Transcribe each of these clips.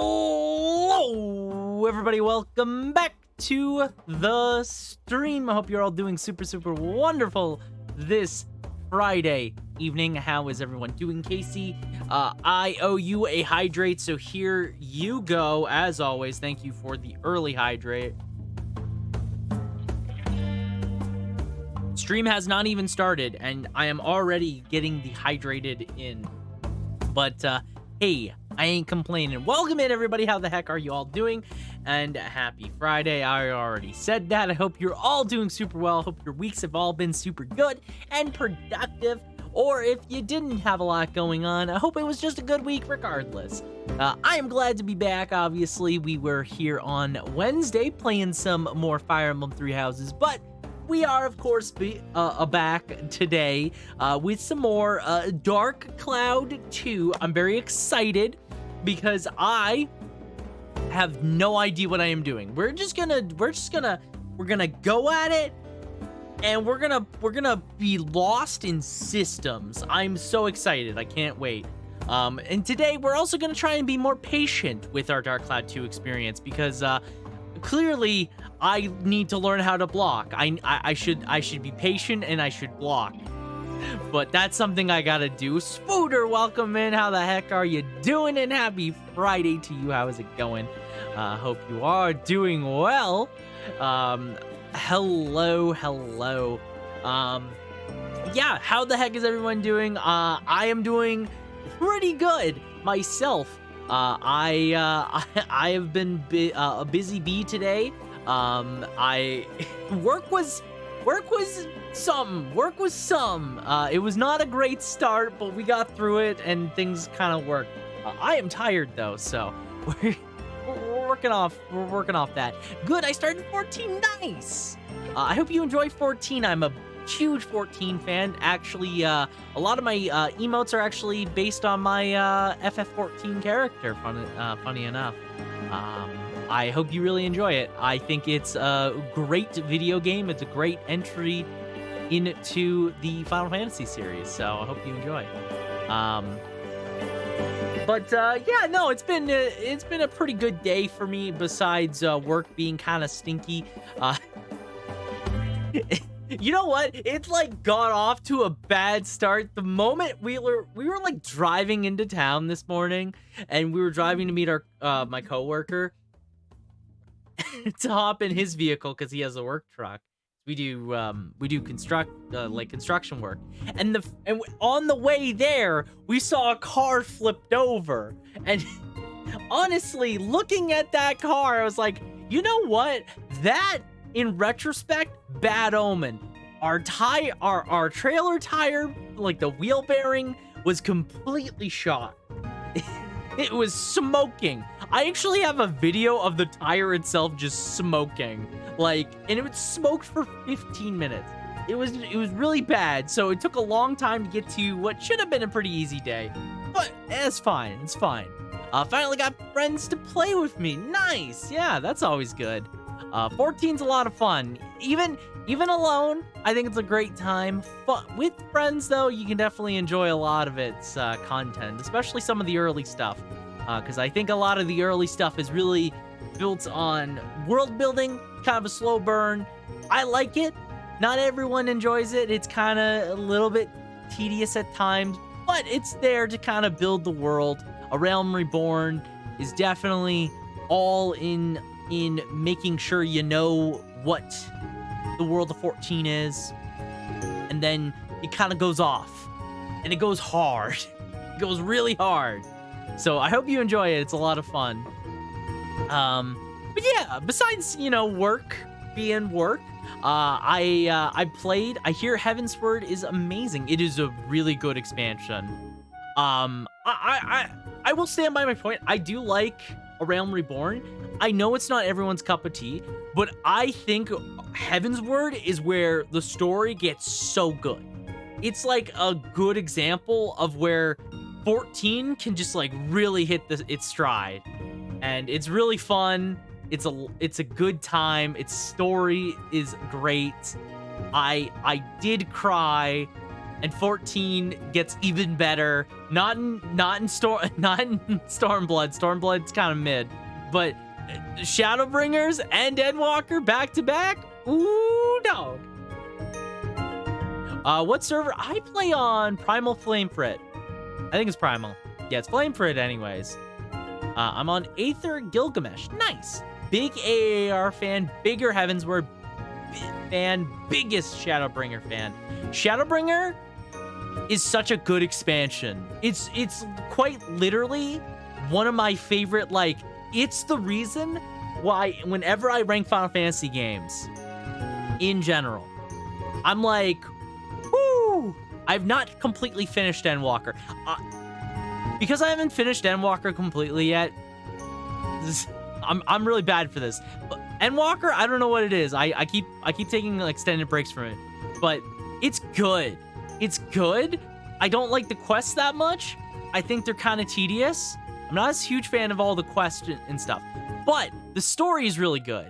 Hello, everybody. Welcome back to the stream. I hope you're all doing super wonderful this Friday evening. How is everyone doing, Casey? I owe you a hydrate, so here you go. As always, thank you for the early hydrate. Stream has not even started, and I am already getting dehydrated in. But, hey, I ain't complaining. Welcome in, everybody. How the heck are you all doing? And happy Friday. I already said that. I hope you're all doing super well. I hope your weeks have all been super good and productive. Or if you didn't have a lot going on, I hope it was just a good week regardless. I am glad to be back. Obviously, we were here on Wednesday playing some more Fire Emblem Three Houses, but we are, of course, back today with some more Dark Cloud 2. I'm very excited because I have no idea what I am doing. We're gonna go at it, and we're gonna be lost in systems. I'm so excited. I can't wait. And today we're also gonna try and be more patient with our Dark Cloud 2 experience because clearly I need to learn how to block. I should be patient and I should block. But that's something I gotta do. Spooter, welcome in. How the heck are you doing? And happy Friday to you. How is it going? Hope you are doing well. Hello. Yeah, how the heck is everyone doing? I am doing pretty good myself. I have been a busy bee today. Work was some. It was not a great start, but we got through it and things kind of worked. I am tired though, so we're working off that. Good, I started 14. Nice. I hope you enjoy 14. I'm a huge 14 fan. Actually, a lot of my emotes are actually based on my FF14 character. Funny enough. I hope you really enjoy it. I think it's a great video game. It's a great entry into the Final Fantasy series, so I hope you enjoy. Yeah, no, it's been a pretty good day for me. Besides work being kind of stinky. You know what? It like got off to a bad start the moment we were like driving into town this morning, and we were driving to meet our my coworker to hop in his vehicle because he has a work truck. We do construction work, and on the way there we saw a car flipped over, and honestly, looking at that car, I was like, you know what? That, in retrospect, bad omen. Our trailer tire, like the wheel bearing, was completely shot. It was smoking. I actually have a video of the tire itself just smoking, and it was smoked for 15 minutes. It was really bad. So it took a long time to get to what should have been a pretty easy day, but it's fine. It's fine. Finally got friends to play with me. Nice. Yeah, that's always good. 14's a lot of fun. Even alone, I think it's a great time. With friends, though, you can definitely enjoy a lot of its content, especially some of the early stuff. Because I think a lot of the early stuff is really built on world building, kind of a slow burn. I like it. Not everyone enjoys it. It's kind of a little bit tedious at times, but it's there to kind of build the world. A Realm Reborn is definitely all in making sure you know what the world of 14 is, and then it kind of goes off, and it goes hard. It goes really hard. So I hope you enjoy it. It's a lot of fun. But yeah, besides, work being work, I played. I hear Heavensward is amazing. It is a really good expansion. I will stand by my point. I do like A Realm Reborn. I know it's not everyone's cup of tea, but I think Heavensward is where the story gets so good. It's like a good example of where 14 can just like really hit its stride, and it's really fun. It's a good time. Its story is great. I did cry and 14 gets even better. Not in Stormblood. Stormblood's kind of mid, but Shadowbringers and Endwalker back to back. Ooh, dog. What server? I play on Primal Flame Frit. I think it's Primal. Yeah, it's Flame Frit anyways. I'm on Aether Gilgamesh. Nice. Big AAR fan, bigger Heavensward fan, biggest Shadowbringer fan. Shadowbringer is such a good expansion. It's quite literally one of my favorite, like, it's the reason why whenever I rank Final Fantasy games in general, I'm like, whoo! I've not completely finished Endwalker. Because I haven't finished Endwalker completely yet, I'm really bad for this. But Endwalker, I don't know what it is. I keep taking extended breaks from it, but it's good. It's good. I don't like the quests that much. I think they're kind of tedious. I'm not a huge fan of all the quests and stuff, but the story is really good.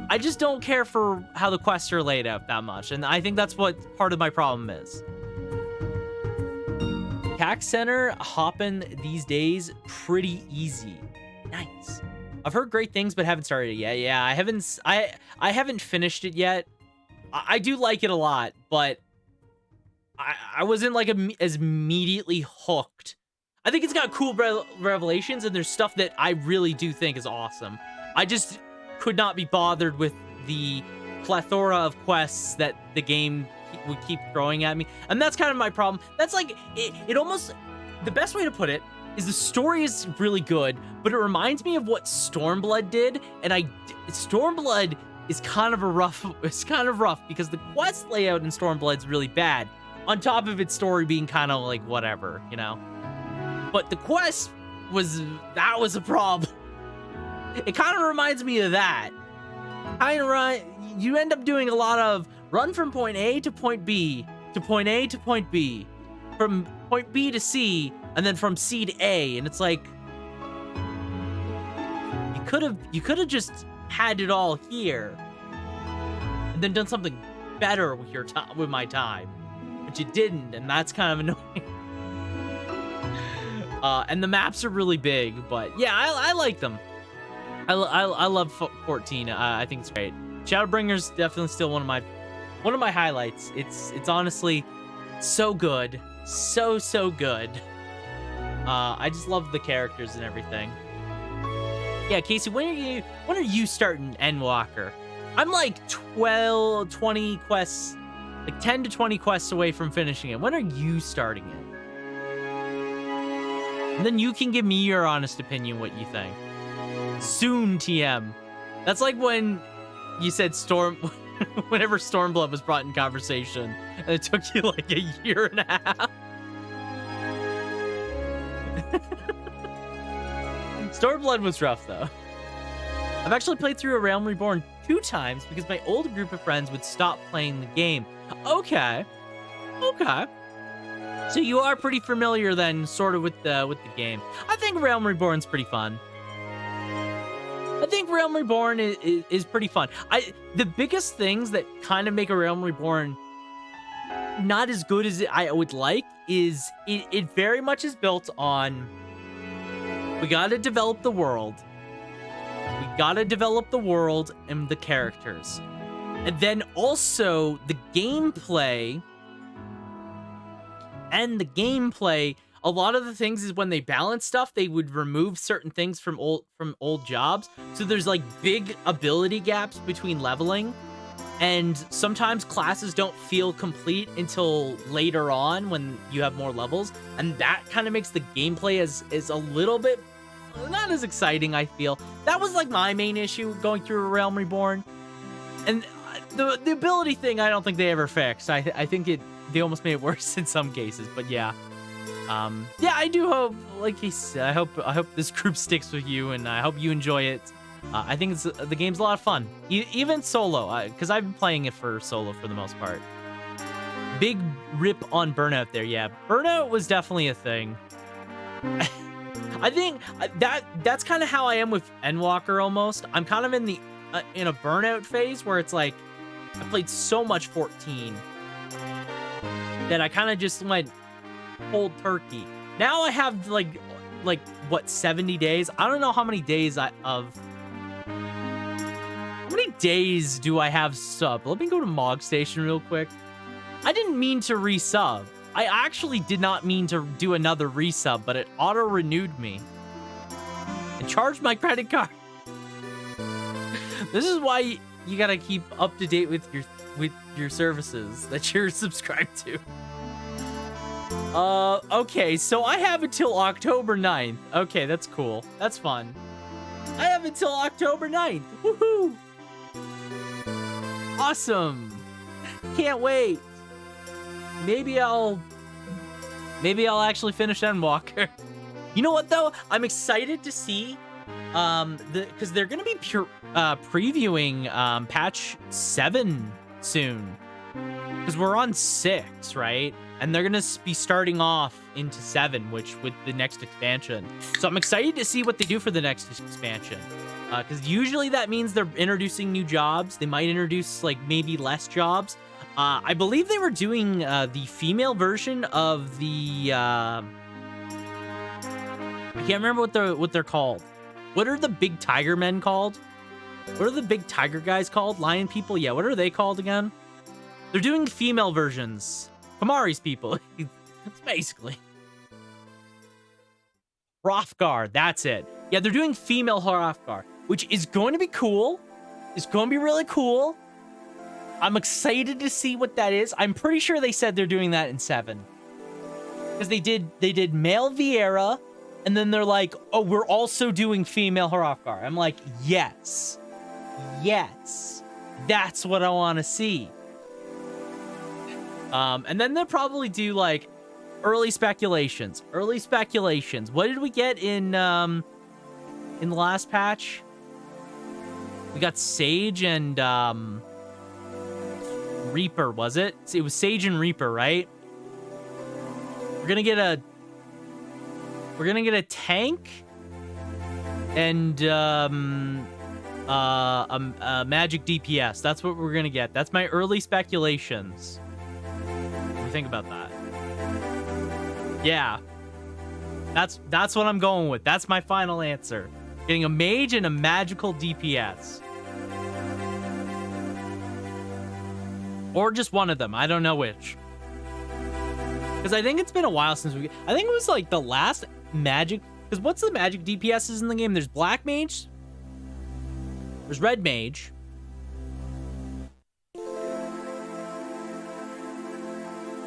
I just don't care for how the quests are laid out that much, and I think that's what part of my problem is. CAC Center hopping these days pretty easy. Nice. I've heard great things, but haven't started it yet. Yeah, I haven't finished it yet. I do like it a lot, but I wasn't like as immediately hooked. I think it's got cool revelations, and there's stuff that I really do think is awesome. I just could not be bothered with the plethora of quests that the game would keep throwing at me, and that's kind of my problem. That's like it almost, the best way to put it is the story is really good, but it reminds me of what Stormblood did, and Stormblood is kind of rough because the quest layout in Stormblood's really bad, on top of its story being kind of like whatever, you know. But the quest was a problem. It kind of reminds me of that. You end up doing a lot of run from point A to point B, to point A to point B, from point B to C, and then from C to A, and it's like you could have just had it all here, and then done something better with your time, with my time, but you didn't, and that's kind of annoying. And the maps are really big, but yeah, I like them. I love 14. I think it's great. Shadowbringer's definitely still one of my highlights. It's honestly so good, so good. I just love the characters and everything. Yeah, Casey, when are you starting Endwalker? I'm like 20 quests, like 10 to 20 quests away from finishing it. When are you starting it? And then you can give me your honest opinion, what you think. Soon, TM. That's like when you said whenever Stormblood was brought in conversation, and it took you like a year and a half. Stormblood was rough, though. I've actually played through A Realm Reborn 2 times because my old group of friends would stop playing the game. Okay. So you are pretty familiar then, sort of, with the game. I think Realm Reborn's pretty fun. I think Realm Reborn is pretty fun. The biggest things that kind of make a Realm Reborn not as good as I would like is it very much is built on, we gotta develop the world. We gotta develop the world and the characters. And then also the gameplay. And the gameplay, a lot of the things is when they balance stuff, they would remove certain things from old jobs. So there's like big ability gaps between leveling. And sometimes classes don't feel complete until later on when you have more levels. And that kind of makes the gameplay is a little bit not as exciting, I feel. That was like my main issue going through A Realm Reborn. And the ability thing, I don't think they ever fixed. I think they almost made it worse in some cases, but yeah. Yeah, I do hope, like he said, I hope this group sticks with you, and I hope you enjoy it. I think the game's a lot of fun, even solo, because I've been playing it for solo for the most part. Big rip on Burnout there, yeah. Burnout was definitely a thing. I think that's kind of how I am with Endwalker almost. I'm kind of in a Burnout phase where it's like I played so much 14. that I kind of just went cold turkey. Now I have like what, 70 days? I don't know how many days how many days do I have sub? Let me go to Mog Station real quick. I didn't mean to resub. I actually did not mean to do another resub, but it auto-renewed me and charged my credit card. This is why you gotta keep up to date with your services that you're subscribed to. Okay, so I have until October 9th. Okay, that's cool. That's fun. I have until October 9th. Woohoo! Awesome. Can't wait. Maybe I'll actually finish Endwalker. You know what though? I'm excited to see because they're gonna be previewing patch 7 soon. Because we're on 6, right? And they're gonna be starting off into 7, which with the next expansion. So I'm excited to see what they do for the next expansion. Because usually that means they're introducing new jobs. They might introduce like maybe less jobs. I believe they were doing the female version of the. I can't remember what they're called. What are the big tiger men called? What are the big tiger guys called? Lion people? Yeah, what are they called again? They're doing female versions. Kamari's people. That's basically. Hrothgar, that's it. Yeah, they're doing female Hrothgar, which is going to be cool. It's going to be really cool. I'm excited to see what that is. I'm pretty sure they said they're doing that in 7. Because they did male Vieira, and then they're like, oh, we're also doing female Hrothgar. I'm like, yes. Yes. That's what I want to see. And then they'll probably do like early speculations. Early speculations. What did we get in the last patch? We got Sage and Reaper, was it? It was Sage and Reaper, right? We're gonna get a tank and a magic DPS. That's what we're gonna get. That's my early speculations. What do you think about that? Yeah. That's what I'm going with. That's my final answer. Getting a mage and a magical DPS. Or just one of them. I don't know which. Because I think it's been a while since I think it was like the last magic. Because what's the magic DPSs in the game? There's black mage. There's red mage.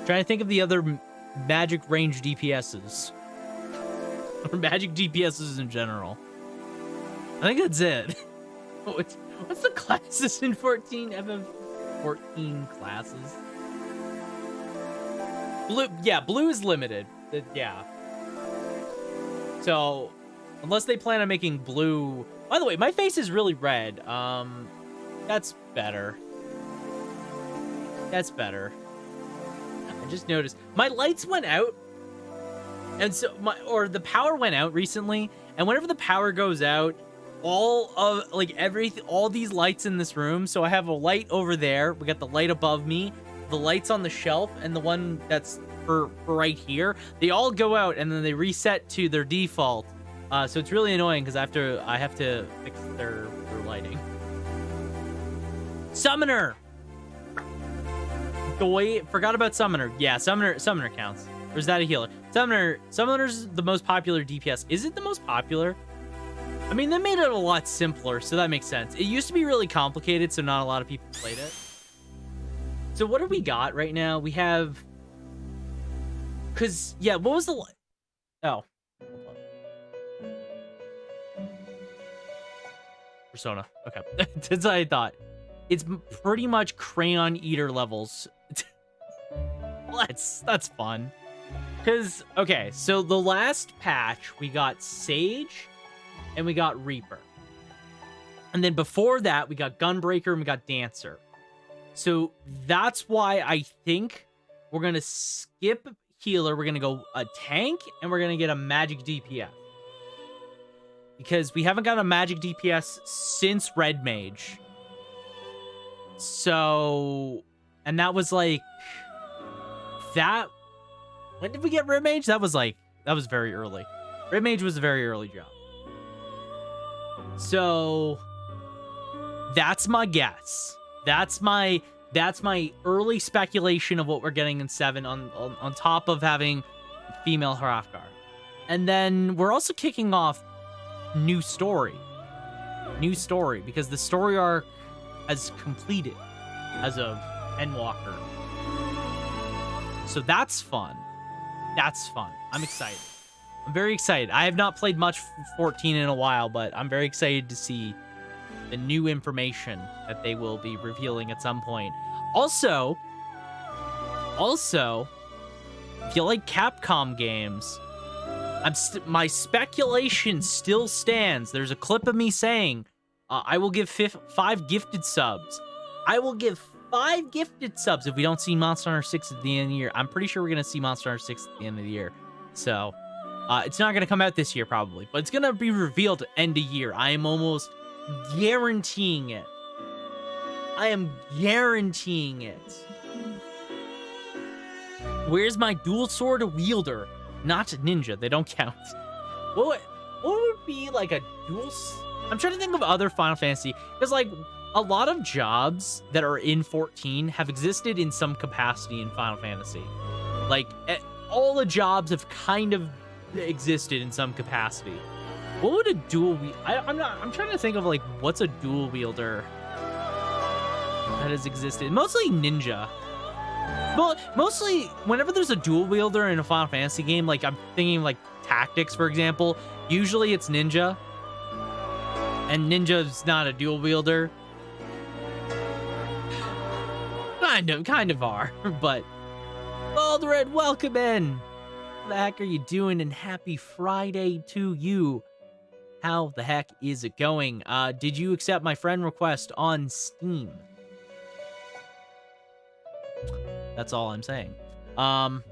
Trying to think of the other magic range DPSs. Or magic DPSs in general. I think that's it. What's the classes in 14? FF 14 classes. Blue, yeah, blue is limited. Yeah. So, unless they plan on making blue. By the way, my face is really red. That's better. That's better. I just noticed my lights went out, and so the power went out recently. And whenever the power goes out, all these lights in this room. So I have a light over there. We got the light above me, the lights on the shelf, and the one that's for right here. They all go out and then they reset to their default. So it's really annoying because I have to fix their lighting. Summoner. Forgot about Summoner. Yeah, Summoner counts. Or is that a healer? Summoner's the most popular DPS. Is it the most popular? I mean, they made it a lot simpler, so that makes sense. It used to be really complicated, so not a lot of people played it. So what do we got right now? We have... Because, yeah, what was the... Oh. Persona. Okay. That's what I thought. It's pretty much Crayon Eater levels. That's fun. Because, okay, so the last patch, we got Sage... and we got Reaper. And then before that, we got Gunbreaker and we got Dancer. So that's why I think we're going to skip healer. We're going to go a tank and we're going to get a magic DPS. Because we haven't got a magic DPS since Red Mage. So, and that was like that... When did we get Red Mage? That was very early. Red Mage was a very early job. So that's my guess. That's my early speculation of what we're getting in 7 on top of having female Hrothgar. And then we're also kicking off new story. New story, because the story arc has completed as of Endwalker. So that's fun. That's fun. I'm excited. I'm very excited. I have not played much 14 in a while, but I'm very excited to see the new information that they will be revealing at some point. Also, if you like Capcom games, my speculation still stands. There's a clip of me saying, I will give 5 gifted subs. I will give 5 gifted subs if we don't see Monster Hunter 6 at the end of the year. I'm pretty sure we're going to see Monster Hunter 6 at the end of the year. So, it's not going to come out this year probably, but it's going to be revealed at end of year. I am almost guaranteeing it. I am guaranteeing it. Where's my dual sword wielder? Not ninja. They don't count. What would be like a dual... I'm trying to think of other Final Fantasy, because like a lot of jobs that are in 14 have existed in some capacity in Final Fantasy. Like all the jobs have kind of existed in some capacity. What would a dual I'm trying to think of like what's a dual wielder that has existed. Mostly ninja. Well, mostly whenever there's a dual wielder in a Final Fantasy game, like I'm thinking like Tactics, for example, usually it's ninja. And ninja's not a dual wielder. Kind of are, but Aldred, welcome in. What the heck are you doing? And happy Friday to you. How the heck is it going? Did you accept my friend request on Steam? That's all I'm saying. But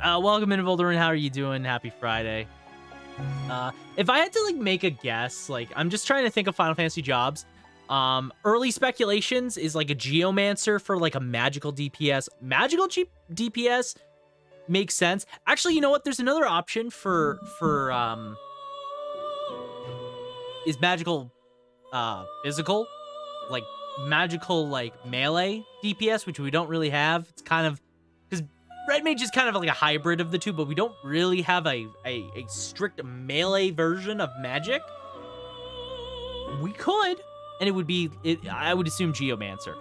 welcome in, Volderin. How are you doing? Happy Friday. If I had to like make a guess, like I'm just trying to think of Final Fantasy jobs. Early speculations is like a geomancer for like a magical DPS. DPS makes sense. Actually, you know what? There's another option for is magical physical, like magical like melee DPS, which we don't really have. It's kind of because Red Mage is kind of like a hybrid of the two, but we don't really have a strict melee version of magic. We could, and it would be, I would assume Geomancer.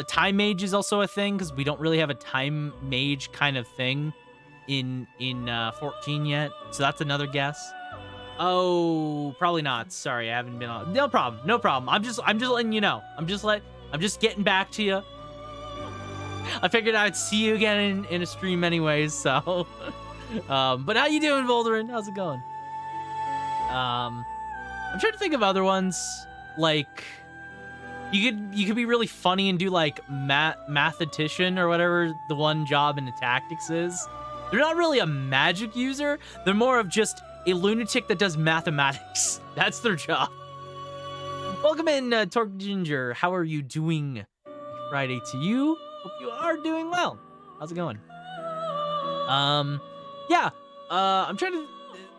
Time Mage is also a thing, because we don't really have a Time Mage kind of thing in 14 yet, so that's another guess. Oh, probably not. Sorry, I haven't been on. No problem. I'm just letting you know. I'm just getting back to you. I figured I'd see you again in a stream anyways, so. But how you doing, Volderin? How's it going? I'm trying to think of other ones. Like, you could be really funny and do like mathematician or whatever the one job in the Tactics is. They're not really a magic user. They're more of just a lunatic that does mathematics. That's their job. Welcome in, Torque Ginger. How are you doing? Friday to you. Hope you are doing well. How's it going? Yeah. I'm trying to.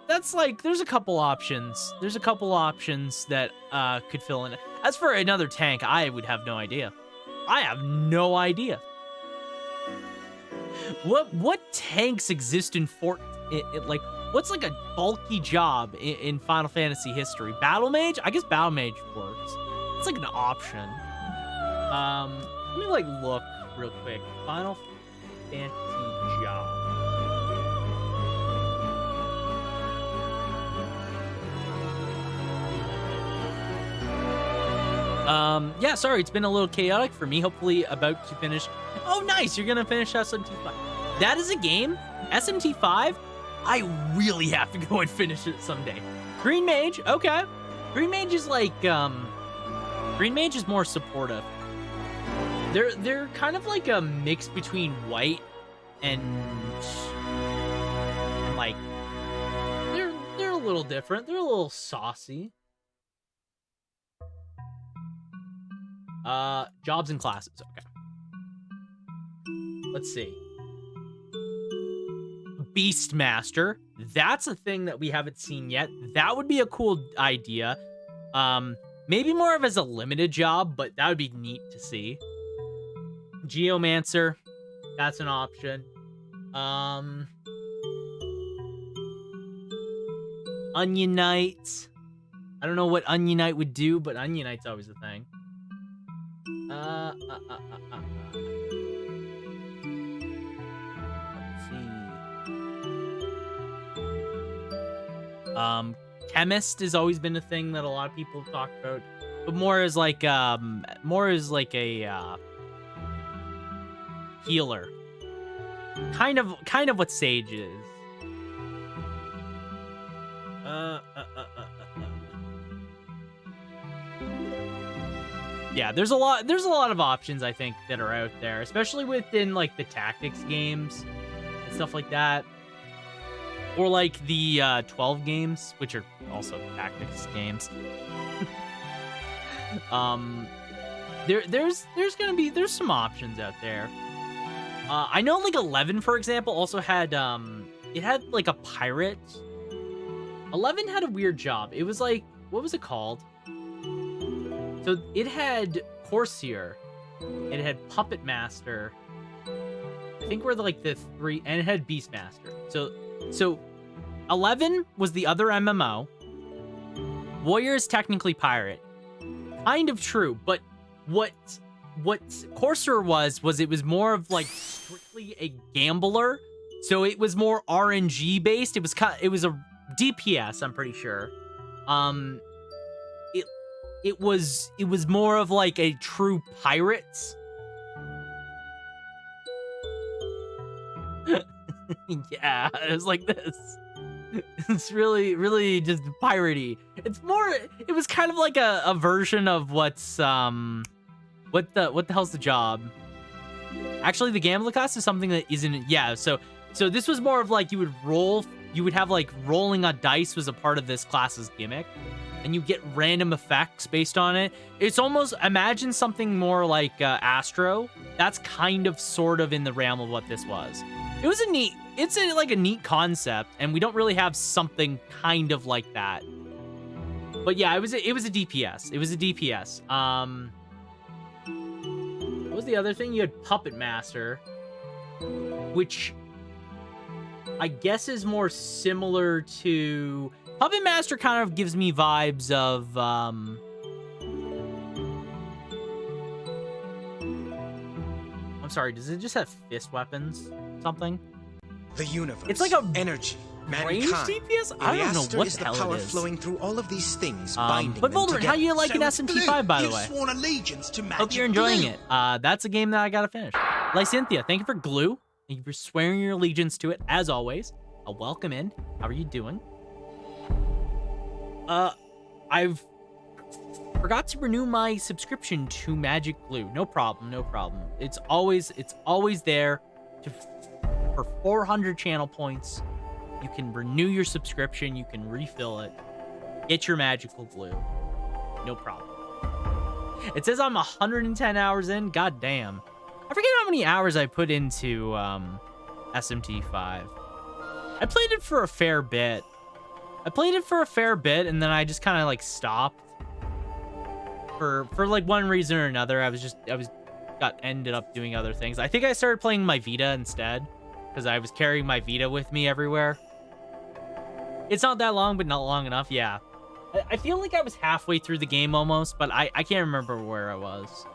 That's like, there's a couple options. There's a couple options that could fill in. As for another tank, I would have no idea. I have no idea. What tanks exist in like, what's like a bulky job in Final Fantasy history? Battle Mage? I guess Battle Mage works. It's like an option. Let me like look real quick. Final Fantasy job. Yeah, sorry, it's been a little chaotic for me. Hopefully about to finish. Oh, nice, you're gonna finish SMT5. That is a game. SMT5, I really have to go and finish it someday. Green Mage, okay. Green Mage is like, Green Mage is more supportive. They're kind of like a mix between white and like, they're a little different. They're a little saucy. Jobs and classes, okay. Let's see. Beastmaster. That's a thing that we haven't seen yet. That would be a cool idea. Maybe more of as a limited job, but that would be neat to see. Geomancer. That's an option. Onion Knight. I don't know what Onion Knight would do, but Onion Knight's always a thing. Let's see. Chemist has always been a thing that a lot of people have talked about, but more as like a healer. Kind of what Sage is. Yeah, there's a lot of options I think that are out there, especially within like the tactics games and stuff like that. Or like the 12 games, which are also tactics games. There's some options out there. I know like 11, for example, also had it had like a pirate. 11 had a weird job. It was like, what was it called? So it had Courtier, it had Puppet Master. I think we're like the three, and it had Beastmaster. So 11 was the other MMO. Warrior is technically pirate. Kind of true, but what Courtier was it was more of like strictly a gambler. So it was more RNG based. It was a DPS, I'm pretty sure. It was more of like a true pirates. Yeah, it was like this. It's really just piratey. It was kind of like a version of what the hell's the job? Actually, the gambler class is something that isn't. Yeah, so this was more of like you would have like rolling a dice was a part of this class's gimmick, and you get random effects based on it. It's almost, imagine something more like Astro. That's kind of sort of in the realm of what this was. It was like a neat concept, and we don't really have something kind of like that. But yeah, it was a DPS. It was a DPS. What was the other thing? You had Puppet Master, which I guess is more similar to... Puppet Master kind of gives me vibes of, I'm sorry, does it just have fist weapons? Something? The universe. It's like a energy. Range DPS? I don't know what the hell power it is. Flowing through all of these things, binding but them Voldrin, how you liking SMT5, by the way? Sworn allegiance to Hope you're enjoying it. That's a game that I gotta finish. Lysynthia, thank you for glue. Thank you for swearing your allegiance to it, as always. Welcome in. How are you doing? I've forgot to renew my subscription to Magic Glue. No problem, no problem. It's always there for 400 channel points. You can renew your subscription, you can refill it, get your magical glue. No problem. It says I'm 110 hours in. God damn. I forget how many hours I put into SMT5. I played it for a fair bit. And then I just kind of like stopped for like one reason or another. Ended up doing other things. I think I started playing my Vita instead, because I was carrying my Vita with me everywhere. It's not that long, but not long enough. Yeah, I feel like I was halfway through the game almost, but I can't remember where I was.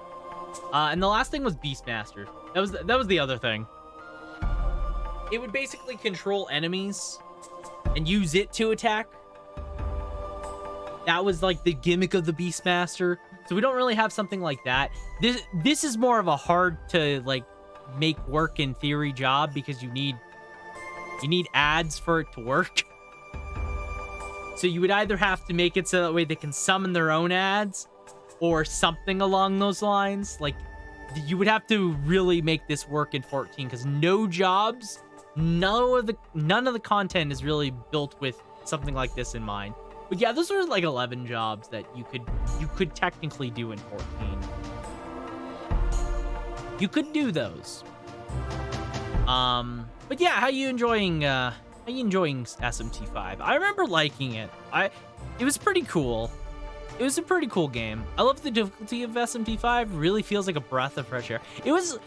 And the last thing was Beastmaster. That was the other thing. It would basically control enemies and use it to attack. That was like the gimmick of the Beastmaster. So we don't really have something like that. This is more of a hard to like make work in theory job, because you need ads for it to work. So you would either have to make it so that way they can summon their own ads, or something along those lines. Like, you would have to really make this work in 14, because no jobs, none of the content is really built with something like this in mind. But yeah, those are like 11 jobs that you could technically do in 14. You could do those. But yeah, how you enjoying SMT5? I remember liking it. It was pretty cool. It was a pretty cool game. I love the difficulty of SMT5. Really feels like a breath of fresh air. It was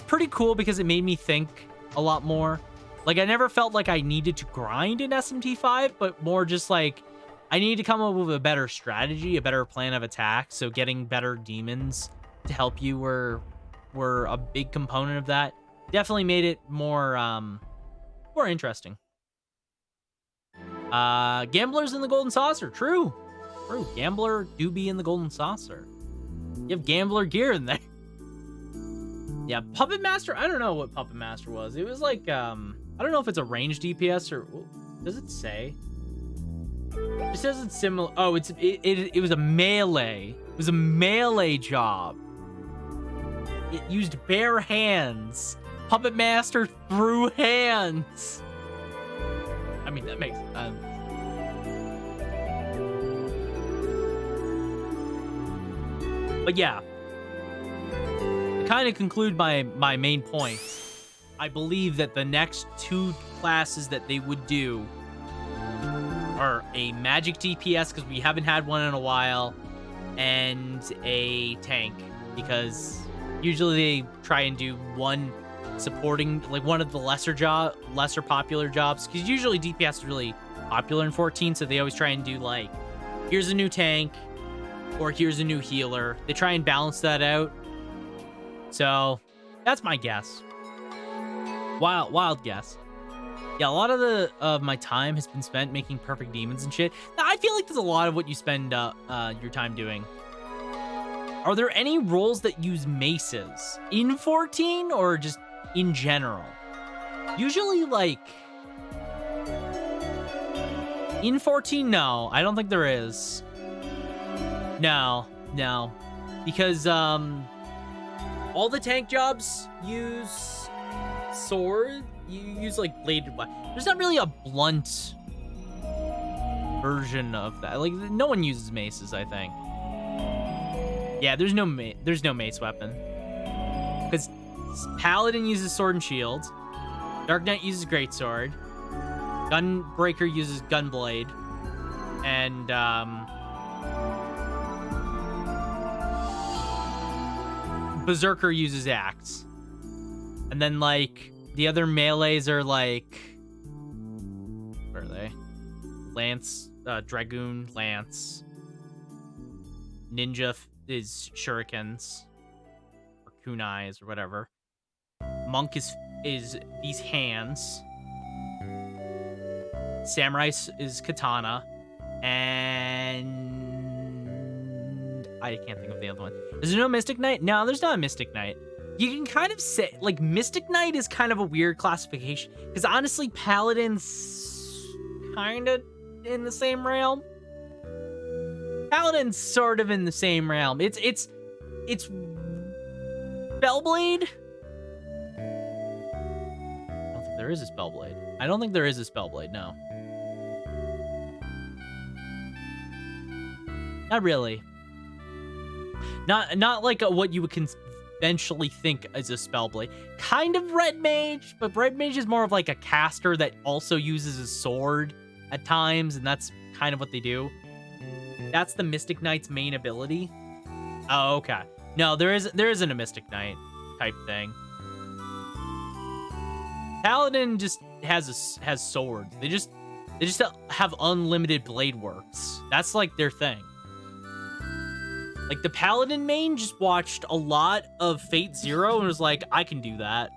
pretty cool because it made me think a lot more. Like, I never felt like I needed to grind in SMT5, but more just like I need to come up with a better strategy, a better plan of attack. So getting better demons to help you were a big component of that. Definitely made it more interesting. Gamblers in the Golden Saucer. True. Gambler do be in the Golden Saucer. You have gambler gear in there. Yeah, Puppet Master. I don't know what Puppet Master was. It was like I don't know if it's a ranged DPS or does it say? It says it's similar. Oh, it was a melee. It was a melee job. It used bare hands. Puppet Master threw hands. I mean, that makes sense. But yeah, to kind of conclude my main point, I believe that the next two classes that they would do are a magic DPS, because we haven't had one in a while, and a tank, because usually they try and do one supporting, like one of the lesser popular jobs, because usually DPS is really popular in 14, so they always try and do like, here's a new tank, or here's a new healer. They try and balance that out. So that's my guess. Wild guess. Yeah, a lot of my time has been spent making perfect demons and shit. Now, I feel like there's a lot of what you spend your time doing. Are there any roles that use maces in 14 or just in general? Usually, like, in 14, no. I don't think there is. No. Because, all the tank jobs use sword. You use, like, bladed weapon. There's not really a blunt version of that. Like, no one uses maces, I think. Yeah, there's no mace weapon. Because Paladin uses sword and shield. Dark Knight uses greatsword. Gunbreaker uses gunblade. And, Berserker uses axe. And then, like, the other melees are, like... Where are they? Lance, Dragoon, Lance. Ninja is shurikens. Or kunais, or whatever. Monk is these hands. Samurai is katana. And... I can't think of the other one. Is there no Mystic Knight? No, there's not a Mystic Knight. You can kind of say, like, Mystic Knight is kind of a weird classification. Because honestly, Paladin's kind of in the same realm. Paladin's sort of in the same realm. It's Spellblade? I don't think there is a Spellblade. I don't think there is a Spellblade, no. Not really. Not like what you would conventionally think as a Spellblade. Kind of Red Mage, but Red Mage is more of like a caster that also uses a sword at times, and that's kind of what they do. That's the Mystic Knight's main ability. Oh, okay. No, there isn't a Mystic Knight type thing. Paladin just has swords. They just have unlimited blade works. That's like their thing. Like, the Paladin main just watched a lot of Fate Zero and was like, I can do that.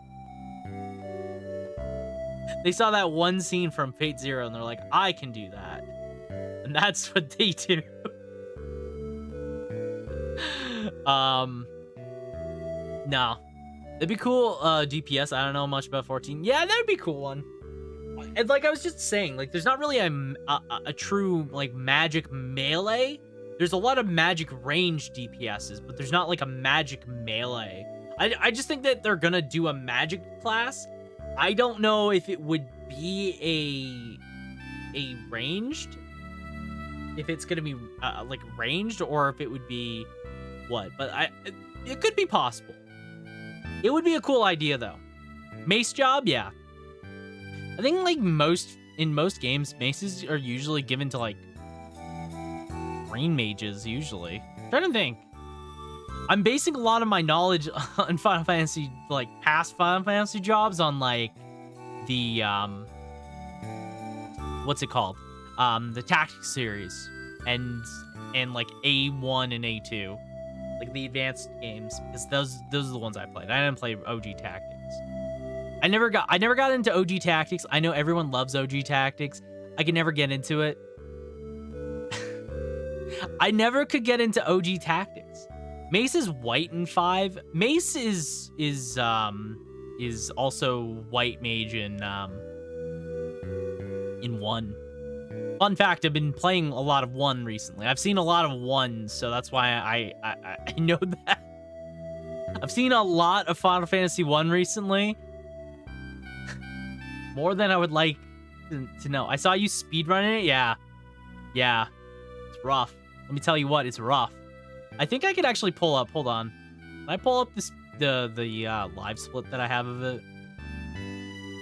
They saw that one scene from Fate Zero and they're like, I can do that. And that's what they do. No. It'd be cool, DPS. I don't know much about 14. Yeah, that'd be a cool one. And like I was just saying, like, there's not really a true, like, magic melee. There's a lot of magic range DPSs, but there's not like a magic melee. I just think that they're gonna do a magic class. I don't know if it would be a ranged, if it's gonna be like ranged, or if it would be what. But it could be possible. It would be a cool idea though. Mace job, yeah. I think like in most games, maces are usually given to like green mages usually. I'm trying to think. I'm basing a lot of my knowledge on Final Fantasy, like past Final Fantasy jobs, on like the what's it called? The Tactics series and like A1 and A2, like the advanced games, because those are the ones I played. I didn't play OG Tactics. I never got into OG Tactics. I know everyone loves OG Tactics. I could never get into it. I never could get into OG Tactics. Mace is white in 5. Mace is also white mage in 1. Fun fact, I've been playing a lot of 1 recently. I've seen a lot of 1, so that's why I know that. I've seen a lot of Final Fantasy 1 recently. More than I would like to know. I saw you speedrunning it. Yeah. Yeah. It's rough. Let me tell you what, it's rough. I think I could actually pull up. Hold on. Can I pull up the live split that I have of it?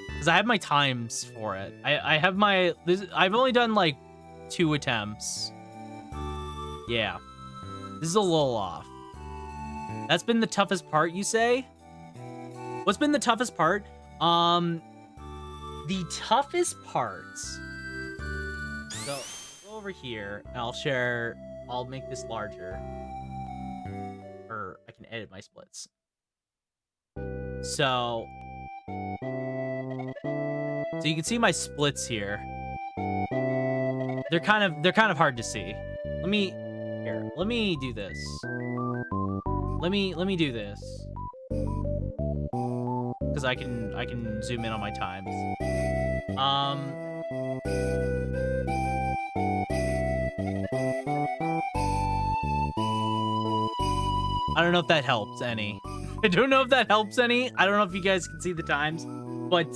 Because I have my times for it. I've only done like 2 attempts. Yeah. This is a little off. That's been the toughest part, you say? What's been the toughest part? The toughest parts. So go over here and I'll make this larger. Or I can edit my splits. So you can see my splits here. They're kind of hard to see. Let me do this. Let me do this. Because I can zoom in on my times. I don't know if that helps any. I don't know if that helps any. I don't know if you guys can see the times, but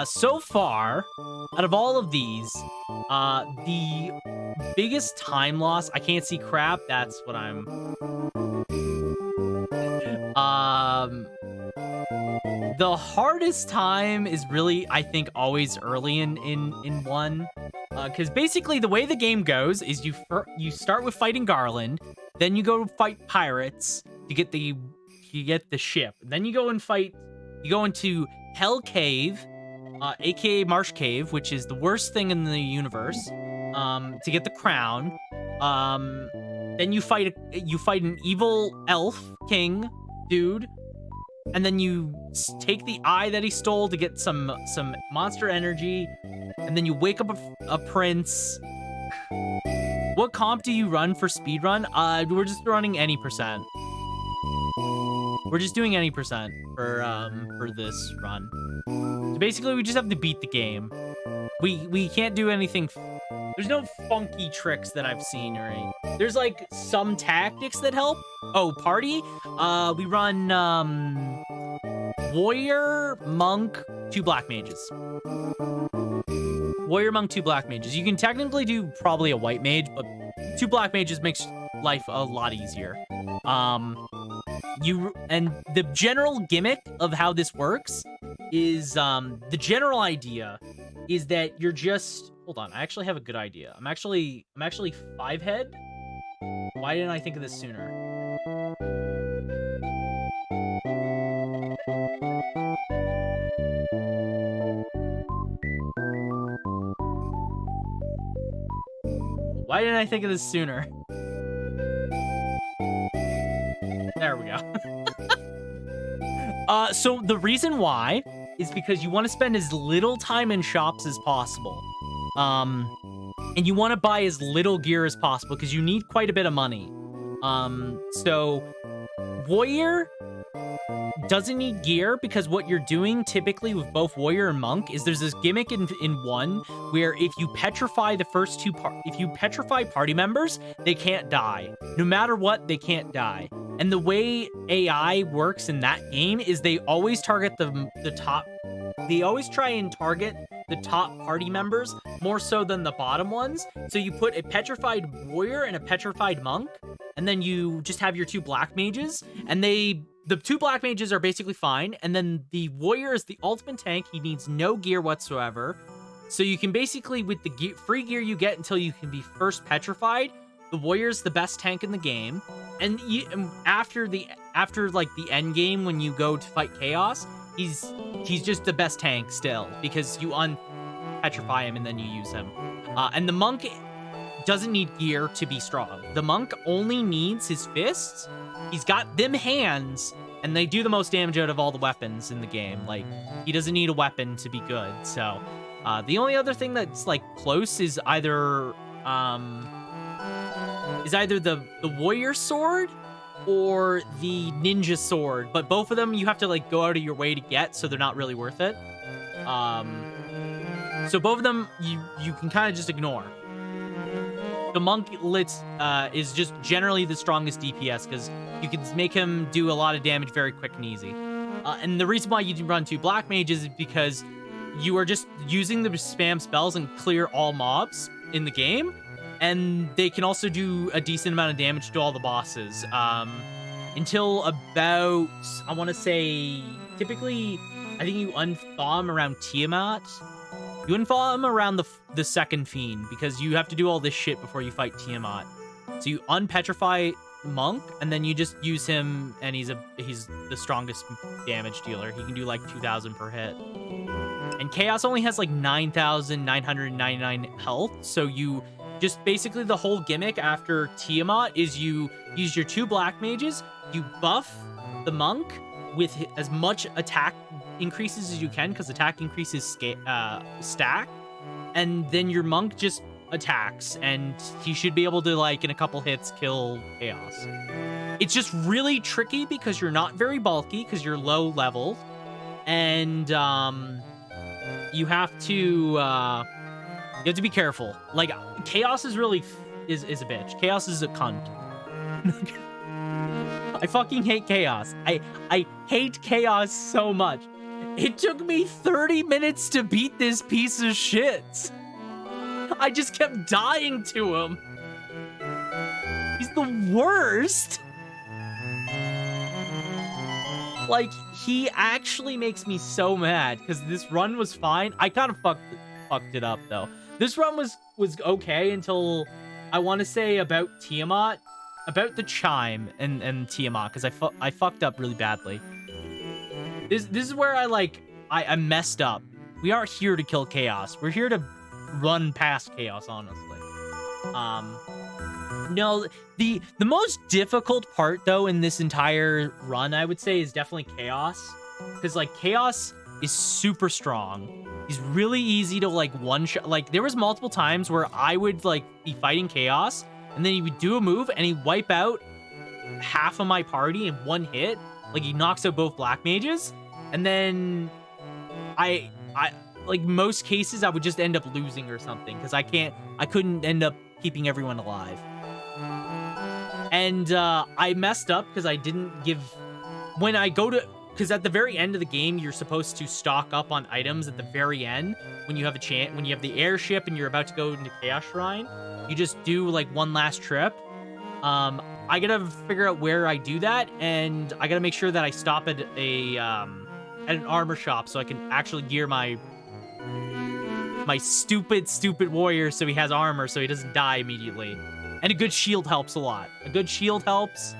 so far, out of all of these, the biggest time loss, I can't see crap, that's what I'm... The hardest time is really, I think, always early in 1. Because basically the way the game goes is you start with fighting Garland, then you go fight pirates to get the ship. Then you go into Hell Cave, aka Marsh Cave, which is the worst thing in the universe, to get the crown. Then you fight an evil elf king dude, and then you take the eye that he stole to get some monster energy, and then you wake up a prince. What comp do you run for speedrun? We're just running any percent. We're just doing any percent for this run. So basically, we just have to beat the game. We can't do anything. There's no funky tricks that I've seen or anything. There's like some tactics that help. Oh, party. We run warrior, monk, 2 black mages. Warrior, monk, 2 black mages. You can technically do probably a white mage, but 2 black mages makes life a lot easier. And the general gimmick of how this works is the general idea is that you're just... Hold on, I actually have a good idea. I'm actually 5 head. Why didn't I think of this sooner? Why didn't I think of this sooner? There we go. So the reason why is because you want to spend as little time in shops as possible. And you want to buy as little gear as possible because you need quite a bit of money. So warrior doesn't need gear because what you're doing typically with both warrior and monk is there's this gimmick in 1 where if you petrify the first 2 if you petrify party members, they can't die. No matter what, they can't die. And the way AI works in that game is they always target the top. They always try and target the top party members more so than the bottom ones. So you put a petrified warrior and a petrified monk, and then you just have your 2 black mages, and the 2 black mages are basically fine, and then the warrior is the ultimate tank. He needs no gear whatsoever. So you can basically, with the free gear you get until you can be first petrified, the warrior's the best tank in the game. And after like the end game, when you go to fight chaos, he's just the best tank still, because you unpetrify him and then you use him. And the monk doesn't need gear to be strong. The monk only needs his fists. He's got them hands, and they do the most damage out of all the weapons in the game. Like, he doesn't need a weapon to be good. So the only other thing that's like close is either the warrior sword or the ninja sword, but both of them you have to like go out of your way to get, so they're not really worth it. So both of them you can kind of just ignore. The monk is just generally the strongest DPS, because you can make him do a lot of damage very quick and easy. And the reason why you run 2 black mages is because you are just using the spam spells and clear all mobs in the game, and they can also do a decent amount of damage to all the bosses. Until about, I want to say, typically, I think you unthaw him around Tiamat. You unthaw him around the second fiend, because you have to do all this shit before you fight Tiamat. So you unpetrify monk, and then you just use him, and he's the strongest damage dealer. He can do like 2,000 per hit. And Chaos only has like 9,999 health, so you just basically, the whole gimmick after Tiamat is you use your 2 black mages, you buff the monk with as much attack increases as you can, because attack increases stack, and then your monk just attacks, and he should be able to, like, in a couple hits, kill Chaos. It's just really tricky because you're not very bulky, because you're low level, and you have to be careful. Like, Chaos is really is a bitch. Chaos is a cunt. I fucking hate Chaos. I hate Chaos so much. It took me 30 minutes to beat this piece of shit. I just kept dying to him. He's the worst. Like, he actually makes me so mad, because this run was fine. I kind of fucked it up, though. This run was okay until, I want to say, about Tiamat. About the chime and Tiamat, because I fucked up really badly. This is where I messed up. We aren't here to kill Chaos. We're here to run past Chaos, honestly. No, the most difficult part, though, in this entire run, I would say, is definitely Chaos. Because, like, Chaos is super strong. He's really easy to, like, one-shot. Like, there was multiple times where I would, like, be fighting Chaos, and then he would do a move, and he'd wipe out half of my party in one hit. Like, he knocks out both black mages, and then I like, most cases, I would just end up losing or something, because I couldn't end up keeping everyone alive. And I messed up because I didn't give, when I go to, because at the very end of the game, you're supposed to stock up on items at the very end when you have a chance, when you have the airship and you're about to go into Chaos Shrine. You just do, like, one last trip. I gotta figure out where I do that, and I gotta make sure that I stop at an armor shop so I can actually gear my stupid warrior so he has armor so he doesn't die immediately. And a good shield helps a lot. A good shield helps.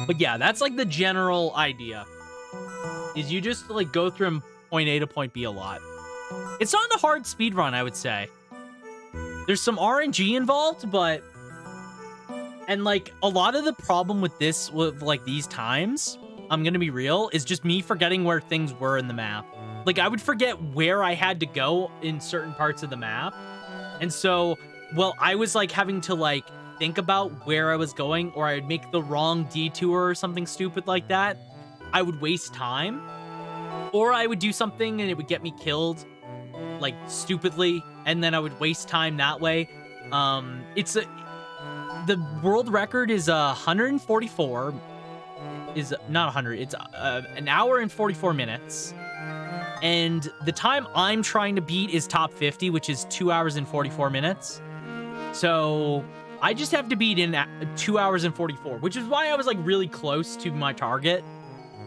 But yeah, that's like the general idea. Is you just, like, go from point A to point B a lot. It's not a hard speed run, I would say. There's some RNG involved, but, and, like, a lot of the problem with this, with, like, these times, I'm gonna be real, is just me forgetting where things were in the map. Like, I would forget where I had to go in certain parts of the map. And so, well, I was, like, having to, like, think about where I was going, or I would make the wrong detour or something stupid like that. I would waste time. Or I would do something and it would get me killed, like, stupidly, and then I would waste time that way. The world record is 144. is not 100. It's an hour and 44 minutes. And the time I'm trying to beat is top 50, which is 2 hours and 44 minutes. So I just have to beat in 2 hours and 44, which is why I was like really close to my target.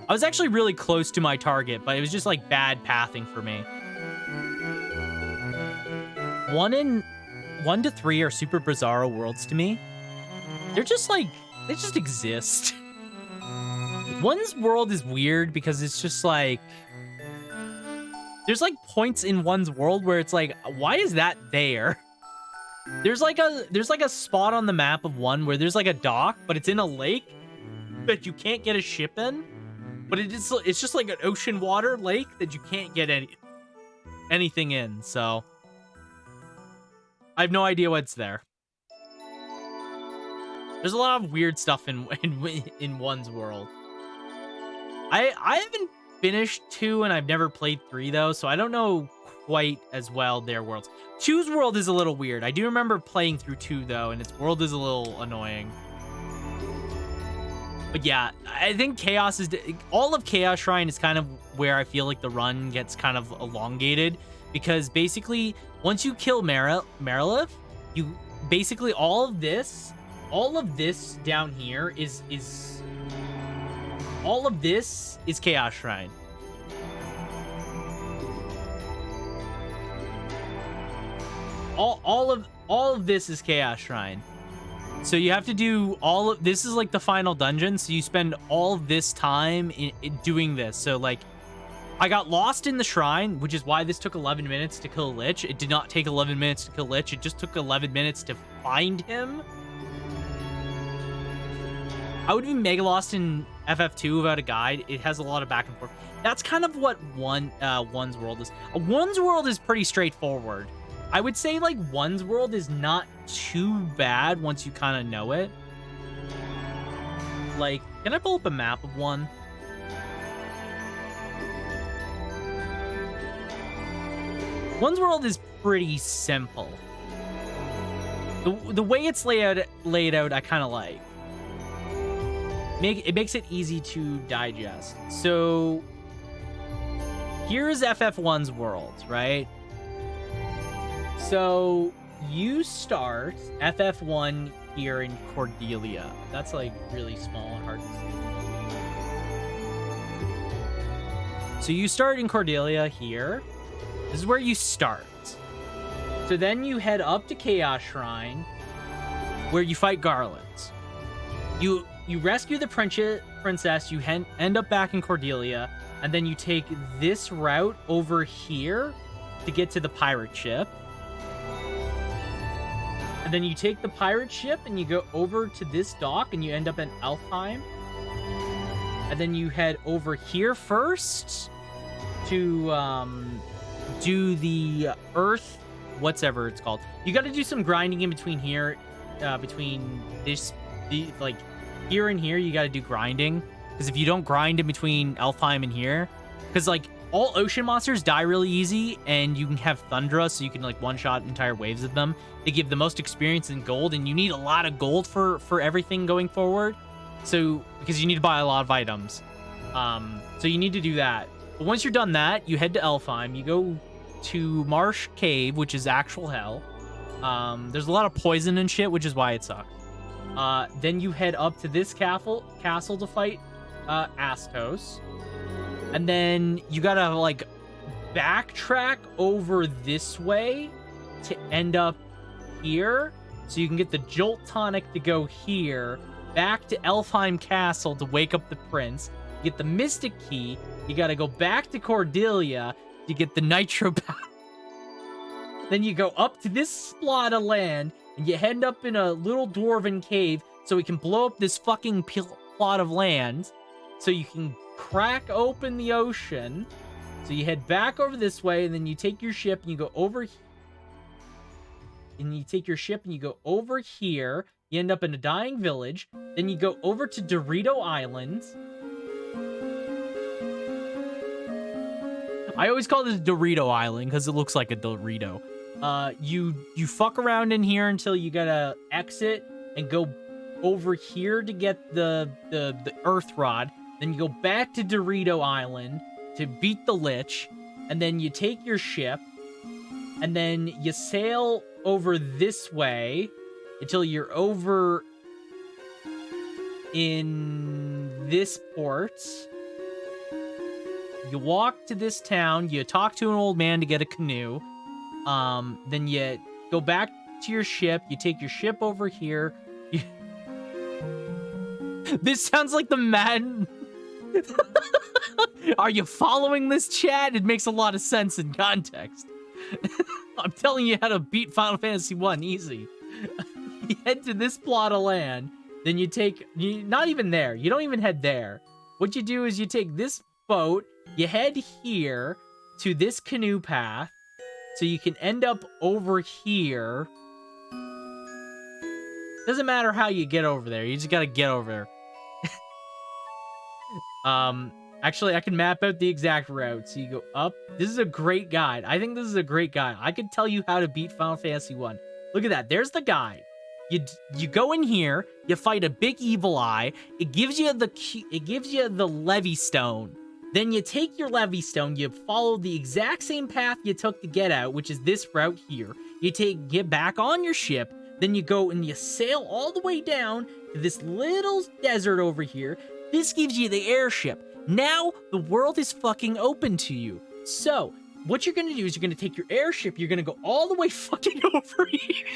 I was actually really close to my target, but it was just like bad pathing for me. 1 to 3 are super bizarro worlds to me. They're just like, they just exist. 1's world is weird because it's just like, there's like points in 1's world where it's like, why is that there? There's like a spot on the map of 1 where there's like a dock, but it's in a lake that you can't get a ship in. But it's just like an ocean water lake that you can't get anything in. So I have no idea what's there. There's a lot of weird stuff in 1's world. I haven't finished 2 and I've never played 3 though, so I don't know quite as well their worlds. 2's world is a little weird. I do remember playing through 2 though, and its world is a little annoying. But yeah, I think all of Chaos Shrine is kind of where I feel like the run gets kind of elongated, because basically once you kill Marilith, you basically all of this down here is all of this is Chaos Shrine. All of this is Chaos Shrine. So you have to do all of this is like the final dungeon. So you spend all of this time in doing this. So like, I got lost in the shrine, which is why this took 11 minutes to kill Lich. It did not take 11 minutes to kill Lich. It just took 11 minutes to find him. I would be mega lost in FF2 without a guide. It has a lot of back and forth. That's kind of what 1's world is. 1's world is pretty straightforward. I would say like 1's world is not too bad once you kind of know it. Like, can I pull up a map of 1? One's world is pretty simple. The way it's laid out, I kind of like. It makes it easy to digest. So here's FF1's world, right? So you start FF1 here in Cordelia. That's like really small and hard to see. So you start in Cordelia here. This is where you start. So then you head up to Chaos Shrine, where you fight Garlands. You rescue the princess, you end up back in Cordelia, and then you take this route over here to get to the pirate ship. And then you take the pirate ship and you go over to this dock and you end up in Alfheim. And then you head over here first to do the Earth, whatever it's called. You got to do some grinding in between here, between like here and here. You got to do grinding, because if you don't grind in between Alfheim and here, because like all ocean monsters die really easy, and you can have Thundra, so you can like one-shot entire waves of them. They give the most experience in gold, and you need a lot of gold for everything going forward. So because you need to buy a lot of items, so you need to do that. But once you're done that, you head to Alfheim. You go to Marsh Cave, which is actual hell. There's a lot of poison and shit, which is why it sucks. Then you head up to this castle to fight Astos. And then you gotta like backtrack over this way to end up here, so you can get the Jolt Tonic to go here, back to Elfheim Castle to wake up the prince. You get the Mystic Key. You gotta go back to Cordelia to get the Nitro Powder. Then you go up to this spot of land, and you end up in a little dwarven cave, so we can blow up this fucking plot of land, so you can crack open the ocean. So you head back over this way, and then you take your ship and you go over here. And you take your ship and you go over here. You end up in a dying village. Then you go over to Dorito Island. I always call this Dorito Island because it looks like a Dorito. You fuck around in here until you gotta exit and go over here to get the Earth Rod. Then you go back to Dorito Island to beat the Lich. And then you take your ship. And then you sail over this way until you're over in this port. You walk to this town. You talk to an old man to get a canoe. Then you go back to your ship. You take your ship over here. This sounds like the Mad... Are you following this, chat? It makes a lot of sense in context. I'm telling you how to beat Final Fantasy 1 easy. You head to this plot of land. Then you take... not even there. You don't even head there. What you do is you take this boat. You head here to this canoe path. So you can end up over here. Doesn't matter how you get over there. You just gotta get over there. Actually, I can map out the exact route. So you go up. This is a great guide. I think this is a great guide. I could tell you how to beat Final Fantasy 1. Look at that. There's the guide. You go in here. You fight a big evil eye. It gives you the Levy Stone. Then you take your Levy Stone. You follow the exact same path you took to get out, which is this route here. You get back on your ship. Then you go and you sail all the way down to this little desert over here. This gives you the airship. Now, the world is fucking open to you. So, what you're gonna do is you're gonna take your airship, you're gonna go all the way fucking over here.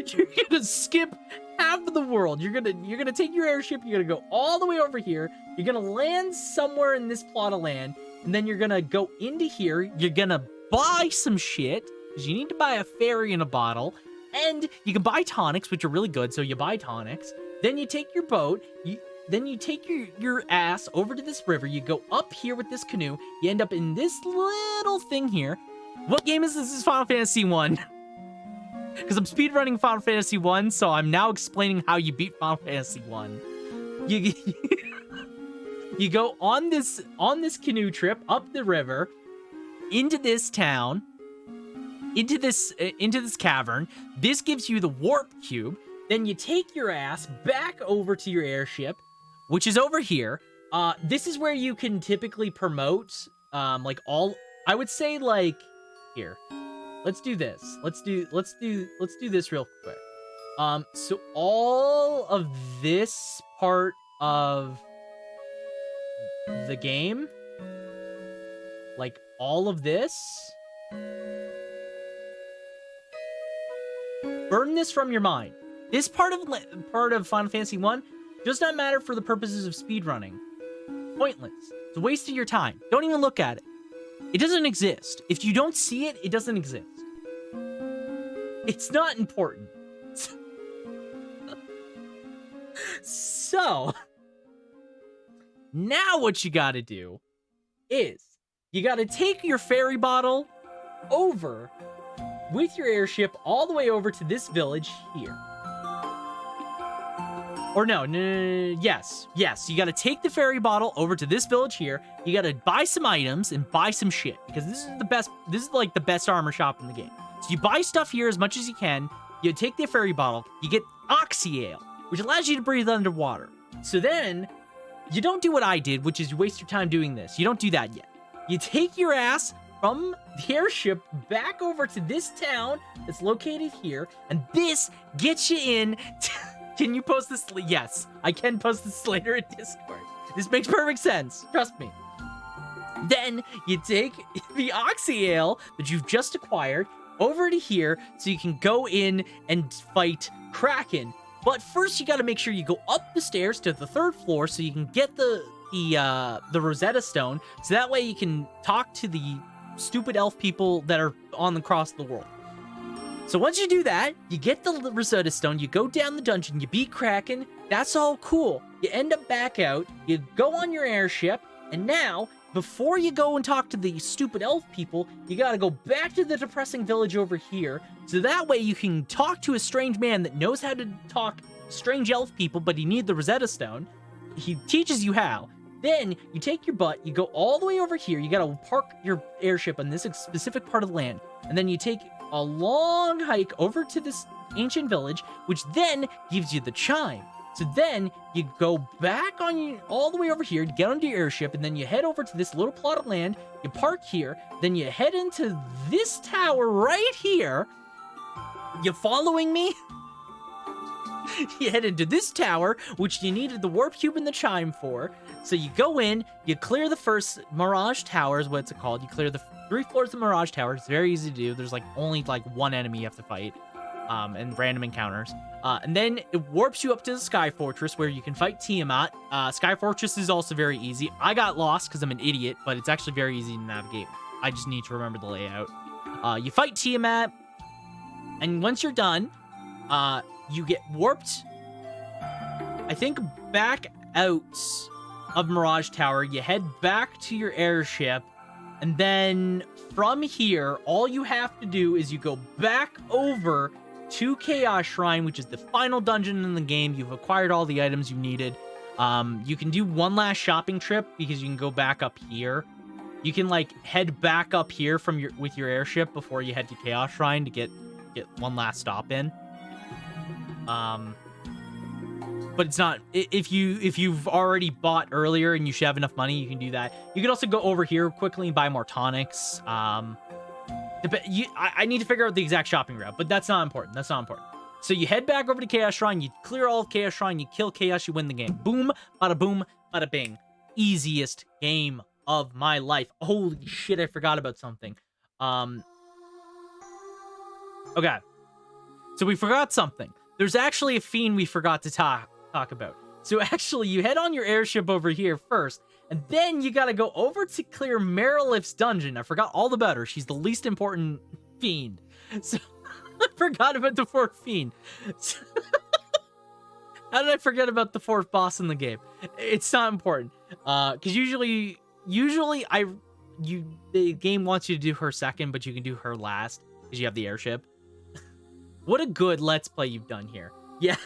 You're gonna skip half of the world. You're gonna take your airship, you're gonna go all the way over here, you're gonna land somewhere in this plot of land, and then you're gonna go into here, you're gonna buy some shit, because you need to buy a fairy in a bottle, and you can buy tonics, which are really good, so you buy tonics. Then you take your boat, then you take your ass over to this river. You go up here with this canoe. You end up in this little thing here. What game is this? This is Final Fantasy 1. Because I'm speedrunning Final Fantasy 1, so I'm now explaining how you beat Final Fantasy 1. You go on this canoe trip up the river into this town, into this cavern. This gives you the warp cube. Then you take your ass back over to your airship, which is over here. This is where you can typically promote, like I would say like, here. Let's do this. Let's do this real quick. So all of this part of the game, like all of this, burn this from your mind. This part of Final Fantasy 1 does not matter for the purposes of speedrunning. Pointless. It's a waste of your time. Don't even look at it. It doesn't exist. If you don't see it, it doesn't exist. It's not important. So, now what you gotta do is you gotta take your fairy bottle over with your airship all the way over to this village here. Or no, yes, you gotta take the fairy bottle over to this village here. You gotta buy some items and buy some shit, because this is like the best armor shop in the game. So you buy stuff here as much as you can, you take the fairy bottle, you get Oxy Ale, which allows you to breathe underwater. So then, you don't do what I did, which is you waste your time doing this. You don't do that yet. You take your ass from the airship back over to this town that's located here, and this gets you in. Can you post this? Yes, I can post this later in Discord. This makes perfect sense. Trust me. Then you take the Oxy Ale that you've just acquired over to here so you can go in and fight Kraken. But first you got to make sure you go up the stairs to the 3rd floor so you can get the Rosetta Stone, so that way you can talk to the stupid elf people that are on across the world. So once you do that, you get the Rosetta Stone, you go down the dungeon, you beat Kraken, that's all cool. You end up back out, you go on your airship, and now, before you go and talk to the stupid elf people, you gotta go back to the depressing village over here, so that way you can talk to a strange man that knows how to talk strange elf people, but he needs the Rosetta Stone. He teaches you how. Then, you take your butt, you go all the way over here, you gotta park your airship on this specific part of the land, and then you take a long hike over to this ancient village, which then gives you the chime. So then you go back on all the way over here to get onto your airship, and then you head over to this little plot of land. You park here, then you head into this tower right here. You following me? You head into this tower, which you needed the warp cube and the chime for. So you go in, you clear the first Mirage Tower is what it's called. You clear the 3 floors of Mirage Tower. It's very easy to do. There's like only like 1 enemy you have to fight, and random encounters. And then it warps you up to the Sky Fortress where you can fight Tiamat. Sky Fortress is also very easy. I got lost because I'm an idiot, but it's actually very easy to navigate. I just need to remember the layout. You fight Tiamat, and once you're done, you get warped, I think, back out of Mirage Tower. You head back to your airship, and then from here, all you have to do is you go back over to Chaos Shrine, which is the final dungeon in the game. You've acquired all the items you needed. You can do one last shopping trip because you can go back up here. You can like head back up here from with your airship before you head to Chaos Shrine to get one last stop in. But it's not, if you've already bought earlier and you should have enough money, you can do that. You can also go over here quickly and buy more tonics. I need to figure out the exact shopping route, but that's not important. That's not important. So you head back over to Chaos Shrine, you clear all of Chaos Shrine, you kill Chaos, you win the game. Boom, boom, bada bing. Easiest game of my life. Holy shit, I forgot about something. Okay. So we forgot something. There's actually a fiend we forgot to talk about. So actually, you head on your airship over here first, and then you gotta go over to clear Marilith's dungeon. I forgot all about her. She's the least important fiend. So I forgot about the 4th fiend. So, how did I forget about the 4th boss in the game? It's not important. Because usually the game wants you to do her second, but you can do her last because you have the airship. What a good Let's Play you've done here. Yeah.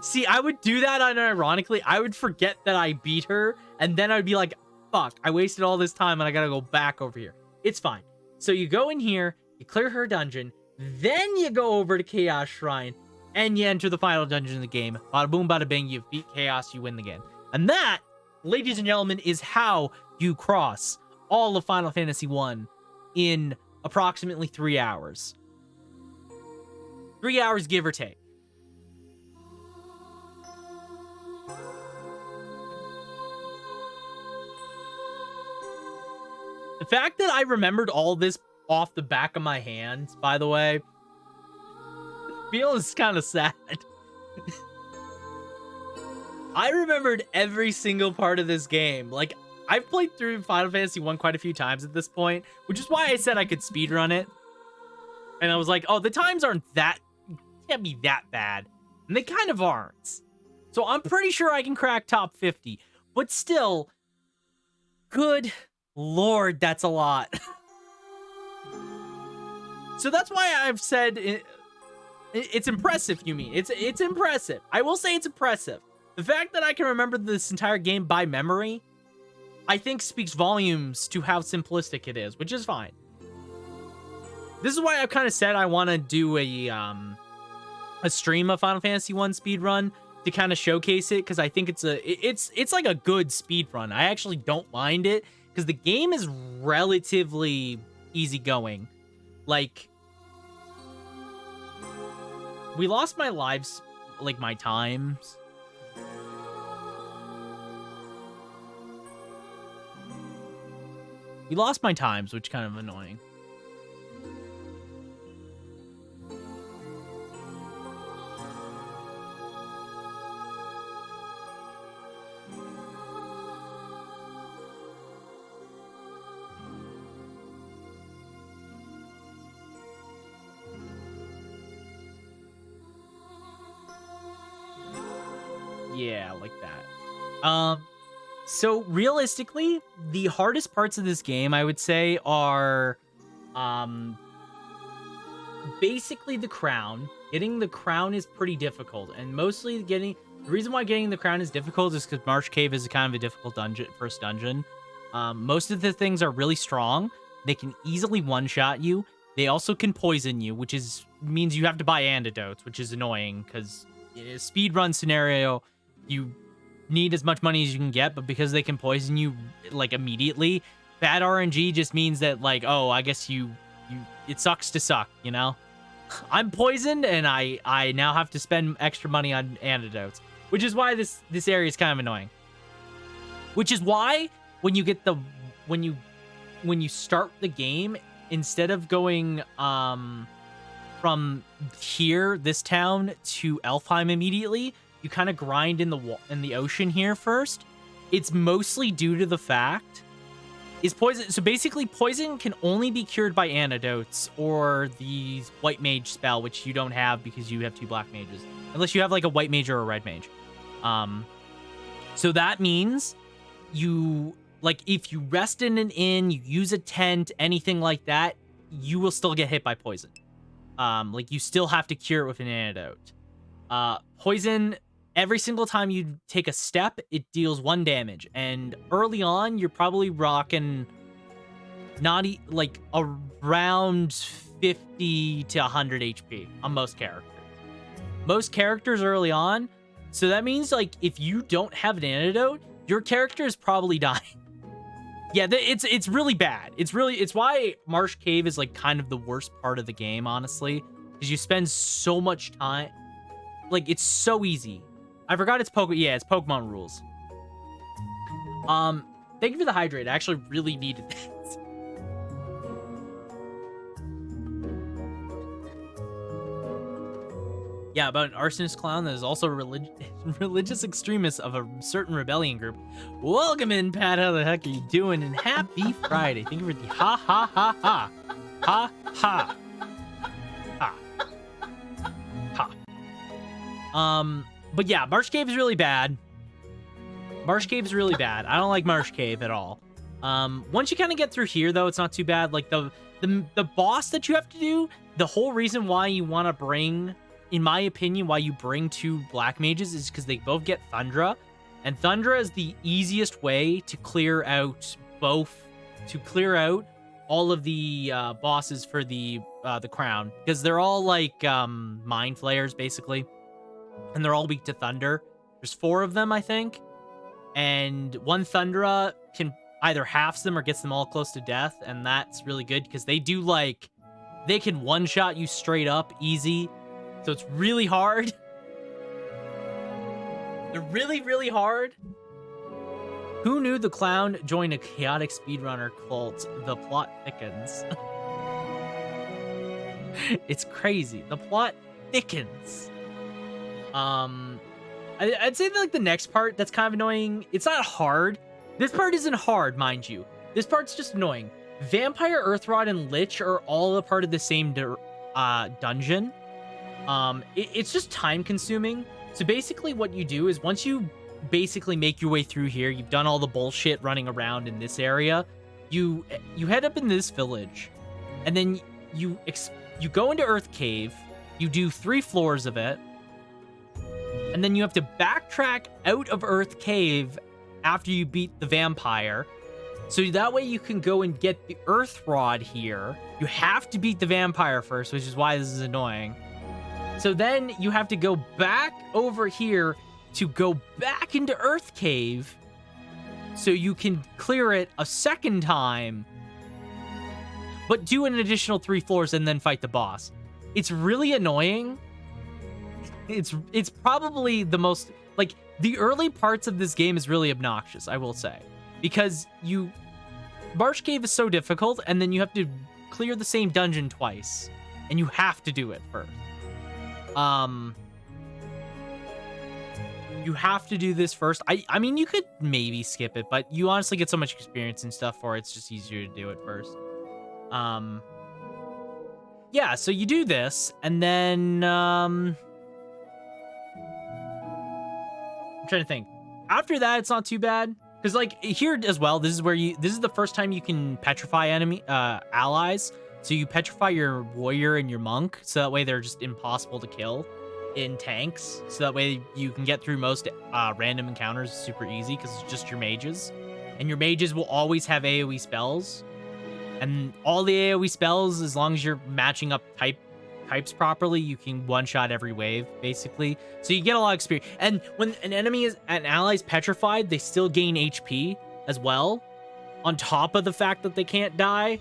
See, I would do that unironically. I would forget that I beat her, and then I'd be like, fuck, I wasted all this time, and I gotta go back over here. It's fine. So you go in here, you clear her dungeon, then you go over to Chaos Shrine, and you enter the final dungeon of the game. Bada boom, bada bing, you beat Chaos, you win the game. And that, ladies and gentlemen, is how you cross all of Final Fantasy 1 in approximately 3 hours. 3 hours, give or take. The fact that I remembered all this off the back of my hands, by the way, feels kind of sad. I remembered every single part of this game. Like, I've played through Final Fantasy 1 quite a few times at this point, which is why I said I could speedrun it. And I was like, oh, the times can't be that bad. And they kind of aren't. So I'm pretty sure I can crack top 50. But still, good Lord, that's a lot. So that's why I've said it's impressive, you mean. It's impressive. I will say it's impressive. The fact that I can remember this entire game by memory, I think speaks volumes to how simplistic it is, which is fine. This is why I've kind of said I want to do a stream of Final Fantasy 1 speedrun to kind of showcase it, because I think it's like a good speedrun. I actually don't mind it, because the game is relatively easygoing. Like, we lost my lives, like my times. We lost my times, which is kind of annoying. Yeah, like that. So realistically, the hardest parts of this game, I would say, are basically the crown. Getting the crown is pretty difficult, and mostly the reason why getting the crown is difficult is because Marsh Cave is kind of a difficult first dungeon. Most of the things are really strong. They can easily one-shot you. They also can poison you, which means you have to buy antidotes, which is annoying because in a speedrun scenario, you need as much money as you can get, but because they can poison you like immediately, bad RNG just means that like, oh, I guess it sucks to suck, you know? I'm poisoned and I now have to spend extra money on antidotes, which is why this area is kind of annoying. Which is why when you start the game, instead of going from here, this town, to Elfheim immediately, you kind of grind in the ocean here first. It's mostly due to the fact is poison. So basically, poison can only be cured by antidotes or the white mage spell, which you don't have because you have 2 black mages, unless you have like a white mage or a red mage. So that means if you rest in an inn, you use a tent, anything like that, you will still get hit by poison. Like you still have to cure it with an antidote. Poison, every single time you take a step, it deals 1 damage. And early on, you're probably rocking like around 50 to 100 HP on most characters. Most characters early on. So that means like if you don't have an antidote, your character is probably dying. Yeah, it's really bad. It's why Marsh Cave is like kind of the worst part of the game, honestly, because you spend so much time. Like it's so easy. I forgot it's Pokemon rules. Thank you for the hydrate. I actually really needed that. Yeah, about an arsonist clown that is also a religious extremist of a certain rebellion group. Welcome in, Pat. How the heck are you doing? And happy Friday. Thank you for the ha ha ha ha. Ha ha. Ha. Ha. But yeah, Marsh Cave is really bad. Marsh Cave is really bad. I don't like Marsh Cave at all. Once you kind of get through here, though, it's not too bad. Like the boss that you have to do, the whole reason why you want to bring, in my opinion, why you bring 2 black mages is because they both get Thundra, and Thundra is the easiest way to clear out all of the bosses for the crown, because they're all like mind flayers basically, and they're all weak to thunder. There's 4 of them, I think, and 1 Thundra can either halves them or gets them all close to death, and that's really good because they can one-shot you straight up easy. So it's really hard. They're really, really hard. Who knew the clown joined a chaotic speedrunner cult? The plot thickens. It's crazy. The plot thickens. I'd say that, like, the next part that's kind of annoying. It's not hard. This part isn't hard, mind you. This part's just annoying. Vampire, Earthrod, and Lich are all a part of the same dungeon. It's just time consuming. So basically what you do is once you basically make your way through here, you've done all the bullshit running around in this area, you head up in this village, and then you go into Earth Cave, you do 3 floors of it, and then you have to backtrack out of Earth Cave after you beat the vampire. So that way you can go and get the Earth Rod here. You have to beat the vampire first, which is why this is annoying. So then you have to go back over here to go back into Earth Cave so you can clear it a second time, but do an additional 3 floors and then fight the boss. It's really annoying. It's probably the most, like, the early parts of this game is really obnoxious, I will say, because Marsh Cave is so difficult, and then you have to clear the same dungeon twice, and you have to do it first. You have to do this first. I mean, you could maybe skip it, but you honestly get so much experience and stuff for it, it's just easier to do it first. Yeah, so you do this, and then, I'm trying to think. After that, it's not too bad. Because, like, here as well, this is the first time you can petrify allies. So you petrify your warrior and your monk, so that way they're just impossible to kill in tanks. So that way you can get through most random encounters super easy, because it's just your mages. And your mages will always have AoE spells. And all the AoE spells, as long as you're matching up type types properly, you can one-shot every wave, basically. So you get a lot of experience. And when an ally is petrified, they still gain HP as well, on top of the fact that they can't die.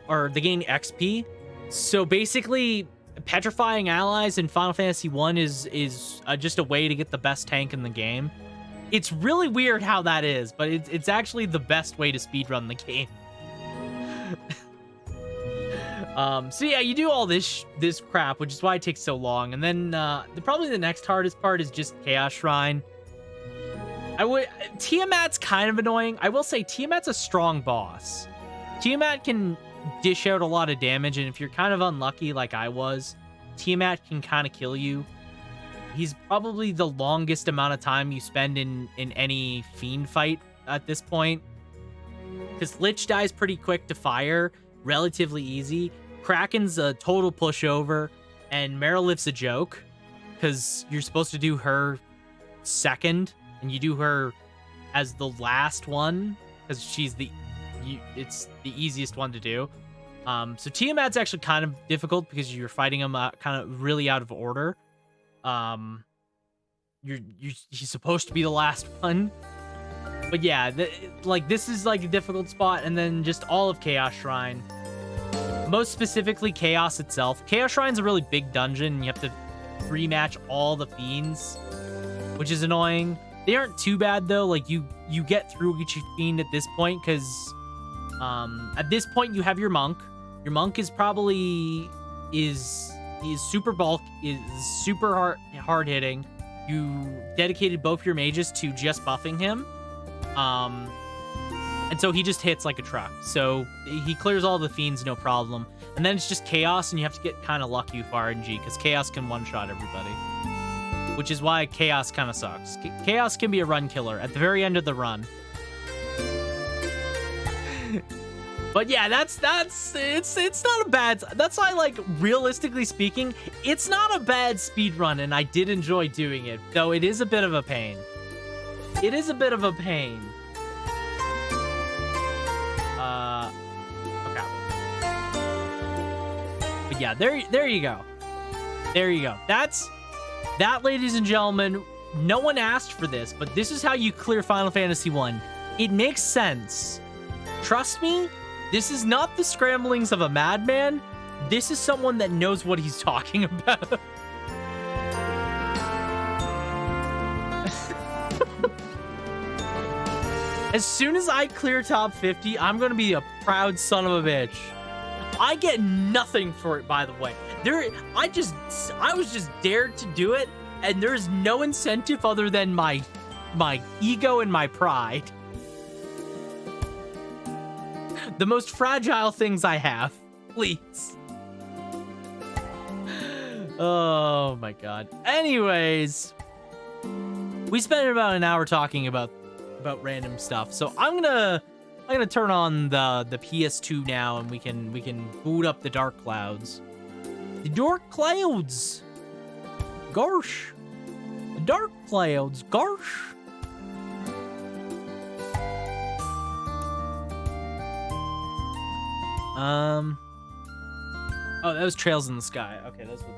Or they gain XP. So basically, petrifying allies in Final Fantasy 1 is just a way to get the best tank in the game. It's really weird how that is, but it's actually the best way to speedrun the game. So yeah, you do all this crap, which is why it takes so long. And then probably the next hardest part is just Chaos Shrine. Tiamat's kind of annoying. I will say Tiamat's a strong boss. Tiamat can dish out a lot of damage, and if you're kind of unlucky like I was, Tiamat can kind of kill you. He's probably the longest amount of time you spend in any fiend fight at this point. Because Lich dies pretty quick to fire, relatively easy. Kraken's a total pushover, and Merilif's a joke, because you're supposed to do her second, and you do her as the last one, because she's it's the easiest one to do. So Tiamat's actually kind of difficult because you're fighting him kind of really out of order. He's supposed to be the last one, but yeah, this is like a difficult spot. And then just all of Chaos Shrine, most specifically Chaos itself. Chaos Shrine's a really big dungeon, and you have to rematch all the fiends, which is annoying. They aren't too bad though. Like you get through each fiend at this point, because at this point you have your monk. Your monk is probably super bulk, is super hard hitting. You dedicated both your mages to just buffing him. And so he just hits like a truck. So he clears all the fiends, no problem. And then it's just Chaos, and you have to get kind of lucky with RNG, because Chaos can one-shot everybody. Which is why Chaos kind of sucks. Chaos can be a run killer at the very end of the run. But yeah, it's not a bad, that's why, like, realistically speaking, it's not a bad speed run, and I did enjoy doing it, though it is a bit of a pain. It is a bit of a pain. Okay. But yeah, there you go. There you go. That, ladies and gentlemen, no one asked for this, but this is how you clear Final Fantasy 1. It makes sense. Trust me, this is not the scramblings of a madman. This is someone that knows what he's talking about. As soon as I clear top 50, I'm going to be a proud son of a bitch. I get nothing for it, by the way. I was just dared to do it, and there's no incentive other than my ego and my pride. The most fragile things I have. Please. Oh my god. Anyways, we spent about an hour talking about random stuff. So I'm gonna turn on the PS2 now, and we can boot up the Dark Clouds. The Dark Clouds. Gosh. The Dark Clouds. Gosh. Oh, that was Trails in the Sky. Okay, that's what...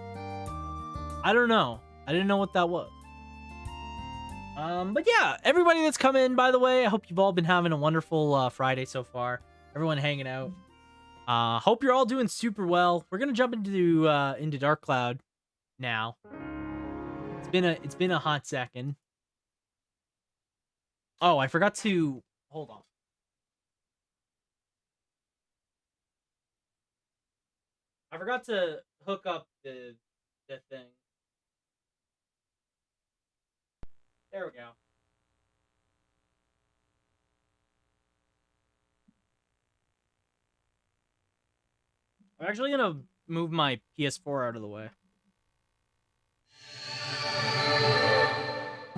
I don't know. I didn't know what that was. But yeah, everybody that's come in, by the way, I hope you've all been having a wonderful Friday so far. Everyone hanging out. Hope you're all doing super well. We're gonna jump into Dark Cloud now. It's been a hot second. Oh, I forgot to hold on. I forgot to hook up the thing. There we go. I'm actually gonna move my PS4 out of the way.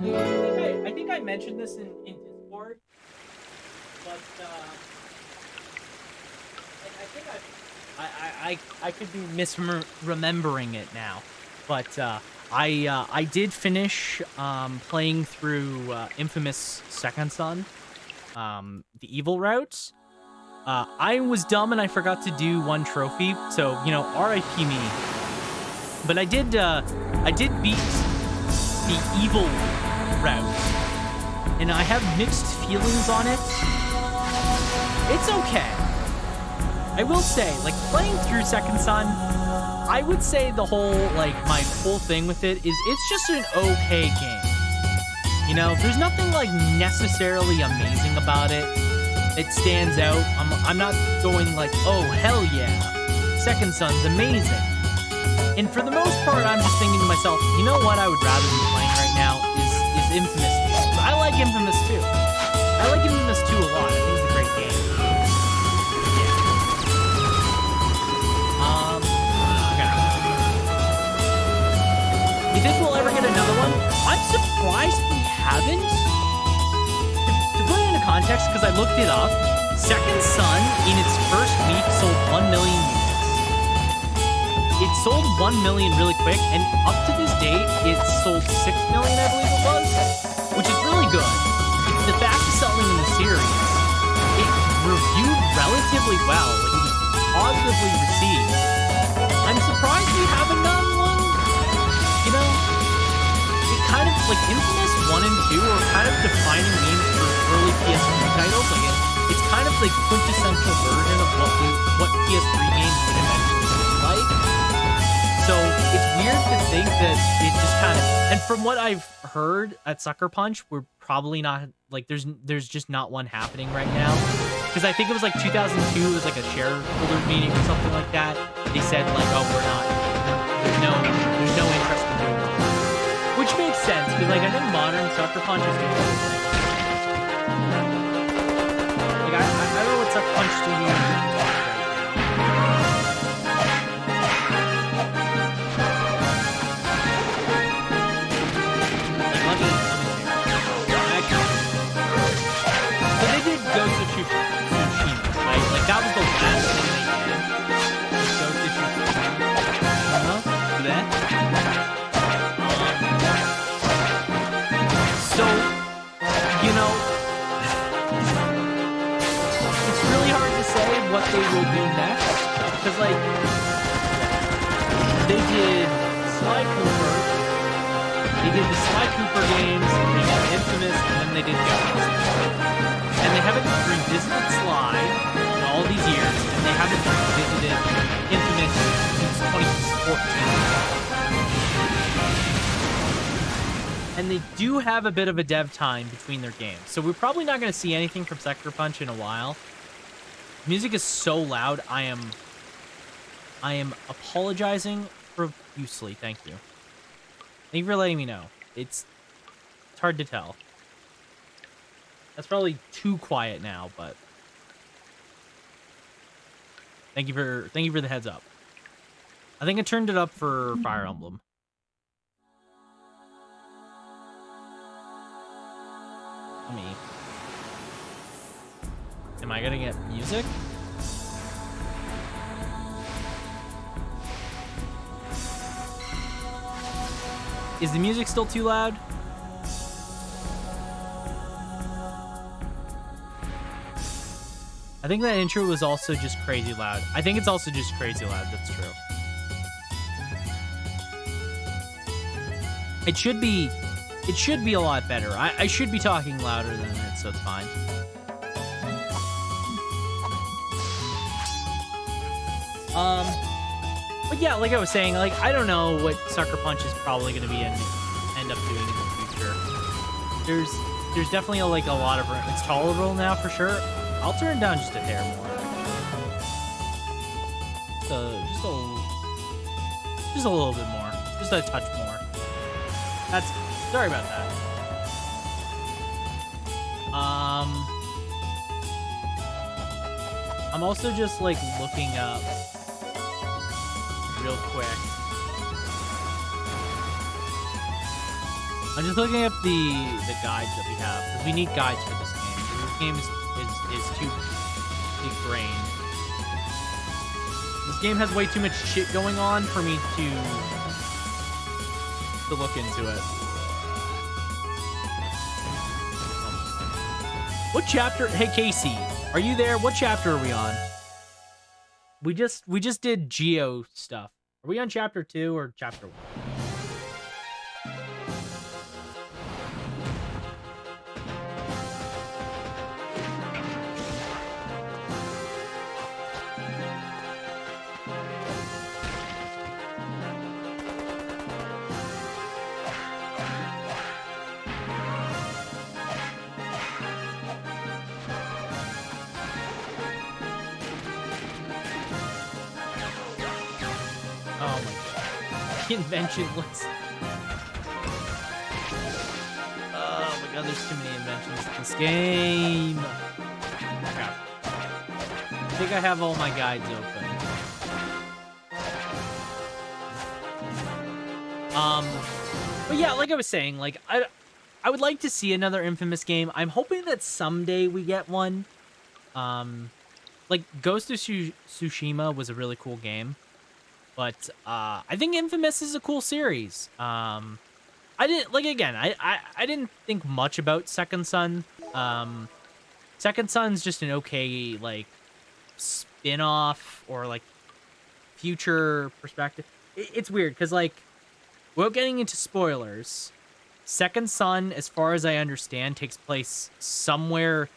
I think I mentioned this in Discord, but I could be misremembering it now, but I did finish playing through Infamous Second Son, the evil route. I was dumb and I forgot to do one trophy, so, you know, RIP me. But I did beat the evil route, and I have mixed feelings on it. It's okay. I will say, like, playing through Second Son, I would say my whole thing with it is it's just an okay game. You know, there's nothing like necessarily amazing about it. It stands out. I'm not going like, oh hell yeah, Second Son's amazing. And for the most part, I'm just thinking to myself, you know what I would rather be playing right now is Infamous 2. I like Infamous 2. I like Infamous 2 a lot. I think it's a great game. Okay. You think we'll ever get another one? I'm surprised we haven't. To put it into context, because I looked it up, Second Son in its first week sold 1 million units. It sold 1 million really quick, and up to this date, it's sold 6 million, I believe it was, which is really good. It's the fastest selling in the series. It reviewed relatively well, like it was positively received. I'm surprised we haven't done one. You know, it kind of, like, Infamous 1 and 2 are kind of defining games for early PS3 titles. Like, it's kind of the quintessential version of what PS3 games would eventually be like. So it's weird to think that it just kind of, and from what I've heard at Sucker Punch, we're probably not, like, there's just not one happening right now. Because I think it was like 2002, it was like a shareholder meeting or something like that. They said like, oh, there's no interest in doing one. Which makes sense, because like I think modern Sucker Punch is doing everything. Like I don't know what Sucker Punch Studio is. That was the last thing they did. Ghost of Tsushima. Do that. So, you know, it's really hard to say what they will do next. Because, like, they did Sly Cooper. They did the Sly Cooper games. They did Infamous. And then they did Ghost. And they haven't revisited Sly all these years, and they haven't visited Infamous since 2014. And they do have a bit of a dev time between their games, so we're probably not going to see anything from Sucker Punch in a while. Music is so loud, I am apologizing profusely. Thank you. Thank you for letting me know. It's hard to tell. That's probably too quiet now, but Thank you for the heads up. I think I turned it up for Fire Emblem. Am I gonna get music? Is the music still too loud? I think that intro was also just crazy loud. I think it's also just crazy loud. That's true. It should be a lot better. I should be talking louder than it, so it's fine. But yeah, like I was saying, like I don't know what Sucker Punch is probably going to be end up doing in the future. There's definitely a lot of room. It's tolerable now for sure. I'll turn it down just a hair more. Just a little bit more. Just a touch more. Sorry about that. I'm also just like looking up real quick. I'm just looking up the guides that we have, because we need guides for this game. This game is too big brain. This game has way too much shit going on for me to look into it. What chapter? Hey Casey, are you there? What chapter are we on? We just did Geo stuff. Are we on chapter 2 or chapter 1? Oh my god. The invention list. Oh my god, there's too many inventions in this game. Okay. I think I have all my guides open. But yeah, like I was saying, like I would like to see another Infamous game. I'm hoping that someday we get one. Like Ghost of Tsushima was a really cool game. But I think Infamous is a cool series. I didn't like again. I didn't think much about Second Son. Second Son's just an okay like spin-off or like future perspective. It's weird because like without getting into spoilers, Second Son, as far as I understand, takes place somewhere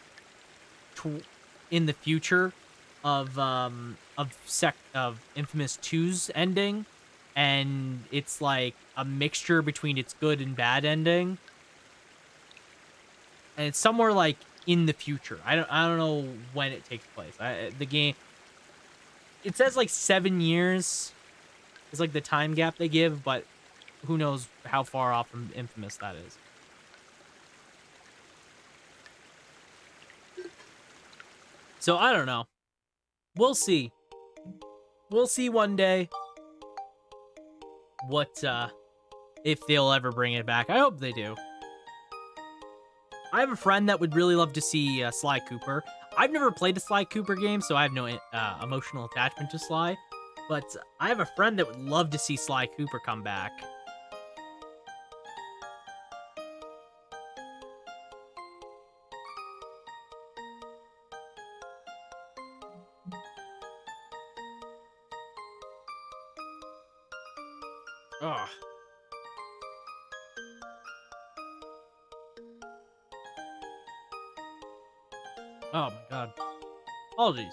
in the future of Infamous 2's ending, and it's like a mixture between its good and bad ending, and it's somewhere like in the future. I don't know when it takes place. The game, it says like 7 years is like the time gap they give, but who knows how far off from Infamous that is. So I don't know. We'll see. We'll see one day what if they'll ever bring it back. I hope they do. I have a friend that would really love to see Sly Cooper. I've never played a Sly Cooper game, so I have no emotional attachment to Sly. But I have a friend that would love to see Sly Cooper come back. Ugh. Oh my god. Apologies.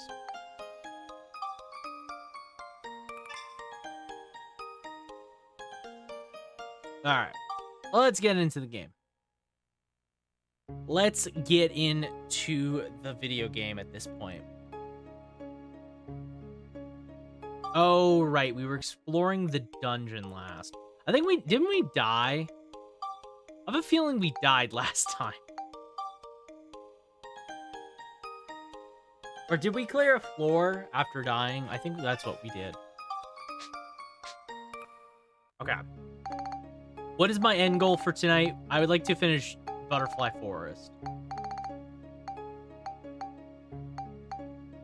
Alright. Let's get into the game. Let's get into the video game at this point. Oh, right. We were exploring the dungeon last. I think didn't we die? I have a feeling we died last time. Or did we clear a floor after dying? I think that's what we did. Okay. What is my end goal for tonight? I would like to finish Butterfly Forest.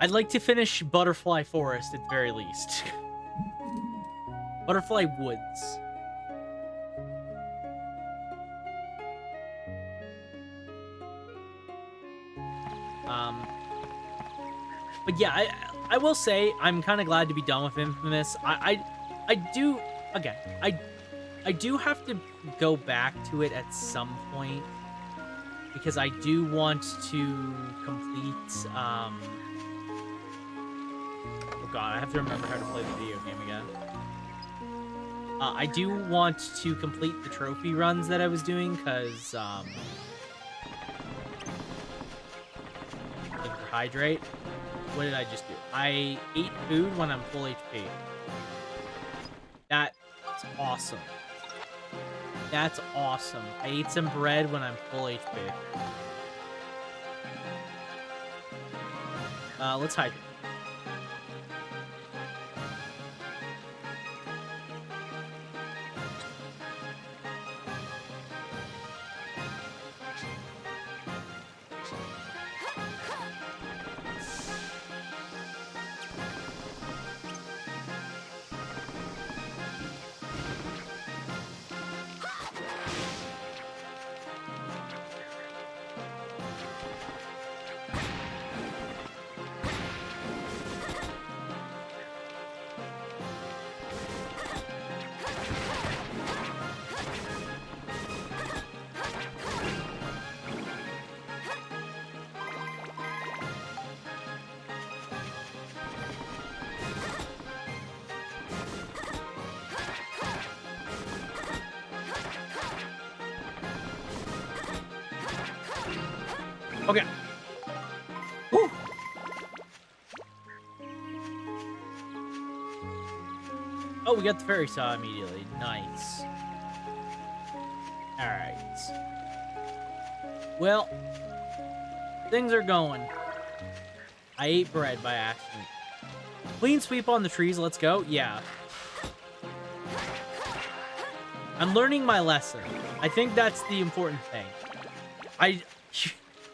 I'd like to finish Butterfly Forest at the very least. Butterfly Woods. But yeah, I will say I'm kind of glad to be done with Infamous. I do again. I do have to go back to it at some point because I do want to complete. Oh god, I have to remember how to play the video game again. I do want to complete the trophy runs that I was doing because like hydrate. What did I just do? I ate food when I'm full HP. That's awesome. That's awesome. I ate some bread when I'm full HP. Let's hydrate. Okay. Woo. Oh, we got the fairy saw immediately. Nice. All right. Well, things are going. I ate bread by accident. Clean sweep on the trees. Let's go. Yeah. I'm learning my lesson. I think that's the important thing.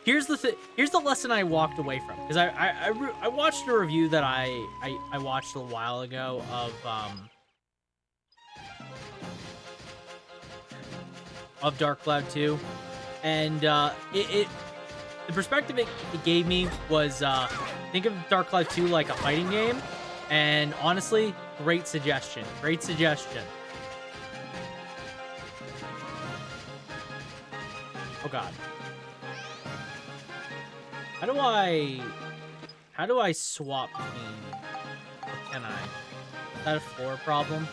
Here's the lesson I walked away from, because I watched a review that I watched a while ago of Dark Cloud 2, and the perspective it gave me was think of Dark Cloud 2 like a fighting game, and honestly, great suggestion. Great suggestion. Oh god. How do I swap between? Or can I? Is that a floor problem?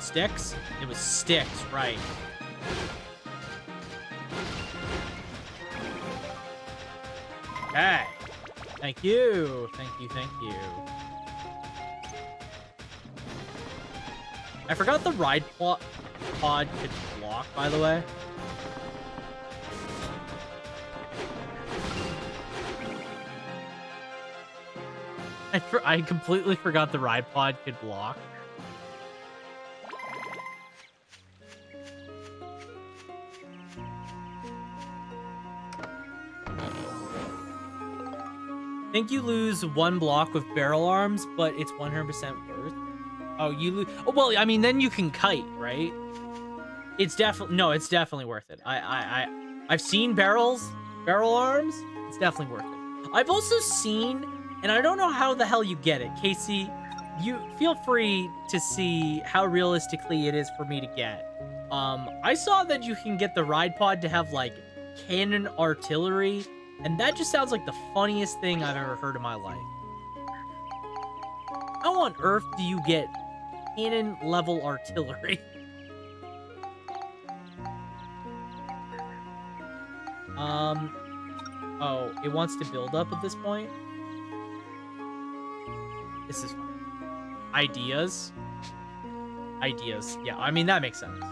Sticks? It was sticks, right. Okay. Thank you. Thank you, thank you. I forgot the ride pod could block, by the way. I completely forgot the ride pod could block. I think you lose one block with barrel arms, but it's 100% worth. Oh, you lose. Oh, well, I mean, then you can kite, right? It's definitely worth it. I've seen barrel arms. It's definitely worth it. I've also seen, and I don't know how the hell you get it, Casey. You feel free to see how realistically it is for me to get. I saw that you can get the ride pod to have like cannon artillery, and that just sounds like the funniest thing I've ever heard in my life. How on earth do you get cannon level artillery? Oh, it wants to build up at this point? This is fine. Ideas? Ideas. Yeah, I mean, that makes sense.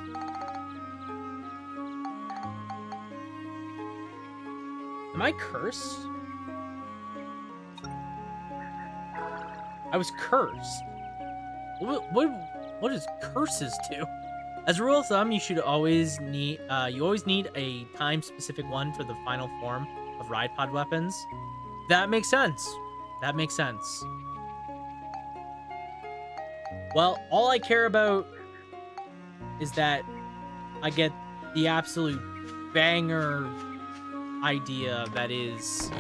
Am I cursed? I was cursed. What does curses do? As a rule of thumb, you should always need a time-specific one for the final form of ride pod weapons. That makes sense. That makes sense. Well, all I care about is that I get the absolute banger idea that is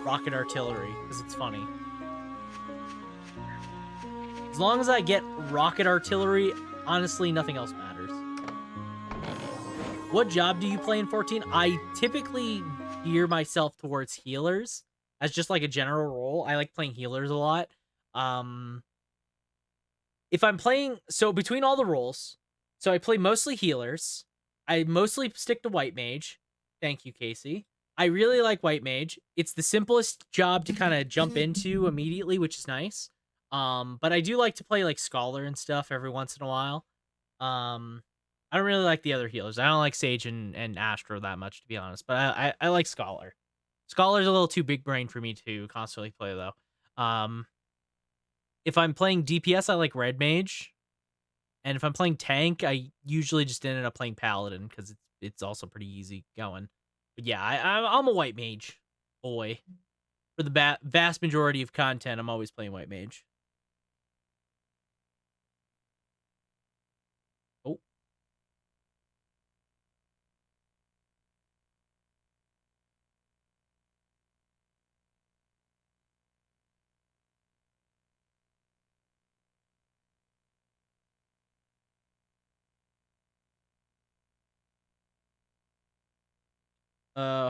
rocket artillery, because it's funny. As long as I get rocket artillery, honestly, nothing else matters. What job do you play in 14? I typically gear myself towards healers as just like a general role. I like playing healers a lot. If I'm playing, so between all the roles, so I play mostly healers. I mostly stick to white mage. Thank you, Casey. I really like white mage. It's the simplest job to kind of jump into immediately, which is nice. But I do like to play like Scholar and stuff every once in a while. I don't really like the other healers. I don't like Sage and Astro that much, to be honest. But I like Scholar. Scholar's a little too big brain for me to constantly play, though. If I'm playing DPS, I like Red Mage. And if I'm playing tank, I usually just ended up playing Paladin because it's also pretty easy going. But yeah, I'm a white mage boy. For the vast majority of content, I'm always playing white mage. Oh.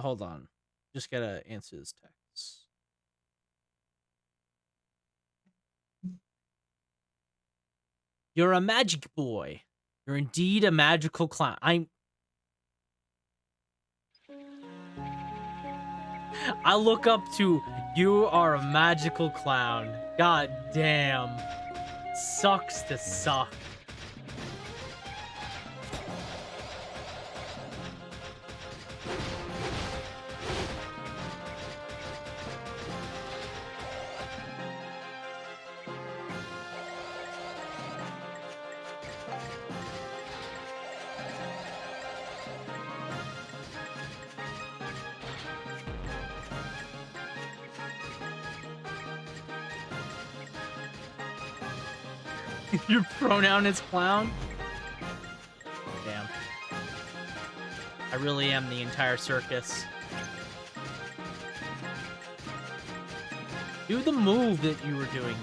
Hold on. Just gotta answer this text. You're a magic boy. You're indeed a magical clown. I look up to you are a magical clown. God damn. Sucks to suck. Your pronoun is clown? Damn. I really am the entire circus. Do the move that you were doing.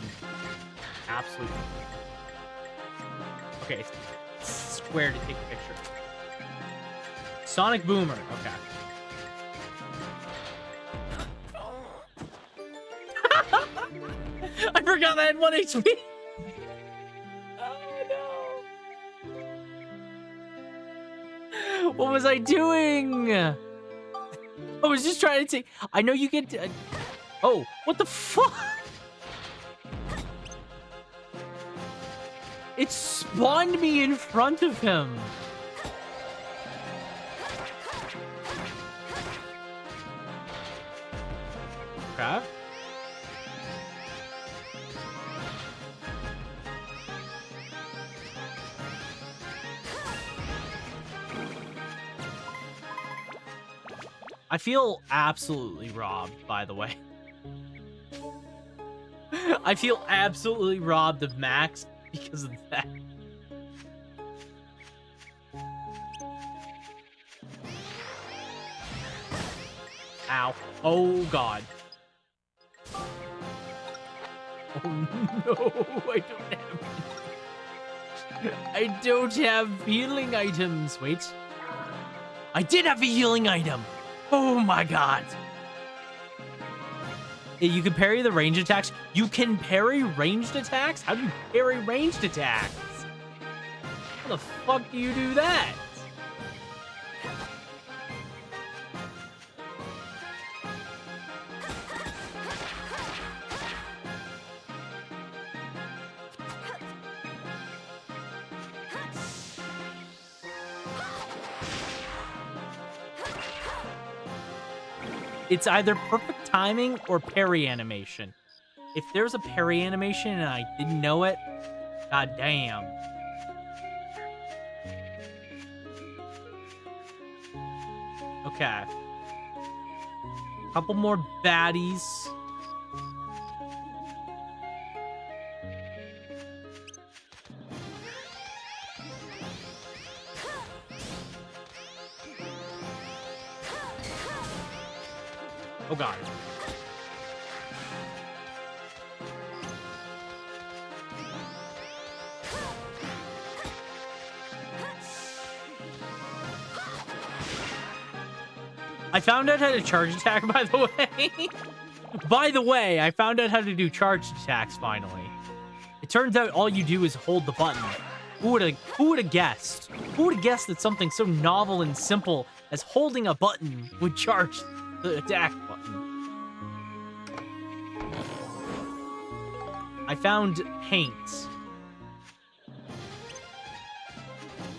Absolutely. Okay. Square to take a picture. Sonic Boomer. Okay. I forgot I had 1 HP. What was I doing? I was just trying to take... I know you get... oh, what the fuck? It spawned me in front of him. Okay. I feel absolutely robbed, by the way. I feel absolutely robbed of Max because of that. Ow. Oh, God. Oh, no. I don't have healing items. Wait. I did have a healing item. Oh my god. You can parry the ranged attacks. You can parry ranged attacks? How do you parry ranged attacks? How the fuck do you do that? It's either perfect timing or parry animation. If there's a parry animation and I didn't know it, god damn. Okay. Couple more baddies. Oh god. I found out how to charge attack, by the way. By the way, I found out how to do charged attacks finally. It turns out all you do is hold the button. Who would have guessed? Who would have guessed that something so novel and simple as holding a button would charge the attack button? I found paint.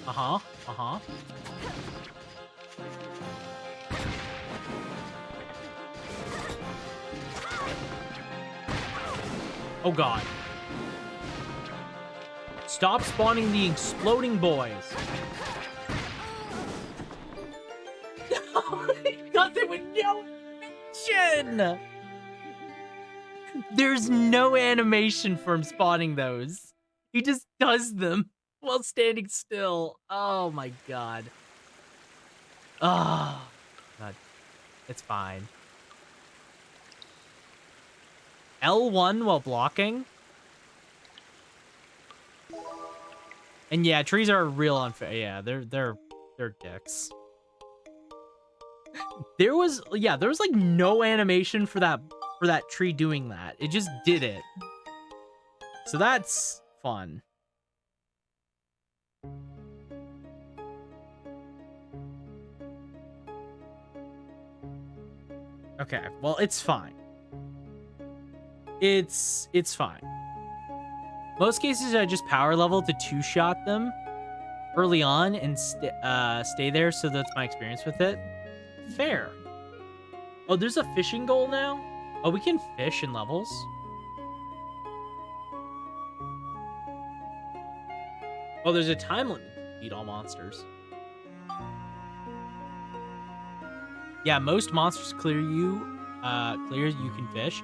Uh-huh. Oh god. Stop spawning the exploding boys. Nothing with no animation. There's no animation for him spawning those. He just does them while standing still. Oh my god. Oh, god. It's fine. L1 while blocking. And yeah, trees are real unfair. Yeah, they're dicks. There was like no animation for that tree doing that. It just did it. So that's fun. Okay, well, it's fine. It's fine. Most cases, I just power level to two-shot them early on and stay there, so that's my experience with it. Fair. Oh, there's a fishing goal now? Oh, we can fish in levels? Oh, there's a time limit to beat all monsters. Yeah, most monsters clear you can fish.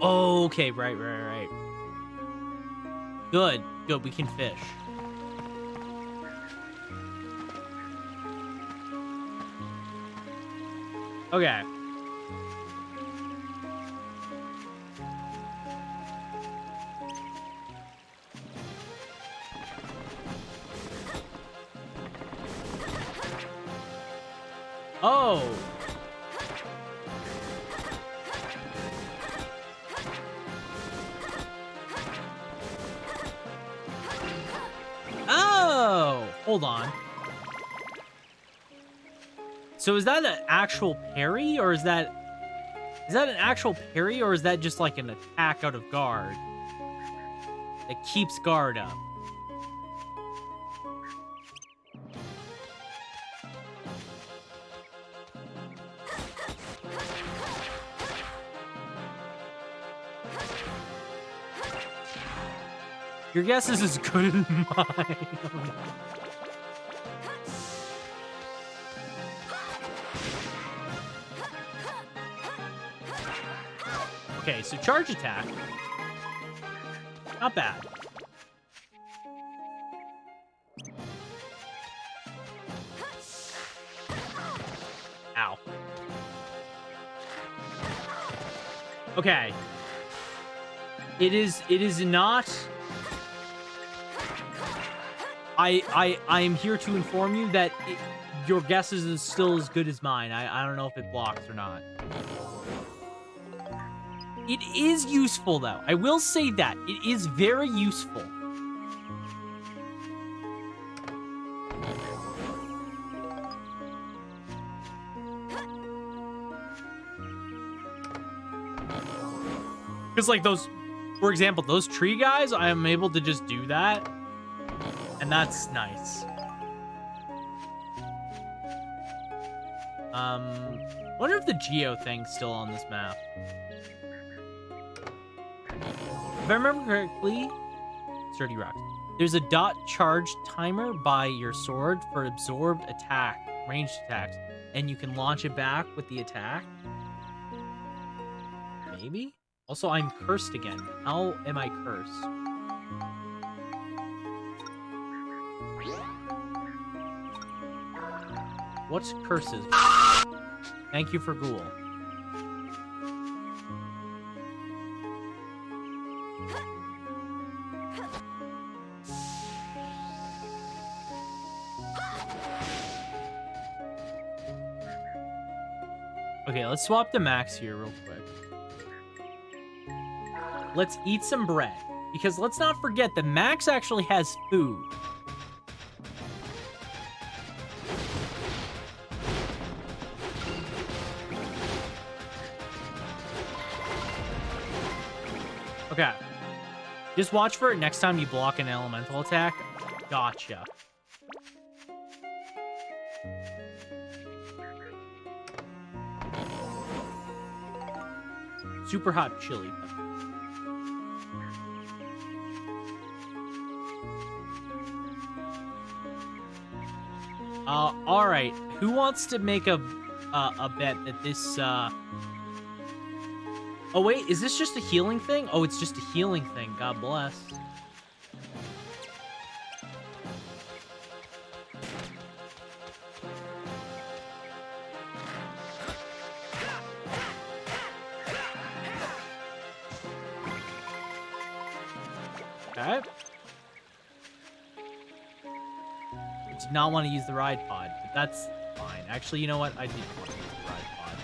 Oh, okay, right. Good, we can fish. Okay. Oh. Oh, hold on. So is that an actual parry, or is that an actual parry, or is that just like an attack out of guard that keeps guard up? Your guess is as good as mine. Okay, so charge attack. Not bad. Ow. Okay. It is not... I am here to inform you that your guess is still as good as mine. I don't know if it blocks or not. It is useful, though. I will say that. It is very useful. Because, like, those... For example, those tree guys, I am able to just do that. And that's nice. Wonder if the geo thing's still on this map. If I remember correctly, sturdy rocks. There's a dot charge timer by your sword for absorbed attack, ranged attacks, and you can launch it back with the attack. Maybe? Also, I'm cursed again. How am I cursed? What's curses? Thank you for ghoul. Okay, let's swap to Max here real quick. Let's eat some bread. Because let's not forget that Max actually has food. Okay. Just watch for it next time you block an elemental attack. Gotcha. Super hot chili pepper. All right. Who wants to make a bet that this Oh wait, is this just a healing thing? Oh, it's just a healing thing. God bless. Okay. I did not want to use the ride pod, but that's fine. Actually, you know what? I did want to use the ride pod.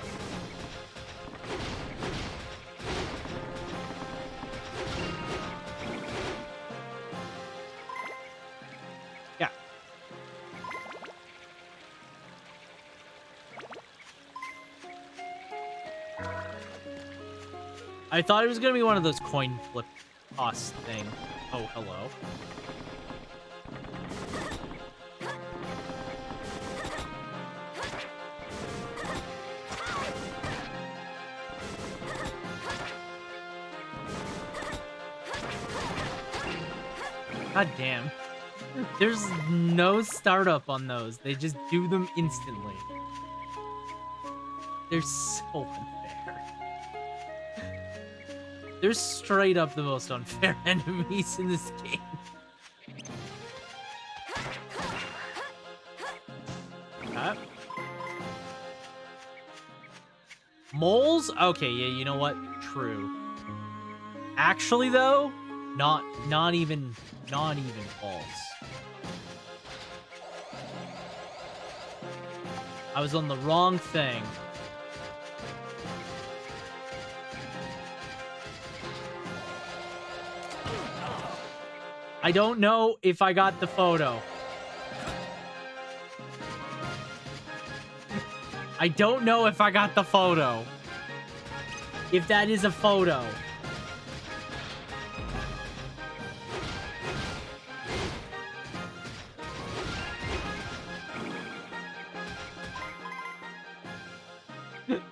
Yeah. I thought it was gonna be one of those coin flip toss thing. Oh, hello. God damn. There's no startup on those. They just do them instantly. They're so unfair. They're straight up the most unfair enemies in this game. Okay. Moles? Okay, yeah, you know what? True. Actually, though, not even false. I was on the wrong thing. I don't know if I got the photo. I don't know if I got the photo. If that is a photo.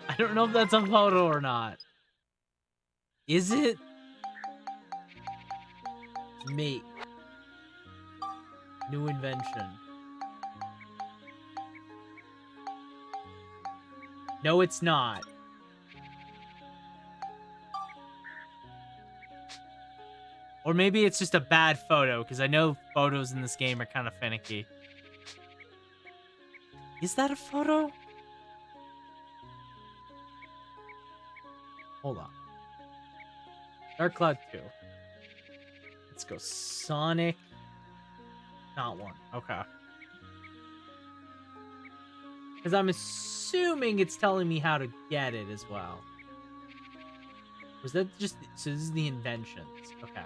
I don't know if that's a photo or not. Is it? Make. New invention. No, it's not. Or maybe it's just a bad photo, because I know photos in this game are kind of finicky. Is that a photo? Hold on. Kloqdq 2. Let's go Sonic. Not one. Okay. Because I'm assuming it's telling me how to get it as well. Was that just... So this is the inventions. Okay.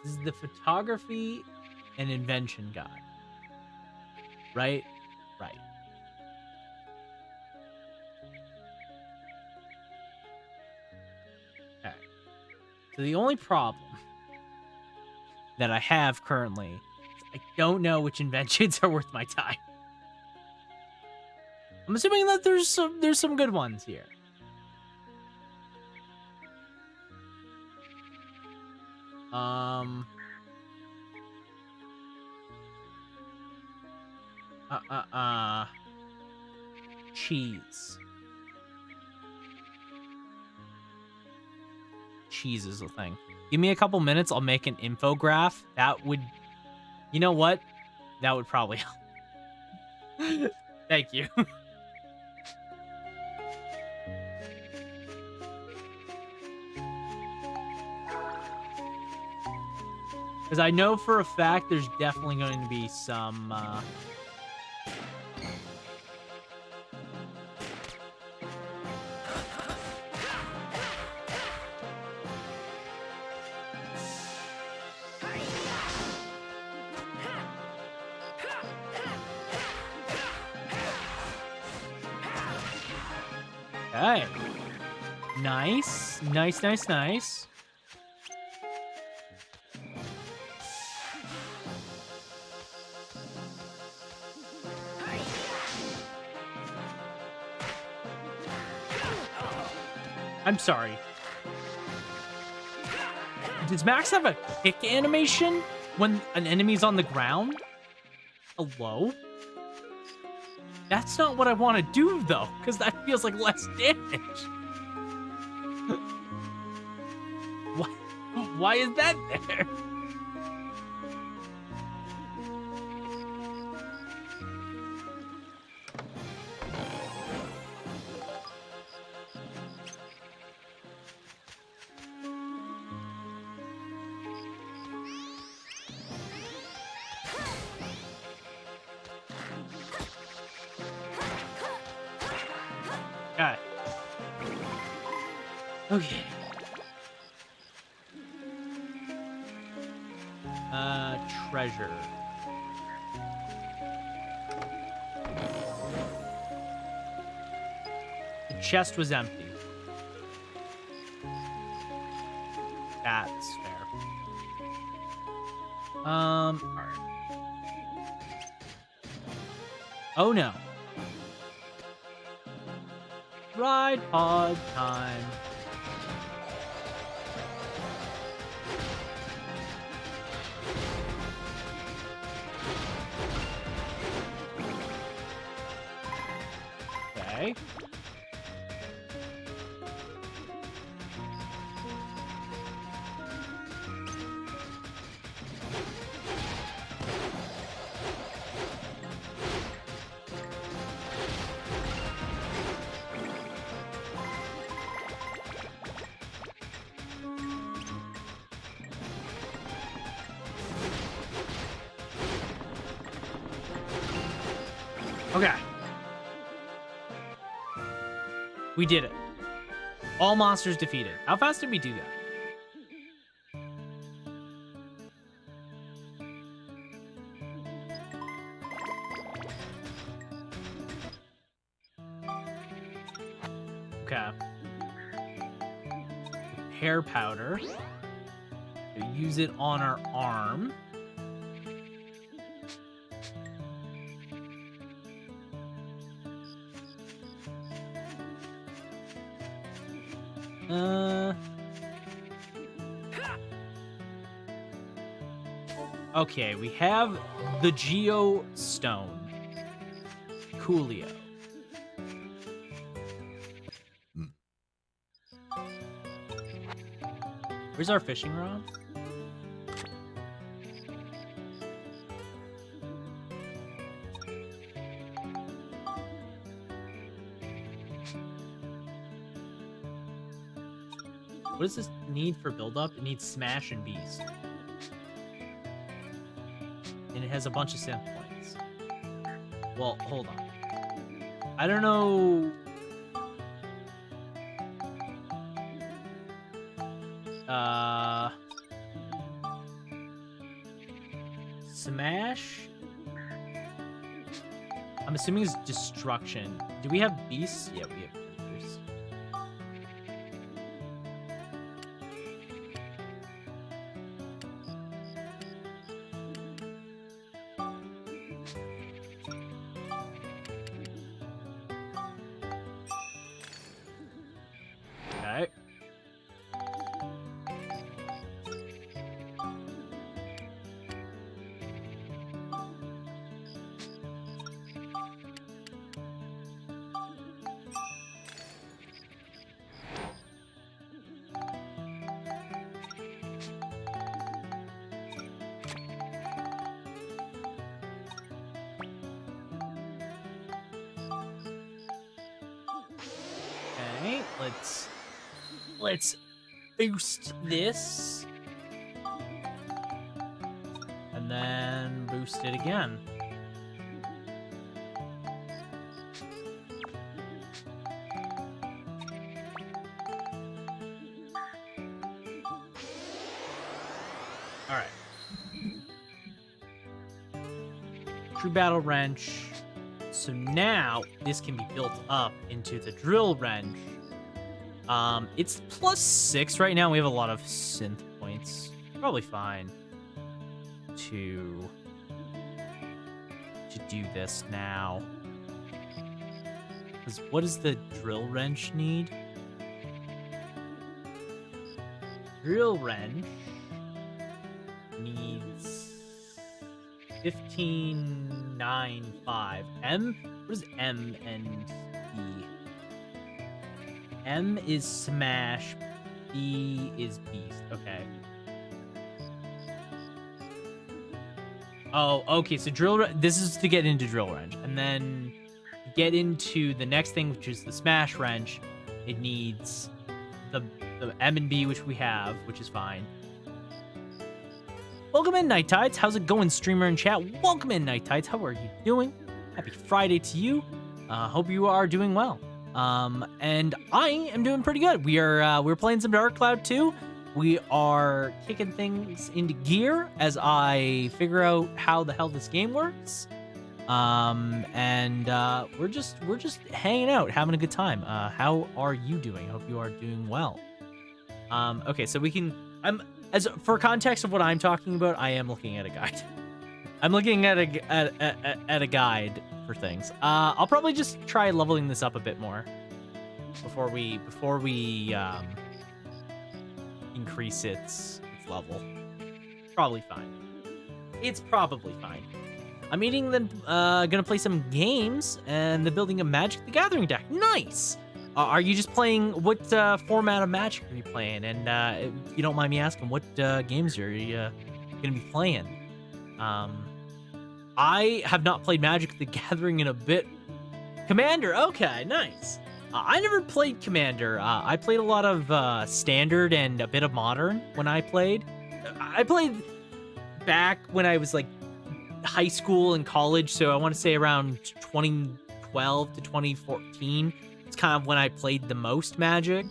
This is the photography and invention guide. Right? Right. Okay. So the only problem that I have currently is I don't know which inventions are worth my time. I'm assuming that there's some good ones here. Cheese. Cheese is the thing. Give me a couple minutes, I'll make an infograph. That would... You know what? That would probably help. Thank you. Because I know for a fact there's definitely going to be some... Okay. Nice. Nice, nice, nice. I'm sorry. Does Max have a kick animation when an enemy's on the ground? Hello? That's not what I want to do, though, because that feels like less damage. Why is that there? Okay. Treasure. The chest was empty. That's fair. Alright. Oh no. Ride pod time. Okay. Okay. We did it. All monsters defeated. How fast did we do that? Okay. Hair powder. We use it on our arm. Okay, we have the Geo Stone. Coolio. Where's our fishing rod? What does this need for build-up? It needs Smash and Beast. And it has a bunch of synth points. Well, hold on. I don't know... Smash? I'm assuming it's Destruction. Do we have Beasts? Yeah, we have Beasts. Okay. Okay, let's boost this. And then boost it again. All right. True Battle Wrench. So now this can be built up into the Drill Wrench. It's +6 right now. We have a lot of synth points. Probably fine to do this now. Because what does the Drill Wrench need? Drill Wrench needs 1595. M? What is M and E? M is Smash. B is Beast. Okay. Oh, okay. So this is to get into Drill Wrench. And then get into the next thing, which is the Smash Wrench. It needs the M and B, which we have, which is fine. Welcome in, Night Tides. How's it going, streamer and chat? Welcome in, Night Tides. How are you doing? Happy Friday to you. Hope you are doing well. And I am doing pretty good. We're playing some Dark Cloud 2. We are kicking things into gear as I figure out how the hell this game works. And we're just hanging out, having a good time. How are you doing? Hope you are doing well. Okay, so as for context of what I'm talking about, I am looking at a guide. I'm looking at a guide for things. I'll probably just try leveling this up a bit more before we increase its level. Probably fine. It's probably fine. I'm eating, then gonna play some games and then building a Magic the Gathering deck. Nice. Are you just playing? What format of Magic are you playing? And if you don't mind me asking, what games are you gonna be playing? I have not played Magic the Gathering in a bit. Commander, okay, nice. I never played Commander. I played a lot of Standard and a bit of Modern when I played. I played back when I was like high school and college, so I want to say around 2012 to 2014. It's kind of when I played the most Magic,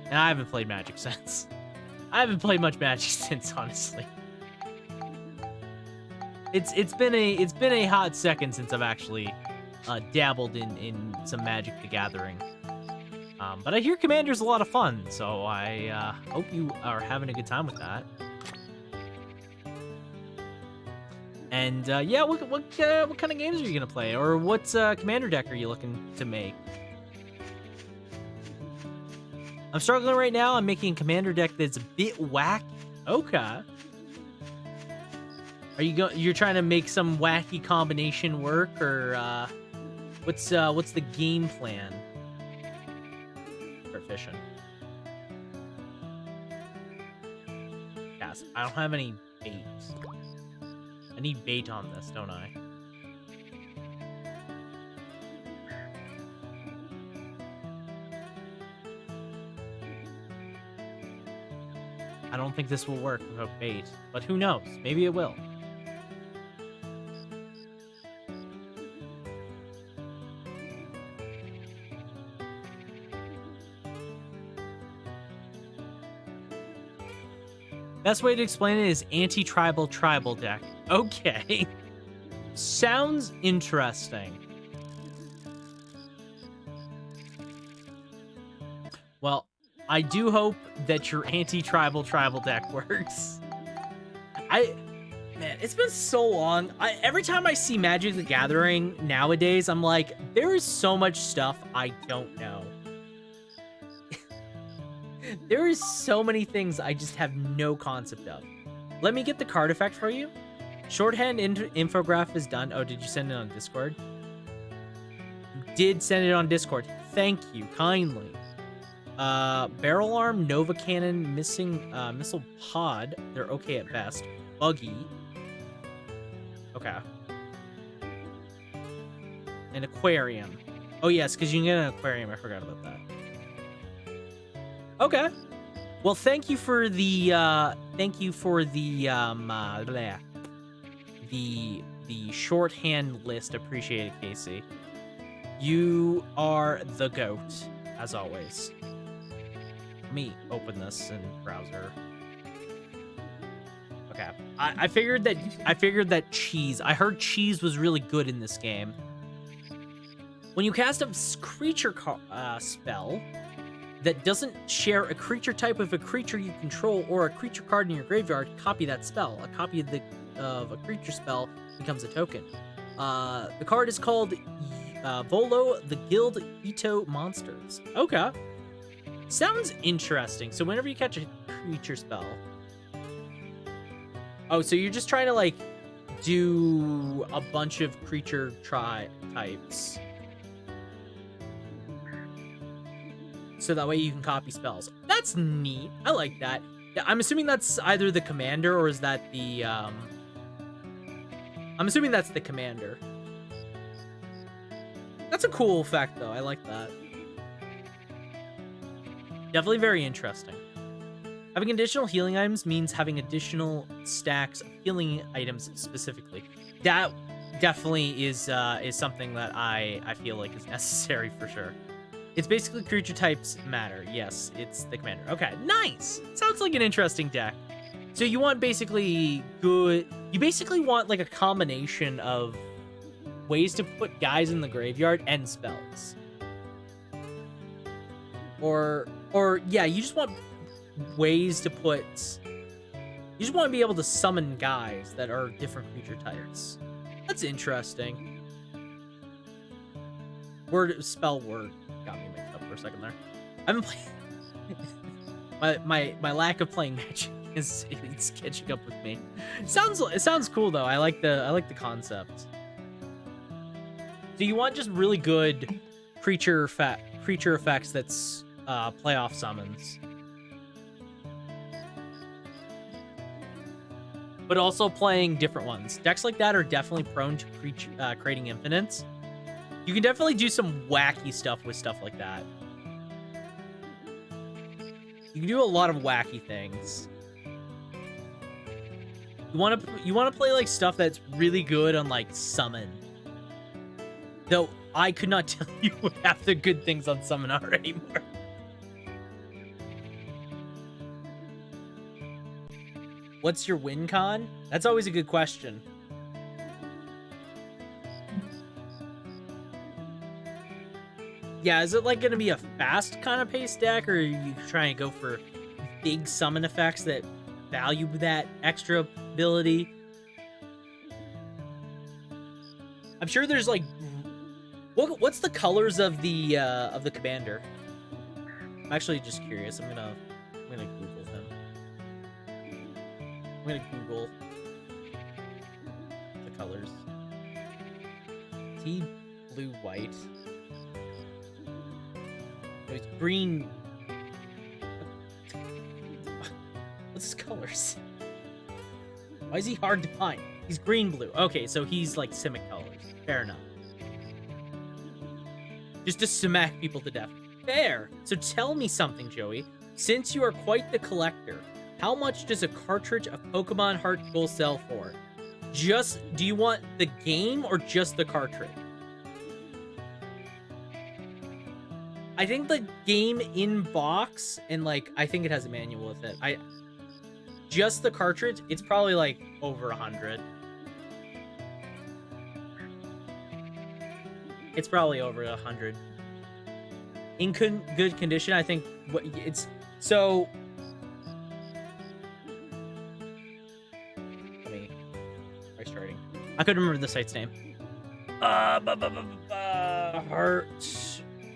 and I haven't played Magic since. I haven't played much Magic since, honestly. It's been a hot second since I've actually dabbled in some Magic the Gathering. But I hear Commander's a lot of fun, so I hope you are having a good time with that. And yeah, what kind of games are you gonna play, or what Commander deck are you looking to make? I'm struggling right now. I'm making a Commander deck that's a bit wacky. Okay. Are you're trying to make some wacky combination work, or what's the game plan? Proficient. Yes, I don't have any bait. I need bait on this, don't I? I don't think this will work without bait, but who knows? Maybe it will. Best way to explain it is anti-tribal tribal deck. Okay. Sounds interesting. Well, I do hope that your anti-tribal tribal deck works. Man, it's been so long. Every time I see Magic the Gathering nowadays, I'm like, there is so much stuff I don't know. There is so many things I just have no concept of. Let me get the card effect for you. Shorthand infograph is done. Oh, did you send it on Discord? You did send it on Discord. Thank you kindly. Barrel arm, Nova cannon, missing missile pod. They're okay at best. Buggy. Okay. An aquarium. Oh yes, because you can get an aquarium. I forgot about that. Okay. Well, thank you for the the shorthand list. Appreciate it, Casey. You are the GOAT, as always. Let me open this in browser. Okay. I figured that cheese. I heard cheese was really good in this game. When you cast a creature spell that doesn't share a creature type with a creature you control or a creature card in your graveyard, copy that spell. A copy of a creature spell becomes a token. The card is called Volo, the Guild Ito Monsters. Okay. Sounds interesting. So whenever you catch a creature spell... Oh, so you're just trying to, like, do a bunch of creature types. So that way you can copy spells. That's neat. I like that. I'm assuming that's either the commander or is that the... I'm assuming that's the commander. That's a cool effect, though. I like that. Definitely very interesting. Having additional healing items means having additional stacks of healing items specifically. That definitely is something that I feel like is necessary for sure. It's basically creature types matter. Yes, it's the commander. Okay, nice. Sounds like an interesting deck. So you want basically good... You basically want like a combination of ways to put guys in the graveyard and spells. Or yeah, you just want ways to put... You just want to be able to summon guys that are different creature types. That's interesting. Spell word got me mixed up for a second there. I've been playing... my lack of playing Magic it's catching up with me. It sounds cool though. I like the concept. So you want just really good creature effects that's playoff summons. But also playing different ones. Decks like that are definitely prone to creating infinites. You can definitely do some wacky stuff with stuff like that. You can do a lot of wacky things. You want to play like stuff that's really good on like summon. Though I could not tell you half the good things on summon are anymore. What's your win con? That's always a good question. Yeah, is it like going to be a fast kind of pace deck, or are you trying to go for big summon effects that value that extra ability? I'm sure there's like... What's the colors of the commander? I'm actually just curious. I'm gonna Google him. I'm gonna Google the colors. Is he blue white? No, he's green. What's his colors? Why is he hard to find? He's green blue. Okay, so he's like Simic colors. Fair enough. Just to smack people to death. Fair. So tell me something, Joey. Since you are quite the collector, how much does a cartridge of Pokemon Heart Gold sell for? Do you want the game or just the cartridge? I think the game in box, and like, I think it has a manual with it. Just the cartridge, it's probably like over 100. It's probably over 100. In good condition, I think it's so. Let me try starting. I couldn't remember the site's name. Heart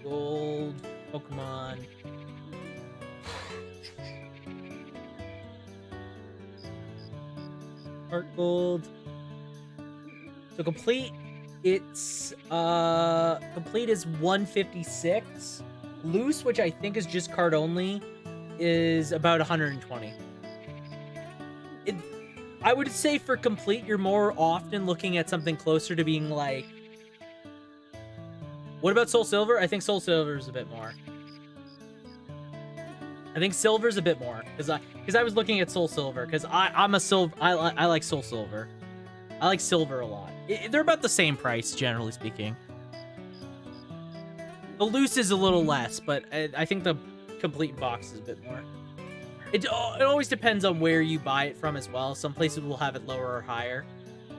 Gold Pokemon. Heart Gold. So complete. It's complete is 156. Loose, which I think is just card only, is about 120. I would say for complete, you're more often looking at something closer to being like... What about Soul Silver? I think Soul Silver is a bit more. I think Silver's a bit more, because I was looking at Soul Silver, because I'm a Silver... I like Soul Silver. I like Silver a lot. They're about the same price, generally speaking. The loose is a little less, but I think the complete box is a bit more. It always depends on where you buy it from as well. Some places will have it lower or higher.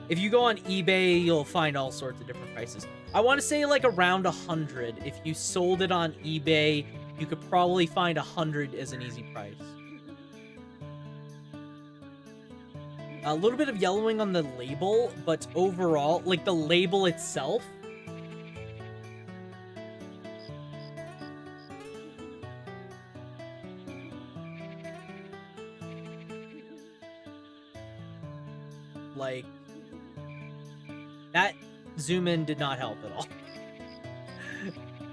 If you go on eBay, you'll find all sorts of different prices. I want to say like around 100. If you sold it on eBay, you could probably find 100 as an easy price. A little bit of yellowing on the label, but overall, like the label itself, like that zoom in did not help at all.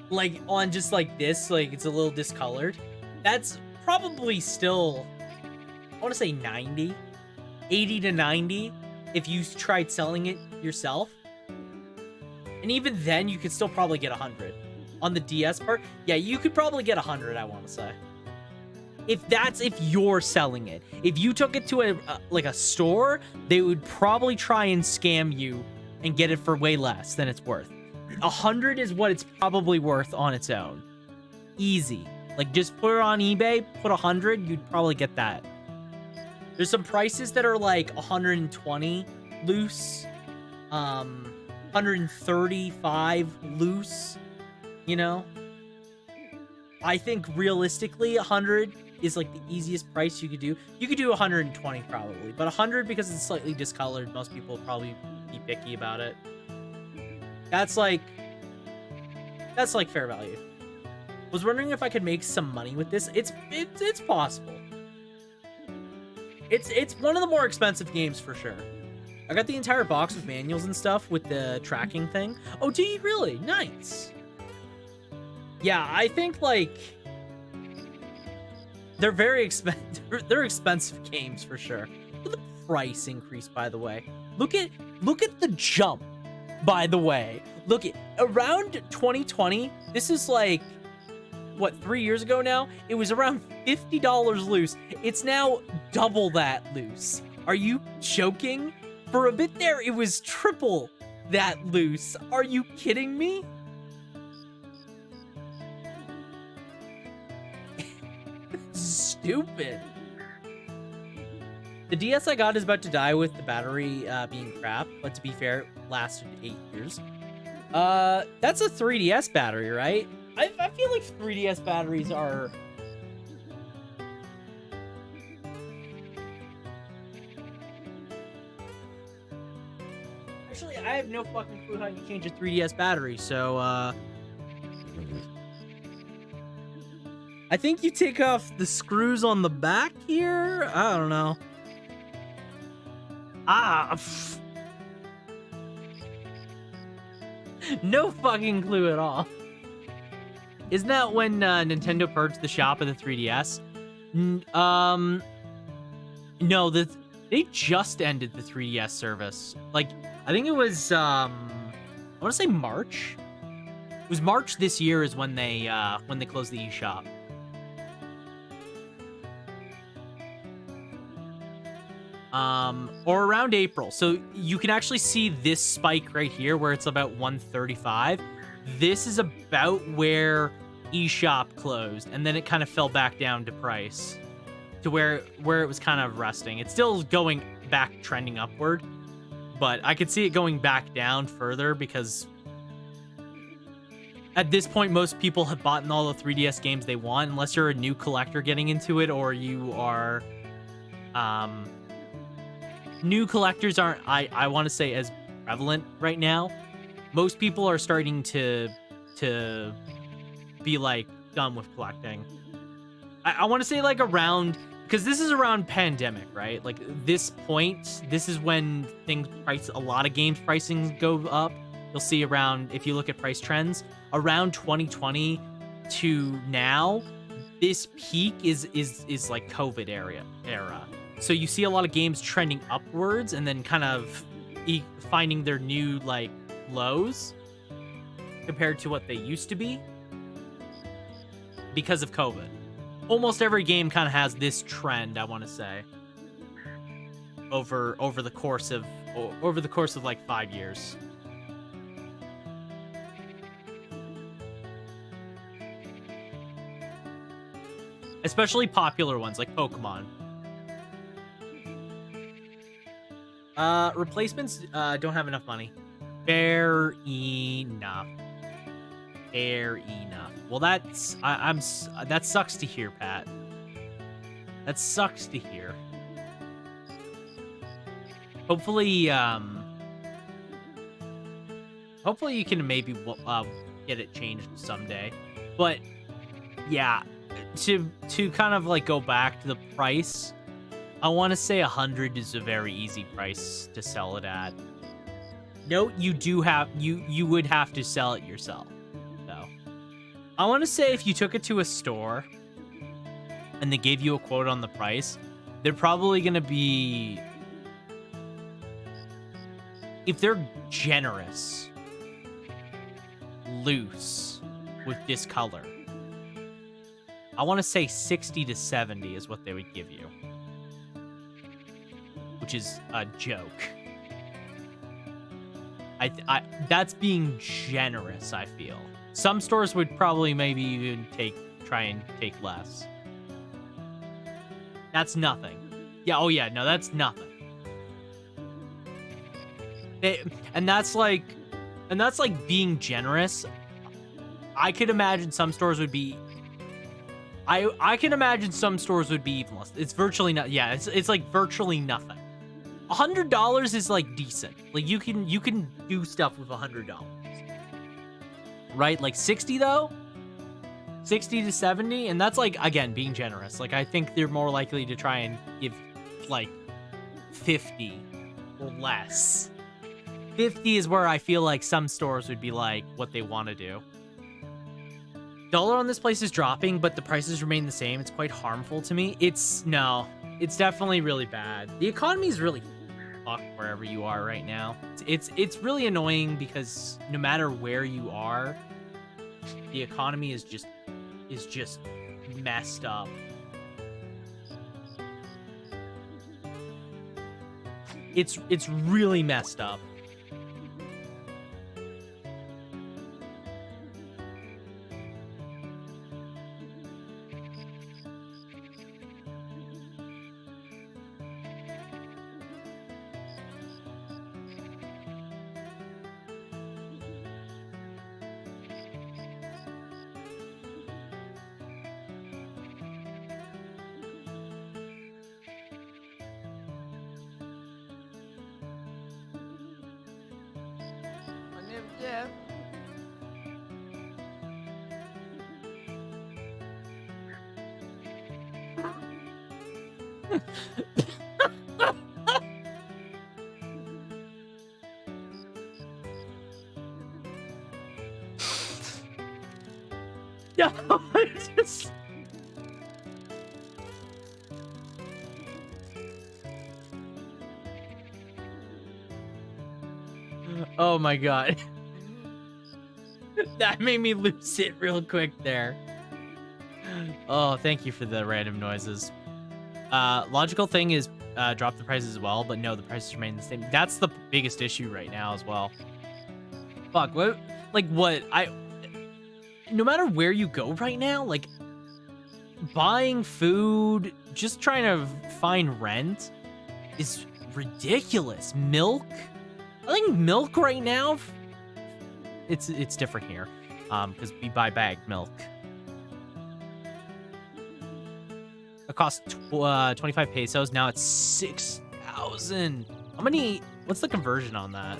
Like on just like this, like it's a little discolored. That's probably still, I want to say 90. 80 to 90 if you tried selling it yourself. And even then, you could still probably get 100. On the DS part, yeah, you could probably get 100, I want to say. If you're selling it. If you took it to a store, they would probably try and scam you and get it for way less than it's worth. 100 is what it's probably worth on its own. Easy. Like, just put it on eBay, put 100, you'd probably get that. There's some prices that are like 120 loose. 135 loose, you know? I think realistically 100 is like the easiest price you could do. You could do 120 probably, but 100 because it's slightly discolored, most people will probably be picky about it. That's like fair value. Was wondering if I could make some money with this. It's possible. It's one of the more expensive games for sure. I got the entire box of manuals and stuff with the tracking thing. Oh, do you really? Nice. Yeah, I think like they're very expensive. They're expensive games for sure. Look at the price increase, by the way. Look at the jump, by the way. Look at around 2020. This is like what, 3 years ago now? It was around $50 loose. It's now double that loose. Are you joking? For a bit there, it was triple that loose. Are you kidding me? Stupid. The DS I got is about to die with the battery being crap, but to be fair, it lasted 8 years. That's a 3DS battery, right? I feel like 3DS batteries are... Actually, I have no fucking clue how you change a 3DS battery, so, I think you take off the screws on the back here? I don't know. No fucking clue at all. Isn't that when Nintendo purged the shop of the 3DS? No, they just ended the 3DS service. Like, I think it was, I want to say March. It was March this year is when they closed the eShop. Or around April. So you can actually see this spike right here where it's about 135. This is about where eShop closed, and then it kind of fell back down to price to where it was kind of resting. It's still going back trending upward, but I could see it going back down further because at this point, most people have bought all the 3DS games they want, unless you're a new collector getting into it or you are, new collectors aren't, I want to say, as prevalent right now. Most people are starting to be like done with collecting. I want to say like around, because this is around pandemic, right? Like this point, this is when a lot of games pricing go up. You'll see around, if you look at price trends, around 2020 to now, this peak is like COVID era. So you see a lot of games trending upwards and then kind of finding their new like lows compared to what they used to be because of COVID. Almost every game kind of has this trend, I want to say, over the course of like 5 years. Especially popular ones like Pokemon. Replacements don't have enough money. Fair enough. Fair enough. Well, that sucks to hear, Pat. That sucks to hear. Hopefully you can maybe get it changed someday. But yeah, to kind of like go back to the price, I want to say 100 is a very easy price to sell it at. Note, you would have to sell it yourself, though. I want to say if you took it to a store and they gave you a quote on the price, they're probably going to be, if they're generous, loose with this color, I want to say 60 to 70 is what they would give you, which is a joke. That's being generous, I feel. Some stores would probably maybe even try and take less. That's nothing. Yeah, oh yeah, no, that's nothing. And that's like And that's like being generous. I could imagine some stores would be I can imagine some stores would be even less. It's virtually not. Yeah, it's like virtually nothing. $100 is like decent. Like you can do stuff with $100, right? Like 60 though, 60 to 70, and that's like again being generous. Like I think they're more likely to try and give like 50 or less. 50 is where I feel like some stores would be like what they want to do. Dollar on this place is dropping, but the prices remain the same. It's quite harmful to me. It's definitely really bad. The economy is really fucked wherever you are right now. It's really annoying because no matter where you are, the economy is just messed up. It's really messed up. Yeah. Yeah, it's just... Oh my god. That made me lose it real quick there. Oh, thank you for the random noises. Logical thing is drop the prices as well, but no, the prices remain the same. That's the biggest issue right now as well. Fuck, what? Like, what? No matter where you go right now, like, buying food, just trying to find rent is ridiculous. Milk? I think milk right now, it's different here, because we buy bagged milk. It cost 25 pesos. Now it's 6,000. How many? What's the conversion on that?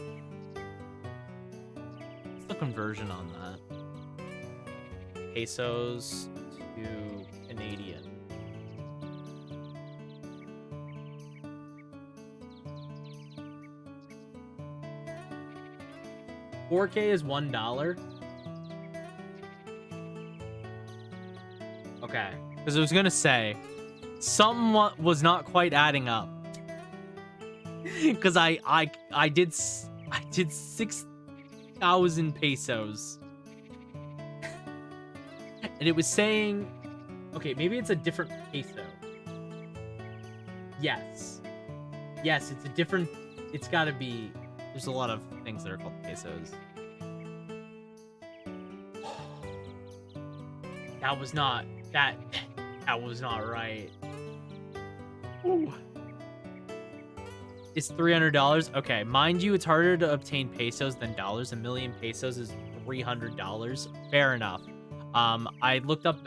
What's the conversion on that? Pesos to Canadian. $4K is $1. Okay, because I was gonna say something was not quite adding up. Because I did 6,000 pesos, and it was saying, okay, maybe it's a different peso. Yes, it's a different. It's got to be. There's a lot of things that are called pesos. That was not right. Ooh. It's $300. Okay, mind you, it's harder to obtain pesos than dollars. 1 million pesos is $300. Fair enough. I looked up.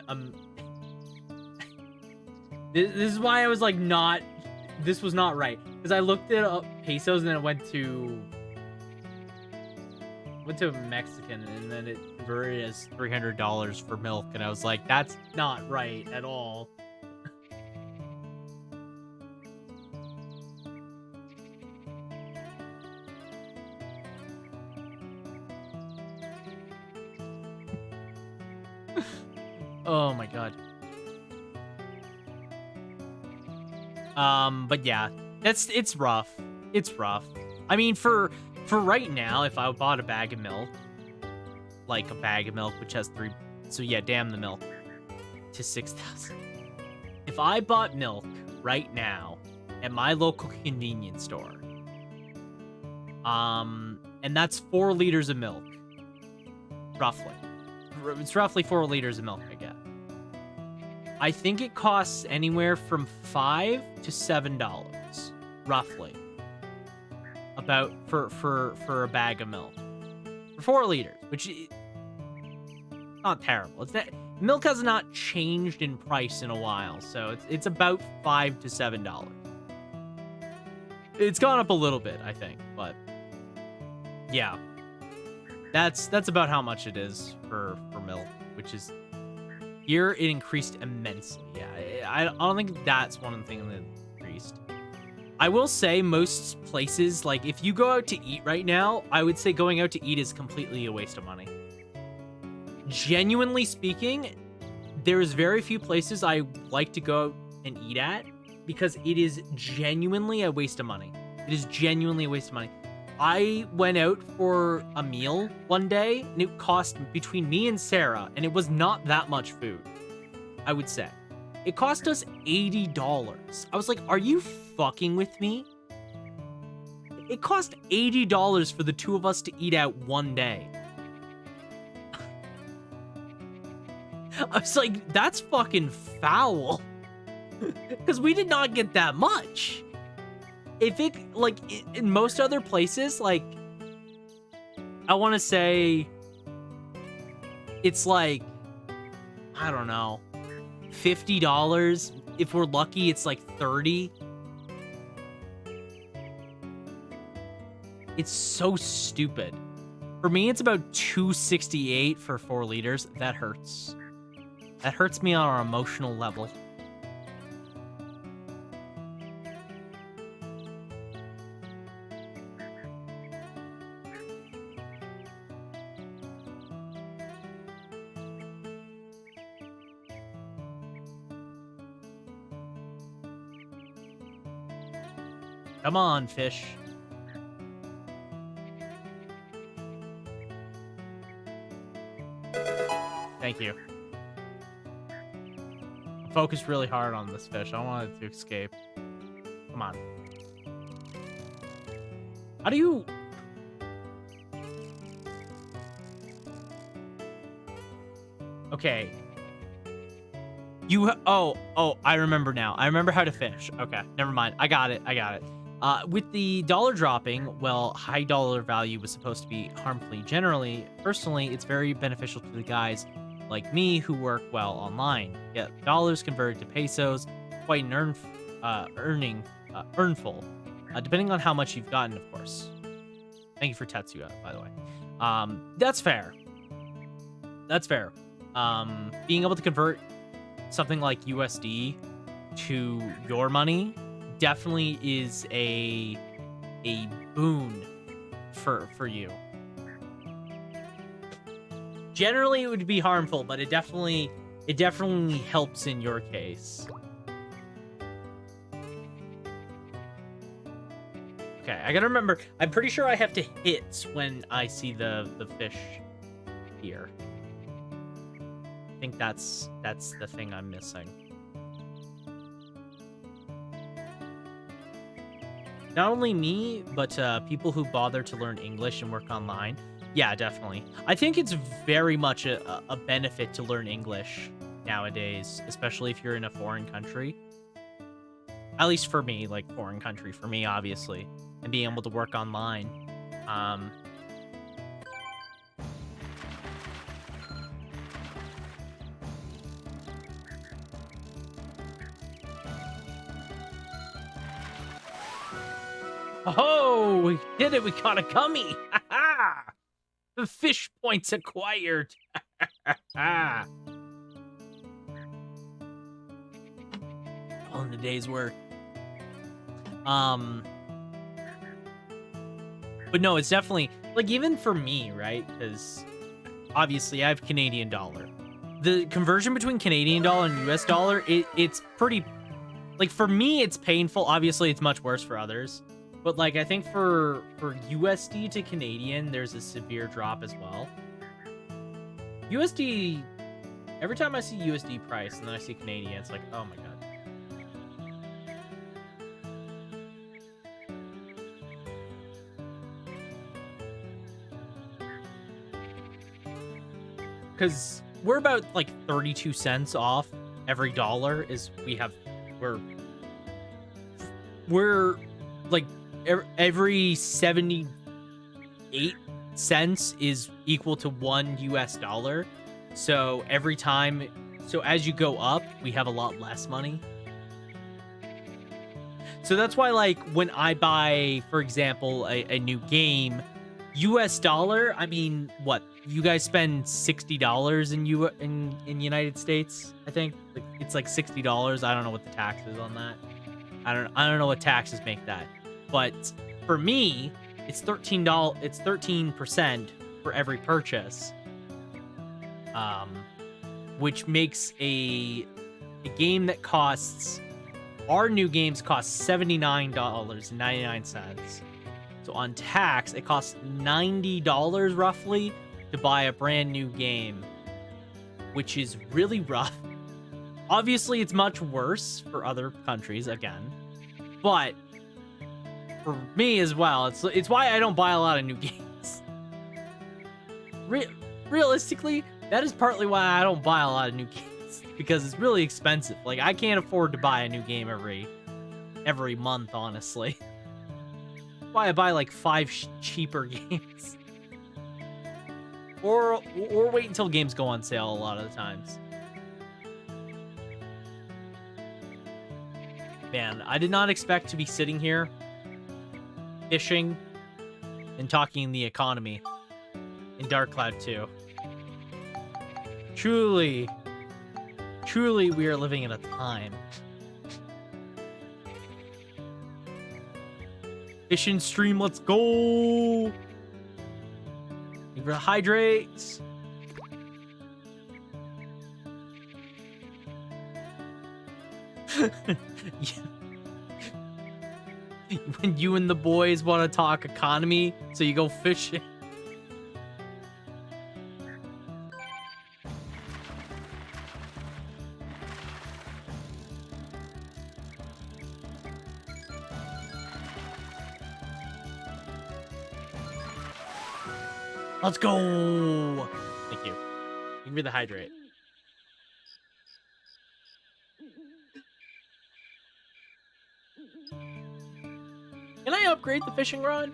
This is why I was like, this was not right, because I looked it up pesos and then it went to Mexican, and then it converted as $300 for milk, and I was like, that's not right at all. Oh my god. But yeah, it's rough. It's rough. I mean, for right now, if I bought a bag of milk, like a bag of milk which has 3, so yeah, damn the milk, to 6,000. If I bought milk right now at my local convenience store, and that's 4 liters of milk, roughly. It's roughly 4 liters of milk I get. I think it costs anywhere from $5 to $7, roughly, about for a bag of milk. for 4 liters, which is not terrible. It's not, milk has not changed in price in a while, so it's about $5 to $7. It's gone up a little bit, I think, but yeah, that's about how much it is for milk, which is here it increased immensely. Yeah, I don't think that's one of the things that increased. I will say most places, like if you go out to eat right now, I would say going out to eat is completely a waste of money. Genuinely speaking, there's very few places I like to go and eat at because it is genuinely a waste of money. It is genuinely a waste of money. I went out for a meal one day and it cost between me and Sarah, and it was not that much food, I would say. It cost us $80. I was like, are you fucking with me? It cost $80 for the two of us to eat out one day. I was like, that's fucking foul. Because we did not get that much. If it, like, in most other places, like, I want to say it's like, I don't know, $50. If we're lucky, it's like $30. It's so stupid. For me, it's about $2.68 for 4 liters. That hurts. That hurts me on an emotional level. Come on, fish. Thank you. I'm focused really hard on this fish. I don't want it to escape. Come on. How do you... Okay. You... Oh, I remember now. I remember how to fish. Okay, never mind. I got it. With the dollar dropping, well, high dollar value was supposed to be harmfully. Generally, personally, it's very beneficial to the guys like me who work well online. Get dollars converted to pesos, quite an earnful, depending on how much you've gotten, of course. Thank you for Tetsuya, by the way. That's fair. That's fair. Being able to convert something like USD to your money definitely is a boon for you. Generally, it would be harmful, but it definitely helps in your case. Okay, I gotta remember. I'm pretty sure I have to hit when I see the fish here. I think that's the thing I'm missing. Not only me, but people who bother to learn English and work online. Yeah, definitely. I think it's very much a benefit to learn English nowadays, especially if you're in a foreign country. At least for me, like foreign country for me, obviously, and being able to work online. Oh, we did it. We caught a gummy. The fish points acquired. All in the day's work. But no, it's definitely, like, even for me, right? Because obviously I have Canadian dollar. The conversion between Canadian dollar and US dollar, it's pretty, like, for me, it's painful. Obviously, it's much worse for others. But, like, I think for USD to Canadian, there's a severe drop as well. USD, every time I see USD price and then I see Canadian, it's like, oh my god. Because we're about, like, 32 cents off every dollar is we're like, every 78 cents is equal to $1 US. So every time, so as you go up, we have a lot less money. So that's why, like, when I buy, for example, a new game, US dollar, I mean, what? You guys spend $60 in United States, I think. Like, it's like $60. I don't know what the tax is on that. I don't know what taxes make that. But for me, it's $13. It's 13% for every purchase. Which makes a game that costs, our new games cost $79.99. So on tax, it costs $90 roughly to buy a brand new game, which is really rough. Obviously, it's much worse for other countries, again, but for me as well, it's why I don't buy a lot of new games. Realistically, that is partly why I don't buy a lot of new games, because it's really expensive. Like, I can't afford to buy a new game every month, honestly. That's why I buy like 5 cheaper games. Or wait until games go on sale a lot of the times. Man, I did not expect to be sitting here fishing and talking the economy in Dark Cloud 2. Truly, we are living in a time. Fishing stream, let's go! Need to hydrate. When you and the boys want to talk economy, so you go fishing. Let's go! Thank you. Give me the hydrate. Can I upgrade the fishing rod?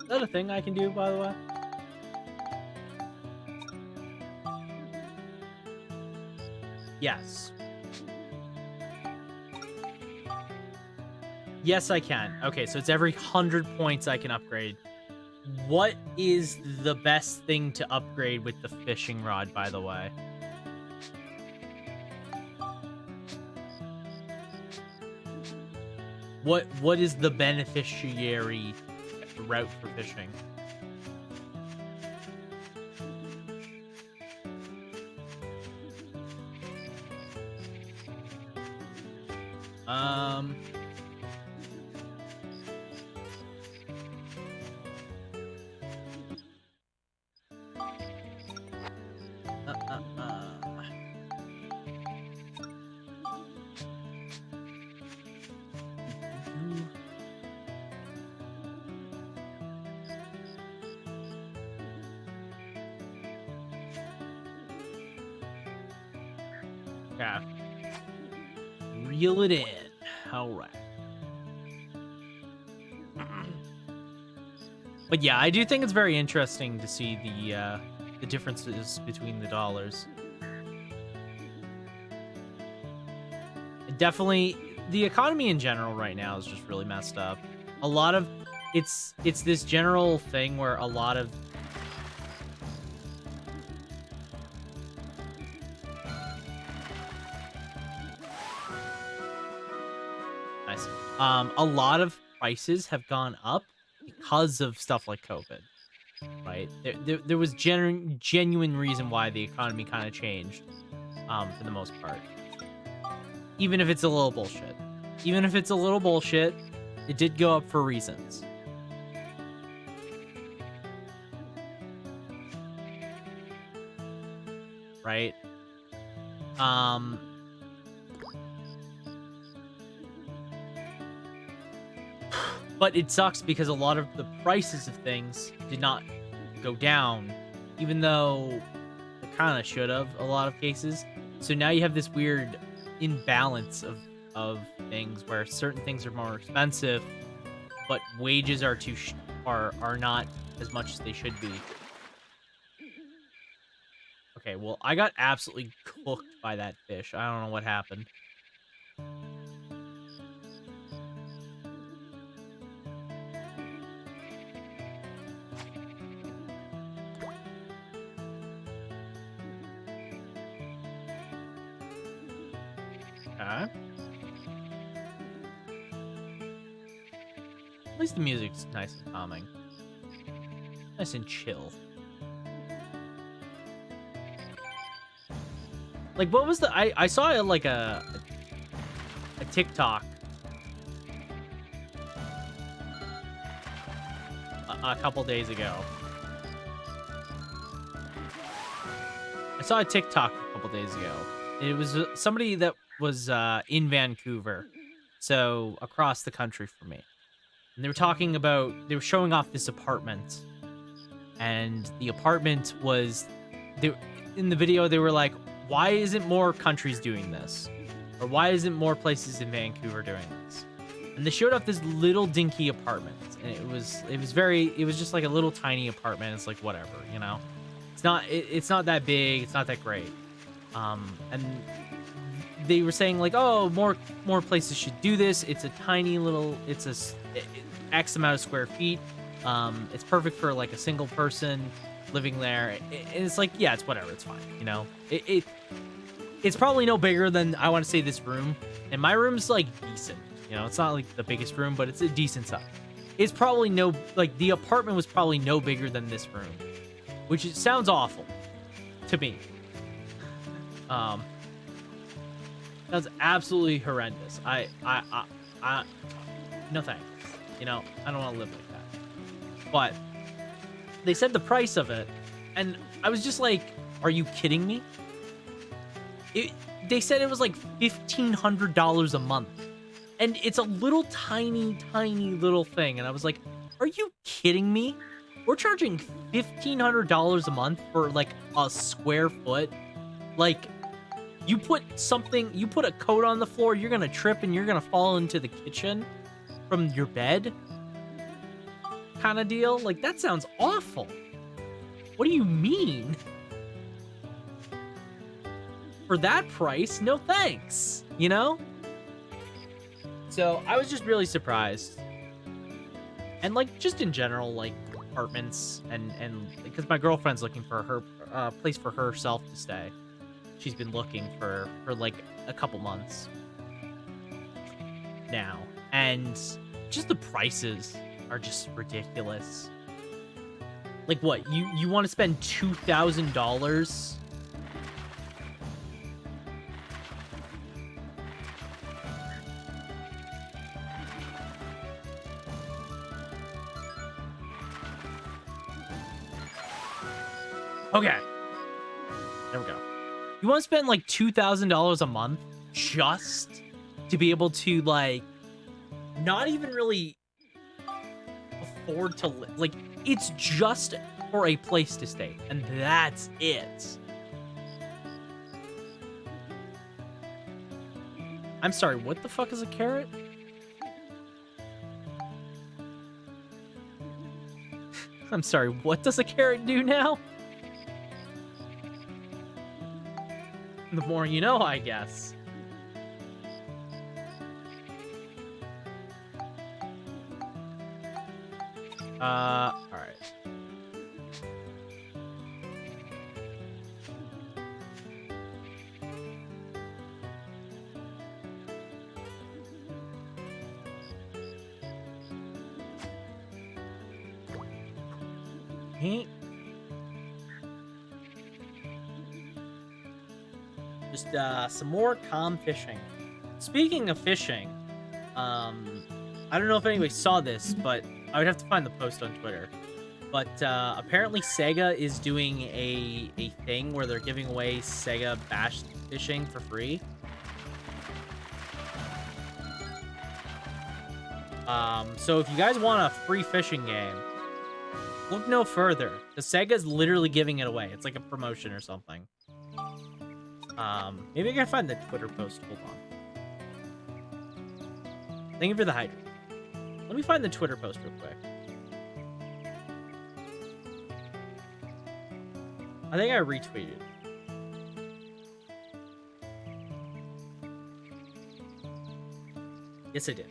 Is that a thing I can do, by the way? Yes. Yes, I can. Okay, so it's every 100 points I can upgrade. What is the best thing to upgrade with the fishing rod, by the way? What is the beneficiary route for fishing? Yeah. Reel it in. All right. But yeah, I do think it's very interesting to see the differences between the dollars. Definitely, the economy in general right now is just really messed up. A lot of it's this general thing where a lot of a lot of prices have gone up because of stuff like COVID, right? There was genuine reason why the economy kind of changed, for the most part. Even if it's a little bullshit. Even if it's a little bullshit, it did go up for reasons. Right? But it sucks because a lot of the prices of things did not go down, even though it kind of should have, a lot of cases. So now you have this weird imbalance of things where certain things are more expensive, but wages are not as much as they should be. Okay, well, I got absolutely cooked by that fish. I don't know what happened. Okay. At least the music's nice and calming. Nice and chill. Like, what was the... I saw, like, a TikTok a couple days ago. I saw a TikTok a couple days ago. It was somebody that was in Vancouver, so across the country from me. And they were talking about... They were showing off this apartment. And the apartment was... in the video, they were like, why isn't more countries doing this? Or why isn't more places in Vancouver doing this? And they showed up this little dinky apartment. And it was just like a little tiny apartment. It's like, whatever, you know? It's not that big. It's not that great. And they were saying like, oh, more places should do this. It's a tiny little, X amount of square feet. It's perfect for like a single person living there. And it's like, yeah, it's whatever. It's fine. You know, it's probably no bigger than, I want to say, this room. And my room's like decent. You know, it's not like the biggest room, but it's a decent size. It's probably the apartment was probably no bigger than this room, which sounds awful to me. Sounds absolutely horrendous. I no thanks. You know, I don't want to live like that. But they said the price of it, and I was just like, are you kidding me? They said it was like $1,500 a month. And it's a little tiny little thing. And I was like, are you kidding me? We're charging $1,500 a month for like a square foot. Like, you put a coat on the floor, you're gonna trip and you're gonna fall into the kitchen from your bed kind of deal. Like, that sounds awful. What do you mean? For that price, no thanks, you know? So I was just really surprised. And like, just in general, like apartments and because my girlfriend's looking for her place for herself to stay. She's been looking for like a couple months now. And just the prices are just ridiculous. Like, what, you want to spend $2,000? Okay. There we go. You want to spend like $2,000 a month just to be able to, like, not even really afford to live. Like, it's just for a place to stay, and that's it. I'm sorry, what the fuck is a carrot? I'm sorry, what does a carrot do now? The more you know, I guess. All right. Just some more calm fishing. Speaking of fishing, I don't know if anybody saw this, but I would have to find the post on Twitter. But apparently Sega is doing a thing where they're giving away Sega bass fishing for free. So if you guys want a free fishing game, look no further. The Sega's literally giving it away. It's like a promotion or something. Maybe I can find the Twitter post. Hold on. Thank you for the hydrate. Let me find the Twitter post real quick. I think I retweeted. Yes, I did.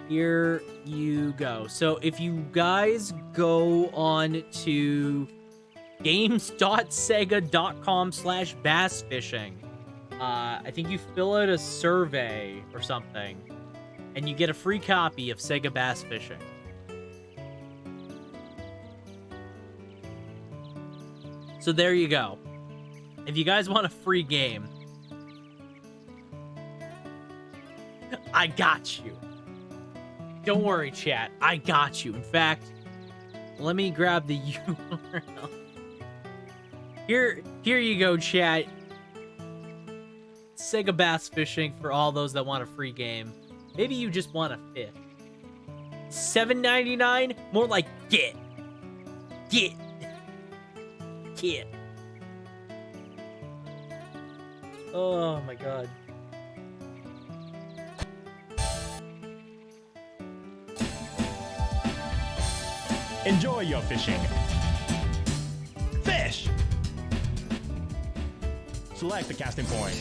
Here you go. So if you guys go on to games.sega.com/bassfishing, I think you fill out a survey or something, and you get a free copy of Sega Bass Fishing. So there you go. If you guys want a free game, I got you. Don't worry, chat. I got you. In fact, let me grab the URL. Here you go, chat. Sega Bass Fishing for all those that want a free game. Maybe you just want a fish. $7.99? More like get. Oh my god. Enjoy your fishing. Fish! Select the casting point.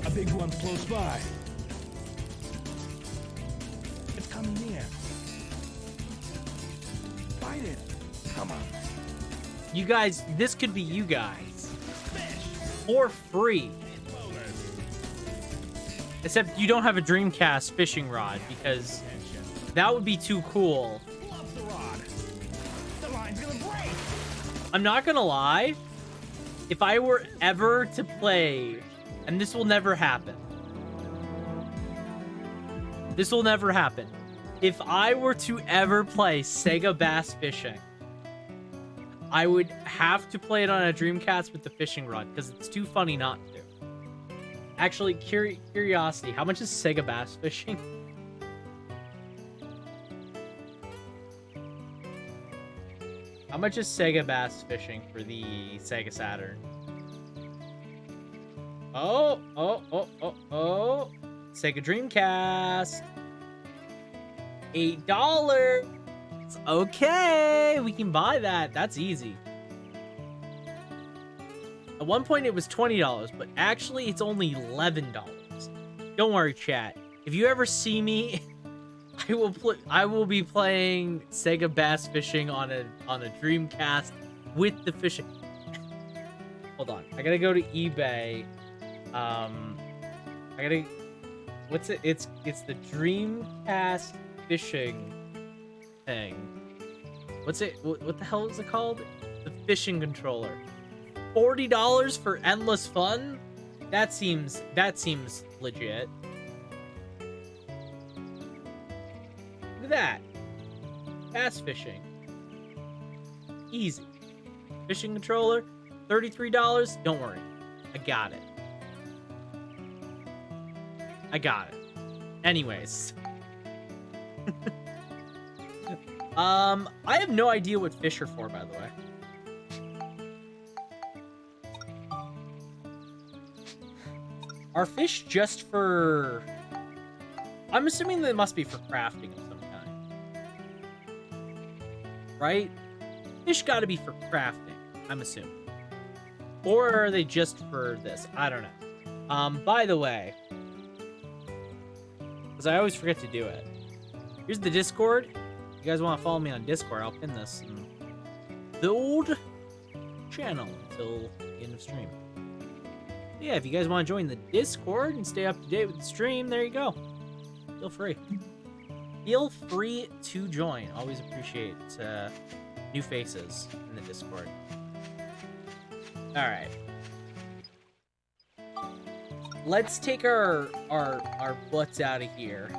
A big one close by. It's coming near. Bite it. Come on. You guys, this could be you guys. Fish! For free. Bonus. Except you don't have a Dreamcast fishing rod, because that would be too cool. Pull up the rod. The line's gonna break. I'm not gonna lie. If I were ever to play, and this will never happen. This will never happen. If I were to ever play Sega Bass Fishing, I would have to play it on a Dreamcast with the fishing rod, because it's too funny not to. Actually, curiosity, how much is Sega Bass Fishing? How much is Sega Bass Fishing for the Sega Saturn? Oh. Sega Dreamcast. $8. Okay, we can buy that. That's easy. At one point it was $20, but actually it's only $11. Don't worry, chat. If you ever see me, I will be playing Sega Bass Fishing on a Dreamcast with the fishing. Hold on, I gotta go to eBay. What's it? It's the Dreamcast fishing thing. What's it? What the hell is it called? The fishing controller. $40 for endless fun? That seems legit. Look at that. Bass fishing. Easy. Fishing controller, $33. Don't worry. I got it. Anyways. I have no idea what fish are for, by the way. Are fish just for... I'm assuming they must be for crafting of some kind. Right? Fish gotta be for crafting, I'm assuming. Or are they just for this? I don't know. By the way, because I always forget to do it. Here's the Discord. If you guys want to follow me on Discord, I'll pin this in the old channel until the end of stream. Yeah, if you guys want to join the Discord and stay up to date with the stream, there you go. Feel free. Feel free to join. Always appreciate new faces in the Discord. All right. Let's take our butts out of here.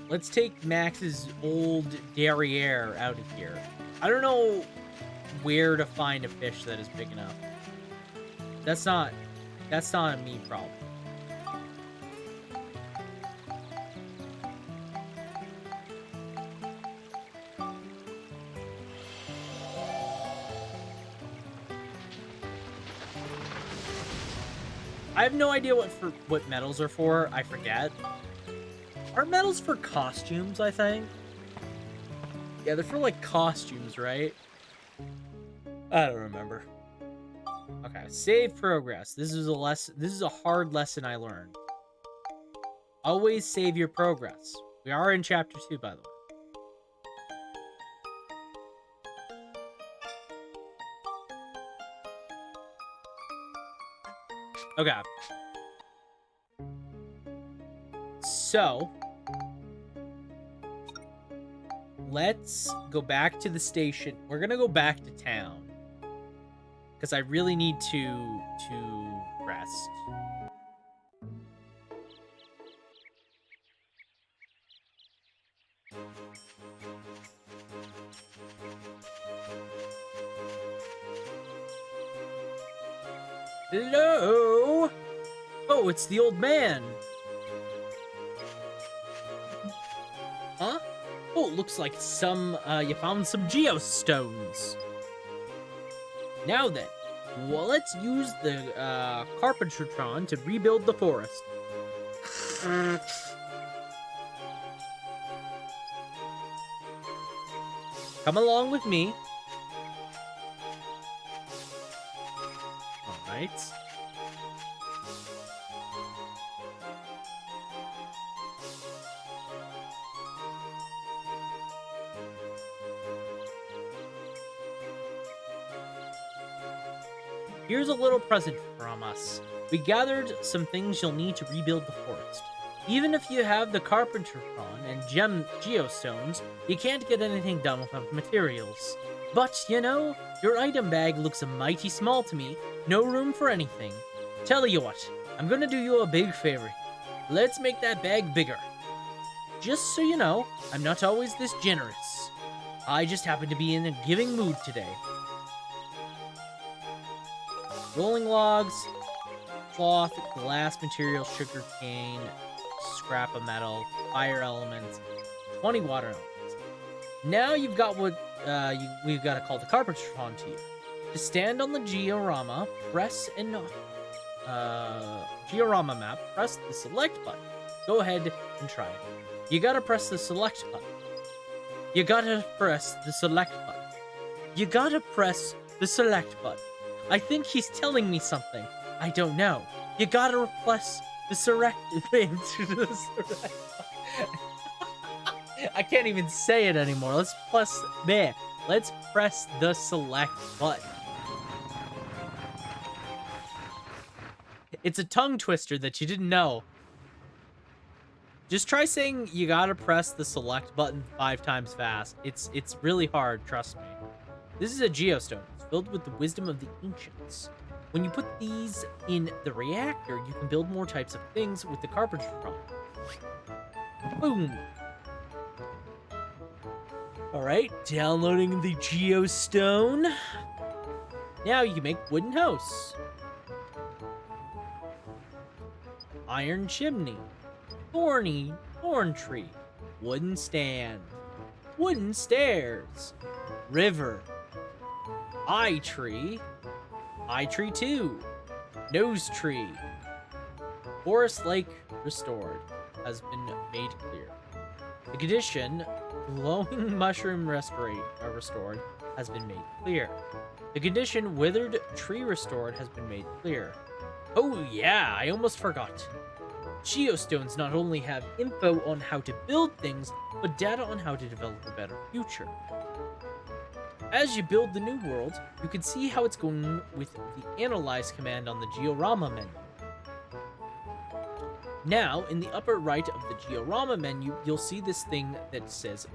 Let's take Max's old derriere out of here. I don't know where to find a fish that is big enough. That's not a me problem. I have no idea what metals are for. I forget. Are medals for costumes, I think? Yeah, they're for, like, costumes, right? I don't remember. Okay, save progress. This is a hard lesson I learned. Always save your progress. We are in chapter 2, by the way. Okay. So, let's go back to the station. We're gonna go back to town. Because I really need to rest. Hello? Oh, it's the old man. Huh? Oh, it looks like you found some geostones. Now then, well, let's use the Carpentertron to rebuild the forest. Come along with me. All right. Here's a little present from us. We gathered some things you'll need to rebuild the forest. Even if you have the Carpentertron and geostones, you can't get anything done without materials. But, you know, your item bag looks mighty small to me. No room for anything. Tell you what, I'm gonna do you a big favor. Let's make that bag bigger. Just so you know, I'm not always this generous. I just happen to be in a giving mood today. Rolling logs, cloth, glass material, sugar cane, scrap of metal, fire elements, 20 water elements. Now you've got what we've got to call the Carpentertron to you. To stand on the georama, press and georama map, press the select button. Go ahead and try it. You gotta press the select button. You gotta press the select button. You gotta press the select button. I think he's telling me something. I don't know. You gotta press the select thing to the select. I can't even say it anymore. Let's press the select button. It's a tongue twister that you didn't know. Just try saying you gotta press the select button 5 times fast. It's really hard, trust me. This is a geostone. Filled with the wisdom of the ancients. When you put these in the reactor, you can build more types of things with the Carpentertron. Boom! Alright, downloading the geostone. Now you can make wooden house. Iron chimney. Thorn tree. Wooden stand. Wooden stairs. River. Eye tree 2, nose tree, forest lake restored, has been made clear. The condition, glowing mushroom restored, has been made clear. The condition, withered tree restored, has been made clear. Oh yeah, I almost forgot. Geostones not only have info on how to build things, but data on how to develop a better future. As you build the new world, you can see how it's going with the Analyze command on the Georama menu. Now, in the upper right of the Georama menu, you'll see this thing that says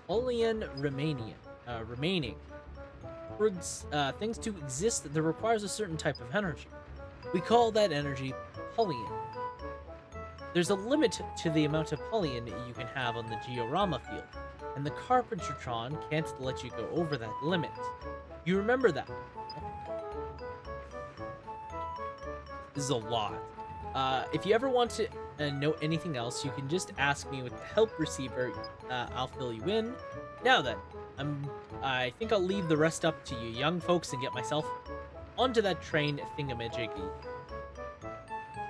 Holian remaining. For things to exist that requires a certain type of energy. We call that energy Holian. There's a limit to the amount of Holian you can have on the Georama field, and the Carpentertron can't let you go over that limit. You remember that? This is a lot. If you ever want to know anything else, you can just ask me with the help receiver. I'll fill you in. Now then, I think I'll leave the rest up to you young folks and get myself onto that train thingamajiggy.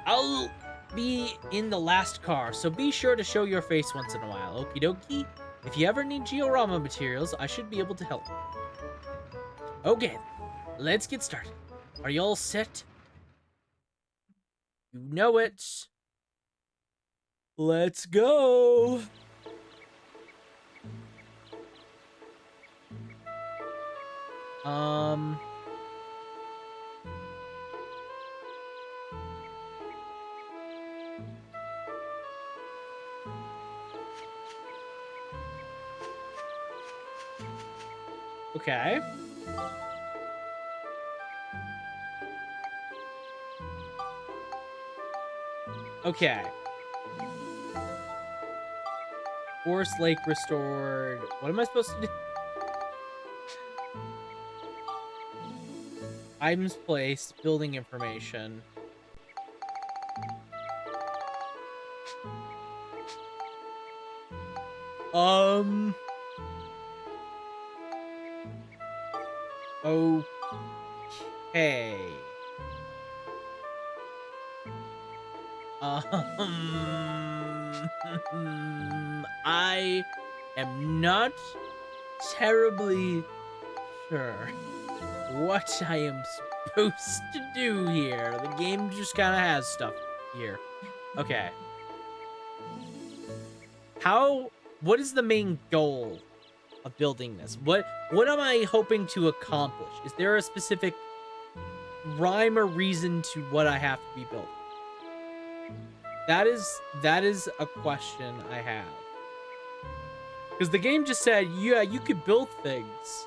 I'll be in the last car, so be sure to show your face once in a while. Okie dokie. If you ever need Georama materials, I should be able to help you. Okay, let's get started. Are you all set? You know it. Let's go. Okay. Okay. Forest Lake restored. What am I supposed to do? Items placed. Building information. Okay. I am not terribly sure what I am supposed to do here. The game just kind of has stuff here. Okay. What is the main goal of building this? What am I hoping to accomplish? Is there a specific rhyme or reason to what I have to be building? That is a question I have. Because the game just said, yeah, you could build things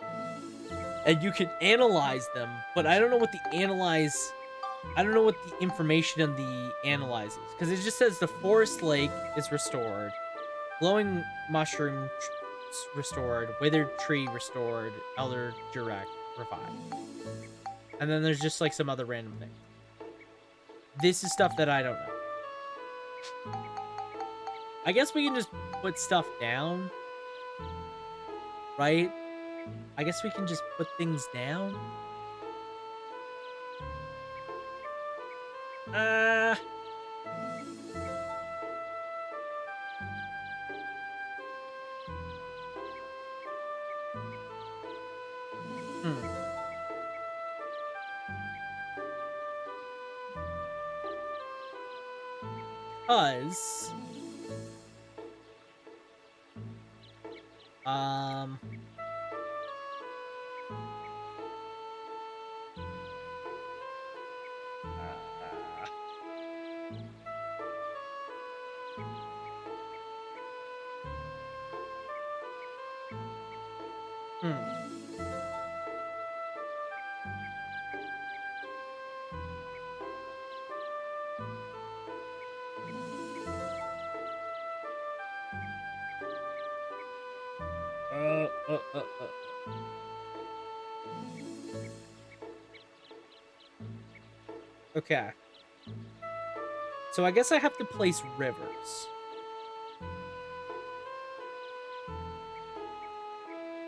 and you could analyze them, but I don't know what the information on the analyze is. Because it just says the forest lake is restored, glowing mushroom restored, withered tree restored, elder direct revived. And then there's just like some other random thing. This is stuff that I don't know. I guess we can just put stuff down, right? I guess we can just put things down. Because okay. So I guess I have to place rivers.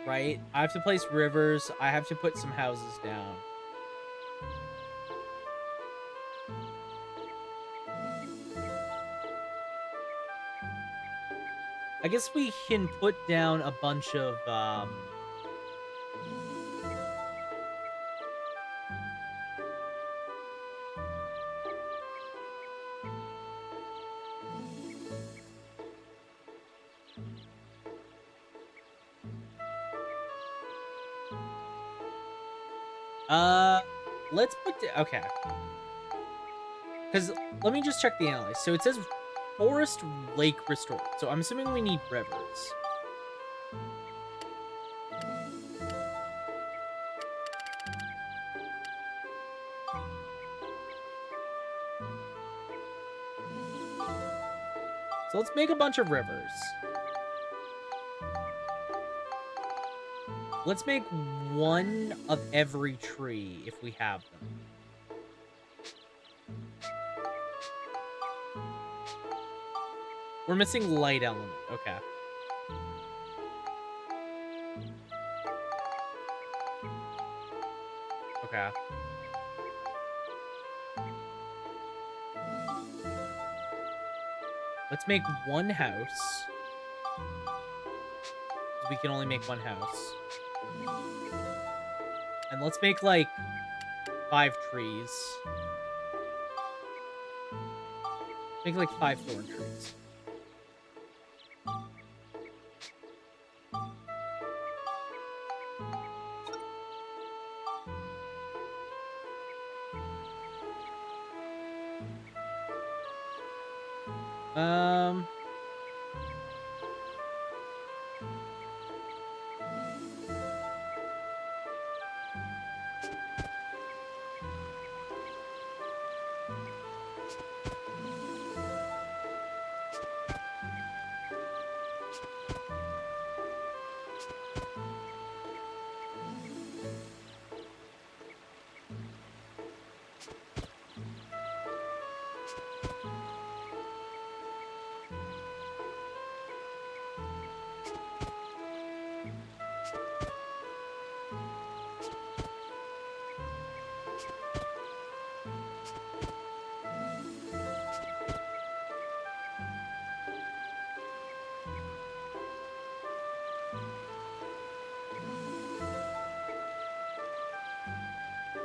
Right? I have to place rivers. I have to put some houses down. I guess we can put down a bunch of, let's put, okay. Because, let me just check the analyze. So it says forest lake restored. So I'm assuming we need rivers. So let's make a bunch of rivers. Let's make one of every tree if we have them. We're missing light element. Okay. Okay. Let's make one house. We can only make one house. And let's make, like, 5 trees. Make, like, 5 thorn trees.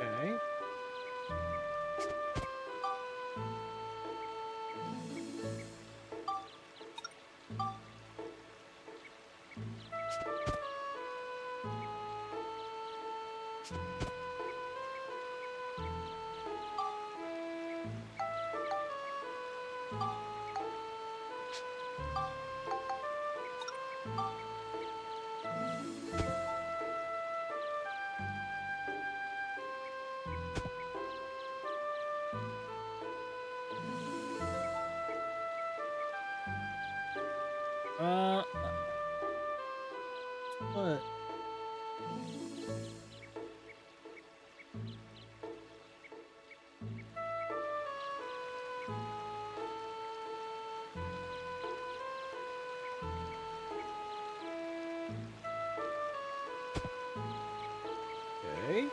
Okay. What? Okay.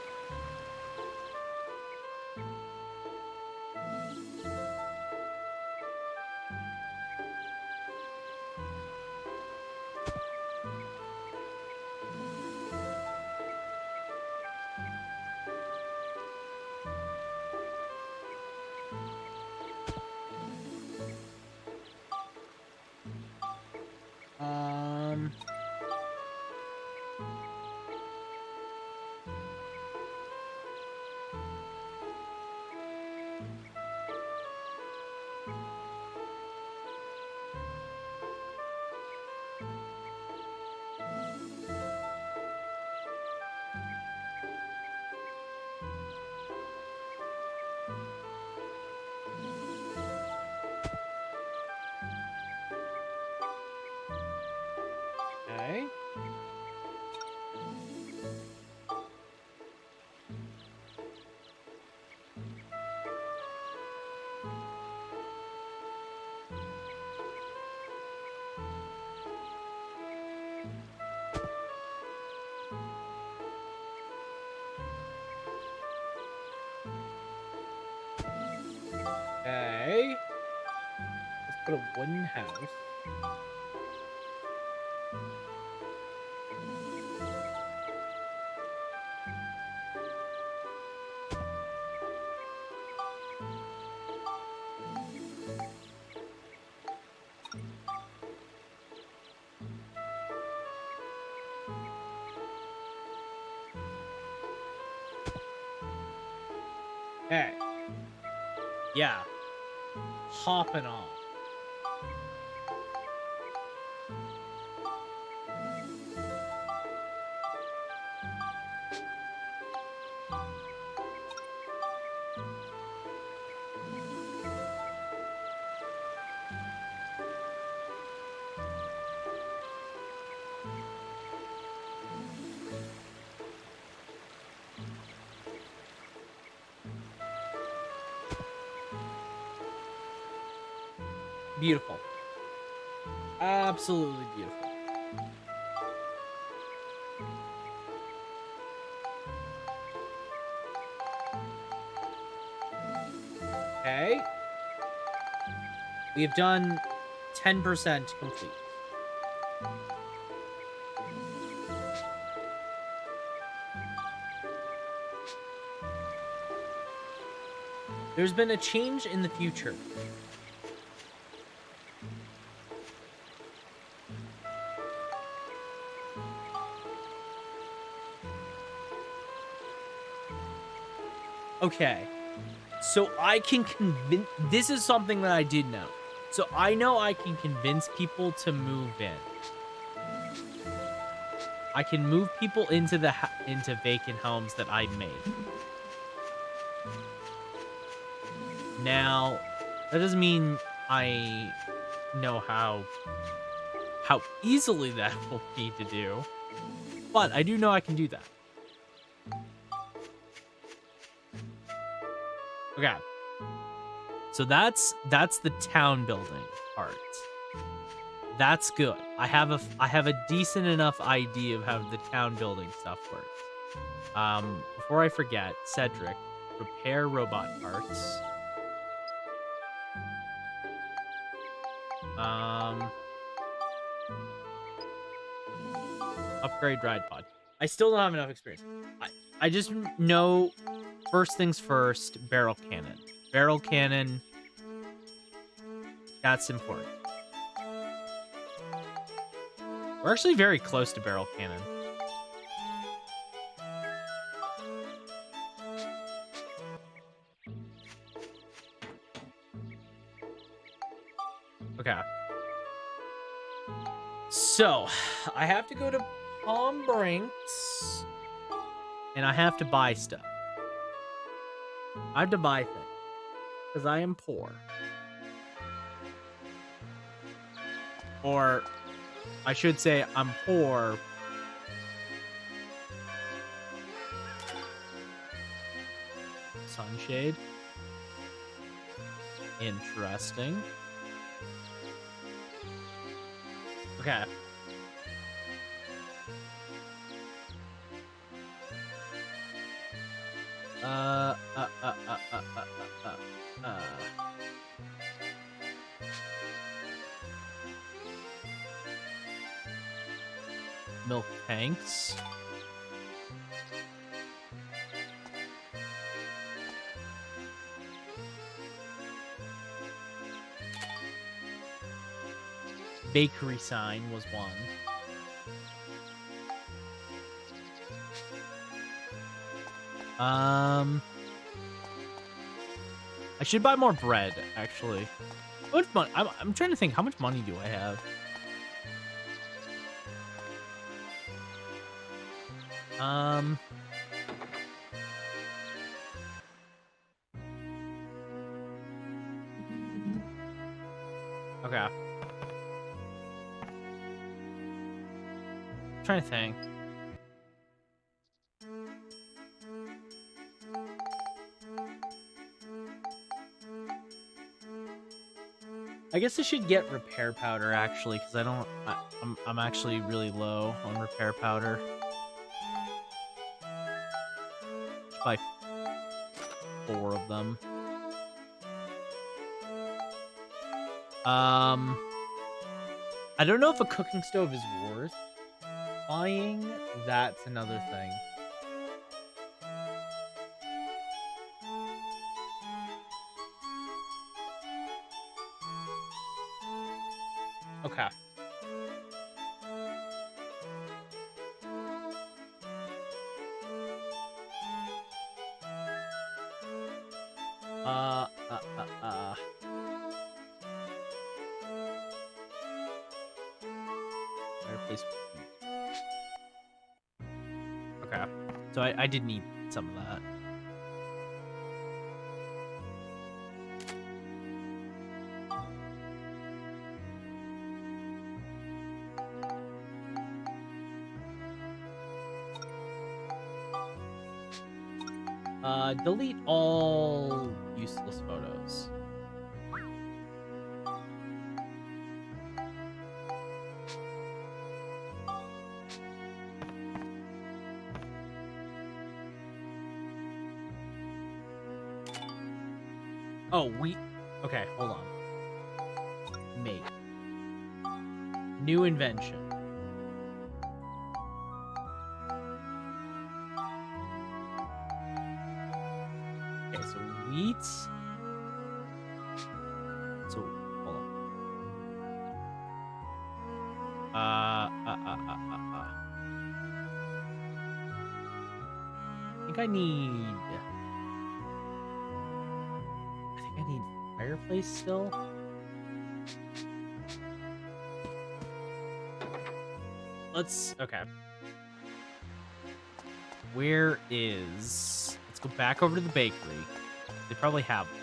Um... Okay. Okay. Let's put a wooden house. Okay. Yeah. Hopping off. Beautiful. Absolutely beautiful. Okay. We have done 10% complete. There's been a change in the future. Okay. So I can convince... This is something that I did know. So I know I can convince people to move in. I can move people into vacant homes that I made. Now, that doesn't mean I know how easily that will be to do, but I do know I can do that. Okay. So that's the town building part. That's good. I have a decent enough idea of how the town building stuff works. Before I forget, Cedric, repair robot parts. Upgrade ride pod. I still don't have enough experience. I just know first things first, barrel cannon. Barrel cannon, that's important. We're actually very close to barrel cannon. Okay. So, I have to go to Palm Brinks, and I have to buy stuff. I have to buy things, because I am poor. Or, I should say, I'm poor. Sunshade. Interesting. Okay. Milk tanks. Bakery sign was one. I should buy more bread, actually. How much money? I'm trying to think, how much money do I have? Okay. I'm trying to think. I guess I should get repair powder, actually, because I'm actually really low on repair powder. Should buy 4 of them. I don't know if a cooking stove is worth buying. That's another thing. Okay. Fireplace. Okay. So I did need some of that. Delete all useless photos. Oh, okay, hold on. Make. New invention. Okay, so wheat. So, hold on. I think I need fireplace still. Okay. Where is... Let's go back over to the bakery. They probably have one.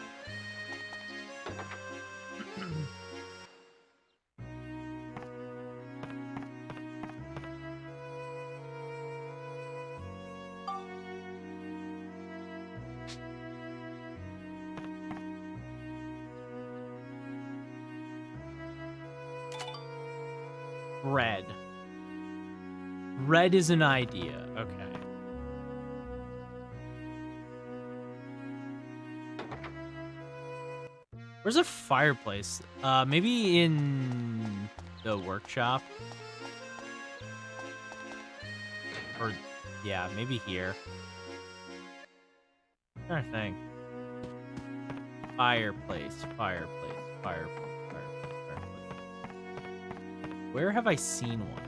Bread. Bread is an idea. Okay. Where's a fireplace? Maybe in the workshop. Or, yeah, maybe here. I'm trying to think. Fireplace. Where have I seen one?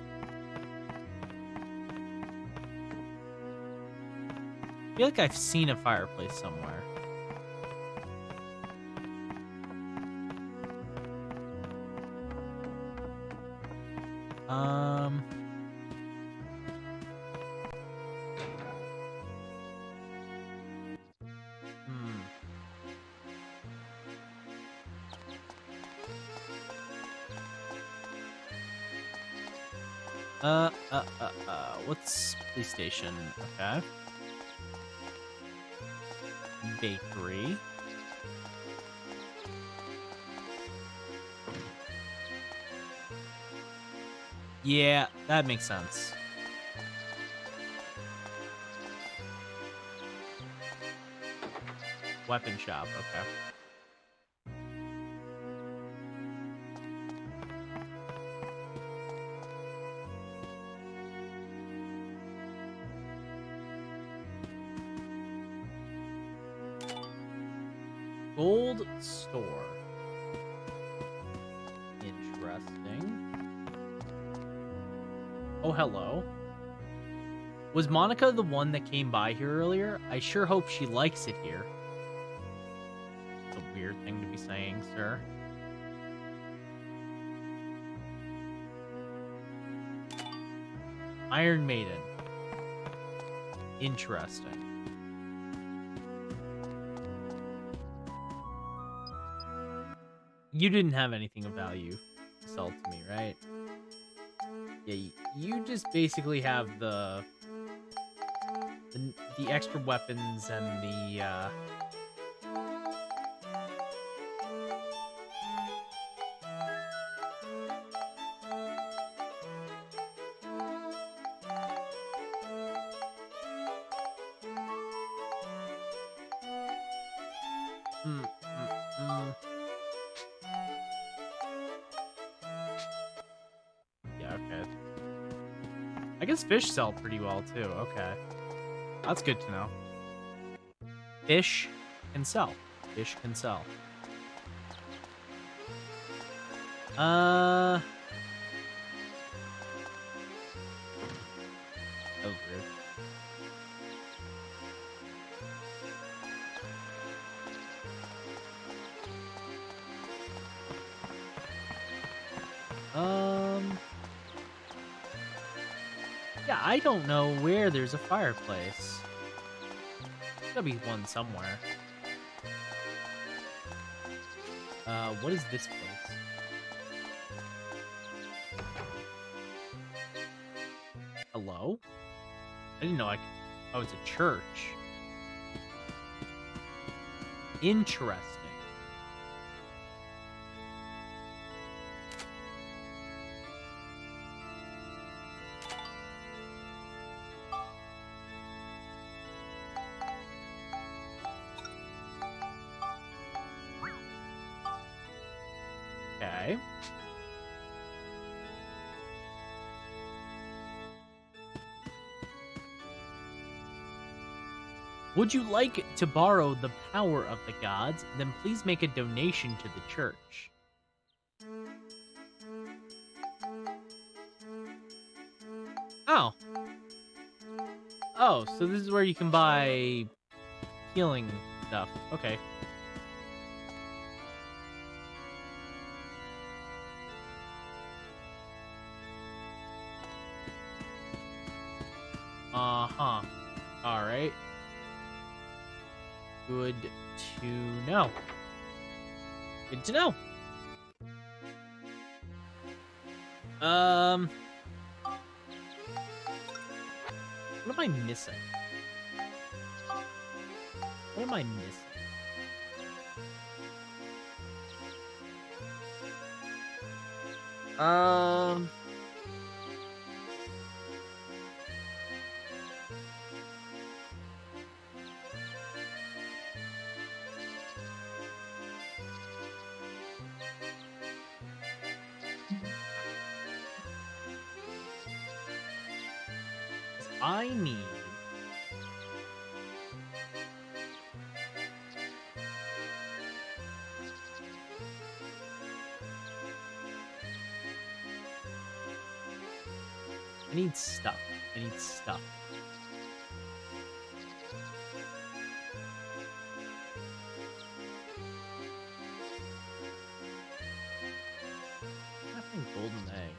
I feel like I've seen a fireplace somewhere. What's police station? Okay. Bakery. Yeah, that makes sense. Weapon shop, okay. Gold store. Interesting. Oh, hello. Was Monica the one that came by here earlier? I sure hope she likes it here. It's a weird thing to be saying, sir. Iron Maiden. Interesting. You didn't have anything of value to sell to me, right? Yeah, you just basically have the extra weapons and the Yeah, okay. I guess fish sell pretty well too. Okay. That's good to know. Fish can sell. Fish can sell. Ogre. Yeah, I don't know where there's a fireplace. There's gotta be one somewhere. What is this place? Hello? I didn't know I could... Oh, it's a church. Interesting. Okay. Would you like to borrow the power of the gods? Then please make a donation to the church. Oh. Oh, so this is where you can buy healing stuff. Okay. Uh-huh. Alright. Good to know. Good to know. What am I missing? What am I missing? I need... I need stuff. I need stuff. Nothing golden egg.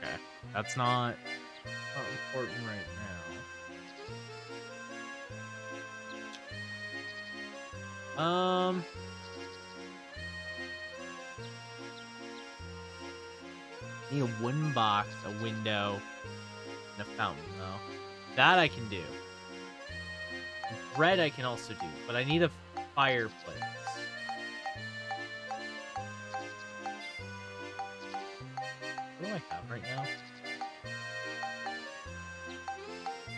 Okay, that's not important right now. Need a wooden box, a window, and a fountain, though. That I can do. Bread I can also do, but I need a fireplace. What do I have right now?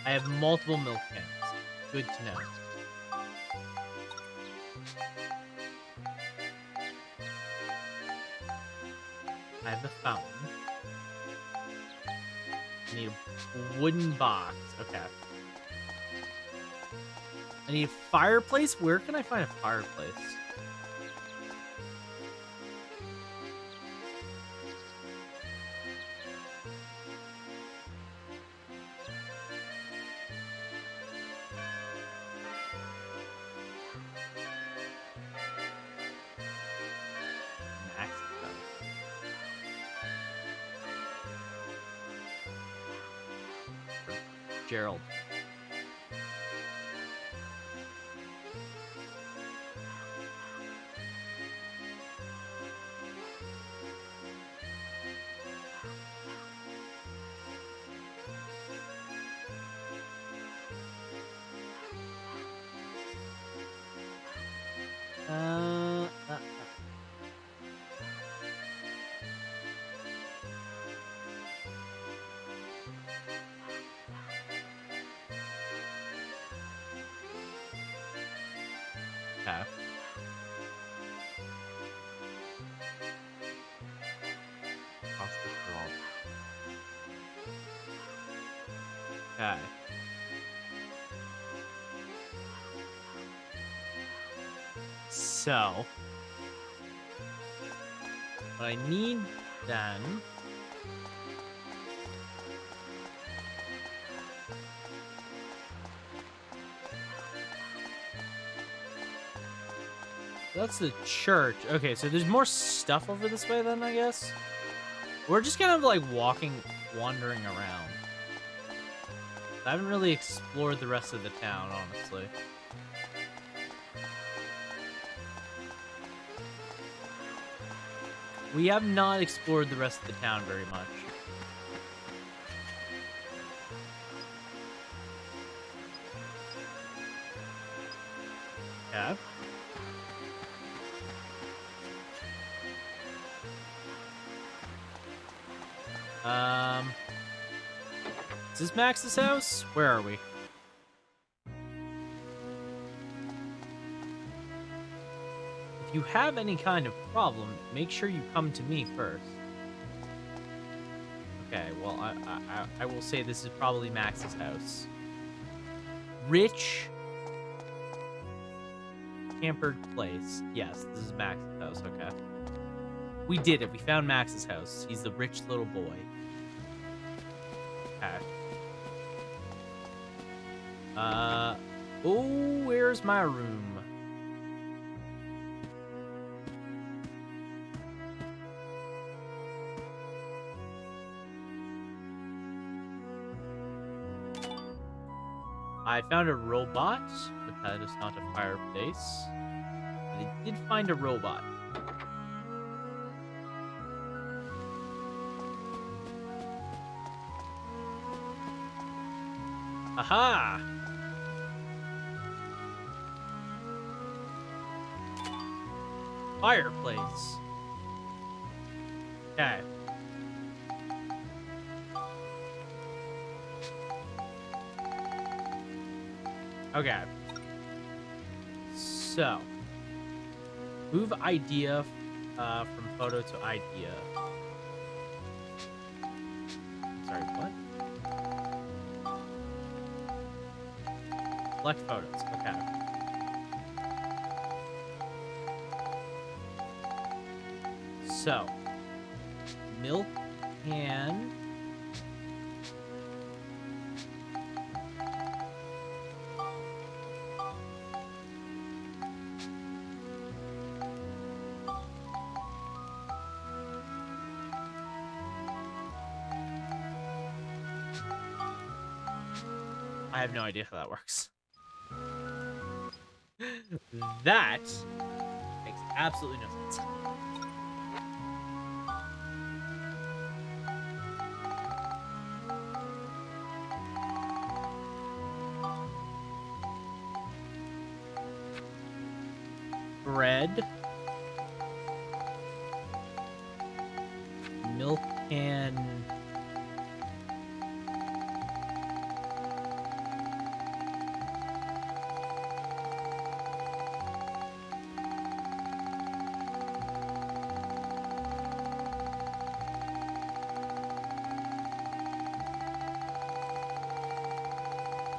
I have multiple milk cans. Good to know. I have the fountain. I need a wooden box. Okay. I need a fireplace? Where can I find a fireplace? Gerald. Okay. Okay. So, what I need then that's the church. Okay, so there's more stuff over this way then, I guess. We're just kind of like wandering around. I haven't really explored the rest of the town, honestly. We have not explored the rest of the town very much. Yeah. Is this Max's house? Where are we? you have any kind of problem, make sure you come to me first. Okay, well, I will say this is probably Max's house. Rich campered place. Yes, this is Max's house. Okay. We did it. We found Max's house. He's the rich little boy. Okay. Oh, where's my room? I found a robot, but that is not a fireplace. But I did find a robot. Aha! Fireplace. Okay. Okay. So, move idea from photo to idea. Sorry, what? Select photos. Okay. So, milk can. I have no idea how that works. That makes absolutely no sense. Bread. Milk can.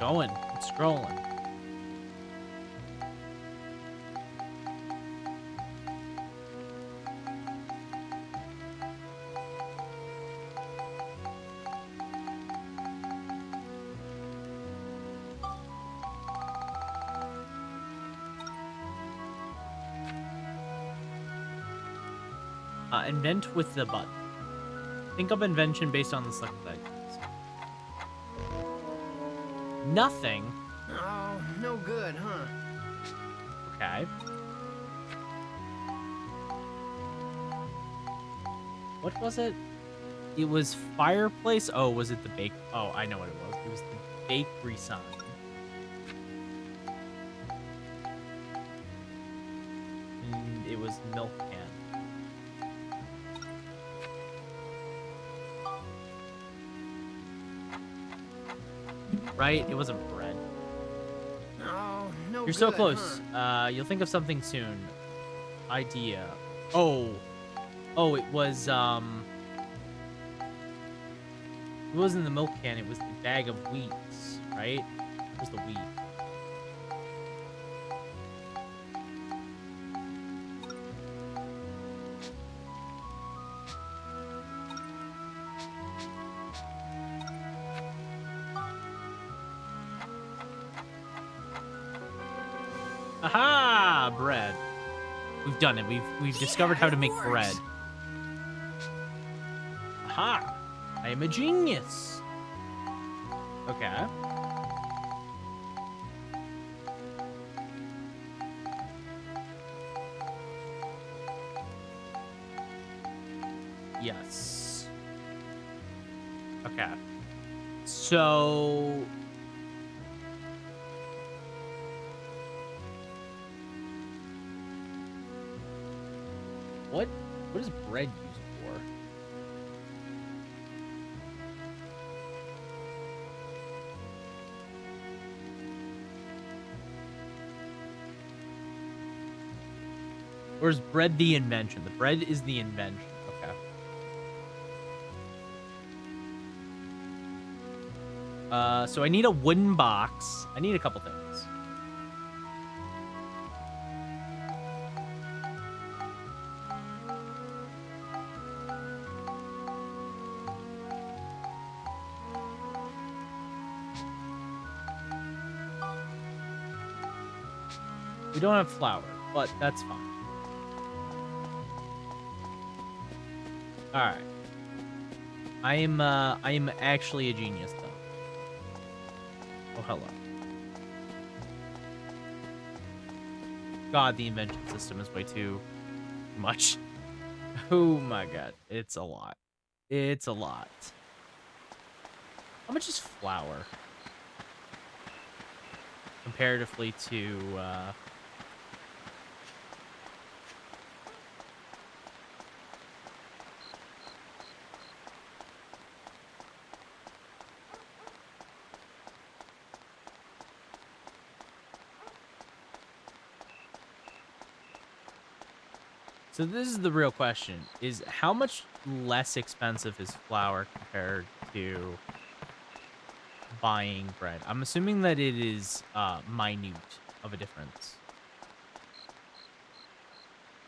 Going. It's scrolling. Invent with the button. Think of invention based on the selected items. Nothing. Oh, no good, huh? Okay. What was it? It was fireplace. Oh, was it the bake? Oh, I know what it was. It was the bakery sign. And it was milk can. Right? It wasn't bread. Oh, no You're so good, close. huh? You'll think of something soon. Idea. Oh. Oh, it was, it wasn't the milk can, it was the bag of wheats, right? Where's the wheat? Aha! Bread. We've done it. We've discovered how to make bread. Aha! I am a genius. Okay. Yes. Okay. So what is bread used for? Or is bread the invention? The bread is the invention. Okay. So I need a wooden box. I need a couple things. We don't have flour, but that's fine. All right. I am actually a genius though. Oh, hello. God, the invention system is way too much. Oh my god, it's a lot. It's a lot. How much is flour? Comparatively to, So this is the real question, is how much less expensive is flour compared to buying bread? I'm assuming that it is minute of a difference.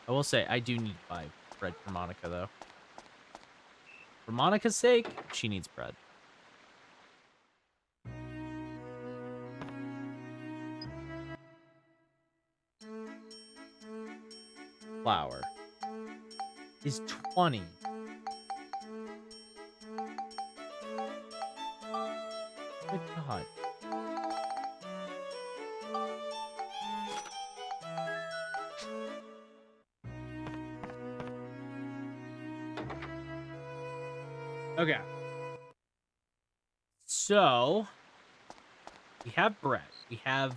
I will say, I do need to buy bread for Monica, though. For Monica's sake, she needs bread. Flour is 20. Good God. Okay. So, we have bread. We have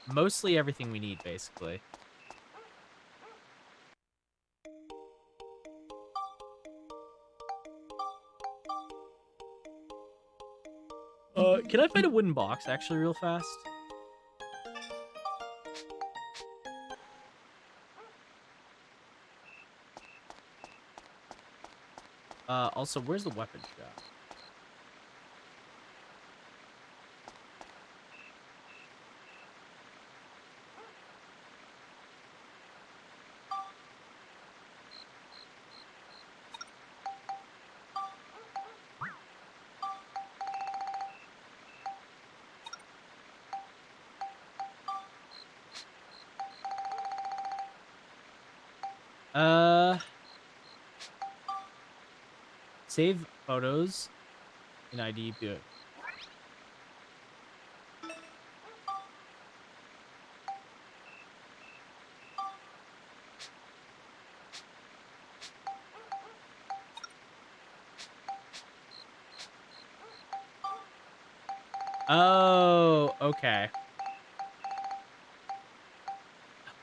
mostly everything we need, basically. Can I find a wooden box, actually, real fast? Also, where's the weapon shop? Save photos in ID. Oh, okay.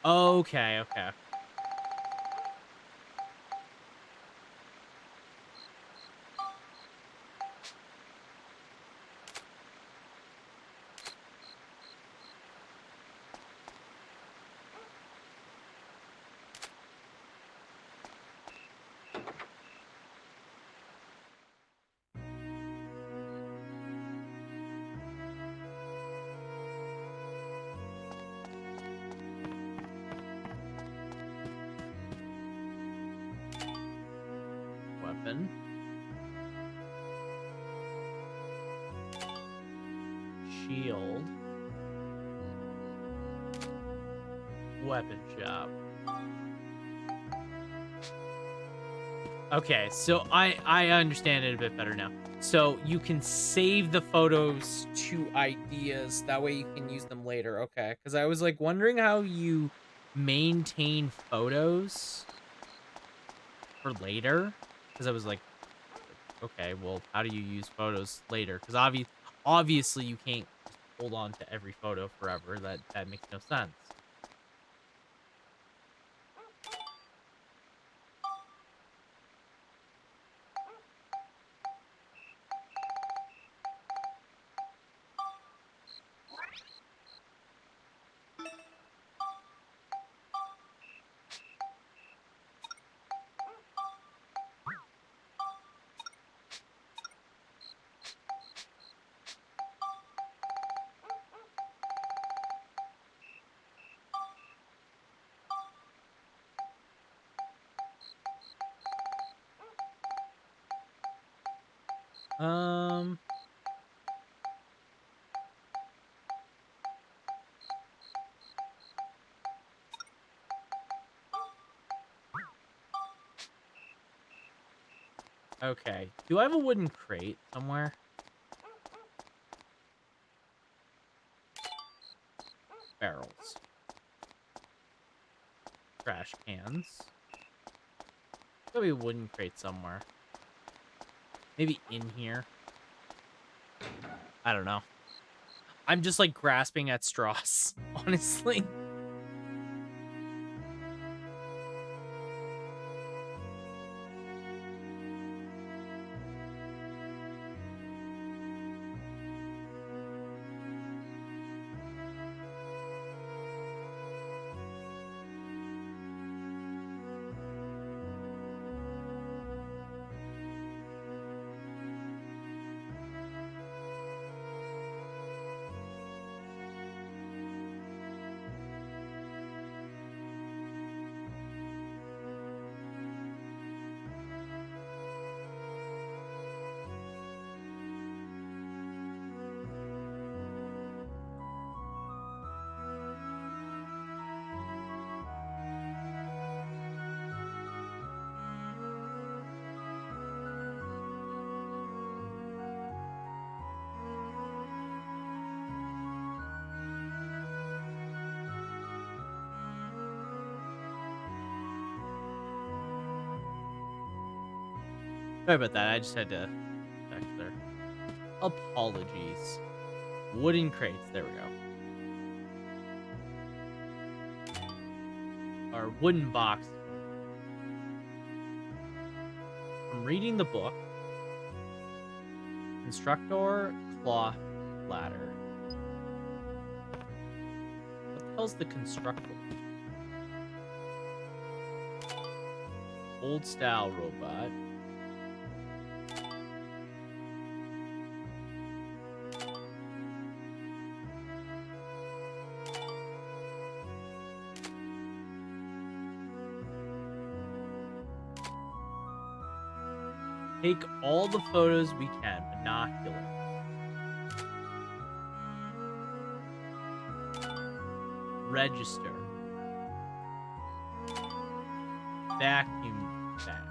Okay, okay. Weapon. Shield. Weapon shop. Okay, so I understand it a bit better now. So you can save the photos to ideas. That way you can use them later. Okay, because I was like wondering how you maintain photos for later. Because I was like, okay, well, how do you use photos later? Because obviously you can't hold on to every photo forever. That makes no sense. Um. Okay. Do I have a wooden crate somewhere? Barrels. Trash cans. There'll be a wooden crate somewhere. Maybe in here. I don't know. I'm just like grasping at straws, honestly. Sorry about that. I just had to back there. Apologies. Wooden crates. There we go. Or wooden box. I'm reading the book. Constructor cloth ladder. What the hell's the constructor? Old style robot. Take all the photos we can. Binoculars. Register. Vacuum bag.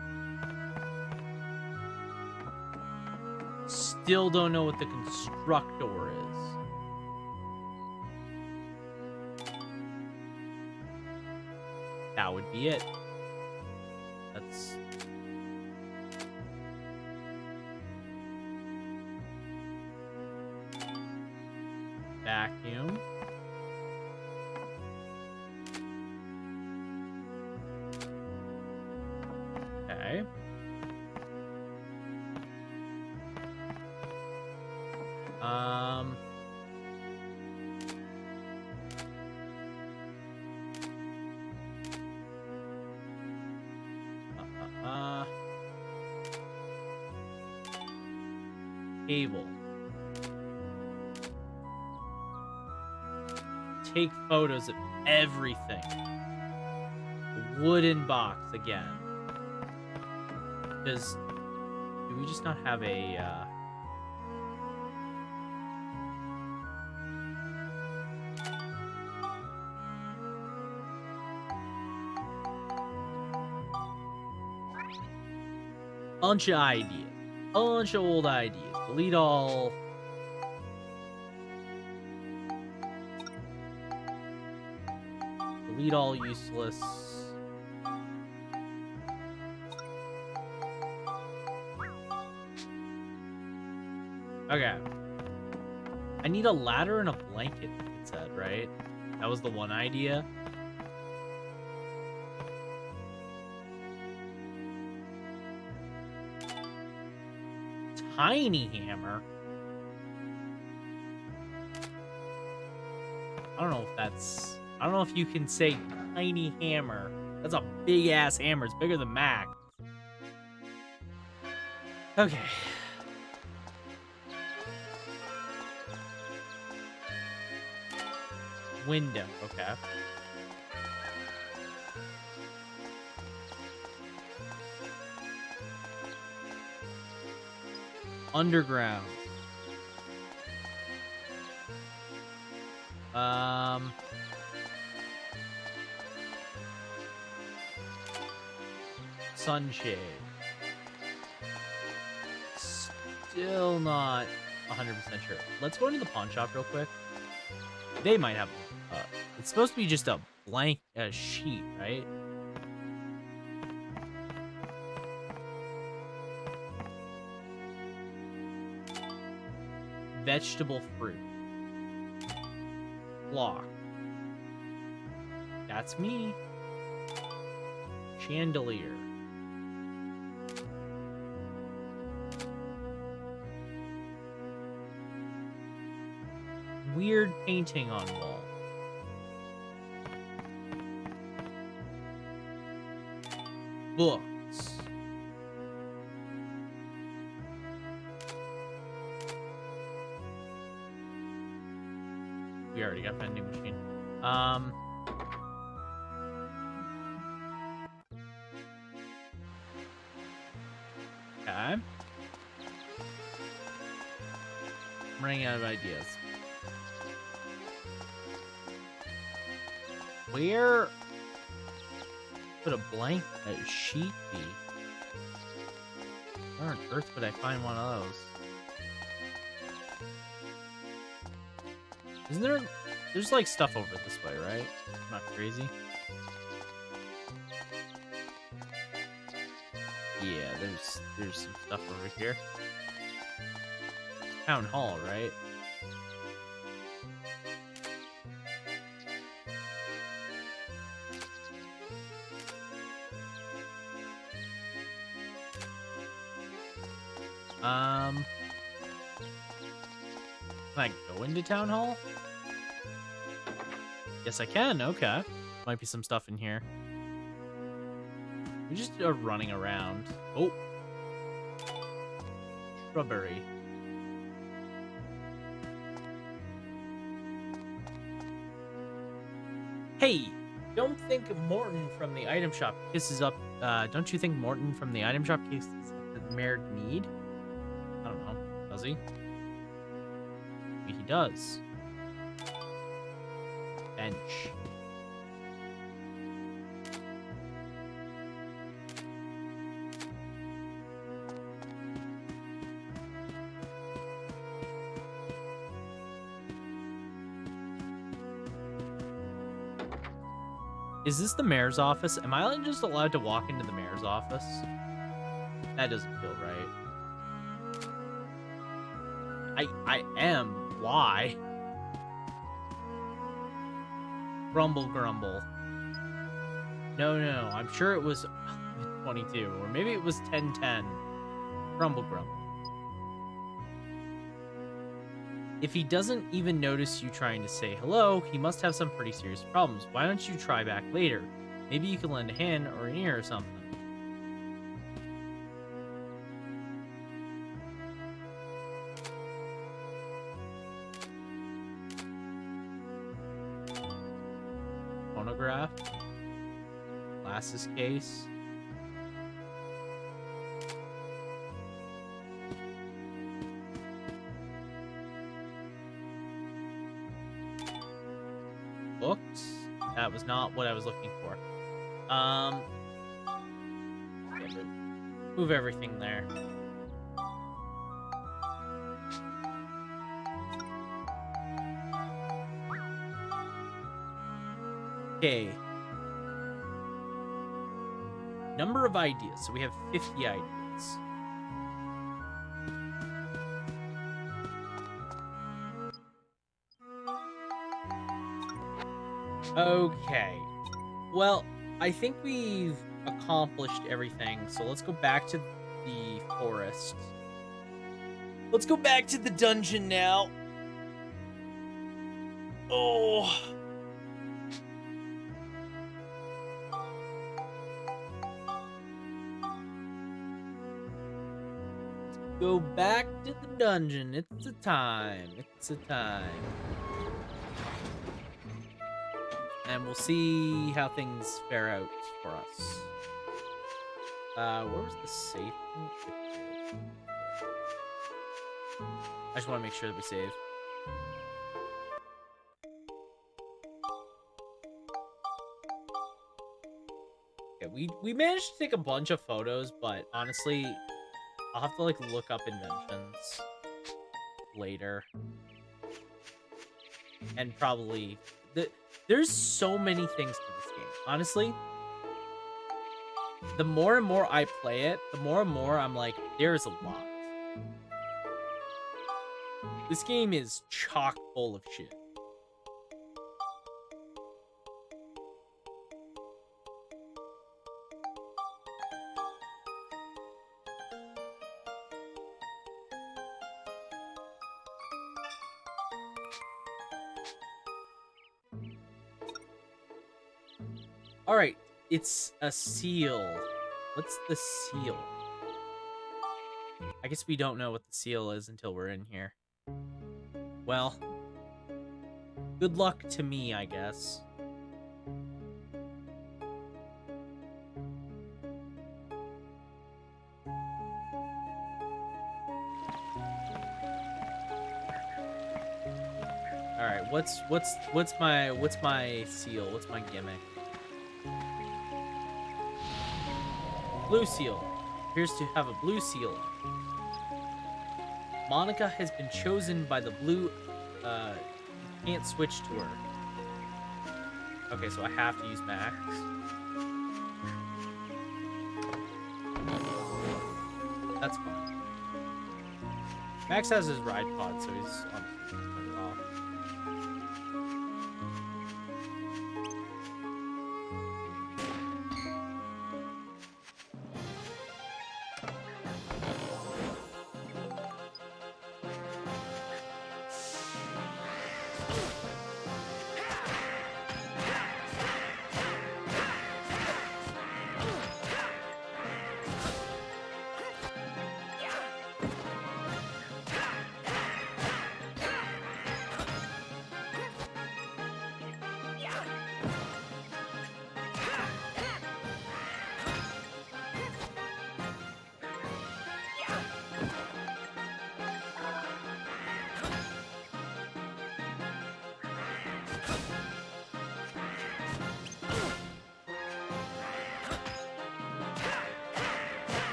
Still don't know what the constructor is. That would be it. That's... Vacuum. Okay. Cable. Take photos of everything. A wooden box again. Because do we just not have a bunch of ideas. A bunch of old ideas. Delete all. Delete all useless. Okay. I need a ladder and a blanket, it said, right? That was the one idea. Tiny hammer. I don't know if that's... I don't know if you can say tiny hammer. That's a big-ass hammer. It's bigger than Mac. Okay. Window. Okay. Underground. Sunshade. Still not 100% sure. Let's go into the pawn shop real quick. They might have. It's supposed to be just a blank sheet, right? Vegetable fruit. Block. That's me. Chandelier. Weird painting on wall. Books. We already got vending machine. Okay. I'm running out of ideas. Where would a blank sheet be? Where on earth would I find one of those? Isn't there... There's like stuff over this way, right? I'm not crazy. Yeah, there's some stuff over here. Town hall, right? Can I go into town hall? Yes, I can. Okay. Might be some stuff in here. We just are running around. Oh. Shrubbery. Hey, don't think Morton from the item shop kisses up. Don't you think Morton from the item shop kisses up the mare need? I don't know. Does he? Maybe he does. Bench. Is this the mayor's office? Am I just allowed to walk into the mayor's office? That doesn't feel right. I am. Why? Grumble, grumble. No. I'm sure it was 22, or maybe it was 1010. Grumble, grumble. If he doesn't even notice you trying to say hello, he must have some pretty serious problems. Why don't you try back later? Maybe you can lend a hand or an ear or something. Phonograph. Glasses case. Books. That was not what I was looking for. Move everything there. Okay. Number of ideas. So we have 50 ideas. Okay. Well, I think we've accomplished everything. So let's go back to the forest. Let's go back to the dungeon now. Oh. Go back to the dungeon. It's a time. It's a time. And we'll see how things fare out for us. Where was the safe? I just want to make sure that we save. Okay, we managed to take a bunch of photos, but honestly, I'll have to like look up inventions later. And probably there's so many things to this game. Honestly, the more and more I play it, the more and more I'm like, there's a lot. This game is chock full of shit. Alright, it's a seal. What's the seal? I guess we don't know what the seal is until we're in here. Well, good luck to me, I guess. Alright, what's my seal? What's my gimmick? Blue seal. Appears to have a blue seal. Monica has been chosen by the blue. You can't switch to her. Okay, so I have to use Max. That's fine. Max has his ride pod, so he's on it off.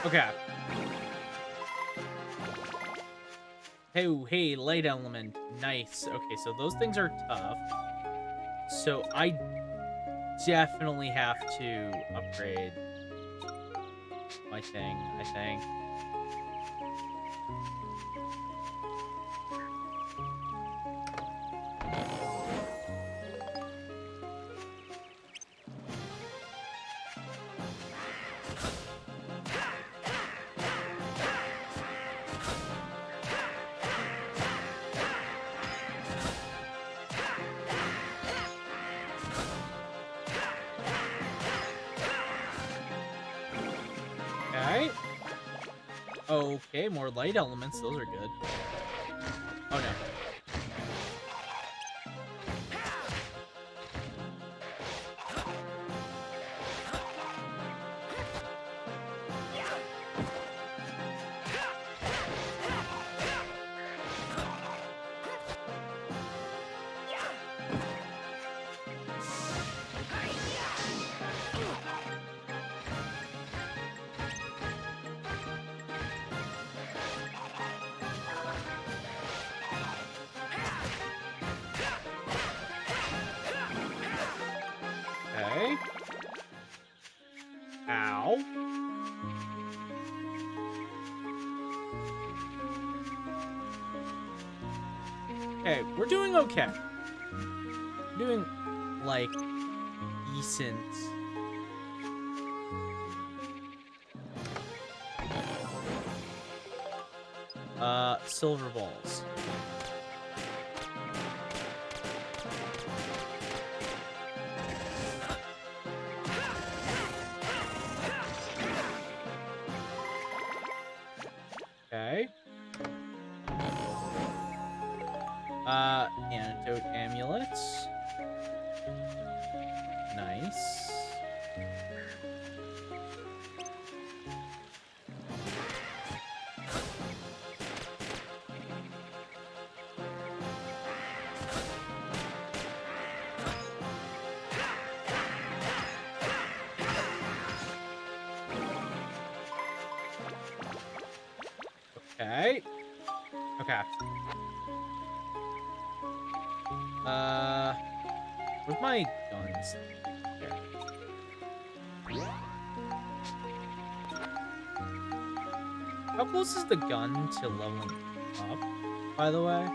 Okay. Hey, light element. Nice. Okay, so those things are tough. So I definitely have to upgrade my thing, I think. Okay, more light elements. Those are good. Oh, no. Okay. Ow. Okay, we're doing okay. We're doing, like, decent. Silver balls. Okay. Antidote amulets. Nice. Okay. Okay. Where's my guns? There. How close is the gun to leveling up, by the way?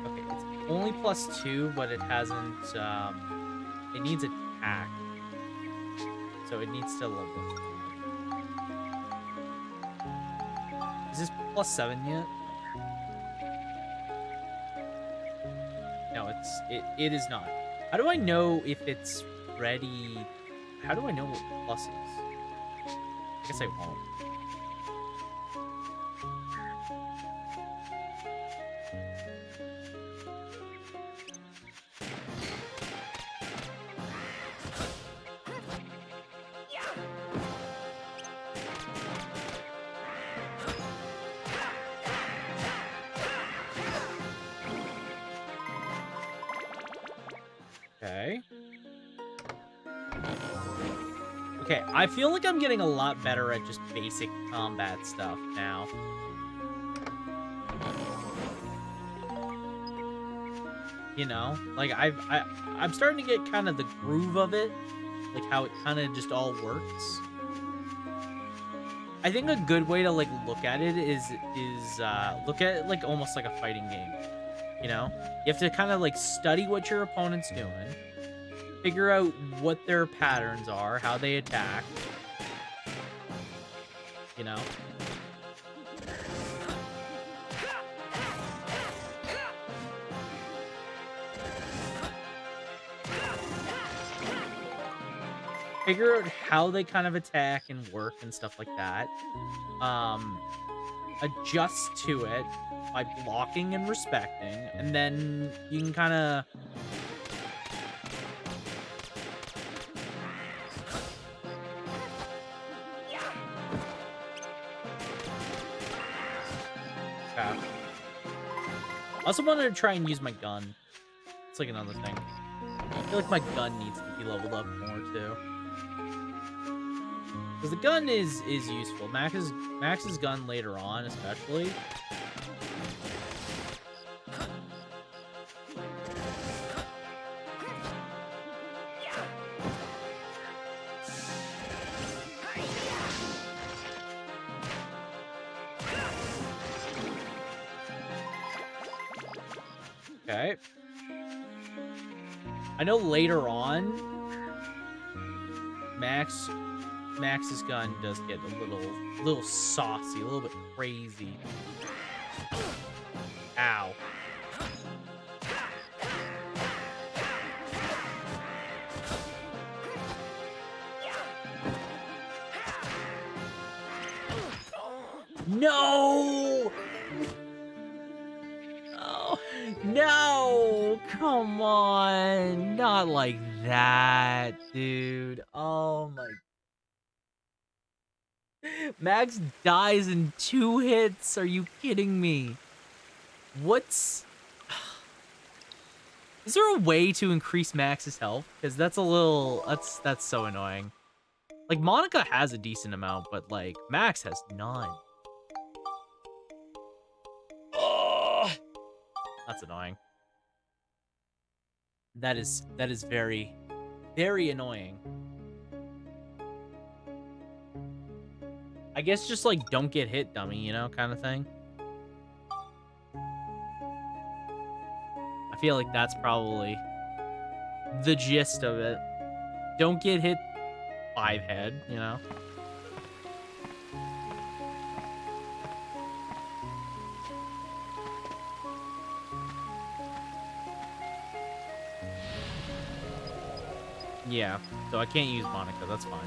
Okay, it's only +2, but it hasn't, it needs attack. So it needs to level up. Is this +7 yet? No, it is not. How do I know if it's ready? How do I know what plus is? I guess I won't. Okay. Okay, I feel like I'm getting a lot better at just basic combat stuff now. You know, like I'm starting to get kind of the groove of it, like how it kind of just all works. I think a good way to like look at it is look at it like almost like a fighting game. You know, you have to kind of like study what your opponent's doing, figure out what their patterns are, how they attack. You know. Figure out how they kind of attack and work and stuff like that. Adjust to it by blocking and respecting, and then you can kind of I also wanted to try and use my gun. It's like another thing. I feel like my gun needs to be leveled up more too. Because the gun is useful. Max's gun later on, especially. Okay. I know later on, Max's gun does get a little saucy, a little bit crazy. Ow. No! Oh, no! Come on! Not like that, dude. Oh my. Max dies in 2 hits. Are you kidding me? What's... Is there a way to increase Max's health? Because that's a little... That's so annoying. Like, Monica has a decent amount, but, like, Max has none. Oh, that's annoying. That is very, very annoying. I guess just, like, don't get hit, dummy, you know, kind of thing. I feel like that's probably the gist of it. Don't get hit, 5-head, you know? Yeah, so I can't use Monica, that's fine.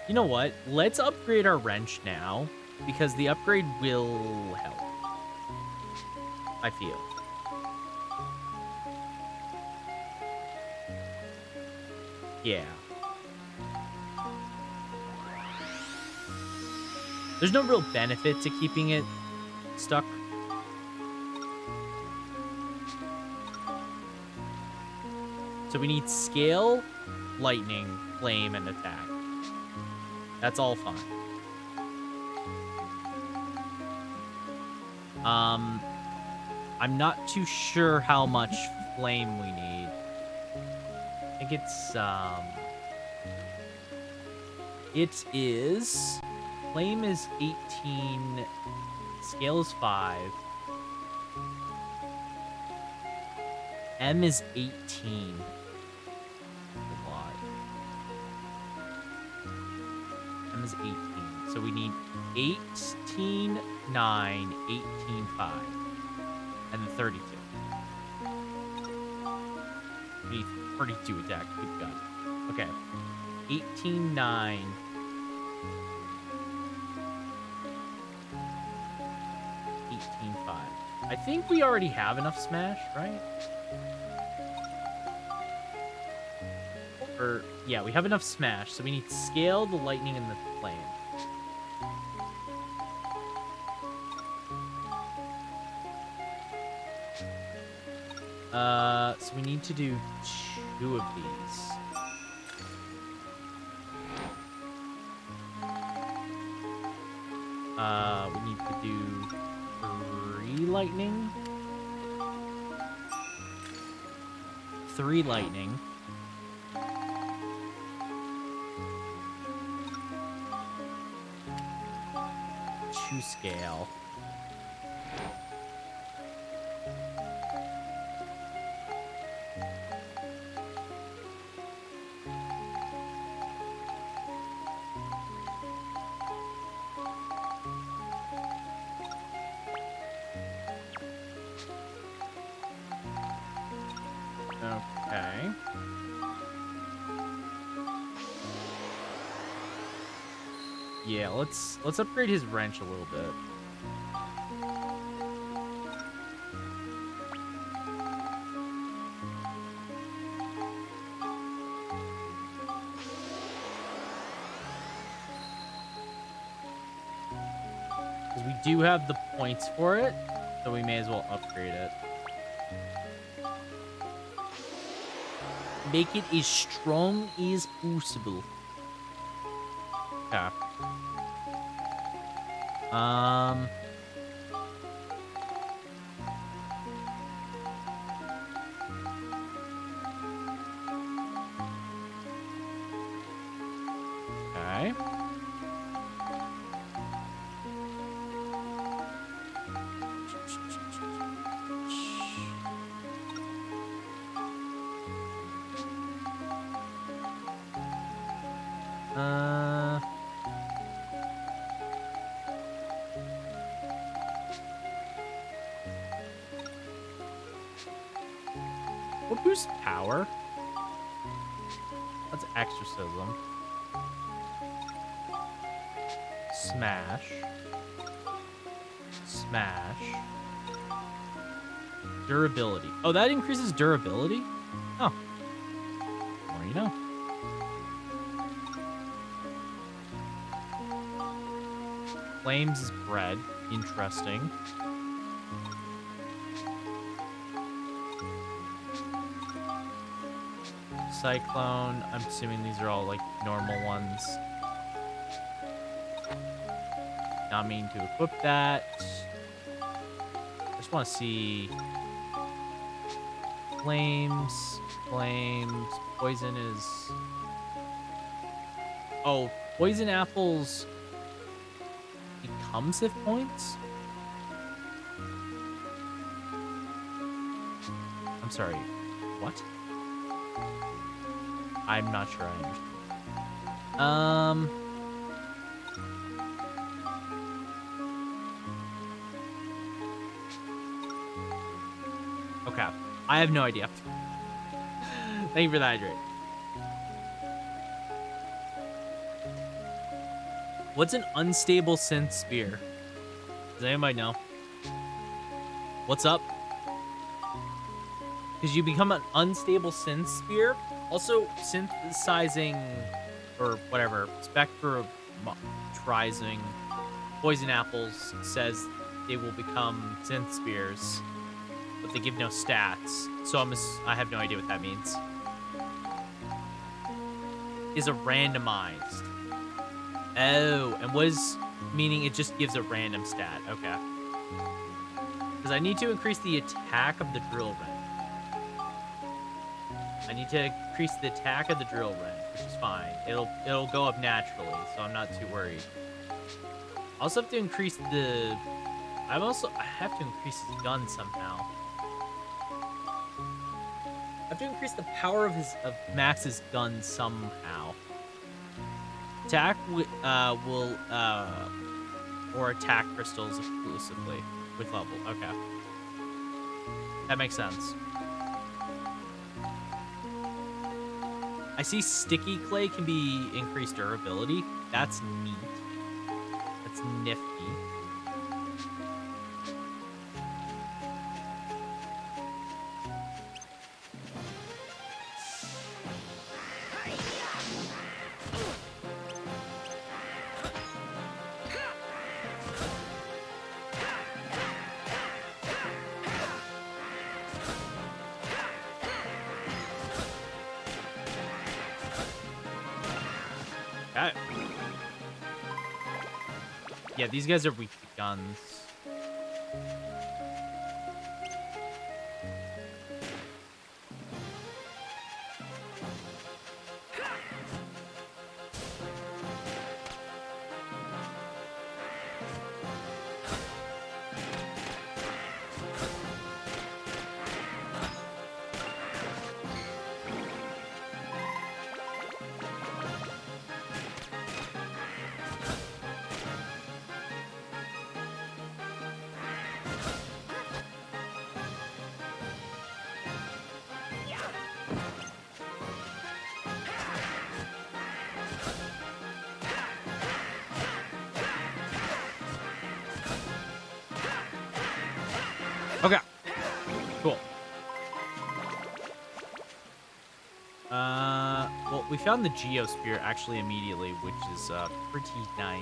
You know what? Let's upgrade our wrench now. because the upgrade will help. I feel. Yeah. There's no real benefit to keeping it stuck. So we need scale, lightning, flame, and attack. That's all fine. I'm not too sure how much flame we need. I think it is, flame is 18, scale is 5, M is 18. A lot. M is 18, so we need 18, 9, 18, 5, and then 32. We need 32 attack, good God. Okay, 18, 9, 18, 5. I think we already have enough smash, right? Or, yeah, we have enough smash, so we need scale, the lightning, and the flame. So we need to do 2 of these. We need to do 3 lightning. 3 lightning. 2 scale. Okay. Yeah, let's upgrade his wrench a little bit. Because we do have the points for it, so we may as well upgrade it. Make it as strong as possible. Okay. Okay. What boosts power? That's exorcism. Smash. Smash. Durability. Oh, that increases durability? Oh. More you know. Flames is bread. Interesting. Cyclone. I'm assuming these are all like normal ones. Not meaning to equip that. I just want to see flames. Flames. Poison is. Oh, poison apples become Sith points? I'm sorry. What? I'm not sure I understand. Okay. I have no idea. Thank you for the hydrate. What's an unstable synth spear? Does anybody know? What's up? Because you become an unstable synth spear. Also, synthesizing or whatever, spectralizing poison apples says they will become synth spears, but they give no stats. So I have no idea what that means. Is a randomized. Oh, and what is meaning it just gives a random stat. Okay. Because I need to increase the attack of the drill wren. I need to increase the attack of the drill wren, which is fine. It'll go up naturally, so I'm not too worried. I also have to increase the... I have to increase his gun somehow. I have to increase the power of Max's gun somehow. Attack will or attack crystals exclusively with level. Okay, that makes sense. I see sticky clay can be increased durability. That's neat. That's nifty. Got it. Yeah, these guys are weak to guns. Okay. Cool. Well, we found the Geosphere actually immediately, which is pretty nice.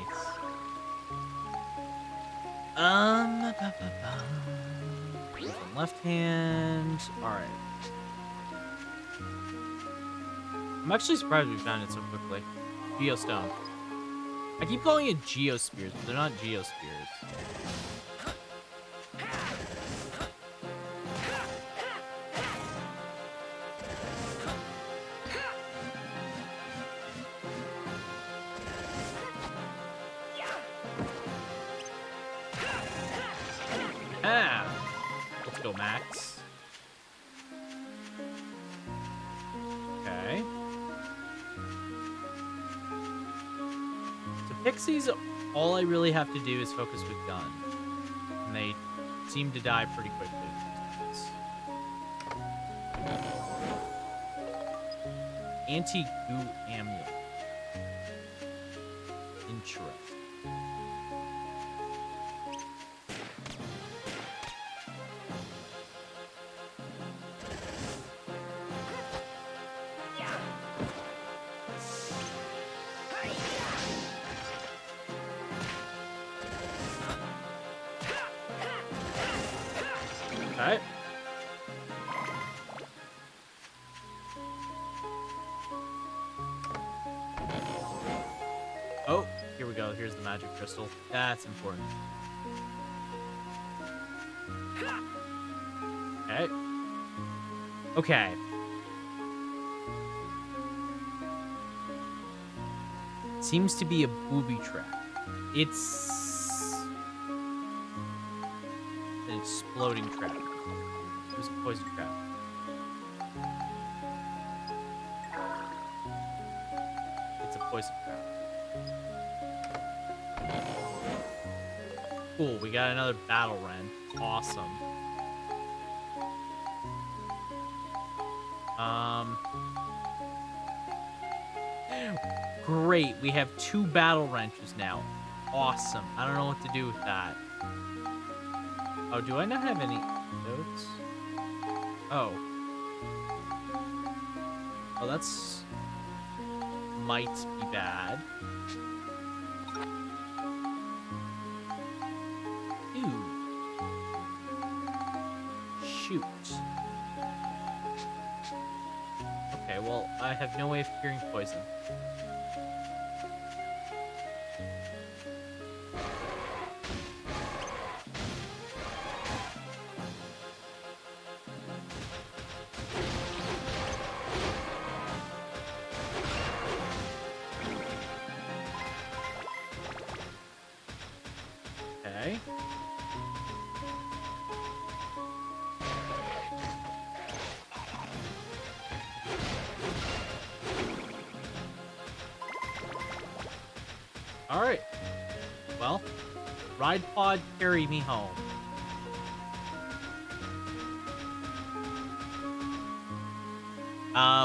Left hand. All right. I'm actually surprised we found it so quickly. Geostone. I keep calling it Geospheres, but they're not Geospheres. Ah! Let's go, Max. Okay. So Pixies, all I really have to do is focus with gun. And they seem to die pretty quickly. Anti-goo amulet. Interesting. Okay. Oh, here we go. Here's the magic crystal. That's important. Okay. Okay. Seems to be a booby trap. It's an exploding trap. It was a poison trap. It's a poison trap. Cool, we got another battle wren. Awesome. Great, we have 2 battle wrenches now. Awesome. I don't know what to do with that. Oh, do I not have any notes? Oh. Oh, that's... might be bad. Ooh. Shoot. Okay, well, I have no way of curing poison. Okay. All right. Well, ride pod, carry me home.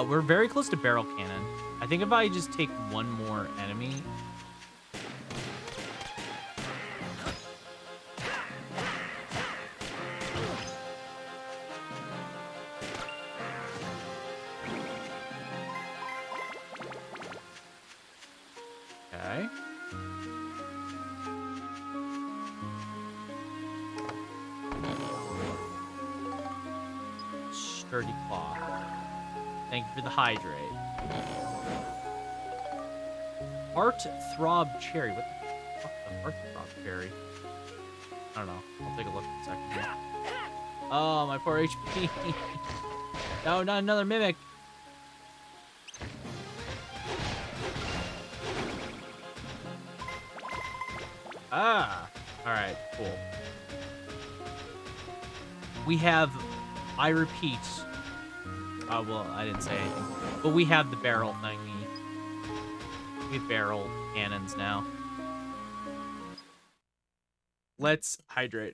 We're very close to barrel cannon. I think if I just take one more enemy. Okay. Sturdy claw. Thank you for the hydrate. Heart throb cherry. What the fuck is a heart throb cherry? I don't know. I'll take a look in a second here. Oh, my poor HP. No, not another mimic. Ah. Alright, cool. We have, I repeat, well, I didn't say anything, but we have the barrel thingy. We have barrel cannons now. Let's hydrate.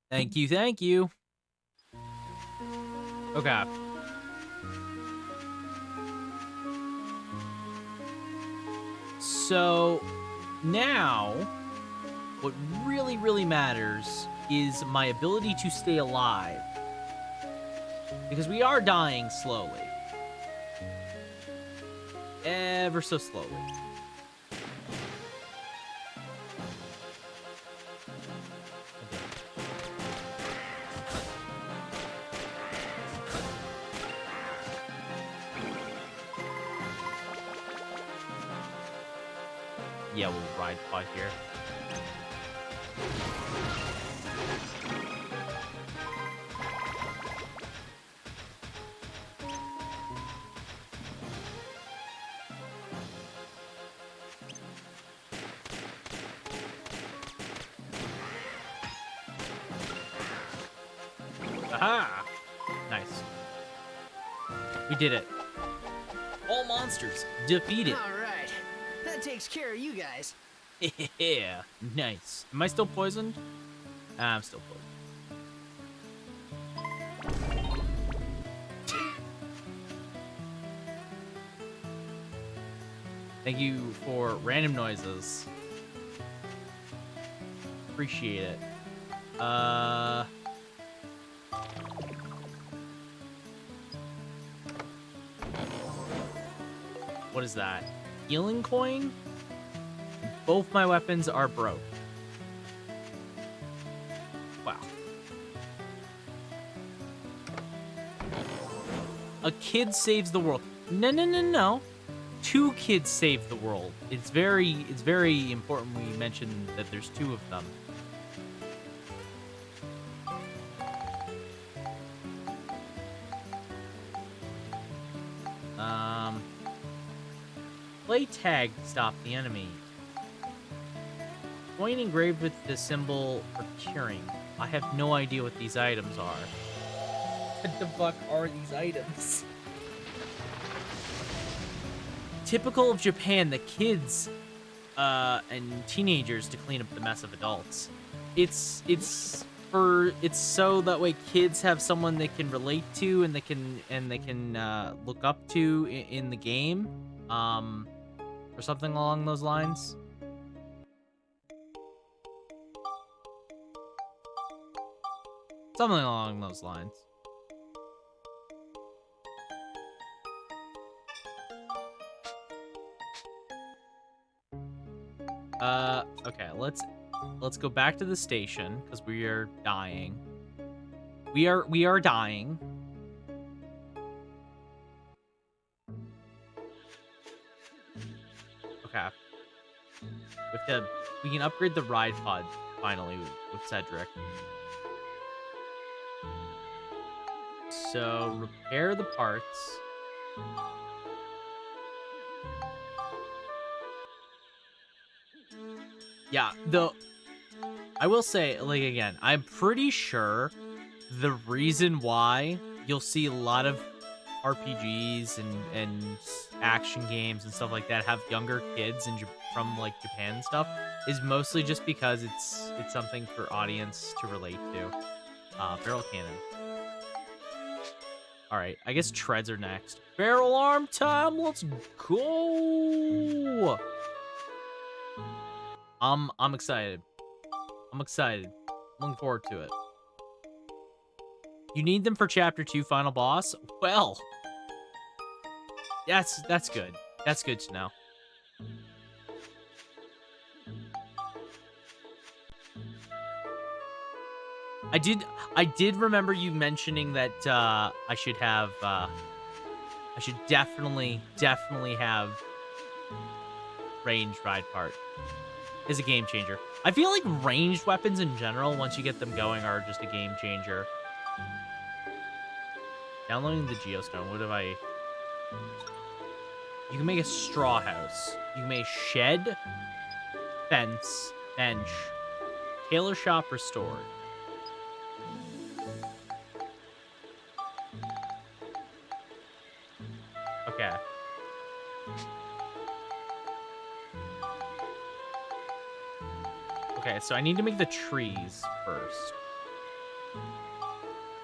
Thank you, thank you. Okay. So, now, what really, really matters is my ability to stay alive. Because we are dying slowly. Ever so slowly. Yeah, we'll ride pod here. Aha! Nice. We did it. All monsters defeated. All right. That takes care of you guys. Yeah, nice. Am I still poisoned? I'm still poisoned. Thank you for random noises. Appreciate it. What is that? Healing coin? Both my weapons are broke. Wow. A kid saves the world. No, no, no, no. 2 kids save the world. It's very important we mention that there's 2 of them. Play tag to stop the enemy. Coin engraved with the symbol for curing. I have no idea what these items are. What the fuck are these items? Typical of Japan, the kids and teenagers to clean up the mess of adults. It's it's so that way kids have someone they can relate to and they can look up to in the game, or something along those lines. Something along those lines. Okay, let's go back to the station because we are dying. We are dying. Okay. We can upgrade the ride pod finally with Cedric. So repair the parts. Yeah, though I will say, like, again, I'm pretty sure the reason why you'll see a lot of RPGs and action games and stuff like that have younger kids from like Japan and stuff is mostly just because it's something for audience to relate to. Barrel cannon. All right, I guess treads are next. Barrel arm time. Let's go. I'm excited. I'm excited. Looking forward to it. You need them for Chapter 2 final boss? Well, that's good. That's good to know. I did remember you mentioning that I should definitely have ranged ride part. Is a game changer. I feel like ranged weapons in general, once you get them going, are just a game changer. Downloading the Geostone. What have I... You can make a straw house. You can make a shed, fence, bench, tailor shop restored. Okay. Okay, so I need to make the trees first.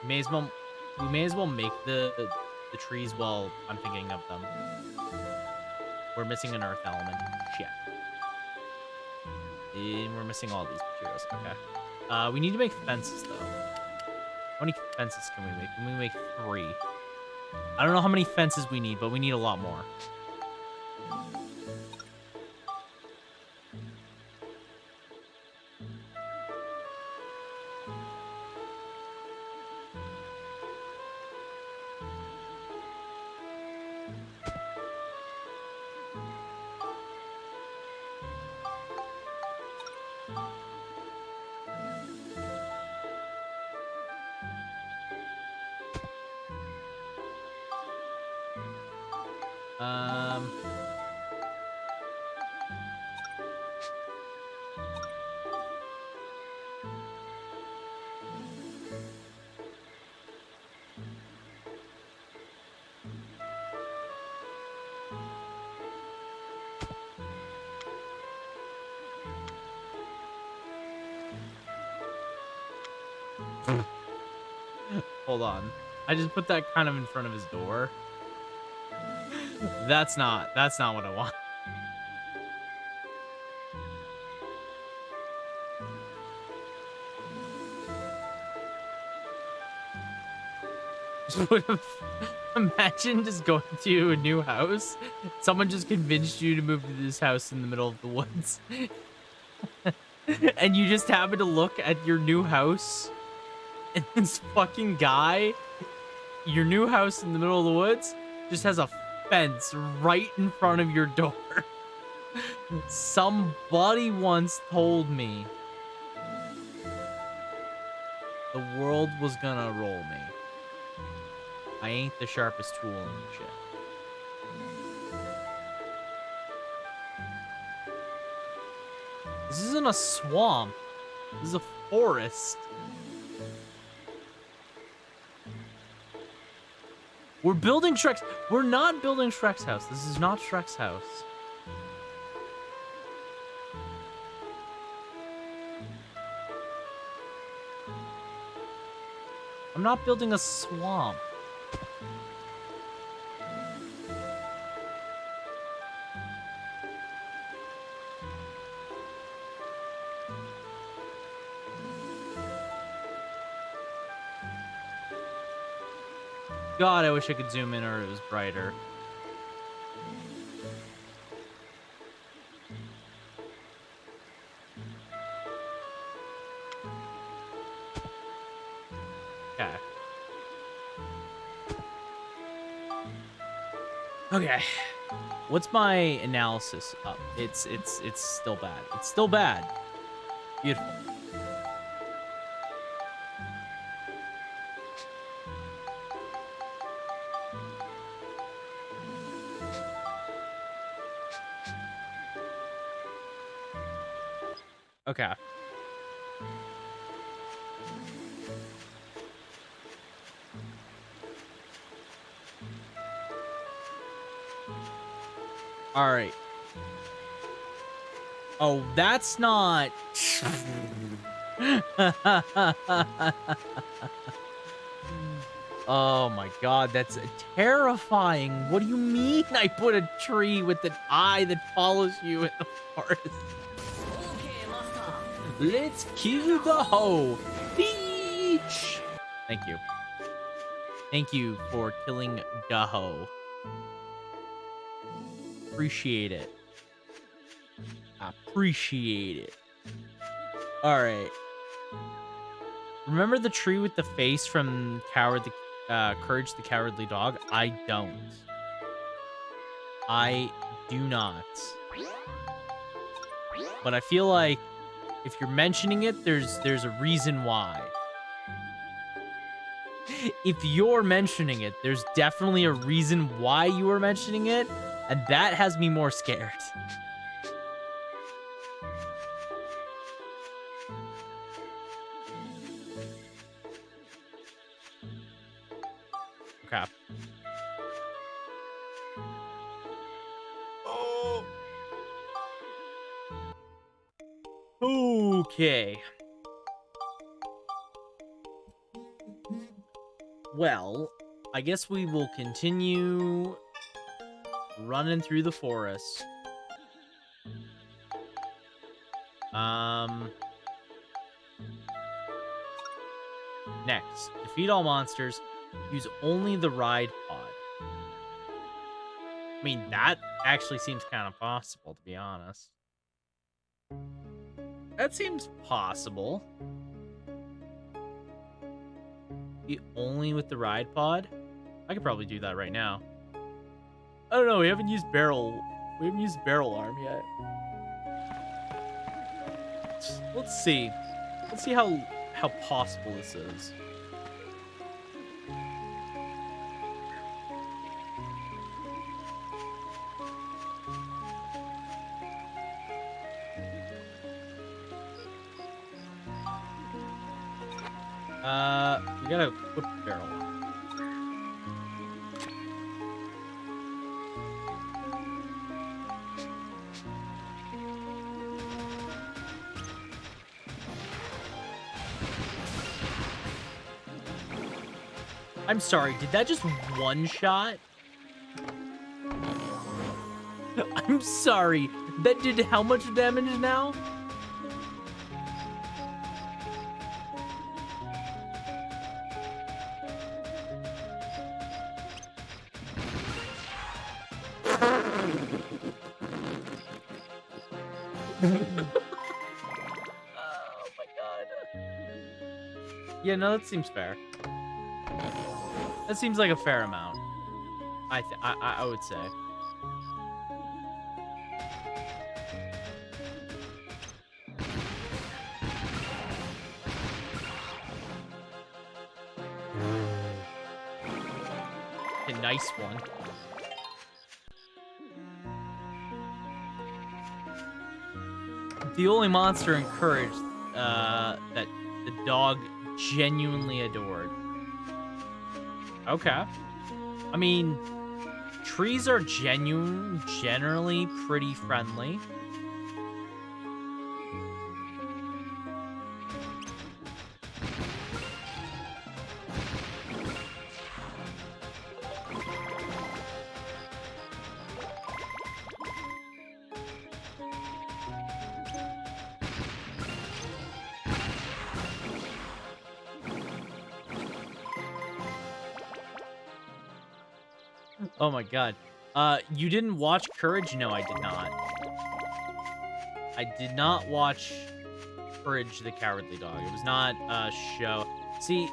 We may as well make the trees while I'm thinking of them. We're missing an earth element. Shit. And we're missing all these materials. Okay. We need to make fences, though. How many fences can we make? Can we make 3? I don't know how many fences we need, but we need a lot more. Hold on. I just put that kind of in front of his door. That's not what I want. Just would have imagine just going to a new house. Someone just convinced you to move to this house in the middle of the woods. And you just happen to look at your new house. And this fucking guy, your new house in the middle of the woods, just has a fence right in front of your door. Somebody once told me the world was gonna roll me. I ain't the sharpest tool in the shed. This isn't a swamp. This is a forest. We're building Shrek's... We're not building Shrek's house. This is not Shrek's house. I'm not building a swamp. God, I wish I could zoom in or it was brighter. Okay. Okay. What's my analysis up? It's still bad. It's still bad. Beautiful. Okay. All right. Oh, that's not. Oh my god, that's terrifying. What do you mean I put a tree with an eye that follows you in the forest? Okay, master. Let's kill the hoe. Beach. Thank you. Thank you for killing the hoe. Appreciate it. Appreciate it. All right. Remember the tree with the face from Courage the Cowardly Dog? I don't. I do not. But I feel like if you're mentioning it, there's a reason why. If you're mentioning it, there's definitely a reason why you are mentioning it, and that has me more scared. Okay. Oh! Okay. Well, I guess we will continue running through the forest. Next, defeat all monsters. Use only the ride pod. I mean, that actually seems kind of possible, to be honest. That seems possible. Be only with the ride pod? I could probably do that right now. I don't know, we haven't used barrel arm yet. Let's see. Let's see how possible this is. We gotta equip the barrel. I'm sorry, did that just one shot? I'm sorry, that did how much damage now? Oh my god. Yeah, no, that seems fair. That seems like a fair amount. I would say. A nice one. The only monster in Courage that the dog genuinely adored. Okay. I mean, trees are generally pretty friendly. Oh my god. You didn't watch Courage? No, I did not. I did not watch Courage the Cowardly Dog. It was not a show. See,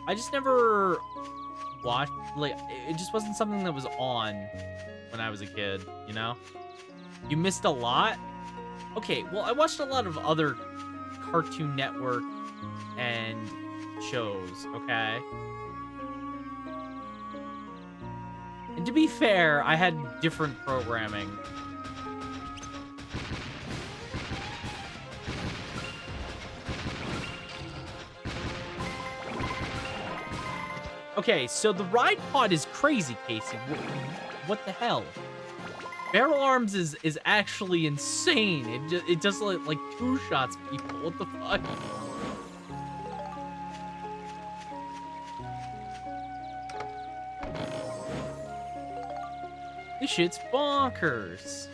I just never watched, like, it just wasn't something that was on when I was a kid, you know? You missed a lot? Okay, well, I watched a lot of other Cartoon Network and shows, okay? And to be fair, I had different programming. Okay, so the ride pod is crazy, Casey. What the hell? Barrel Arms is actually insane. It does like two shots people. What the fuck? This shit's bonkers.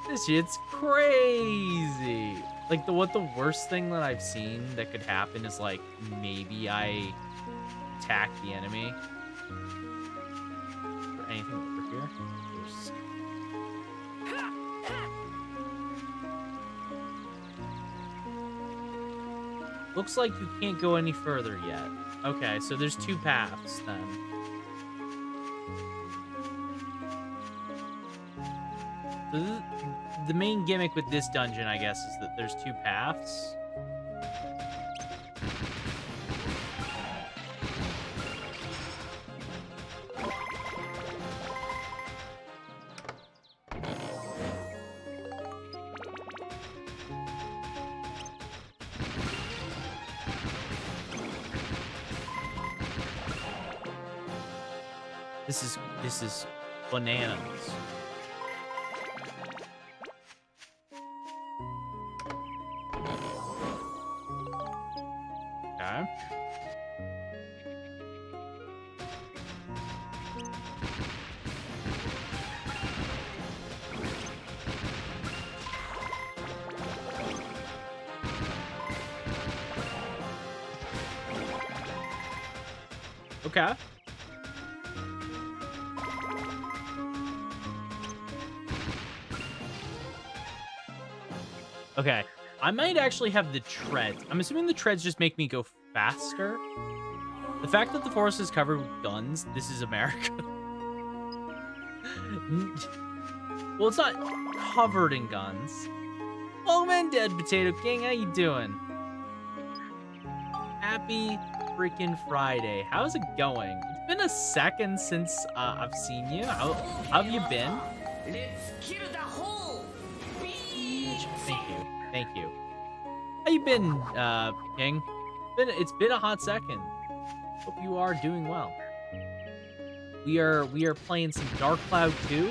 This shit's crazy. Like, what the worst thing that I've seen that could happen is, like, maybe I attack the enemy. Is there anything over here? Looks like you can't go any further yet. Okay, so there's two paths then. So the main gimmick with this dungeon, I guess, is that there's two paths. This is bananas. Okay. Okay. Okay, I might actually have the treads. I'm assuming the treads just make me go faster. The fact that the forest is covered with guns, this is America. Well, it's not covered in guns. Welcome in, Dead Potato King. How you doing? Happy freaking Friday. How's it going? It's been a second since I've seen you. How have you been? Let's kill the whole beach. Thank you. Thank you. How you been, King? It's been a hot second. Hope you are doing well. We are playing some Dark Cloud 2,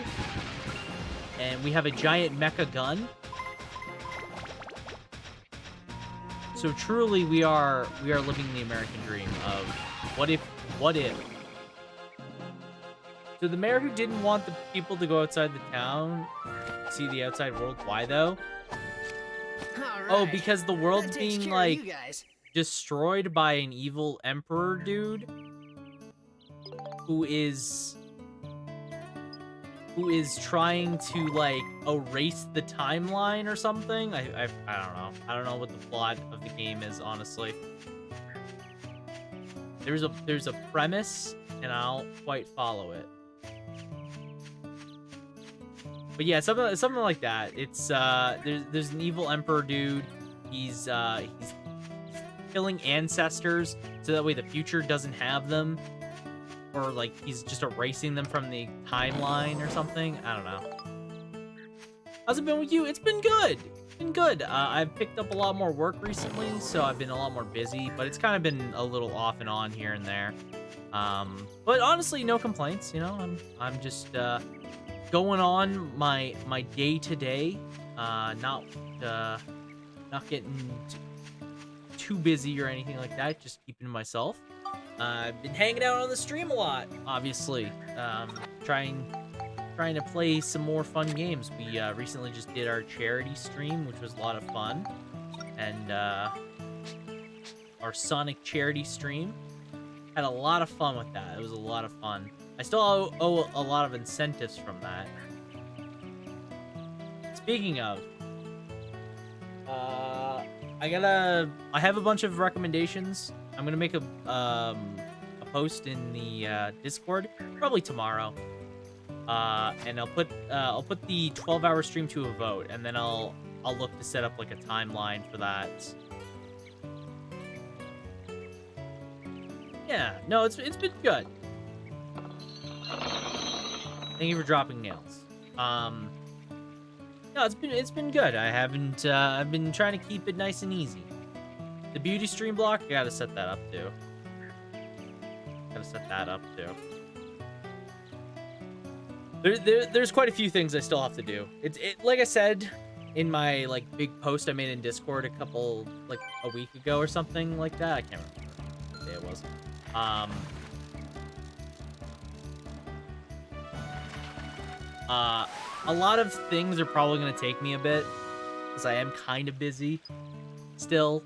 and we have a giant mecha gun. So truly, we are living the American dream of what if. So the mayor who didn't want the people to go outside the town, see the outside world. Why though? Oh, because the world's being, like, destroyed by an evil emperor dude who is trying to, like, erase the timeline or something. I don't know. I don't know what the plot of the game is, honestly. There's a premise, and I don't quite follow it. But yeah, something like that. It's there's an evil emperor dude. He's killing ancestors so that way the future doesn't have them, or like he's just erasing them from the timeline or something. I don't know. How's it been with you? It's been good. It's been good. I've picked up a lot more work recently, so I've been a lot more busy. But it's kind of been a little off and on here and there. But honestly, no complaints. You know, I'm just going on my day to day, not getting too busy or anything like that. Just keeping to myself. I've been hanging out on the stream a lot, obviously. Trying to play some more fun games. We recently just did our charity stream, which was a lot of fun, and our Sonic charity stream. Had a lot of fun with that. It was a lot of fun. I still owe a lot of incentives from that. Speaking of, I have a bunch of recommendations. I'm gonna make a post in the Discord probably tomorrow. And I'll put the 12-hour stream to a vote, and then I'll look to set up like a timeline for that. Yeah, no, it's been good. Thank you for dropping nails. No, it's been good. I've been trying to keep it nice and easy. The beauty stream block, I gotta set that up too. There's quite a few things I still have to do. It like I said in my like big post I made in Discord a week ago or something like that. I can't remember what day it was. A lot of things are probably gonna take me a bit because I am kind of busy still.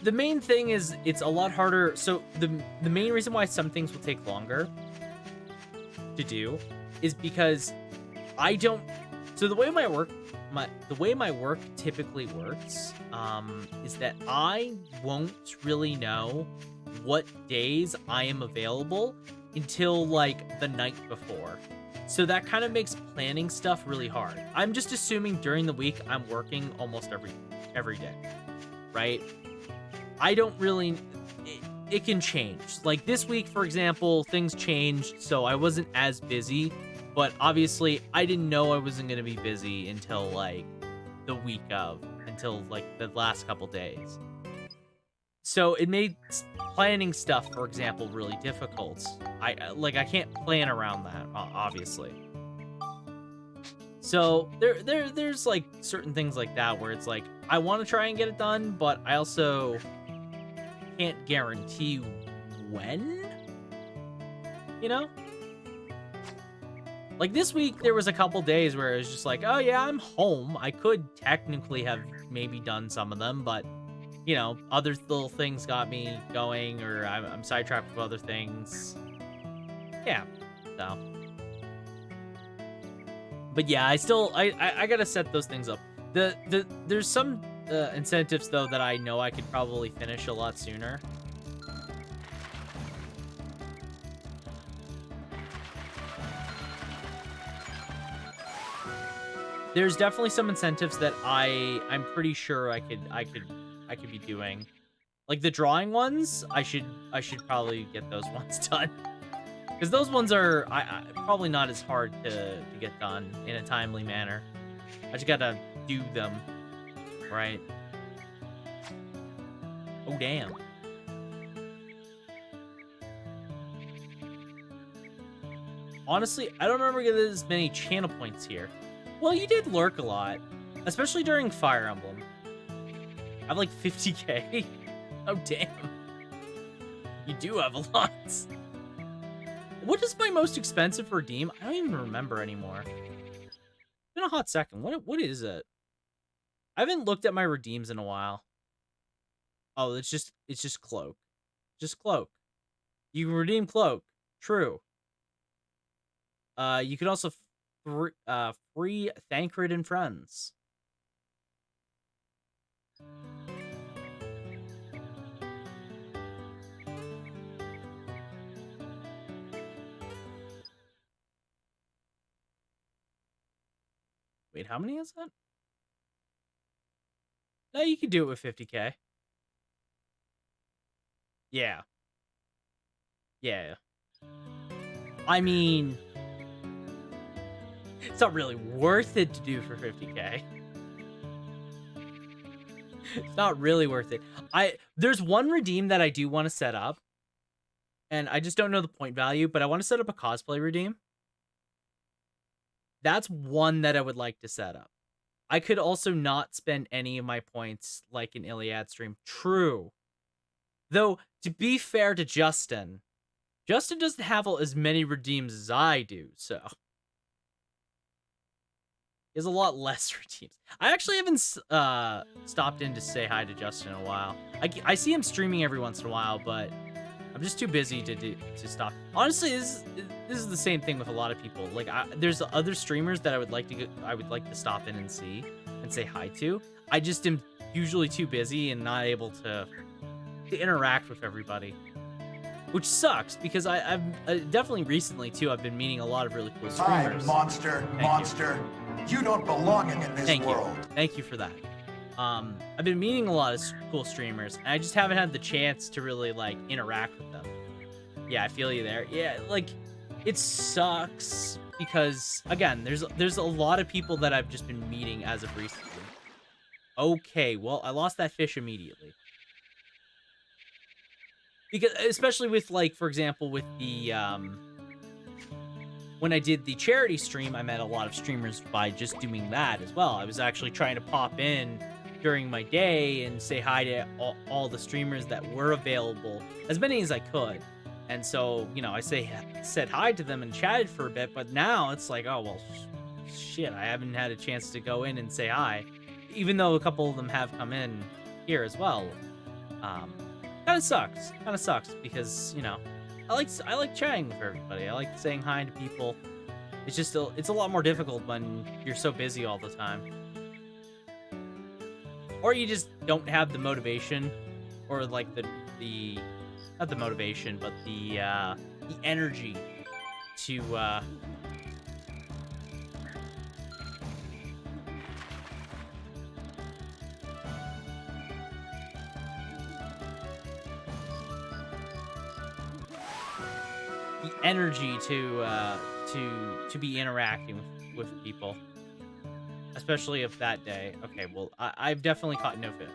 The main thing is it's a lot harder. So the main reason why some things will take longer to do is because I don't. So the way my work typically works is that I won't really know what days I am available until like the night before. So that kind of makes planning stuff really hard. I'm just assuming during the week I'm working almost every day, right? I don't really. It can change. Like this week, for example, things changed, so I wasn't as busy. But obviously, I didn't know I wasn't going to be busy until like the week of, until like the last couple days. So it made planning stuff, for example, really difficult. I can't plan around that, obviously. So there's like certain things like that where it's like I want to try and get it done, but I also can't guarantee when. You know? Like this week, there was a couple days where it was just like, oh yeah, I'm home. I could technically have maybe done some of them, but you know, other little things got me going, or I'm sidetracked with other things. Yeah, so. But yeah, I gotta set those things up. There's some incentives though that I know I could probably finish a lot sooner. There's definitely some incentives that I'm pretty sure I could be doing. Like the drawing ones, I should probably get those ones done. Because those ones are probably not as hard to get done in a timely manner. I just gotta do them, right? Oh, damn. Honestly, I don't remember getting as many channel points here. Well, you did lurk a lot, especially during Fire Emblem. I have like 50k. Oh, damn. You do have a lot. What is my most expensive redeem? I don't even remember anymore. It's been a hot second. What is it? I haven't looked at my redeems in a while. Oh, it's just Cloak. Just Cloak. You can redeem Cloak. True. You can also free Thancred and Friends. Wait, how many is that? No, you can do it with 50k. Yeah. Yeah. I mean, it's not really worth it to do for 50k. It's not really worth it. There's one redeem that I do want to set up, and I just don't know the point value, but I want to set up a cosplay redeem. That's one that I would like to set up. I could also not spend any of my points like an Iliad stream. True. Though, to be fair to Justin doesn't have as many redeems as I do, so. He has a lot less routines. I actually haven't stopped in to say hi to Justin in a while. I see him streaming every once in a while, but I'm just too busy to stop. Honestly, this is the same thing with a lot of people. Like, there's other streamers that I would like to stop in and see and say hi to. I just am usually too busy and not able to interact with everybody, which sucks because I've definitely recently too. I've been meeting a lot of really cool streamers. Hi, monster. You don't belong in this world. Thank you for that. I've been meeting a lot of cool streamers, and I just haven't had the chance to really like interact with them. Yeah, I feel you there. Yeah, like it sucks because again, there's a lot of people that I've just been meeting as of recently. Okay, well, I lost that fish immediately. Because especially with like, for example, with the when I did the charity stream, I met a lot of streamers by just doing that as well. I was actually trying to pop in during my day and say hi to all the streamers that were available, as many as I could. And so, you know, I said hi to them and chatted for a bit, but now it's like, oh, well, shit, I haven't had a chance to go in and say hi, even though a couple of them have come in here as well. Kind of sucks because, you know, I like chatting with everybody. I like saying hi to people. It's just it's a lot more difficult when you're so busy all the time. Or you just don't have the motivation, or like the not the motivation, but the energy to to be interacting with people, especially if that day. Okay, well, I've definitely caught no fish.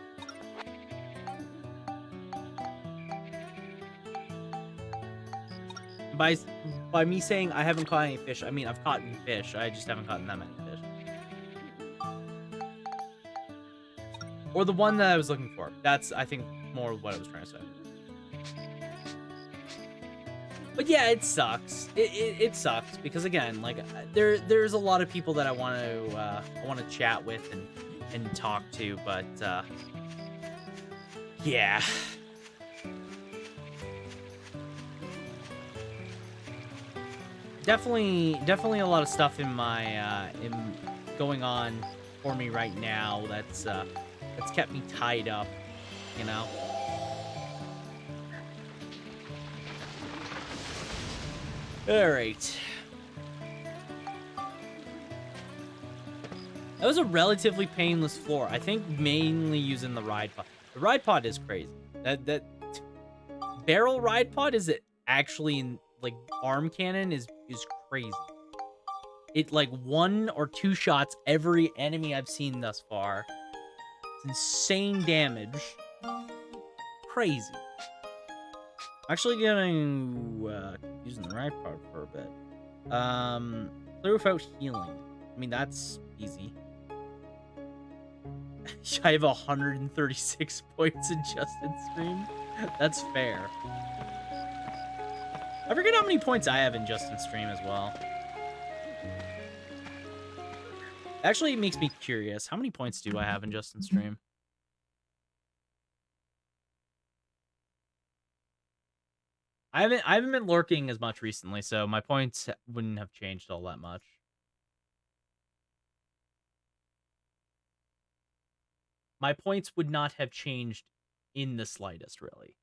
By me saying I haven't caught any fish, I mean I've caught fish. I just haven't caught that many fish. Or the one that I was looking for. That's, I think, more what I was trying to say. But yeah, it sucks. It sucks because again, like there's a lot of people that I want to chat with and talk to, but yeah. Definitely a lot of stuff in my in going on for me right now that's kept me tied up, you know. All right. That was a relatively painless floor. I think mainly using the ride pod. The ride pod is crazy. That barrel ride pod is it actually in like arm cannon is crazy. It like 1 or 2 shots every enemy I've seen thus far. It's insane damage. Crazy. Actually getting using the right part for a bit. Clear without healing. I mean, that's easy. I have 136 points in Justin stream. That's fair. I forget how many points I have in Justin stream as well. Actually, it makes me curious. How many points do I have in Justin stream? I haven't been lurking as much recently, so my points wouldn't have changed all that much. My points would not have changed in the slightest, really.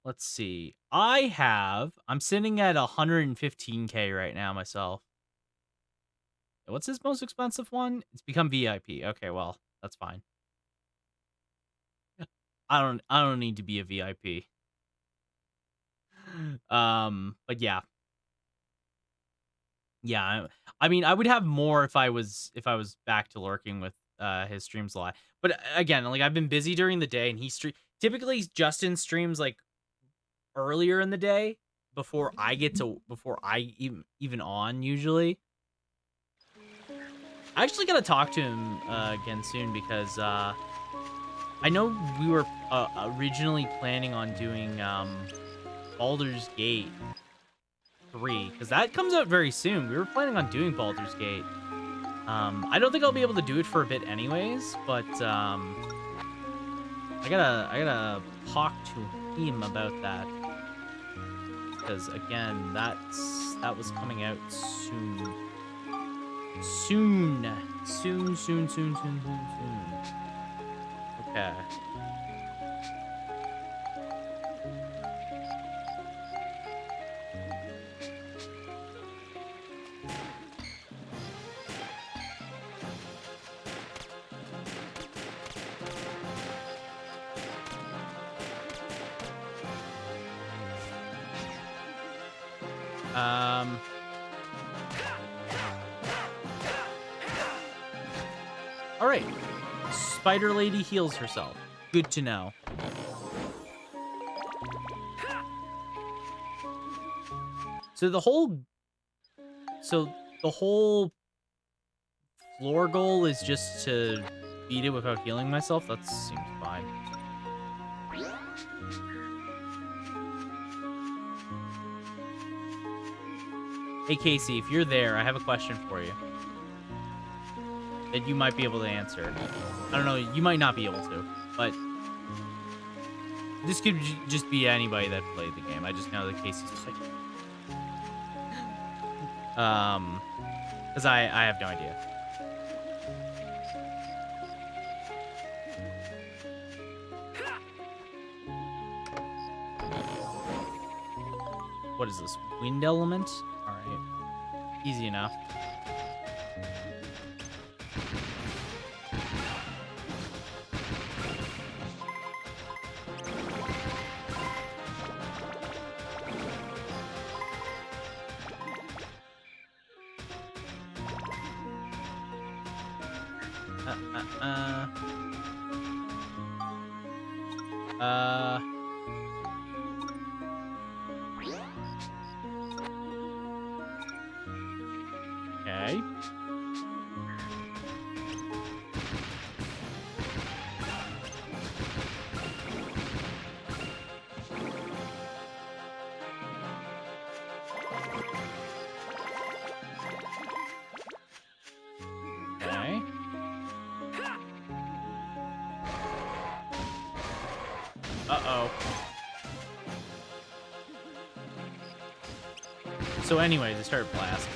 Let's see. I'm sitting at 115k right now myself. What's his most expensive one? It's become VIP. Okay, well, that's fine. I don't need to be a VIP. But yeah. Yeah, I mean, I would have more if I was back to lurking with his streams a lot. But again, like I've been busy during the day and typically Justin streams like earlier in the day before I even on usually. I actually gotta talk to him again soon because I know we were originally planning on doing Baldur's Gate 3, because that comes out very soon. We were planning on doing Baldur's Gate. I don't think I'll be able to do it for a bit anyways, but I gotta talk to him about that. Because again, that was coming out soon. Soon. Okay. All right. Spider Lady heals herself. Good to know. So the whole floor goal is just to beat it without healing myself. That seems fine. Hey Casey, if you're there, I have a question for you that you might be able to answer. I don't know, you might not be able to, but this could just be anybody that played the game. I just know that Casey's played it. Because I have no idea. What is this? Wind element? Alright. Easy enough. Okay. Okay. Uh-oh. So anyways, I started blasting.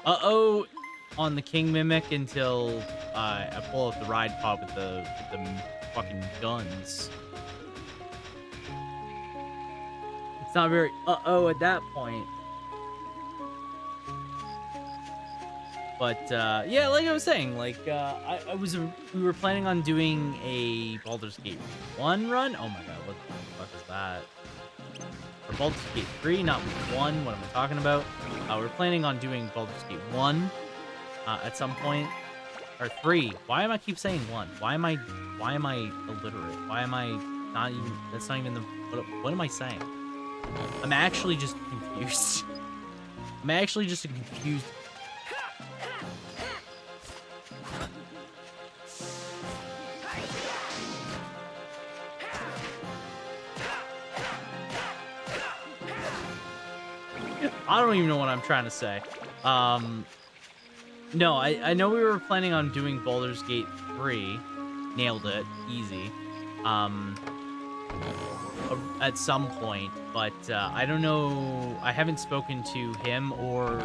Uh-oh on the King Mimic until I pull up the ride pod with the fucking guns. It's not very uh-oh at that point. But yeah, like I was saying, like we were planning on doing a Baldur's Gate 1 run. Oh my god, what the fuck is that? Or Baldur's Gate 3, not 1. What am I talking about? We're planning on doing Baldur's Gate 1 at some point, or 3. Why am I keep saying 1? Why am I illiterate? Why am I not even? That's not even the. What am I saying? I'm actually just confused. I'm actually just a confused. I don't even know what I'm trying to say. No, I know we were planning on doing Baldur's Gate 3. Nailed it. Easy. At some point, but I don't know. I haven't spoken to him or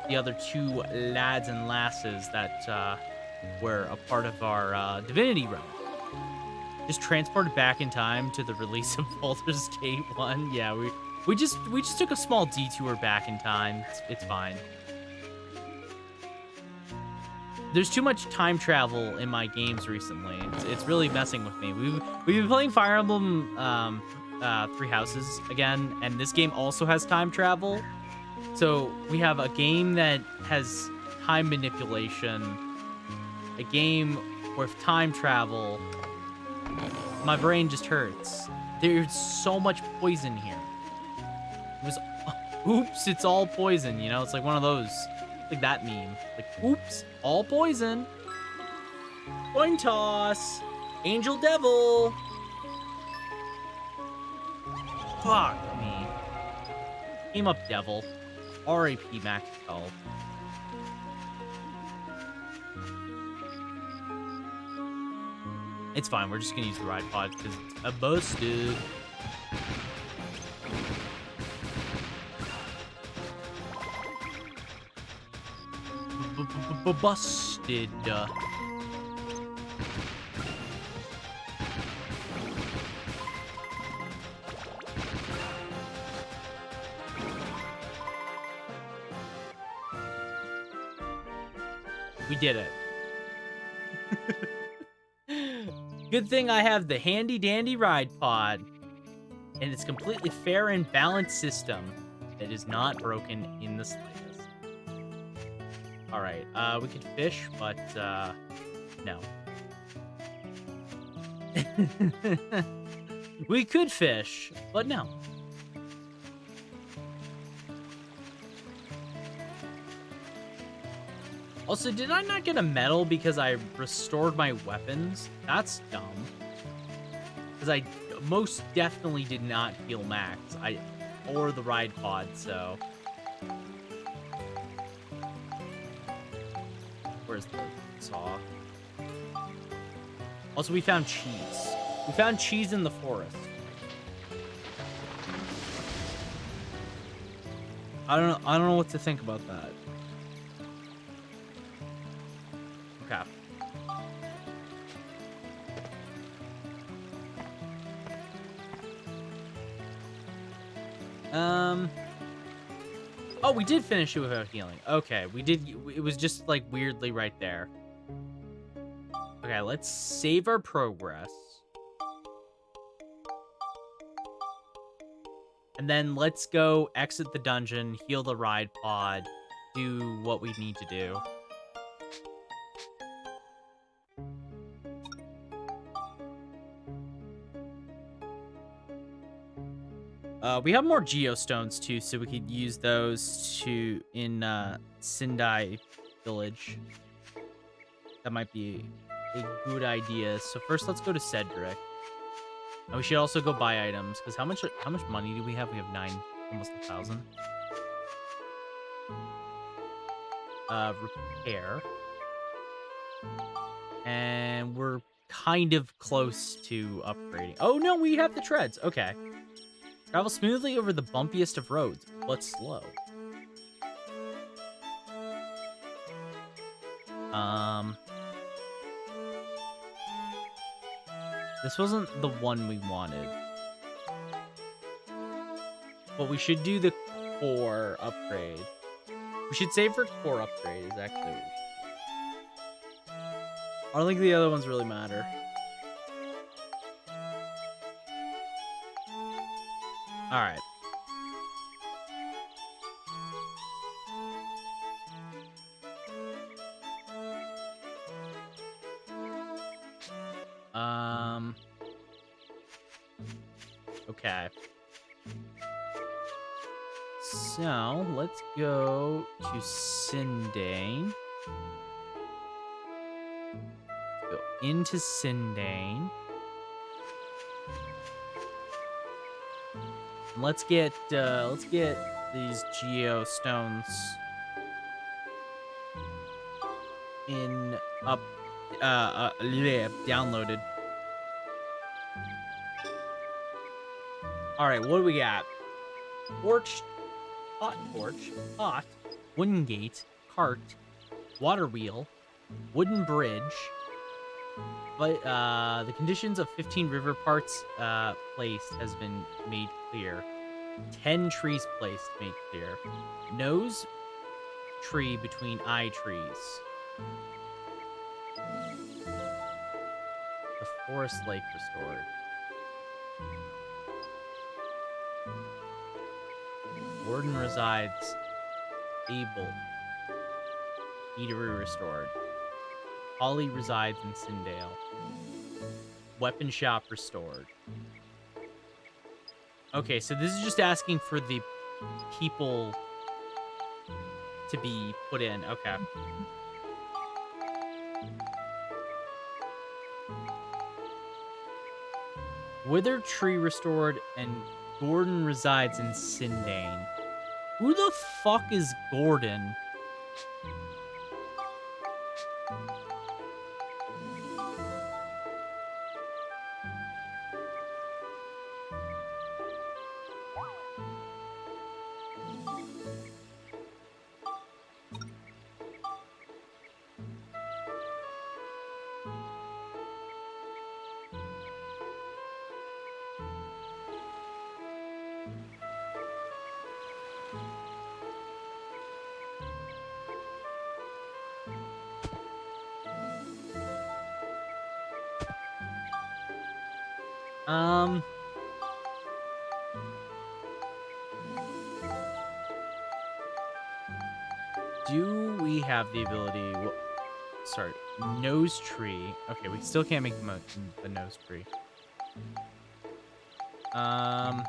the other two lads and lasses that were a part of our Divinity run. Just transported back in time to the release of Baldur's Gate 1. Yeah, we just took a small detour back in time. It's fine. There's too much time travel in my games recently. It's really messing with me. We've been playing Fire Emblem Three Houses again, and this game also has time travel. So we have a game that has time manipulation, a game with time travel. My brain just hurts. There's so much poison here. It was, oops, it's all poison, you know? It's like one of those. Like that meme. Like, oops, all poison. Coin toss. Angel Devil. Fuck me. Came up Devil. R.A.P. Max Health. It's fine. We're just gonna use the ride pod because it's a busted. Busted. We did it. Good thing I have the handy dandy ride pod. And it's completely fair and balanced system that is not broken in the slightest. Alright, we could fish, but no. We could fish, but no. Also, did I not get a medal because I restored my weapons? That's dumb. Because I most definitely did not heal max. Or the ride pod, so. Where's the saw? Also, we found cheese. We found cheese in the forest. I don't know what to think about that. Okay. Oh, we did finish it without healing. Okay, we did. It was just like weirdly right there. Okay, let's save our progress. And then let's go exit the dungeon, heal the ride pod, do what we need to do. We have more geostones too, so we could use those in Sindai village. That might be a good idea. So first, let's go to Cedric. And we should also go buy items, because how much money do we have? We have 9, almost 1,000. Repair. And we're kind of close to upgrading. Oh no, we have the treads. Okay. Travel smoothly over the bumpiest of roads, but slow. This wasn't the one we wanted. But we should do the core upgrade. We should save for core upgrade, is actually what we should do. I don't think the other ones really matter. Alright. Okay. So, let's go to Sindane. Go into Sindane. Let's get these geo stones downloaded. All right, what do we got? Torch, hot torch, hot, wooden gate, cart, water wheel, wooden bridge. But the conditions of 15 river parts placed has been made clear. 10 trees placed made clear. Nose tree between eye trees. The forest lake restored. Warden resides. Able. Eatery restored. Holly resides in Sindale. Weapon shop restored. Okay, so this is just asking for the people to be put in. Okay. Wither tree restored, and Gordon resides in Sindane. Who the fuck is Gordon? Do we have the ability? Well, sorry, nose tree. Okay, we still can't make the nose tree. Okay.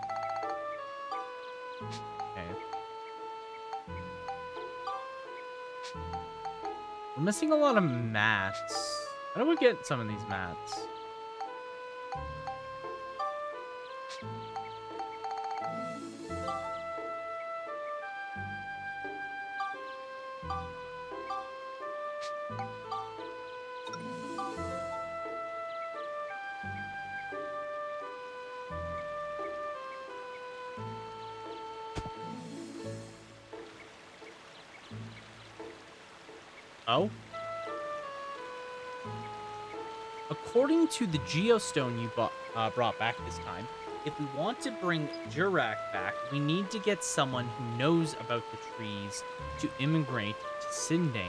We're missing a lot of mats. How do we get some of these mats? Oh? According to the geostone you brought back this time, if we want to bring Jurak back, we need to get someone who knows about the trees to immigrate to Sindane.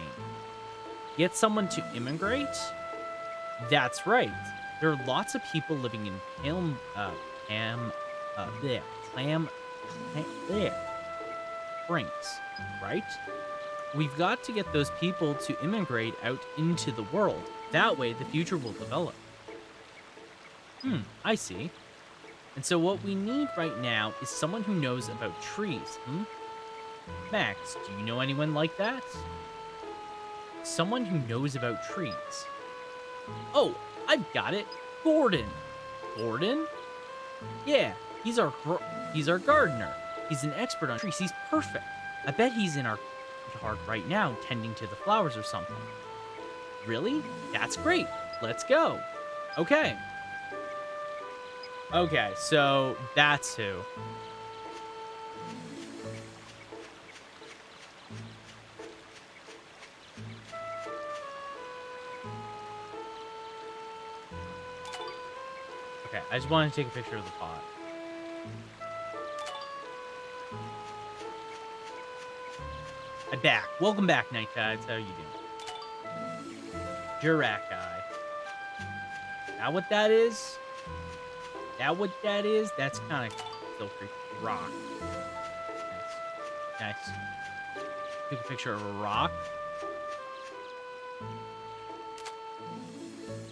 Get someone to immigrate? That's right. There are lots of people living in Springs, right? We've got to get those people to immigrate out into the world. That way, the future will develop. I see. And so what we need right now is someone who knows about trees, Max, do you know anyone like that? Someone who knows about trees. Oh, I've got it. Gordon. Gordon? Yeah, he's our gardener. He's an expert on trees. He's perfect. I bet he's in our yard right now, tending to the flowers or something. Really? That's great. Let's go. Okay. Okay, so that's who. Okay, I just want to take a picture of the pot. I'm back. Welcome back, Night Tides. How you doing? Jurak guy. Now what that is? That what that is? That's kind of still creepy. Rock. Nice. Nice. Take a picture of a rock.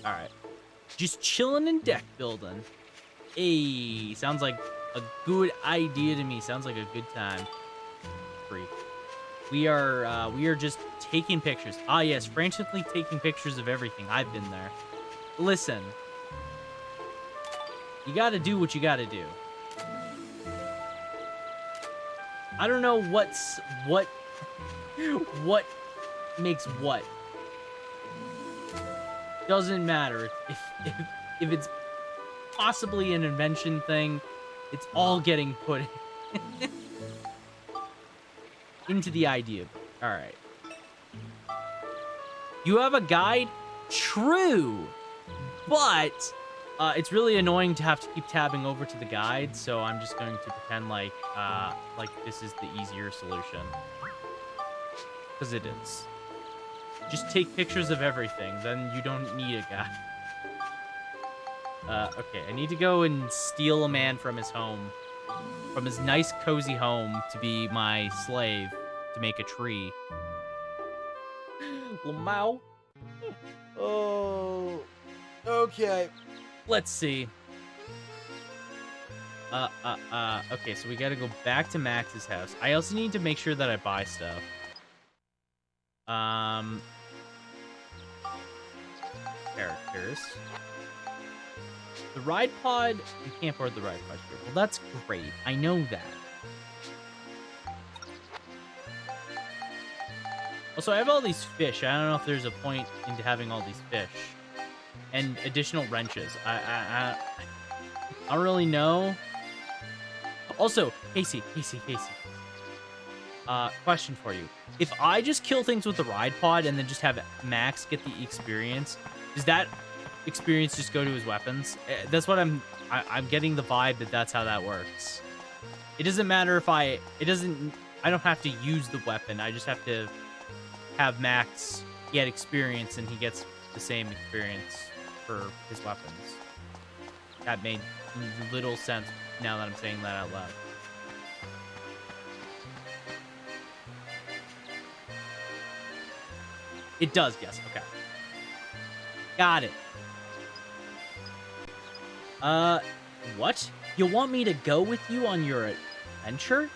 Alright. Just chilling in deck building. Hey, sounds like a good idea to me. Sounds like a good time. Freak. We are just taking pictures. Ah, yes, frantically taking pictures of everything. I've been there. Listen. You gotta do what you gotta do. I don't know what makes what. Doesn't matter. If it's possibly an invention thing, it's all getting put into the idea. All right. You have a guide? True. But it's really annoying to have to keep tabbing over to the guide, so I'm just going to pretend like this is the easier solution. Because it is. Just take pictures of everything, then you don't need a guide. Okay, I need to go and steal a man from his home. From his nice, cozy home to be my slave to make a tree. Lamau. Oh. Okay. Let's see. Okay, so we gotta go back to Max's house. I also need to make sure that I buy stuff. Characters. The ride pod, you can't board the ride pod here. Well, that's great. I know that. Also, I have all these fish. I don't know if there's a point into having all these fish. And additional wrenches. I don't really know. Also, Casey. Question for you. If I just kill things with the ride pod and then just have Max get the experience, does that experience just go to his weapons? That's what I'm getting the vibe that that's how that works. It doesn't matter if I don't have to use the weapon. I just have to have Max get experience and he gets the same experience for his weapons. That made little sense now that I'm saying that out loud. It does, yes. Okay. Got it. What? You want me to go with you on your adventure?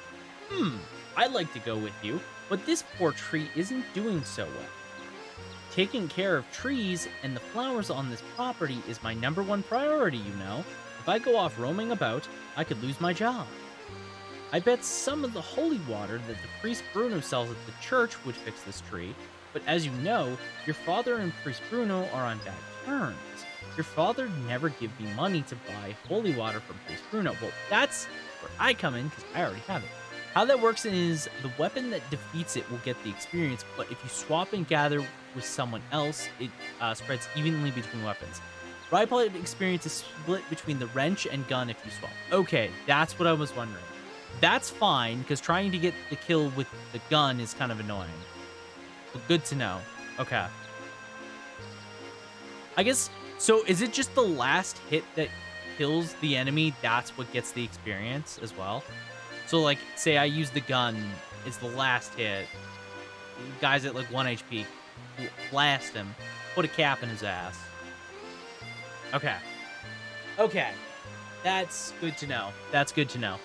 I'd like to go with you, but this poor tree isn't doing so well. Taking care of trees and the flowers on this property is my #1 priority, you know. If I go off roaming about, I could lose my job. I bet some of the holy water that the priest Bruno sells at the church would fix this tree, but as you know, your father and priest Bruno are on bad terms. Your father never give me money to buy holy water from priest Bruno. Well, that's where I come in, because I already have it. How that works is the weapon that defeats it will get the experience, but if you swap and gather with someone else, it spreads evenly between weapons. Ride pod experience is split between the wrench and gun if you swap. Okay, that's what I was wondering. That's fine, because trying to get the kill with the gun is kind of annoying. But good to know. Okay. I guess, so is it just the last hit that kills the enemy, that's what gets the experience as well? So, like, say I use the gun, it's the last hit. Guy's at, like, 1 HP. Blast him. Put a cap in his ass. Okay. Okay. That's good to know. That's good to know.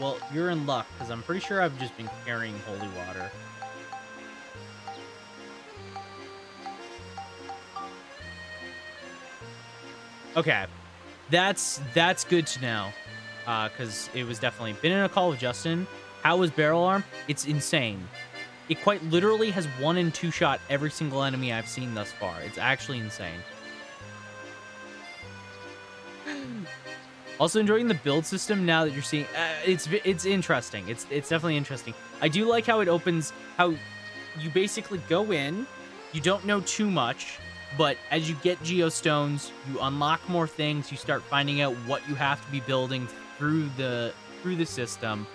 Well, you're in luck, because I'm pretty sure I've just been carrying holy water. Okay. That's good to know. Because it was definitely... Been in a call with Justin. How was Barrel Arm? It's insane. It quite literally has 1 and 2 shot every single enemy I've seen thus far. It's actually insane. Also enjoying the build system now that you're seeing. It's interesting. It's definitely interesting. I do like how it opens, how you basically go in, you don't know too much, but as you get geostones, you unlock more things, you start finding out what you have to be building through the system,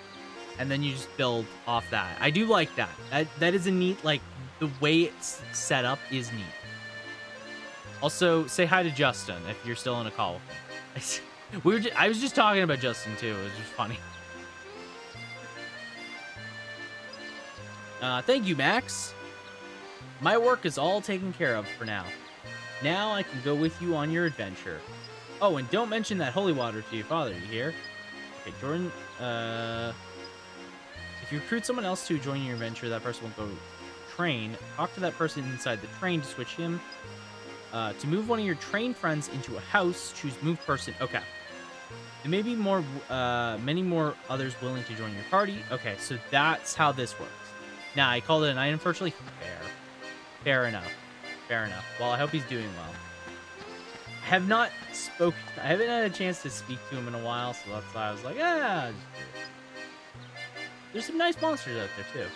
and then you just build off that. I do like that. That is a neat, like, the way it's set up is neat. Also, say hi to Justin if you're still in a call with him. I was just talking about Justin too. It was just funny. Thank you, Max. My work is all taken care of for now. Now I can go with you on your adventure. Oh, and don't mention that holy water to your father, you hear? Okay, Jordan, if you recruit someone else to join your adventure, that person will go train. Talk to that person inside the train to switch him. To move one of your train friends into a house, choose move person. Okay. There may be many more others willing to join your party. Okay, so that's how this works. Now, I called it an item virtually fair. Fair enough. Fair enough. Well, I hope he's doing well. I haven't had a chance to speak to him in a while, so that's why I was like, yeah. There's some nice monsters out there, too.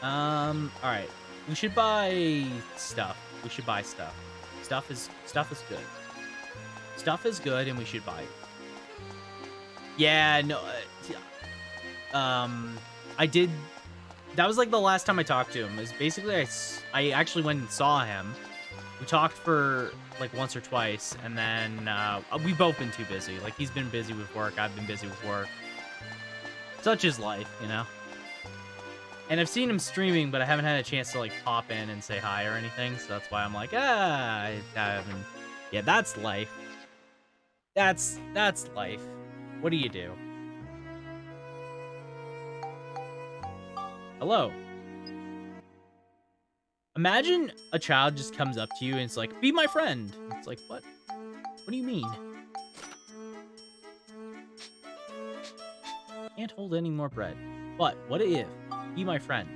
Alright. We should buy stuff. We should buy stuff. Stuff is good. Stuff is good, and we should buy it. Yeah, no. I did. That was like the last time I talked to him. Is basically I actually went and saw him. We talked for like once or twice, and then we've both been too busy. Like, he's been busy with work. I've been busy with work. Such is life, you know. And I've seen him streaming, but I haven't had a chance to, like, pop in and say hi or anything, so that's why I'm like, I haven't... Yeah, that's life. That's life. What do you do? Hello. Imagine a child just comes up to you and it's like, be my friend. It's like, what? What do you mean? Can't hold any more bread. But what if? Be my friend.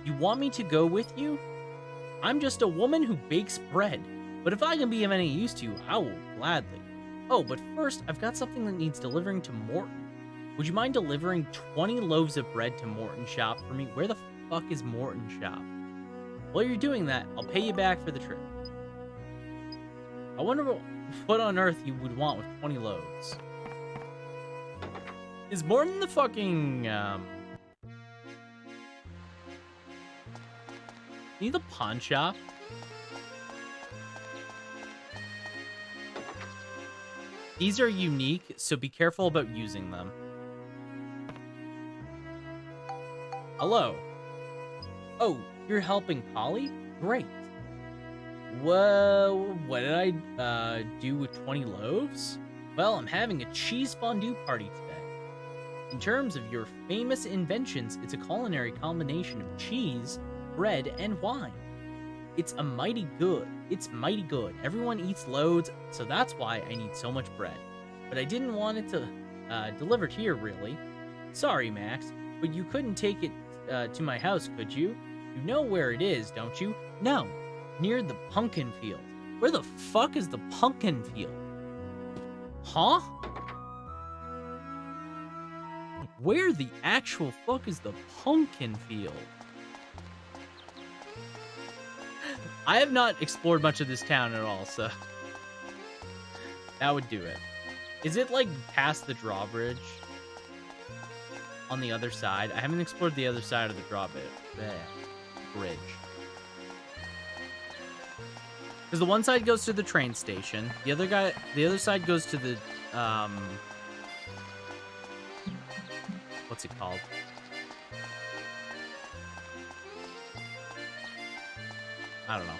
You want me to go with you? I'm just a woman who bakes bread. But if I can be of any use to you, I will gladly. Oh, but first, I've got something that needs delivering to Morton. Would you mind delivering 20 loaves of bread to Morton shop for me? Where the fuck is Morton shop? While you're doing that, I'll pay you back for the trip. I wonder what on earth you would want with 20 loaves. Is Morton the fucking, Need the pawn shop? These are unique, so be careful about using them. Hello. Oh, you're helping Polly? Great. Whoa, what did I do with 20 loaves? Well, I'm having a cheese fondue party today. In terms of your famous inventions, it's a culinary combination of cheese, bread, and wine. It's mighty good. Everyone eats loads, so that's why I need so much bread. But I didn't want it to delivered here, really. Sorry, Max, but you couldn't take it to my house, could you? You know where it is, don't you? No, near the pumpkin field. Where the fuck is the pumpkin field? Huh? Where the actual fuck is the pumpkin field? I have not explored much of this town at all, so that would do it. Is it like past the drawbridge? On the other side? I haven't explored the other side of the drawbridge. Bridge. Because the one side goes to the train station. The other side goes to the what's it called? I don't know.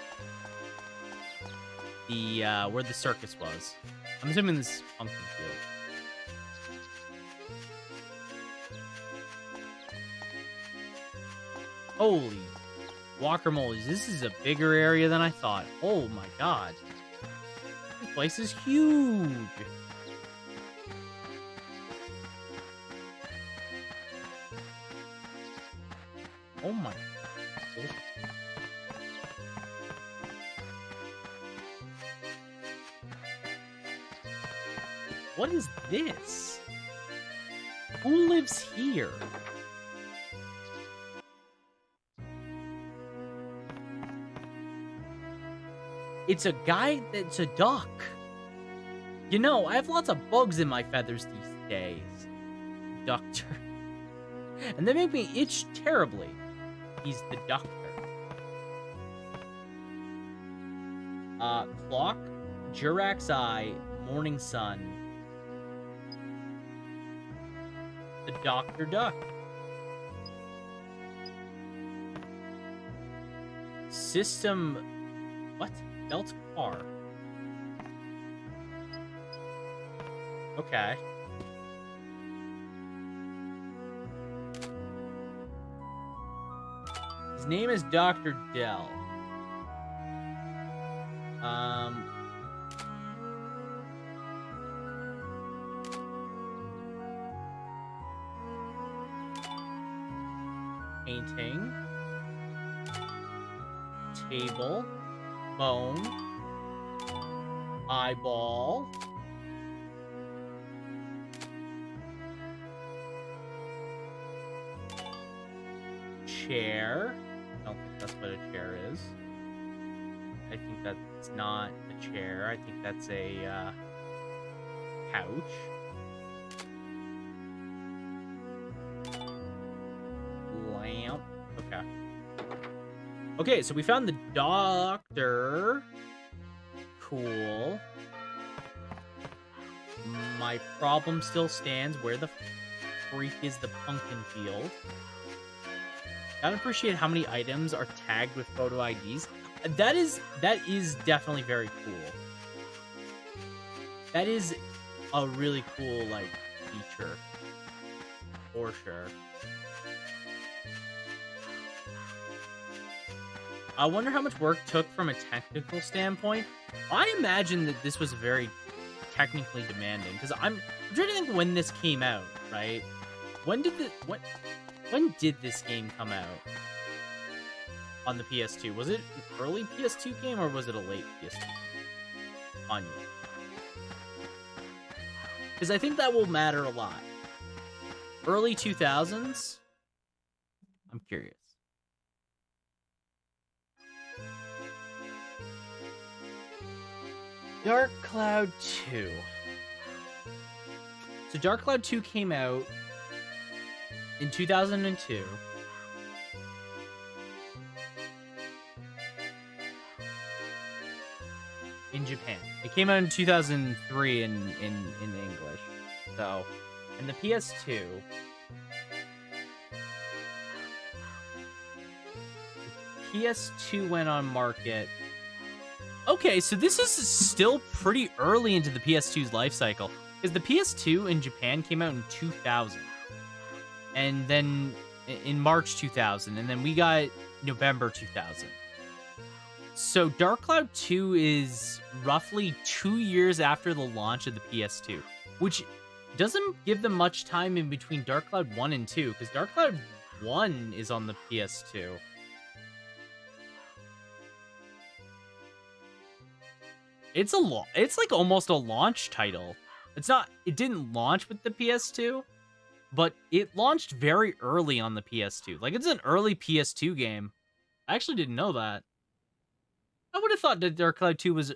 The where the circus was. I'm assuming this is pumpkin field. Holy guacamoles, this is a bigger area than I thought. Oh my god. This place is huge. Oh my god. What is this? Who lives here? It's a guy that's a duck. You know, I have lots of bugs in my feathers these days. Doctor. And they make me itch terribly. He's the doctor. Clock, Jurax Eye, Morning Sun. The Dr. Duck. System... What? Belt car. Okay. His name is Dr. Dell. Painting. Table. Bone. Eyeball. Chair. I don't think that's what a chair is. I think that's not a chair. I think that's a couch. Lamp. Okay. Okay, so we found the doctor. Cool. My problem still stands. Where the freak is the pumpkin field? Gotta appreciate how many items are tagged with photo IDs. That is definitely very cool. That is a really cool, like, feature. For sure. I wonder how much work took from a technical standpoint. I imagine that this was very technically demanding, because I'm trying to think when this came out, right? When did this game come out on the PS2? Was it an early PS2 game, or was it a late PS2 game on you? Because I think that will matter a lot. Early 2000s? I'm curious. Dark Cloud 2. So Dark Cloud 2 came out in 2002. In Japan. It came out in 2003 in English. So, and the PS2. The PS2 went on market. Okay, so this is still pretty early into the PS2's life cycle, because the PS2 in Japan came out in 2000, and then in March 2000, and then we got November 2000. So Dark Cloud 2 is roughly 2 years after the launch of the PS2, which doesn't give them much time in between Dark Cloud 1 and 2, because Dark Cloud 1 is on the PS2. It's like almost a launch title. It didn't launch with the PS2, but it launched very early on the PS2. Like, it's an early PS2 game. I actually didn't know that. I would have thought that Dark Cloud 2 was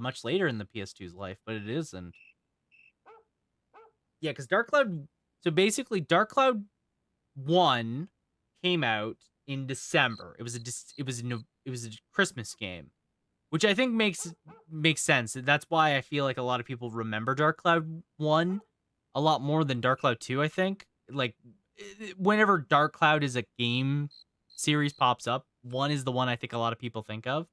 much later in the PS2's life, but it isn't. Yeah, because Dark Cloud... So basically, Dark Cloud 1 came out in December. It was a Christmas game, which I think makes sense. That's why I feel like a lot of people remember Dark Cloud 1 a lot more than Dark Cloud 2, I think. Like, whenever Dark Cloud is a game series pops up, 1 is the one I think a lot of people think of.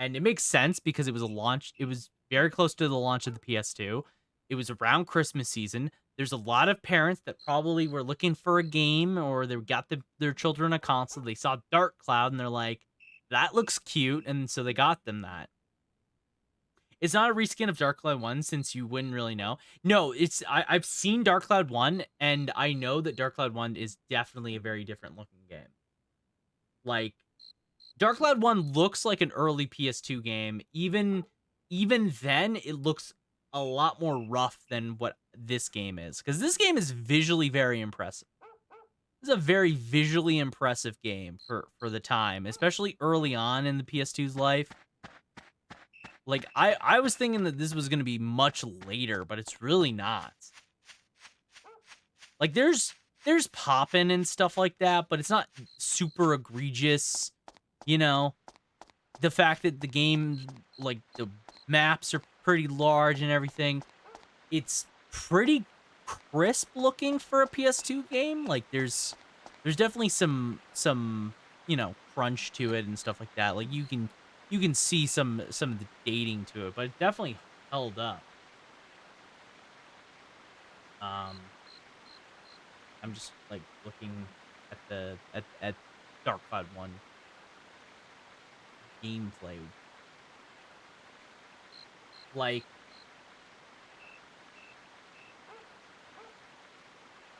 And it makes sense because it was very close to the launch of the PS2. It was around Christmas season. There's a lot of parents that probably were looking for a game, or they got their children a console. They saw Dark Cloud and they're like, that looks cute, and so they got them that. It's not a reskin of Dark Cloud 1, since you wouldn't really know. No, I've seen Dark Cloud 1, and I know that Dark Cloud 1 is definitely a very different looking game. Like, Dark Cloud 1 looks like an early PS2 game. Even then, it looks a lot more rough than what this game is, because this game is visually very impressive. This is a very visually impressive game for the time, especially early on in the PS2's life. Like, I was thinking that this was going to be much later, but it's really not. Like, there's poppin' and stuff like that, but it's not super egregious, you know? The fact that the game, like, the maps are pretty large and everything, it's pretty crisp looking for a PS2 game. Like, there's definitely some you know, crunch to it and stuff like that. Like, you can see some of the dating to it, but it definitely held up. I'm just like looking at Dark Cloud 1 gameplay. Like,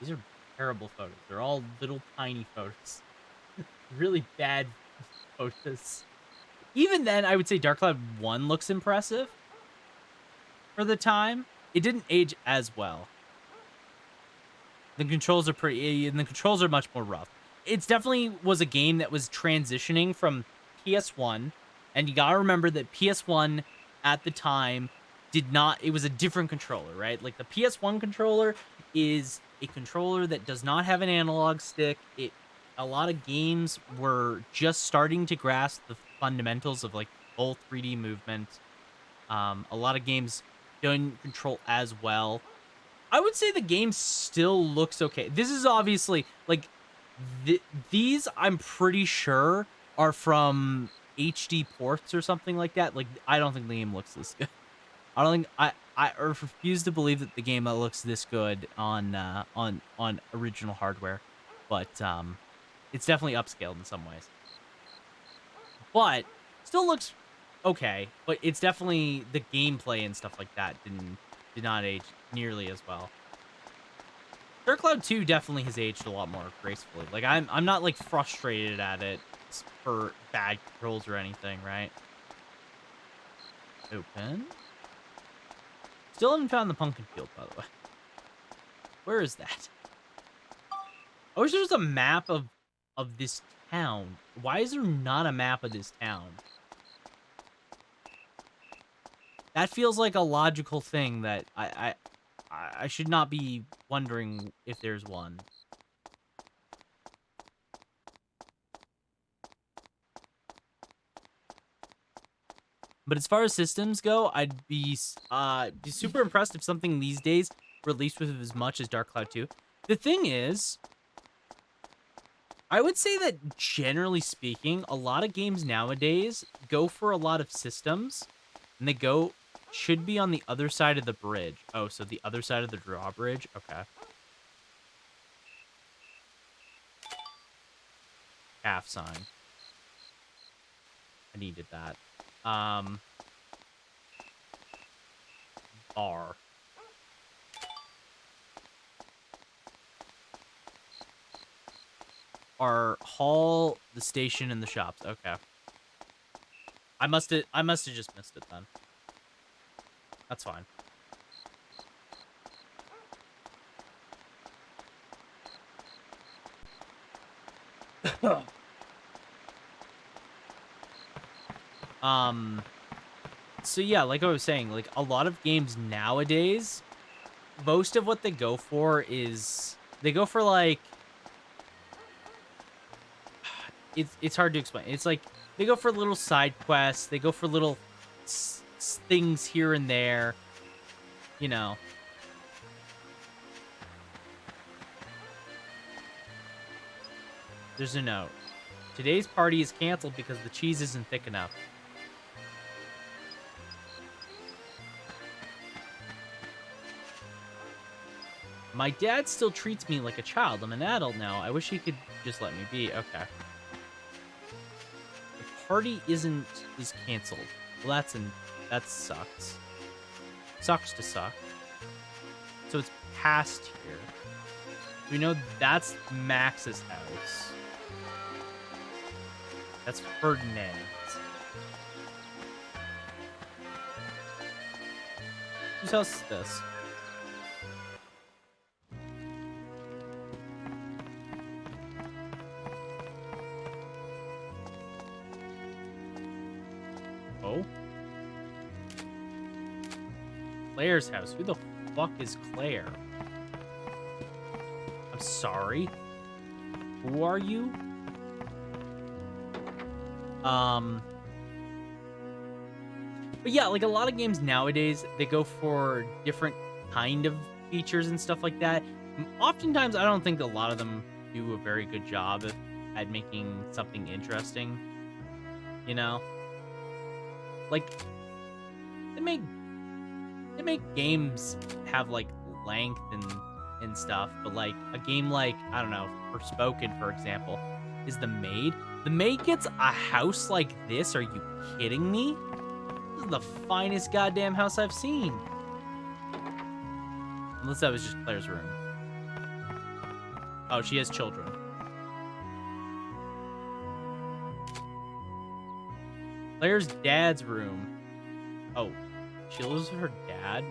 these are terrible photos. They're all little tiny photos. Really bad photos. Even then, I would say Dark Cloud 1 looks impressive for the time. It didn't age as well. The controls are much more rough. It's definitely was a game that was transitioning from PS1, and you gotta remember that PS1 at the time it was a different controller, right? Like, the PS1 controller is a controller that does not have an analog stick. A lot of games were just starting to grasp the fundamentals of, like, full 3D movement. A lot of games don't control as well. I would say the game still looks okay. This is obviously, like, These, I'm pretty sure, are from HD ports or something like that. Like, I don't think the game looks this good. I don't think I refuse to believe that the game looks this good on original hardware, but it's definitely upscaled in some ways. But still looks okay. But it's definitely the gameplay and stuff like that did not age nearly as well. Kloqdq definitely has aged a lot more gracefully. Like I'm not like frustrated at it for bad controls or anything, right? Open. Still haven't found the pumpkin field, by the way. Where is that? I wish there was a map of this town. Why is there not a map of this town? That feels like a logical thing that I should not be wondering if there's one. But as far as systems go, I'd be super impressed if something these days released with as much as Kloqdq. The thing is, I would say that generally speaking, a lot of games nowadays go for a lot of systems, and they should be on the other side of the bridge. Oh, so the other side of the drawbridge? Okay. Half sign. I needed that. Bar. Our hall, the station, and the shops. Okay. I must have just missed it then. That's fine. So yeah, like I was saying, like a lot of games nowadays, most of what they go for is like it's hard to explain. It's like they go for little side quests, they go for little things here and there, you know. There's a note. Today's party is canceled because the cheese isn't thick enough. My dad still treats me like a child. I'm an adult now. I wish he could just let me be. Okay. The party is canceled. Well, that sucks. Sucks to suck. So it's past here. We know that's Max's house. That's Ferdinand's. Whose house is this? Oh? Claire's house. Who the fuck is Claire? I'm sorry. Who are you? But yeah, like a lot of games nowadays, they go for different kind of features and stuff like that. Oftentimes, I don't think a lot of them do a very good job at making something interesting. You know? Like, they make games have like length and stuff, but like a game like, I don't know, Forspoken, for example, is the maid. The maid gets a house like this? Are you kidding me? This is the finest goddamn house I've seen. Unless that was just Claire's room. Oh, she has children. Claire's dad's room. Oh, she lives with her dad?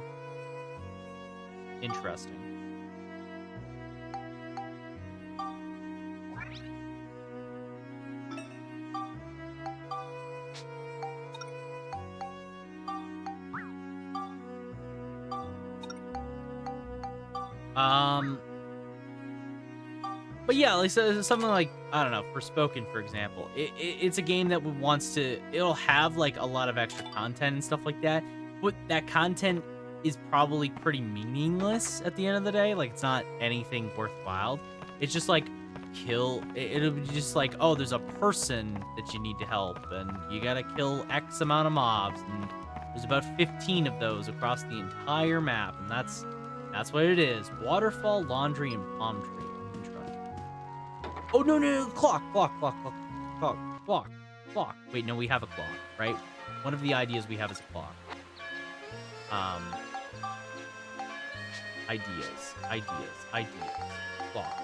Interesting. But yeah, like something like, I don't know, Forspoken, for example. It's a game that it'll have like a lot of extra content and stuff like that, but that content is probably pretty meaningless at the end of the day. Like, it's not anything worthwhile. It's just like, kill. It'll be just like, oh, there's a person that you need to help, and you gotta kill X amount of mobs, and there's about 15 of those across the entire map, and that's what it is. Waterfall, laundry, and palm tree. Interesting. Oh no, clock. Wait, no, we have a clock, right? One of the ideas we have is a clock. Ideas. Clock.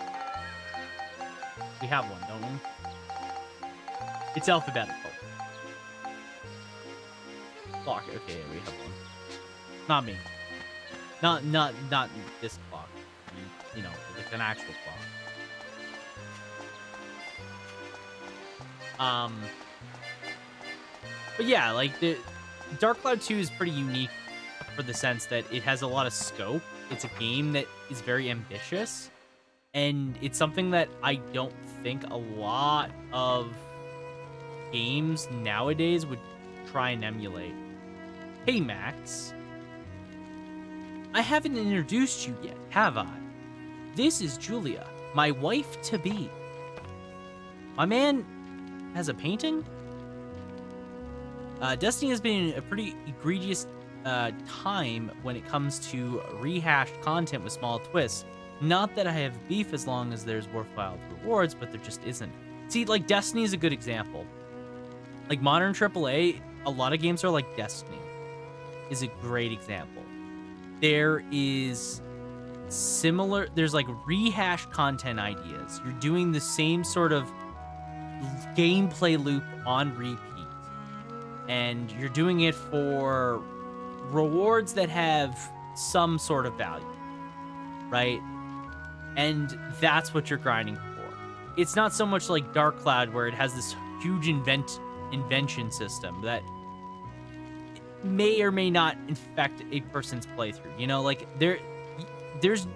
We have one, don't we? It's alphabetical. Clock. Okay, we have one. Not me. Not this clock. You know, like an actual clock. But yeah, like the Dark Cloud 2 is pretty unique for the sense that it has a lot of scope. It's a game that is very ambitious, and it's something that I don't think a lot of games nowadays would try and emulate. Hey, Max. I haven't introduced you yet, have I? This is Julia, my wife-to-be. My man has a painting? Destiny has been a pretty egregious time when it comes to rehashed content with small twists. Not that I have beef as long as there's worthwhile rewards, but there just isn't. See, like, Destiny is a good example. Like, modern AAA, a lot of games are like Destiny, is a great example. There's like rehashed content ideas. You're doing the same sort of gameplay loop on repeat. And you're doing it for rewards that have some sort of value, right? And that's what you're grinding for. It's not so much like Dark Cloud where it has this huge invention system that may or may not infect a person's playthrough. You know, like there's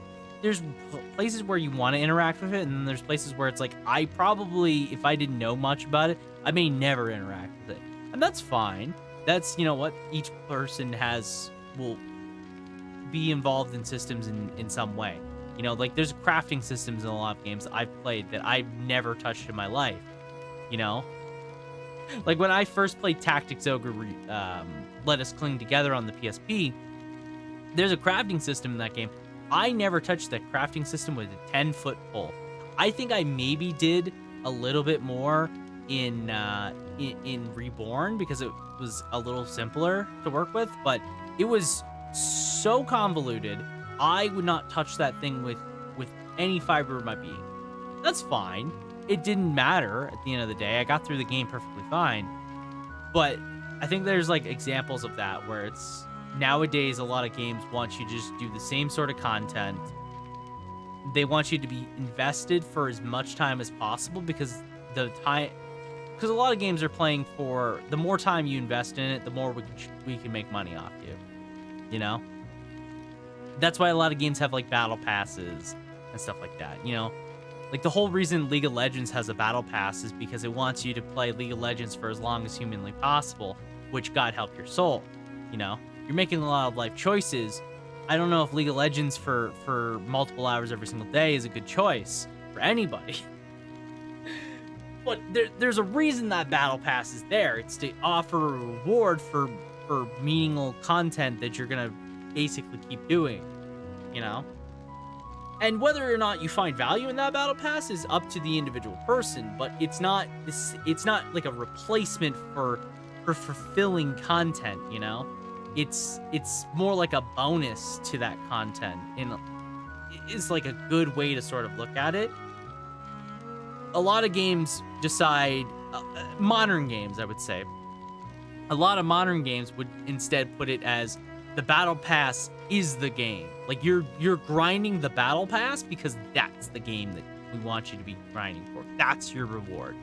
places where you want to interact with it, and then there's places where it's like, I probably, if I didn't know much about it, I may never interact with it. And that's fine. That's, you know, what each person will be involved in systems in some way. You know, like there's crafting systems in a lot of games I've played that I've never touched in my life. You know? Like when I first played Tactics Ogre, Let Us Cling Together on the PSP, there's a crafting system in that game. I never touched that crafting system with a 10-foot pole. I think I maybe did a little bit more in Reborn because it was a little simpler to work with, but it was so convoluted. I would not touch that thing with any fiber of my being. That's fine. It didn't matter at the end of the day. I got through the game perfectly fine. But I think there's like examples of that where it's nowadays a lot of games want you to just do the same sort of content. They want you to be invested for as much time as possible because a lot of games are playing for the more time you invest in it, the more we can make money off you. You know? That's why a lot of games have like battle passes and stuff like that, you know? Like the whole reason League of Legends has a battle pass is because it wants you to play League of Legends for as long as humanly possible, which God help your soul, you know? You're making a lot of life choices. I don't know if League of Legends for multiple hours every single day is a good choice for anybody. But there's a reason that battle pass is there. It's to offer a reward for meaningful content that you're gonna basically keep doing, you know? And whether or not you find value in that battle pass is up to the individual person, but it's not like a replacement for fulfilling content, you know? It's more like a bonus to that content, and it's like a good way to sort of look at it. A lot of games decide, modern games, I would say, a lot of modern games would instead put it as the battle pass is the game. Like you're grinding the battle pass because that's the game that we want you to be grinding for. That's your reward.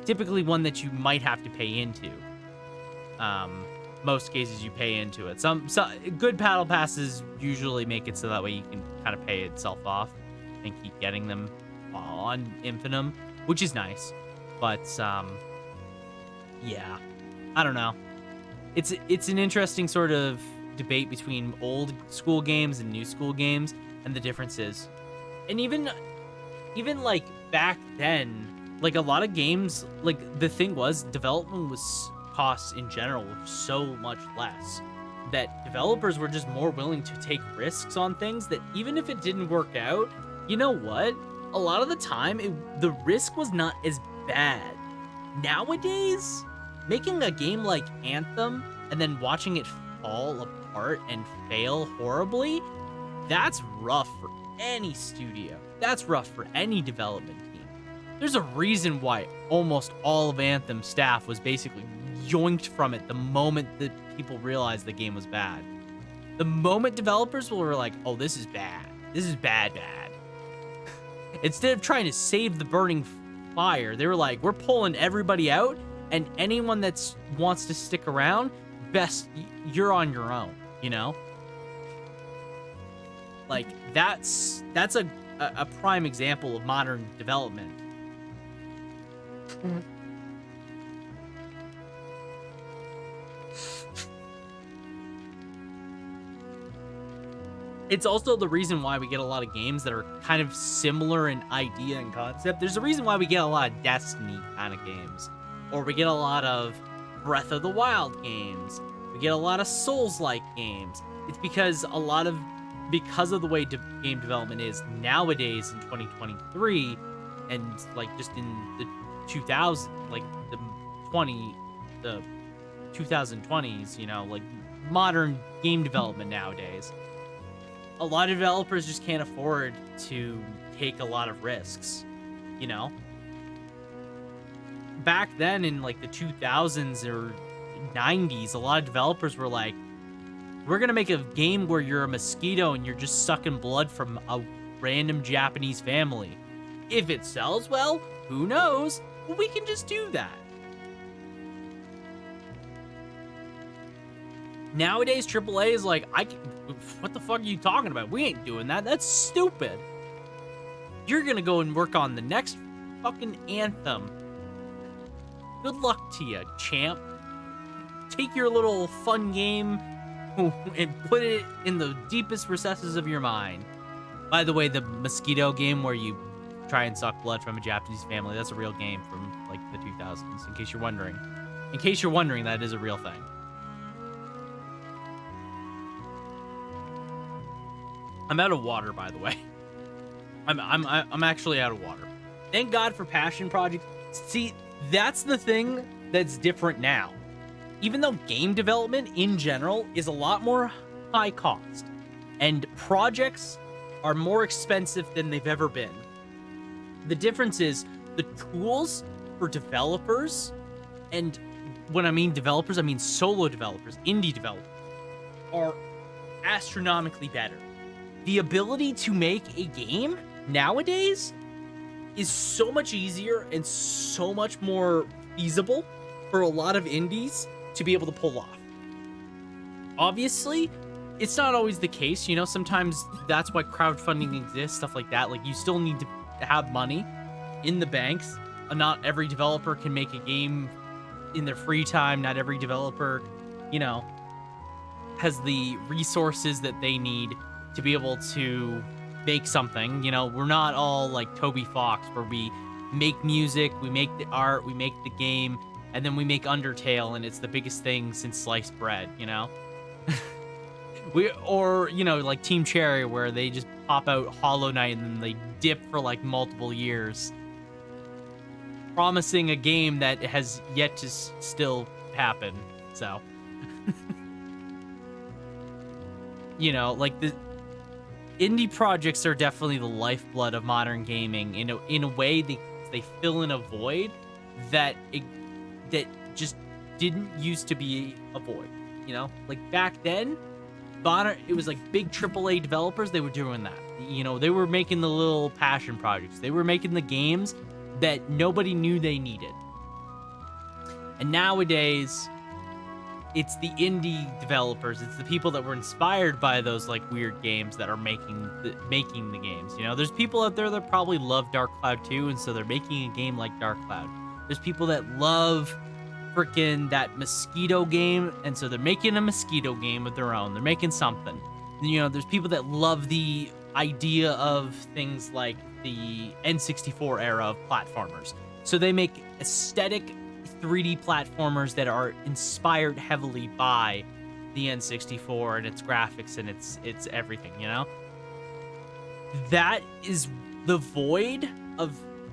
Typically one that you might have to pay into. Most cases you pay into it. Some good battle passes usually make it so that way you can kind of pay itself off and keep getting them on infinitum, which is nice. But yeah, I don't know. It's an interesting sort of debate between old school games and new school games and the differences. And even like back then, like a lot of games, like the thing was development was costs in general were so much less that developers were just more willing to take risks on things that even if it didn't work out, you know what? A lot of the time, the risk was not as bad. Nowadays, making a game like Anthem and then watching it fall apart and fail horribly, that's rough for any studio. That's rough for any development team. There's a reason why almost all of Anthem staff was basically yoinked from it the moment that people realized the game was bad. The moment developers were like, oh, this is bad. This is bad. Instead of trying to save the burning fire, they were like, we're pulling everybody out, and anyone that wants to stick around, you're on your own, you know? Like, that's a prime example of modern development. It's also the reason why we get a lot of games that are kind of similar in idea and concept. There's a reason why we get a lot of Destiny kind of games. Or we get a lot of Breath of the Wild games. We get a lot of Souls-like games. It's because of the way game development is nowadays in 2023, and like just in the 2020s, you know, like modern game development nowadays. A lot of developers just can't afford to take a lot of risks, you know? Back then in like the 2000s or 90s, a lot of developers were like, we're gonna make a game where you're a mosquito and you're just sucking blood from a random Japanese family. If it sells well, who knows? Well, we can just do that. Nowadays, AAA is like, what the fuck are you talking about? We ain't doing that. That's stupid. You're gonna go and work on the next fucking Anthem. Good luck to you, champ. Take your little fun game and put it in the deepest recesses of your mind. By the way, the mosquito game where you try and suck blood from a Japanese family, that's a real game from like the 2000s, in case you're wondering. In case you're wondering, that is a real thing. I'm out of water, by the way. I'm actually out of water. Thank God for passion projects. See, that's the thing that's different now. Even though game development in general is a lot more high cost, and projects are more expensive than they've ever been, the difference is the tools for developers, and when I mean developers, I mean solo developers, indie developers, are astronomically better. The ability to make a game nowadays is so much easier and so much more feasible for a lot of indies to be able to pull off. Obviously, it's not always the case, you know, sometimes that's why crowdfunding exists, stuff like that. Like, you still need to have money in the banks. Not every developer can make a game in their free time. Not every developer, you know, has the resources that they need to be able to make something. You know, we're not all like Toby Fox, where we make music, we make the art, we make the game, and then we make Undertale, and it's the biggest thing since sliced bread, you know? Or, you know, like Team Cherry, where they just pop out Hollow Knight and then they dip for like multiple years, promising a game that has yet to still happen. So, you know, like the indie projects are definitely the lifeblood of modern gaming. In a way, they fill in a void that just didn't used to be a void. You know, like back then, it was like big AAA developers. They were doing that. You know, they were making the little passion projects. They were making the games that nobody knew they needed. And nowadays, it's the indie developers. It's the people that were inspired by those like weird games that are making the games. You know, there's people out there that probably love Dark Cloud 2, and so they're making a game like Dark Cloud. There's people that love freaking that mosquito game, and so they're making a mosquito game of their own. They're making something. And, you know, there's people that love the idea of things like the N64 era of platformers. So they make aesthetic 3D platformers that are inspired heavily by the N64 and its graphics and its everything, you know? That is the void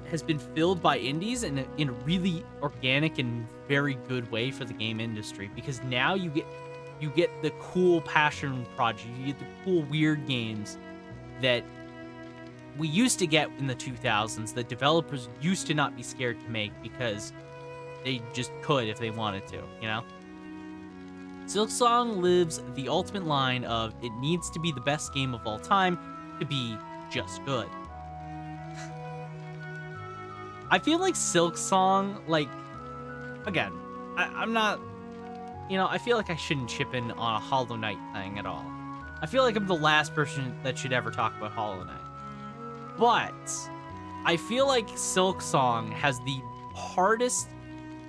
has been filled by indies in a really organic and very good way for the game industry, because now you get the cool passion project, you get the cool weird games that we used to get in the 2000s that developers used to not be scared to make because they just could if they wanted to, you know? Silksong lives the ultimate line of it needs to be the best game of all time to be just good. I feel like Silksong, like, again, I'm not, you know, I feel like I shouldn't chip in on a Hollow Knight thing at all. I feel like I'm the last person that should ever talk about Hollow Knight. But I feel like Silksong has the hardest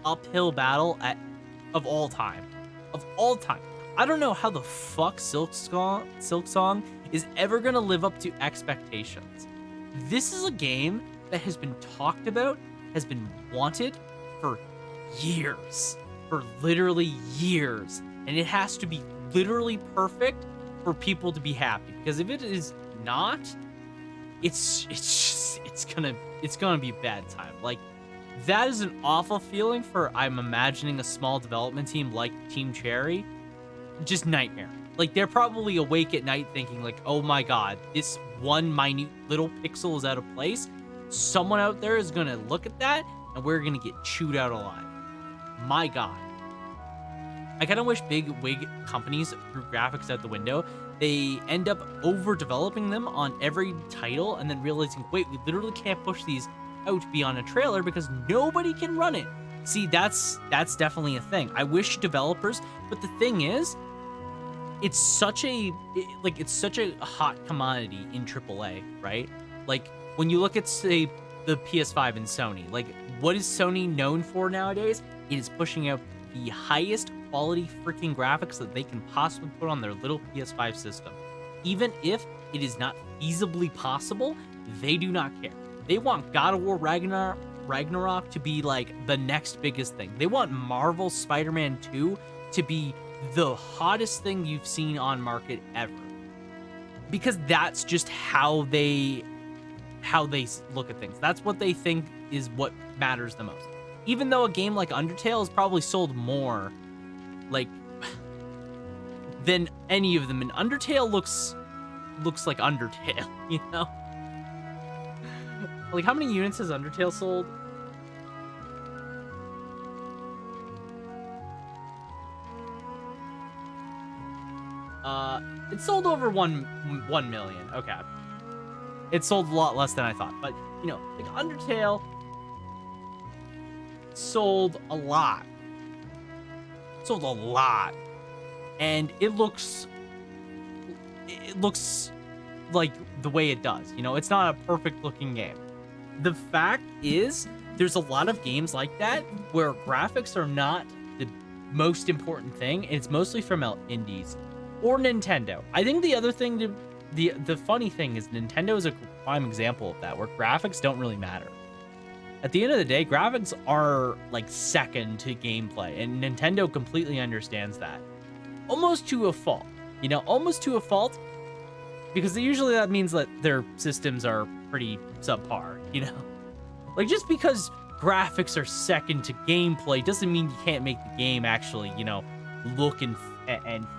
uphill battle of all time. Of all time. I don't know how the fuck Silksong is ever gonna live up to expectations. This is a game that has been talked about, has been wanted for years. For literally years. And it has to be literally perfect for people to be happy. Because if it is not, it's gonna be a bad time. Like, that is an awful feeling for, I'm imagining, a small development team like Team Cherry. Just nightmare. Like, they're probably awake at night thinking, like, oh my god, this one minute little pixel is out of place. Someone out there is gonna look at that, and we're gonna get chewed out alive. My god. I kind of wish big wig companies threw graphics out the window. They end up overdeveloping them on every title and then realizing, wait, we literally can't push these out beyond a trailer because nobody can run it. See, that's definitely a thing. I wish developers, but the thing is, it's such a hot commodity in AAA, right? Like, when you look at, say, the PS5 and Sony, like, what is Sony known for nowadays? It is pushing out the highest quality freaking graphics that they can possibly put on their little PS5 system. Even if it is not feasibly possible, they do not care. They want God of War Ragnarok to be like the next biggest thing. They want Marvel Spider-Man 2 to be the hottest thing you've seen on market ever. Because that's just how they look at things. That's what they think is what matters the most. Even though a game like Undertale has probably sold more, like, than any of them, and Undertale looks like Undertale, you know? Like, how many units has Undertale sold? It sold over 1 million. Okay. It sold a lot less than I thought, but, you know, like, Undertale sold a lot. Sold a lot. And it looks like the way it does. You know, it's not a perfect looking game. The fact is, there's a lot of games like that where graphics are not the most important thing, and it's mostly from indies or Nintendo. I think the other thing the funny thing is Nintendo is a prime example of that, where graphics don't really matter. At the end of the day, graphics are like second to gameplay, and Nintendo completely understands that. Almost to a fault. You know, almost to a fault, because usually that means that their systems are pretty subpar, you know? Like, just because graphics are second to gameplay doesn't mean you can't make the game actually, you know, look and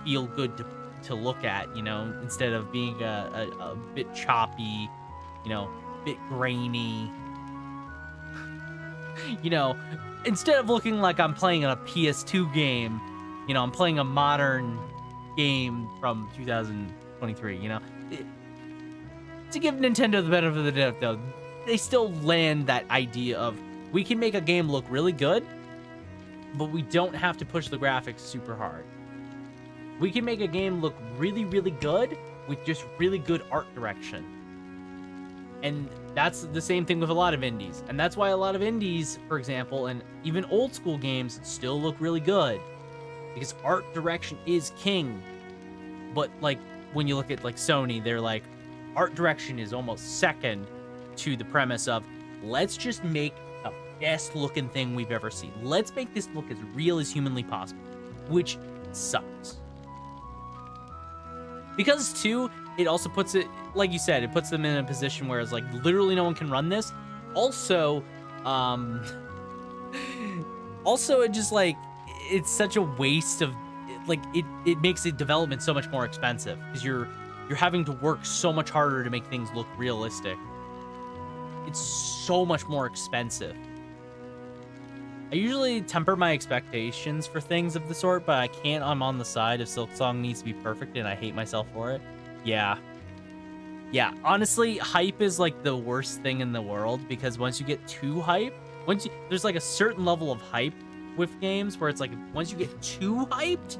feel good to look at, you know, instead of being a bit choppy, you know, bit grainy. You know, instead of looking like I'm playing a PS2 game, you know, I'm playing a modern game from 2023, you know. To give Nintendo the benefit of the doubt, though, they still land that idea of, we can make a game look really good, but we don't have to push the graphics super hard. We can make a game look really, really good with just really good art direction. And that's the same thing with a lot of indies. And that's why a lot of indies, for example, and even old school games still look really good. Because art direction is king. But, like, when you look at, like, Sony, they're like, art direction is almost second to the premise of let's just make the best looking thing we've ever seen. Let's make this look as real as humanly possible, which sucks. Because too, it also puts it, like you said, it puts them in a position where it's like literally no one can run this. Also, also it just like, it's such a waste of, like, it makes the development so much more expensive because you're having to work so much harder to make things look realistic. It's so much more expensive. I usually temper my expectations for things of the sort, but I can't. I'm on the side of Silksong needs to be perfect, and I hate myself for it. Yeah. Yeah, honestly, hype is like the worst thing in the world because once you get too hype, there's like a certain level of hype with games where it's like once you get too hyped,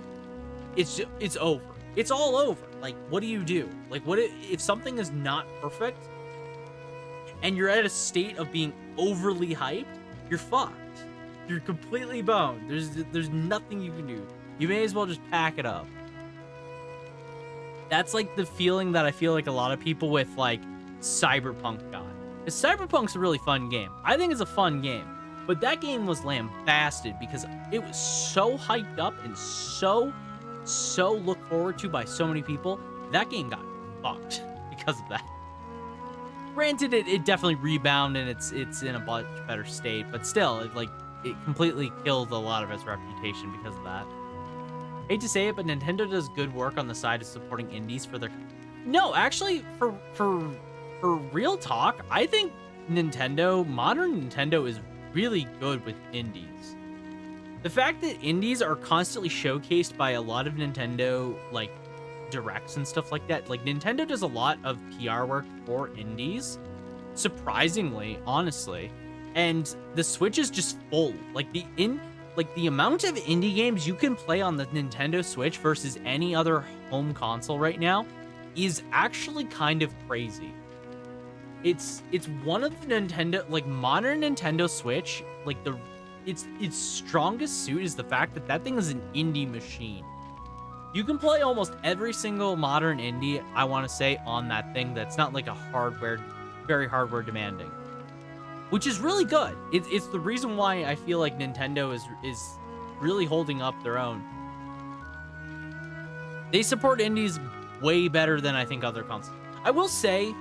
it's over. It's all over. Like, what do you do? Like, what if something is not perfect and you're at a state of being overly hyped? You're fucked. You're completely boned. There's nothing you can do. You may as well just pack it up. That's like the feeling that I feel like a lot of people with like Cyberpunk got. Because Cyberpunk's a really fun game. I think it's a fun game. But that game was lambasted because it was so hyped up and so looked forward to by so many people. That game got fucked because of that. Granted, it definitely rebounded and it's in a much better state, but still, it completely killed a lot of its reputation because of that. Hate to say it, but Nintendo does good work on the side of supporting indies for their... No, actually, for real talk, I think modern Nintendo is really good with indies. The fact that indies are constantly showcased by a lot of Nintendo, like, directs and stuff like that. Like, Nintendo does a lot of PR work for indies, surprisingly, honestly. And the Switch is just full. Like, the amount of indie games you can play on the Nintendo Switch versus any other home console right now is actually kind of crazy. It's one of the Nintendo, like, modern Nintendo Switch, like, its strongest suit is the fact that that thing is an indie machine. You can play almost every single modern indie, I want to say, on that thing that's not like a very hardware demanding. Which is really good. It's the reason why I feel like Nintendo is really holding up their own. They support indies way better than I think other consoles. I will say,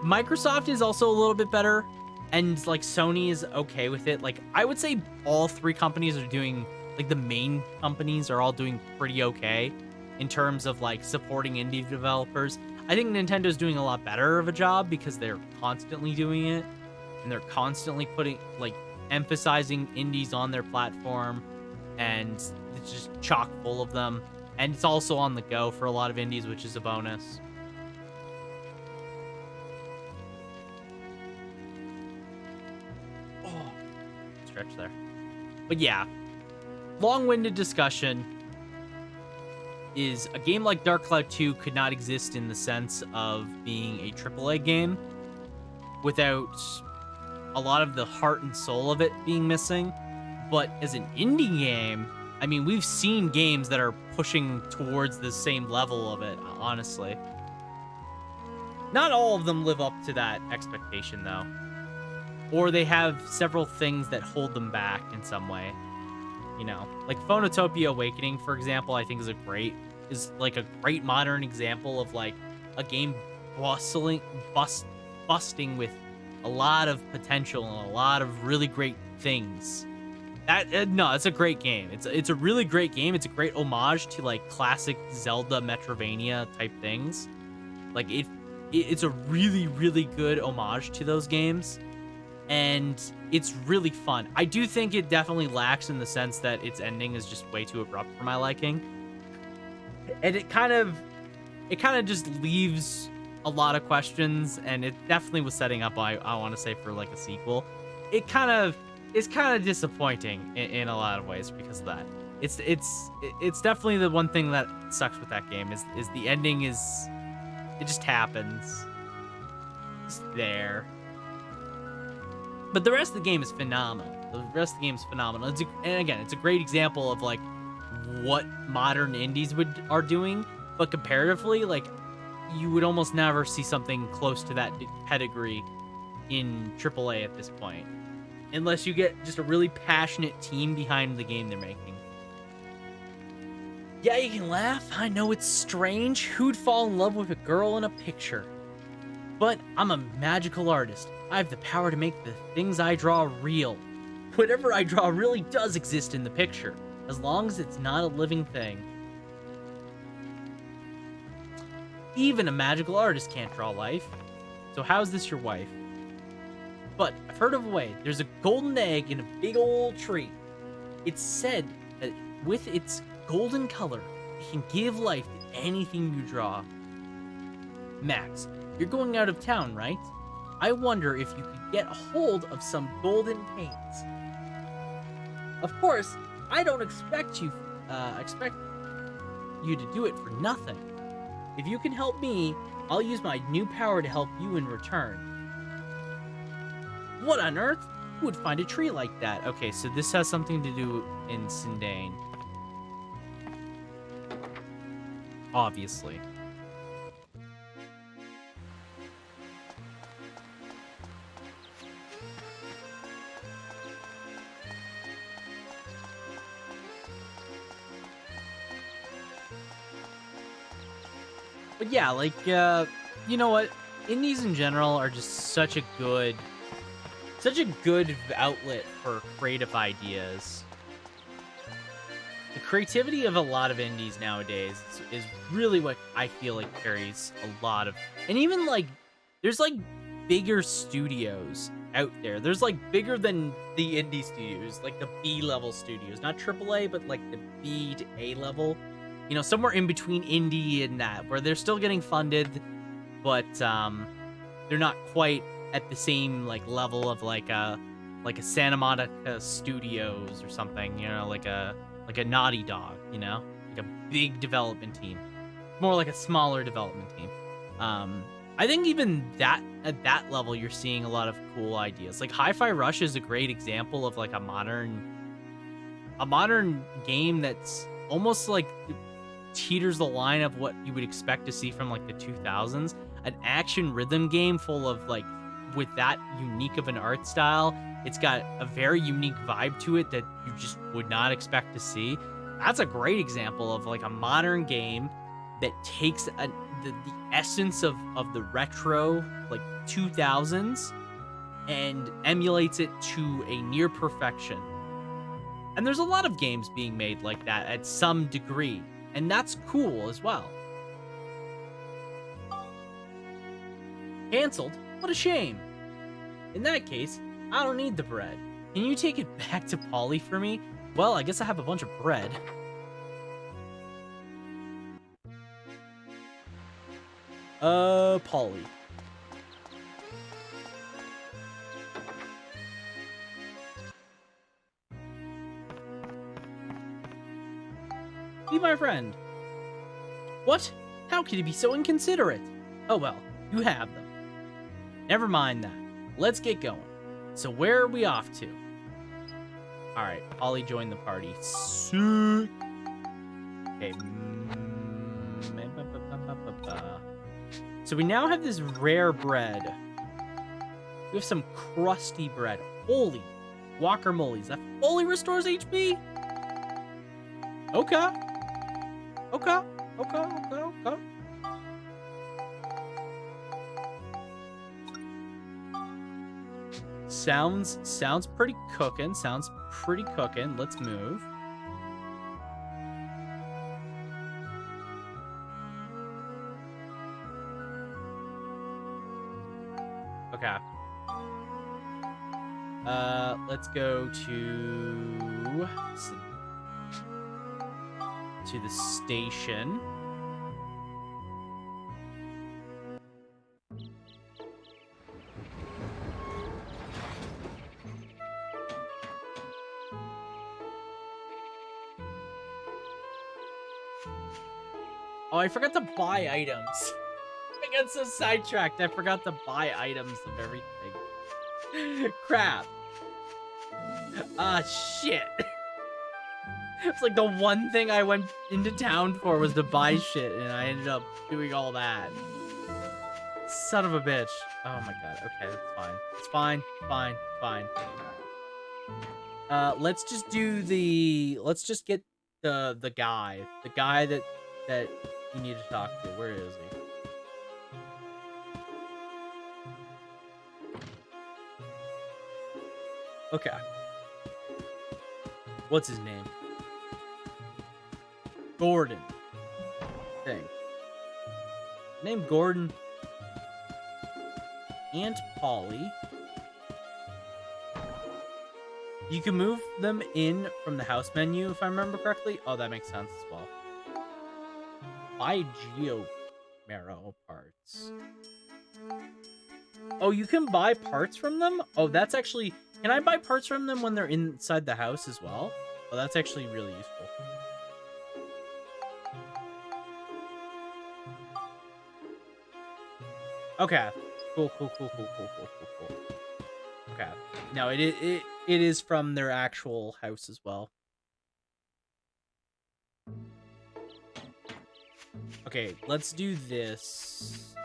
Microsoft is also a little bit better, and like Sony is okay with it. Like, I would say all three companies are doing, like, the main companies are all doing pretty okay in terms of like supporting indie developers. I think Nintendo's doing a lot better of a job because they're constantly doing it. And they're constantly putting, like, emphasizing indies on their platform, and it's just chock full of them. And it's also on the go for a lot of indies, which is a bonus. Oh, stretch there. But yeah, long-winded discussion is a game like Dark Cloud 2 could not exist in the sense of being a AAA game without a lot of the heart and soul of it being missing. But as an indie game, I mean, we've seen games that are pushing towards the same level of it, honestly. Not all of them live up to that expectation, though. Or they have several things that hold them back in some way. You know, like Phonotopia Awakening, for example, I think is like a great modern example of like a game busting with a lot of potential and a lot of really great things. No, it's a great game. It's a really great game. It's a great homage to like classic Zelda Metroidvania type things. Like it's a really, really good homage to those games, and it's really fun. I do think it definitely lacks in the sense that its ending is just way too abrupt for my liking, and it kind of just leaves a lot of questions, and it definitely was setting up, I want to say, for like a sequel. It's kind of disappointing in a lot of ways because of that. It's definitely the one thing that sucks with that game is the ending it just happens. It's there. But the rest of the game is phenomenal. And again, it's a great example of like what modern indies are doing, but comparatively, like, you would almost never see something close to that pedigree in AAA at this point. Unless you get just a really passionate team behind the game they're making. Yeah, you can laugh. I know it's strange. Who'd fall in love with a girl in a picture? But I'm a magical artist. I have the power to make the things I draw real. Whatever I draw really does exist in the picture, as long as it's not a living thing. Even a magical artist can't draw life. So how's this your wife? But I've heard of a way. There's a golden egg in a big old tree. It's said that with its golden color, it can give life to anything you draw. Max, you're going out of town, right? I wonder if you could get a hold of some golden paints. Of course, I don't expect you to do it for nothing. If you can help me, I'll use my new power to help you in return. What on earth? Who would find a tree like that? Okay, so this has something to do in Sindane. Obviously. But yeah, like, you know what? Indies in general are just such a good outlet for creative ideas. The creativity of a lot of indies nowadays is really what I feel like carries a lot of, and even like, there's like bigger studios out there. There's like bigger than the indie studios, like the B-level studios, not AAA, but like the B to A level. You know, somewhere in between indie and that, where they're still getting funded, but they're not quite at the same like level of like a Santa Monica Studios or something, you know, like a Naughty Dog, you know, like a big development team, more like a smaller development team. I think even that at that level, you're seeing a lot of cool ideas. Like Hi-Fi Rush is a great example of like a modern game that's almost like teeters the line of what you would expect to see from like the 2000s, an action rhythm game full of like, with that unique of an art style. It's got a very unique vibe to it that you just would not expect to see. That's a great example of like a modern game that takes the essence of the retro like 2000s and emulates it to a near perfection. And there's a lot of games being made like that at some degree, and that's cool as well. Cancelled? What a shame. In that case, I don't need the bread. Can you take it back to Polly for me? Well, I guess I have a bunch of bread. Polly. Be my friend. What? How could you be so inconsiderate? Oh well, you have them. Never mind that. Let's get going. So where are we off to? Alright, Polly joined the party. Sick. Okay. So we now have this rare bread. We have some crusty bread. Holy guacamoles. That fully restores HP? Okay. Okay. Sounds pretty cooking. Let's move. Okay. Let's go to the station. Oh, I forgot to buy items. I got so sidetracked, I forgot to buy items of everything. Crap. Ah, shit. It's like the one thing I went into town for was to buy shit, and I ended up doing all that. Son of a bitch. Oh my god. Okay, that's fine. It's fine. Fine. Let's just do the. Let's just get the guy. The guy that you need to talk to. Where is he? Okay. What's his name? Gordon. Thing. Name Gordon. Aunt Polly. You can move them in from the house menu, if I remember correctly. Oh, that makes sense as well. Buy Geo Marrow parts. Oh, you can buy parts from them? Oh, that's actually... Can I buy parts from them when they're inside the house as well? Oh, that's actually really useful. Okay. Cool. Okay. No, it is from their actual house as well. Okay, let's do this.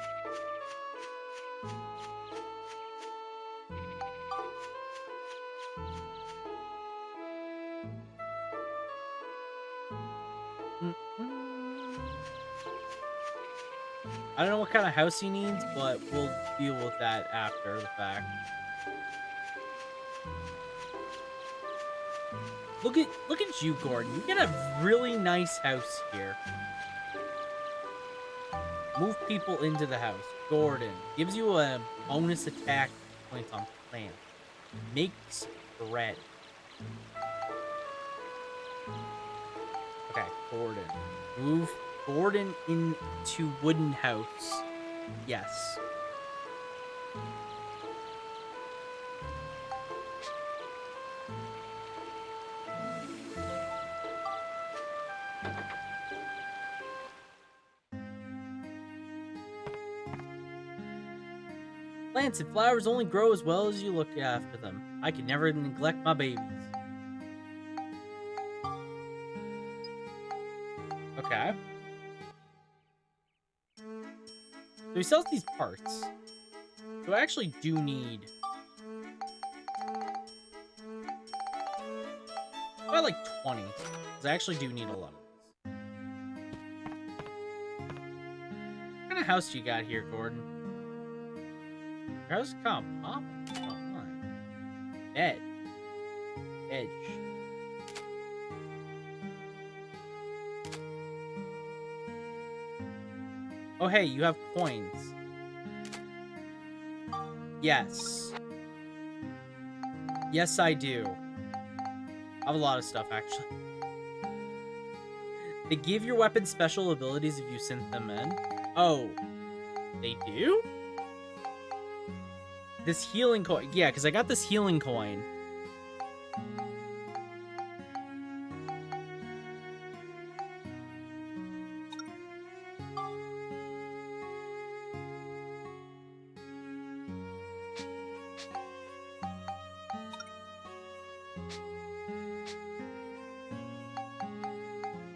I don't know what kind of house he needs, but we'll deal with that after the fact. Look at you, Gordon. You get a really nice house here. Move people into the house. Gordon gives you a bonus attack points on plants. Makes bread. Okay, Gordon. Move Gordon into wooden house. Yes. Plants and flowers only grow as well as you look after them. I can never neglect my babies. Okay. So he sells these parts. So I actually do need... I like 20. Because I actually do need a lot of this. What kind of house do you got here, Gordon? Your house is kind of popping. Oh, my. Bed. Edge. Oh, hey, you have coins. Yes. Yes, I do. I have a lot of stuff, actually. They give your weapon special abilities if you synth them in. Oh. They do? This healing coin. Yeah, because I got this healing coin.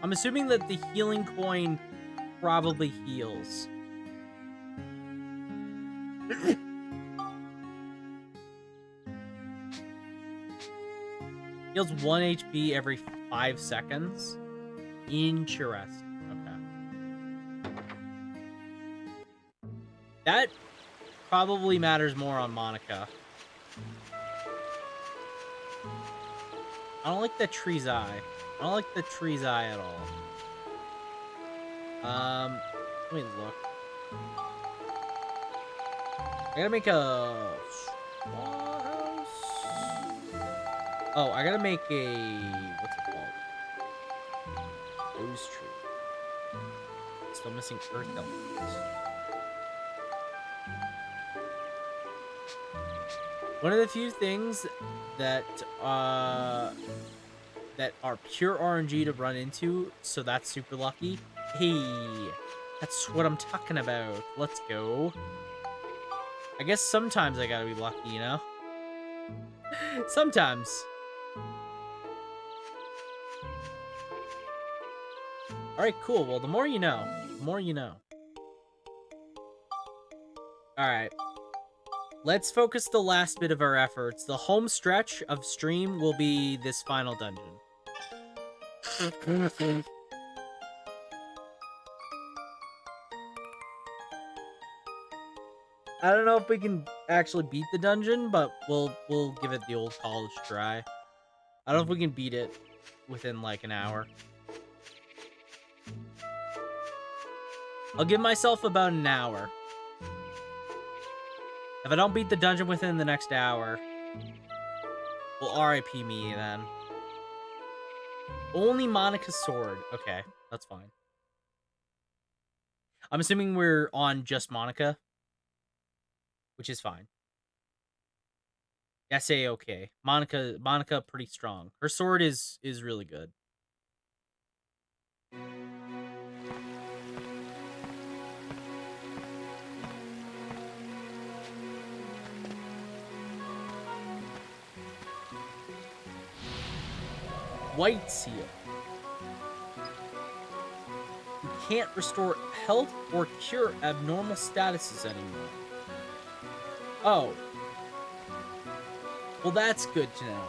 I'm assuming that the healing coin probably heals. Heals 1 HP every 5 seconds. Interesting. Okay. That probably matters more on Monica. I don't like the tree's eye. I don't like the tree's eye at all. Let me look. I gotta make a small house. Oh, I gotta make a... What's it called? Rose tree. Still missing earth elements. One of the few things that that are pure RNG to run into, so that's super lucky. Hey, that's what I'm talking about. Let's go. I guess sometimes I gotta be lucky, you know? Alright, cool. Well, the more you know. The more you know. Alright. Let's focus the last bit of our efforts. The home stretch of stream will be this final dungeon. I don't know if we can actually beat the dungeon, but we'll give it the old college try. I don't know if we can beat it within like an hour. I'll give myself about an hour. If I don't beat the dungeon within the next hour, well, RIP me then. Only Monica's sword. Okay, that's fine. I'm assuming we're on just Monica, which is fine. S-A-OK. Monica pretty strong. Her sword is really good. White seal. You can't restore health or cure abnormal statuses anymore. Oh. Well, that's good to know.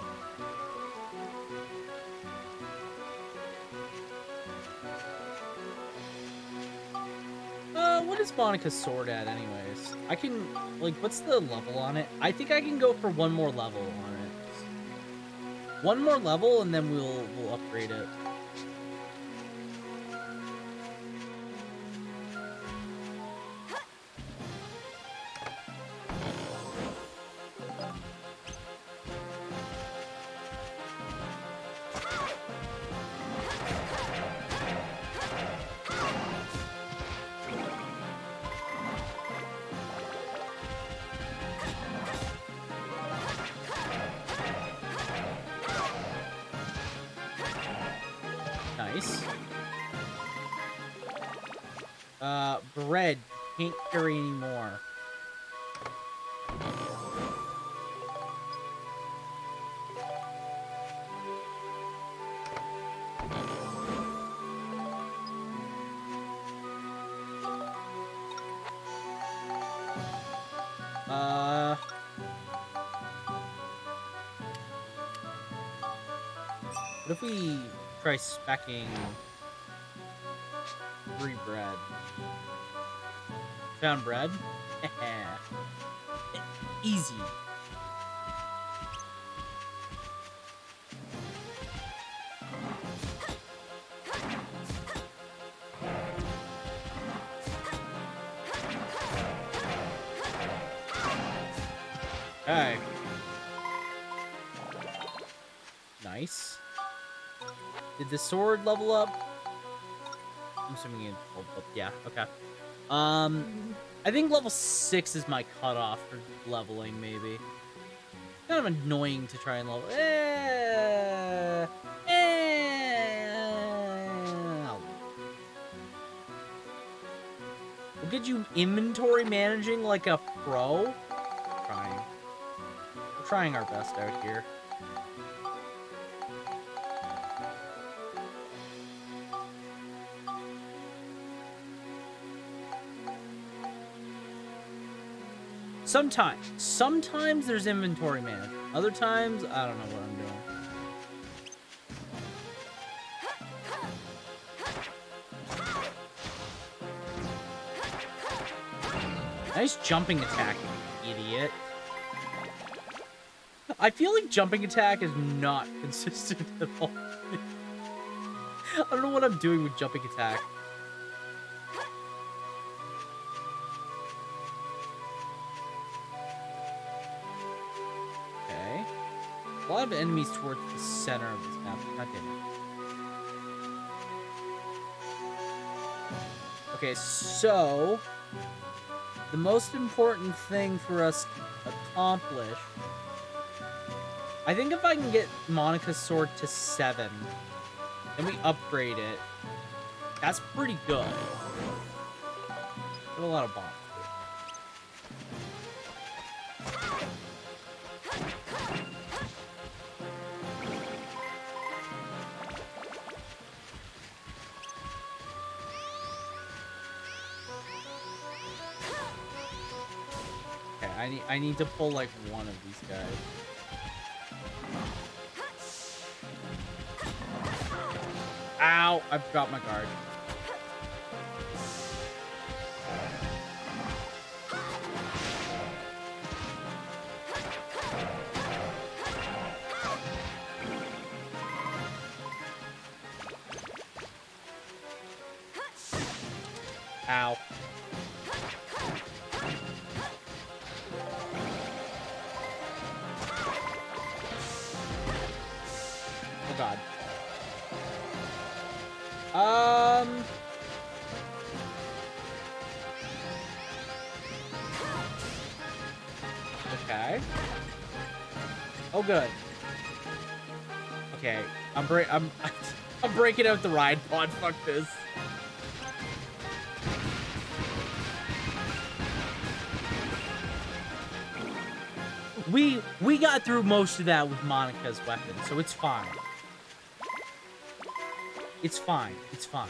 What is Monica's sword at anyways? I can, like, what's the level on it? I think I can go for one more level on it. One more level and then we'll upgrade it. Nice. Bread. Can't carry anymore. What if we try specking 3 bread? Found bread? Easy. Okay. Nice. Did the sword level up? I'm assuming it leveled up. Yeah, okay. I think level 6 is my cutoff for leveling, maybe. Kind of annoying to try and level. We'll get you inventory managing like a pro. We're trying our best out here. Sometimes there's inventory management. Other times, I don't know what I'm doing. Nice jumping attack, you idiot. I feel like jumping attack is not consistent at all. I don't know what I'm doing with jumping attack. A lot of enemies towards the center of this map. God damn it. Okay, so the most important thing for us to accomplish, I think if I can get Monica's sword to 7, and we upgrade it, that's pretty good. Put a lot of bombs. I need to pull like one of these guys. Ow! I dropped my guard. Ow. Oh god. Okay. Oh good. Okay. I'm I'm breaking out the ride pod. Fuck this. We got through most of that with Monica's weapon, so it's fine. It's fine. It's fine.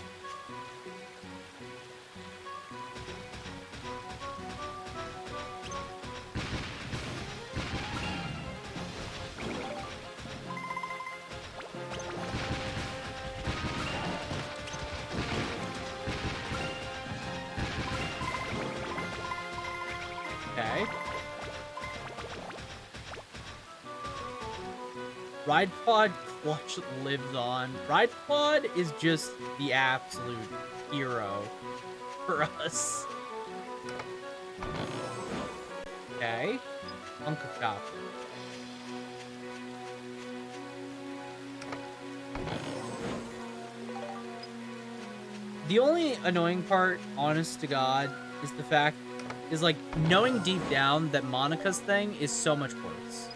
Okay. Ride Pod Clutch lives on. Ride Pod is just the absolute hero for us. Okay. Uncle Chop. The only annoying part, honest to God, is the fact is like knowing deep down that Monica's thing is so much worse.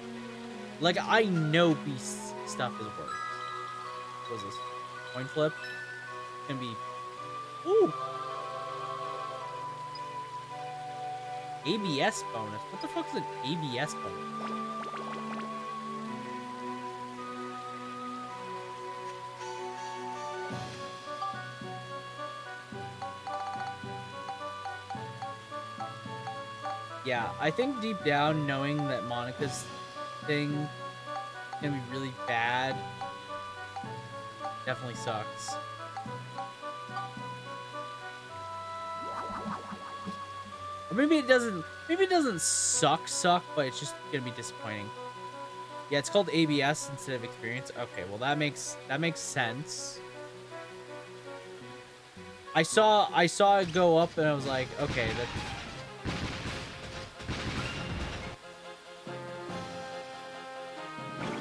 Like I know Beast's stuff is worse. What is this? Coin flip? Can be. Ooh. ABS bonus. What the fuck is an ABS bonus? Yeah, I think deep down, knowing that Monica's thing is gonna be really bad definitely sucks. Or maybe it doesn't suck, but it's just gonna be disappointing. Yeah, it's called ABS instead of experience. Okay, well that makes sense. I saw it go up and I was like, okay, that.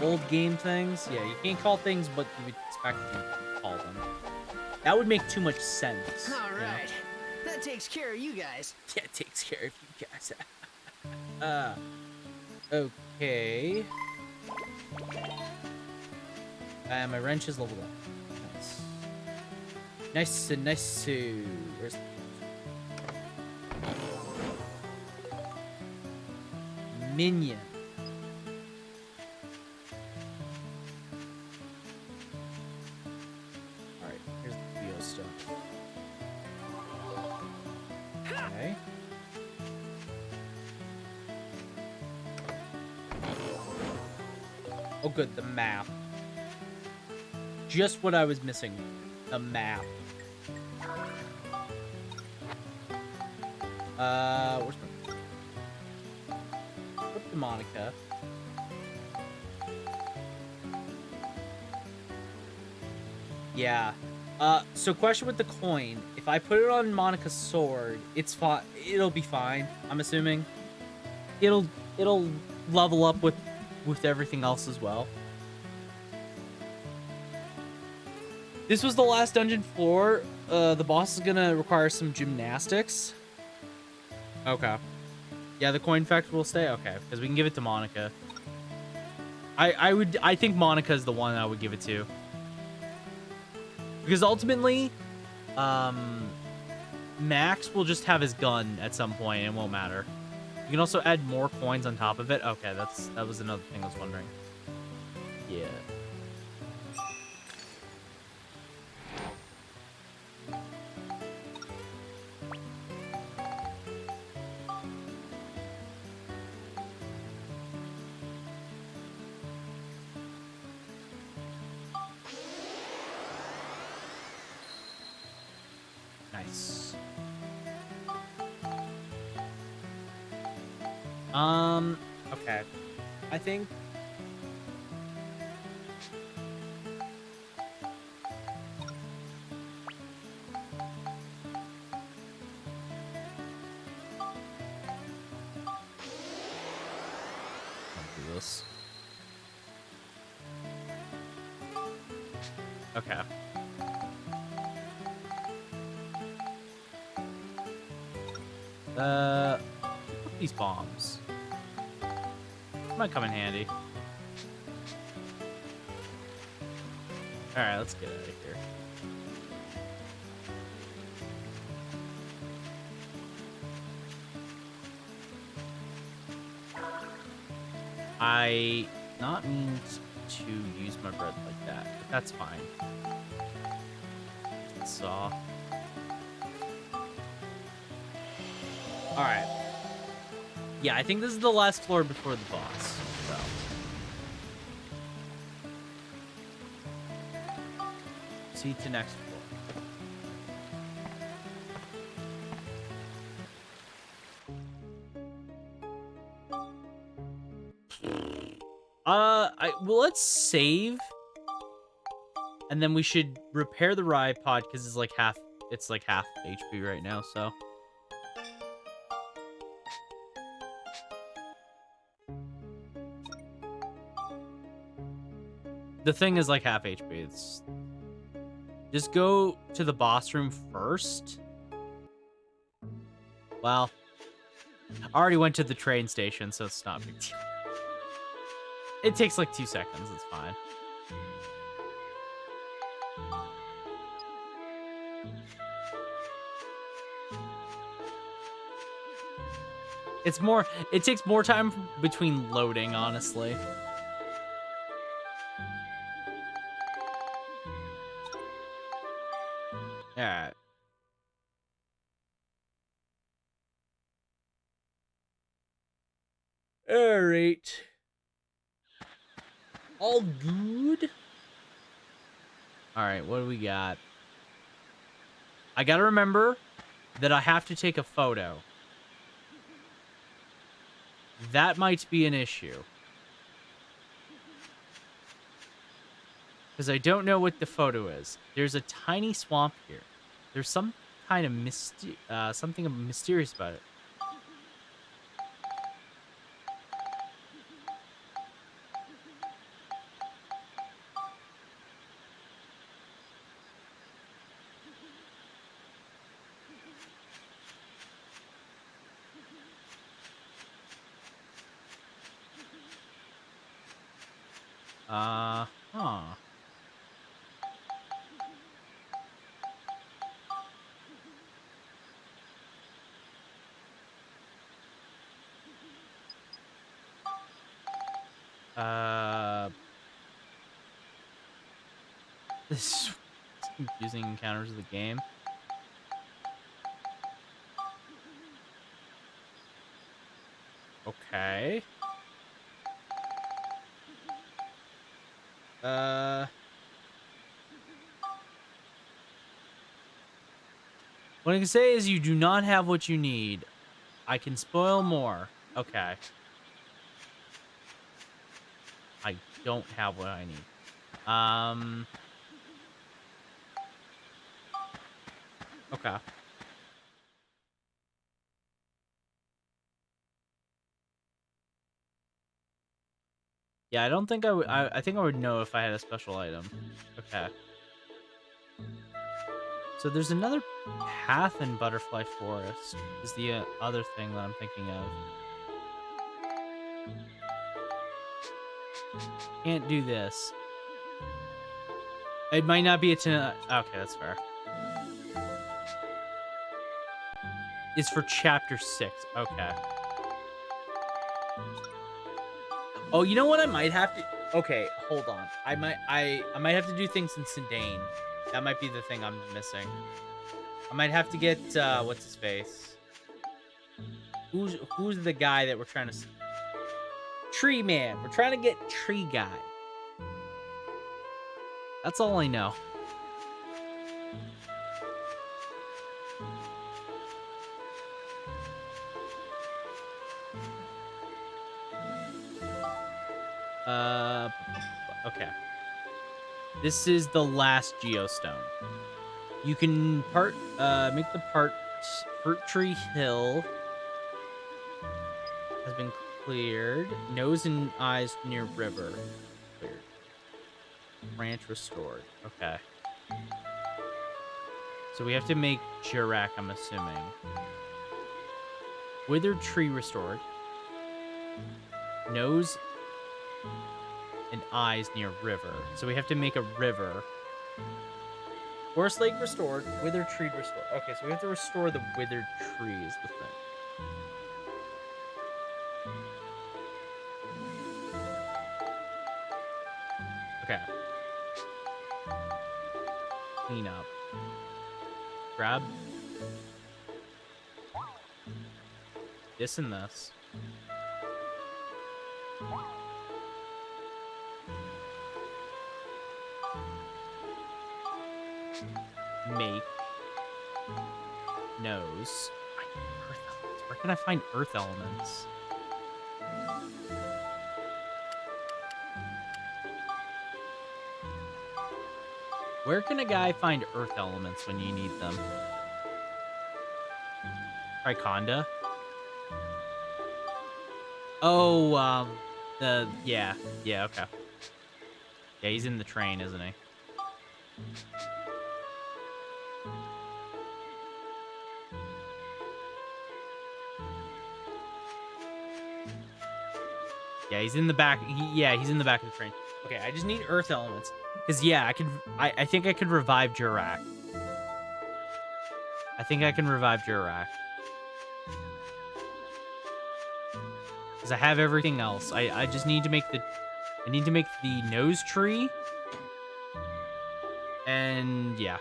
Old game things? Yeah, you can't call things what you would expect to call them. That would make too much sense. All right. Yeah. That takes care of you guys. Yeah, it takes care of you guys. Okay. My wrench is leveled up. Nice. Nice. Where's Minion? Alright, here's the Theo stuff. Okay. Oh good, the map. Just what I was missing. The map. Where's my... Flip to Monica. Yeah. So question with the coin. If I put it on Monica's sword, it's fine. It'll be fine, I'm assuming. It'll level up with everything else as well. This was the last dungeon floor. The boss is gonna require some gymnastics. Okay. Yeah, the coin effect will stay? Okay, because we can give it to Monica. I think Monica is the one I would give it to. Because ultimately, Max will just have his gun at some point and it won't matter. You can also add more coins on top of it. Okay, that was another thing I was wondering. Yeah. boss. Okay. I think I'll do this. Okay. These bombs might come in handy. All right, let's get out of here. I not mean to use my bread like that, but that's fine. Saw. All right. Yeah, I think this is the last floor before the boss. So. See to next floor. Well, let's save, and then we should repair the rye pod because it's like half HP right now. So. The thing is like half HP. It's just go to the boss room first. Well, I already went to the train station, so it's not a big deal. It takes like 2 seconds. It's fine. It takes more time between loading, honestly. Alright. Alright. All good? Alright, what do we got? I gotta remember that I have to take a photo. That might be an issue. Because I don't know what the photo is. There's a tiny swamp here. There's some kind of something mysterious about it. Huh. This is confusing encounters of the game. Okay. What I can say is you do not have what you need. I can spoil more. Okay. I don't have what I need. Okay. Yeah, I don't think I would. I think I would know if I had a special item. Okay. So there's another path in Butterfly Forest. Is the other thing that I'm thinking of. Can't do this. It might not be a okay, that's fair. It's for chapter 6. Okay. Oh, you know what? I might have to. Okay, hold on. I might have to do things in Sindane. That might be the thing I'm missing. I might have to get what's his face? Who's the guy that we're trying to? Tree Man. We're trying to get Tree Guy. That's all I know. Okay. This is the last geostone. You can make the fruit tree hill has been cleared. Nose and eyes near river cleared. Branch restored. Okay. So we have to make Jirak, I'm assuming. Withered tree restored. Nose and eyes near river. So we have to make a river. Forest lake restored. Withered tree restored. Okay, so we have to restore the withered tree is the thing. Okay. Clean up. Grab this and this. Make nose. Earth elements. Where can I find earth elements? Where can a guy find earth elements when you need them? Triconda? Oh, yeah, okay. Yeah, he's in the train, isn't he? Yeah, he's in the back. He's in the back of the train. Okay, I just need earth elements. Because, yeah, I think I could revive Jirak. I think I can revive Jirak. Because I have everything else. I just need to make the... I need to make the nose tree. And, yeah.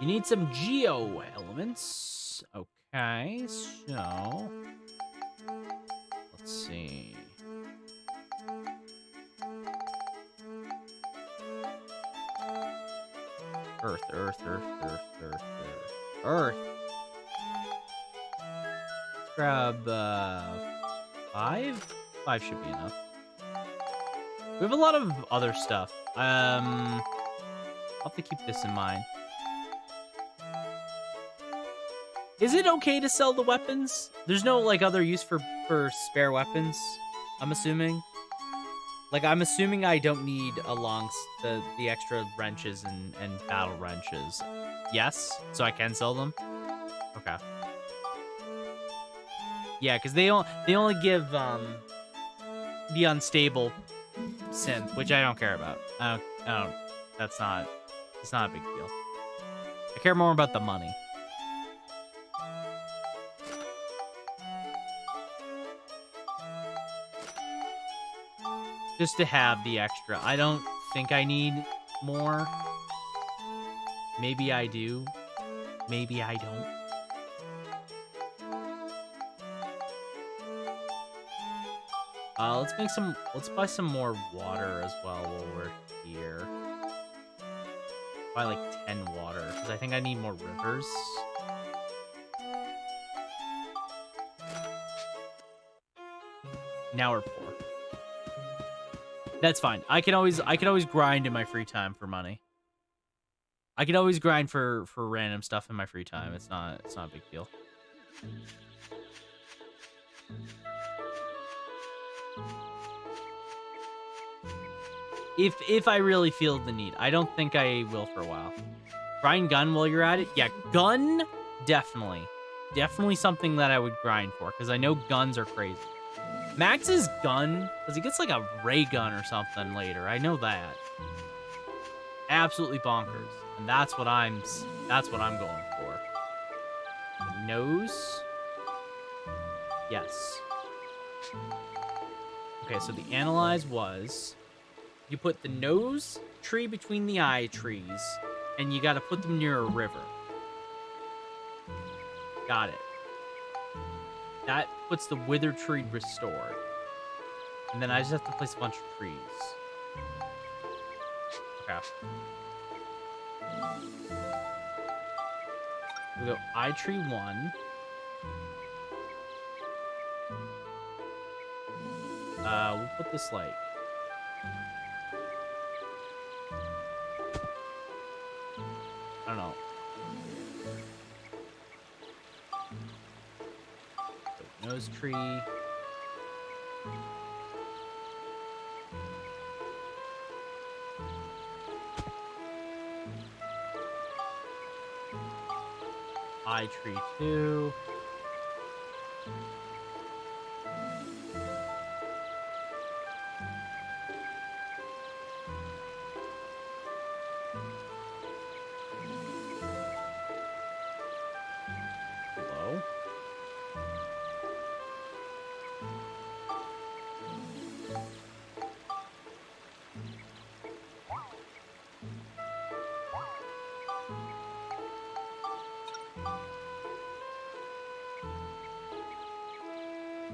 You need some geo elements. Okay, so... Let's see. Earth. Let's grab, 5? 5 should be enough. We have a lot of other stuff. I'll have to keep this in mind. Is it okay to sell the weapons? There's no, like, other use for spare weapons, I'm assuming? Like, I'm assuming I don't need the extra wrenches and battle wrenches. Yes? So I can sell them? Okay. Yeah, because they only give, the unstable synth, which I don't care about. I don't, it's not a big deal. I care more about the money. Just to have the extra. I don't think I need more. Maybe I do. Maybe I don't. Let's buy some more water as well while we're here. Buy like 10 water, because I think I need more rivers. Now we're poor. That's fine. I can always grind in my free time for money. I can always grind for random stuff in my free time. It's not a big deal. If I really feel the need. I don't think I will for a while. Grind gun while you're at it? Yeah, gun, definitely. Definitely something that I would grind for, because I know guns are crazy. Max's gun, because he gets like a ray gun or something later. I know that. Absolutely bonkers. And that's what I'm going for. Nose. Yes. Okay, so the analyze was you put the nose tree between the eye trees, and you got to put them near a river. Got it. That puts the withered tree restored. And then I just have to place a bunch of trees. Okay. We go I tree 1. We'll put this like I don't know. Nose tree. I tree 2. Hello.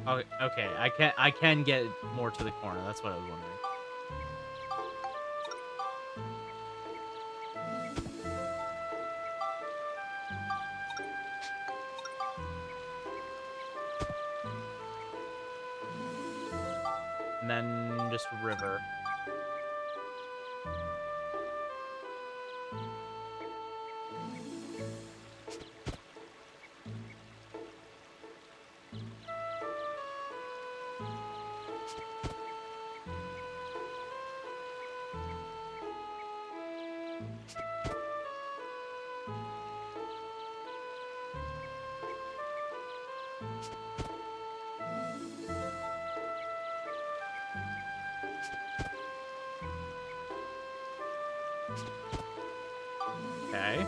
Oh, okay, I can get more to the corner. That's what I was wondering. And then just river. Okay.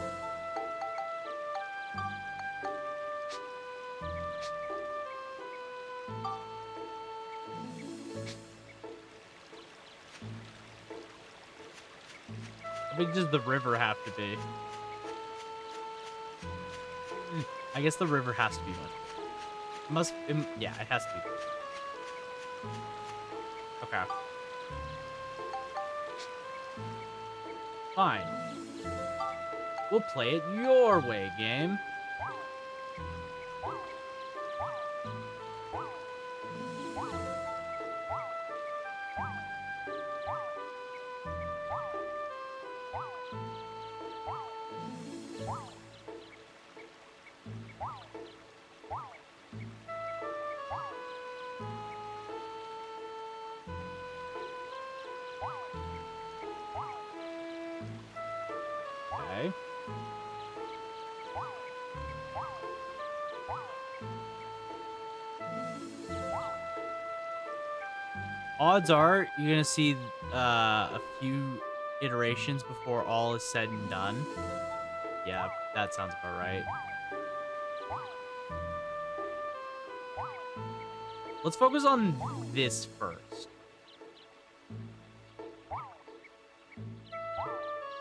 How big does the river have to be? I guess the river has to be much. Yeah, it has to be. Okay. Fine. We'll play it your way, game. Okay. Odds are you're gonna see a few iterations before all is said and done. Yeah, that sounds about right. Let's focus on this first.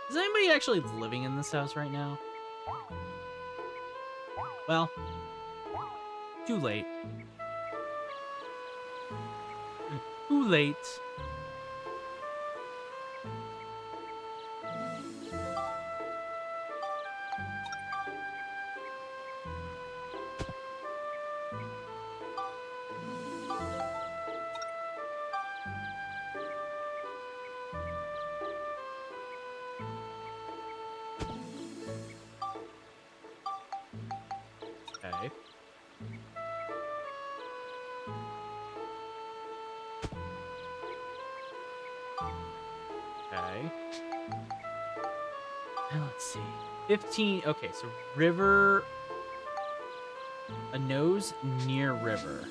Is anybody actually living in this house right now? Well, too late. Too late. Okay. Okay. Now let's see. 15. Okay, so river. A nose near river.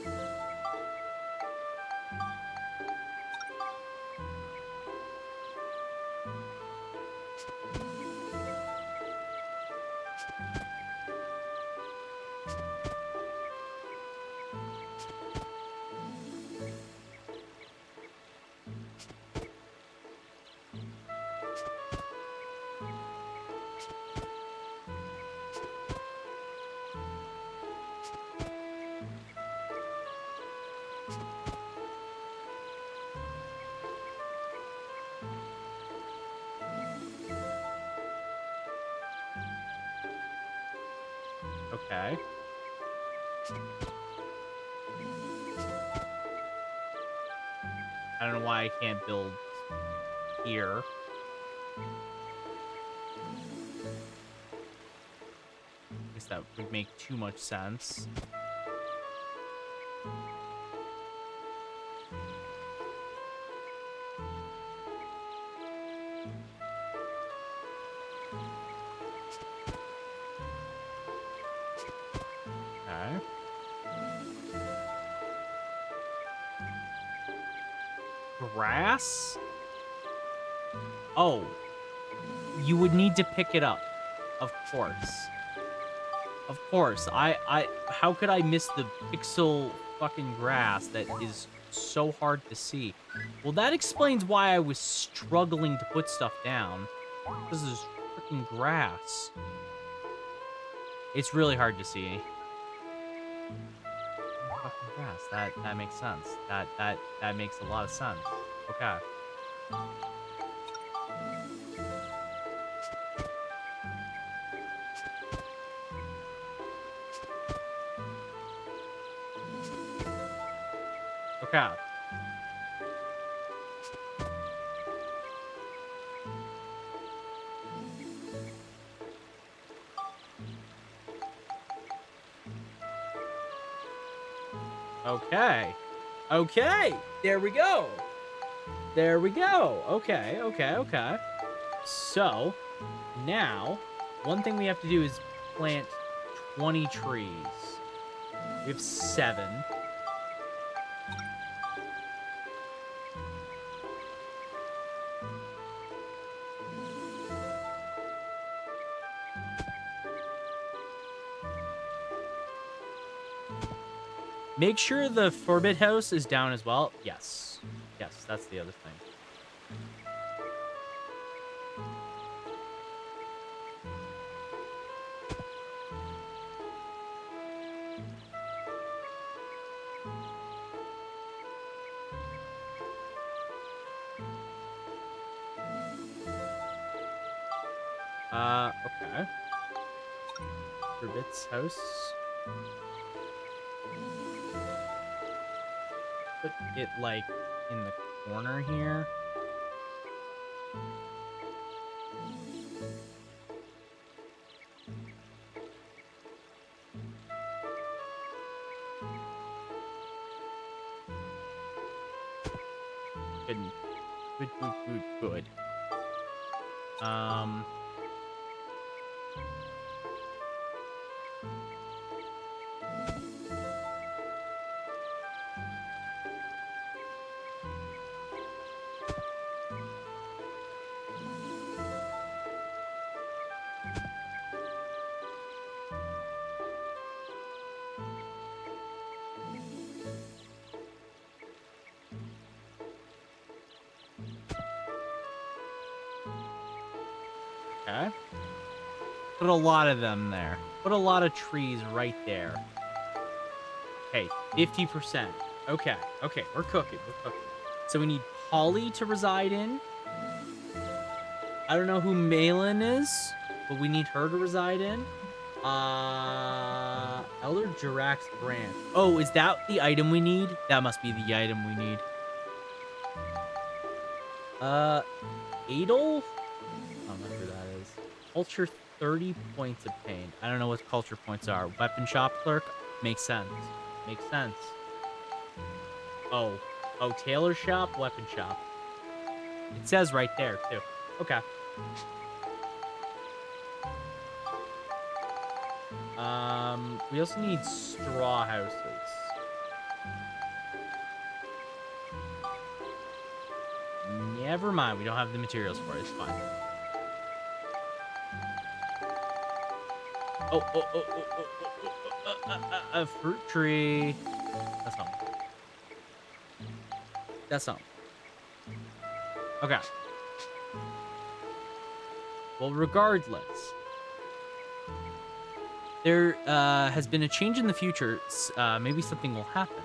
Okay. I don't know why I can't build here. I guess that would make too much sense. Okay. Grass? Oh. You would need to pick it up. Of course. Of course. How could I miss the pixel fucking grass that is so hard to see? Well, that explains why I was struggling to put stuff down. This is freaking grass. It's really hard to see. Fucking grass. That makes sense. That makes a lot of sense. Okay. Okay. Okay. Okay. There we go. There we go. Okay, okay, okay. So, now, one thing we have to do is plant 20 trees. We have 7. Make sure the Forbid house is down as well. Yes. Yes, that's the other thing. Okay. Forbid's house. Put it, like, in the corner here. Good. Good, good, good, good. Okay. Put a lot of them there. Put a lot of trees right there. Okay, 50%. Okay, okay, we're cooking, we're cooking. So we need Polly to reside in. I don't know who Malin is, but we need her to reside in. Elder Jirax branch. Oh, is that the item we need? That must be the item we need. Adel? I don't know who that is. Culture 30 points obtained. I don't know what culture points are. Weapon shop clerk? Makes sense. Makes sense. Oh. Oh, tailor shop, weapon shop. It says right there, too. Okay. We also need straw houses. Never mind, we don't have the materials for it. It's fine. A fruit tree. That's something. That's something. Okay. Well, regardless, there has been a change in the future. Maybe something will happen.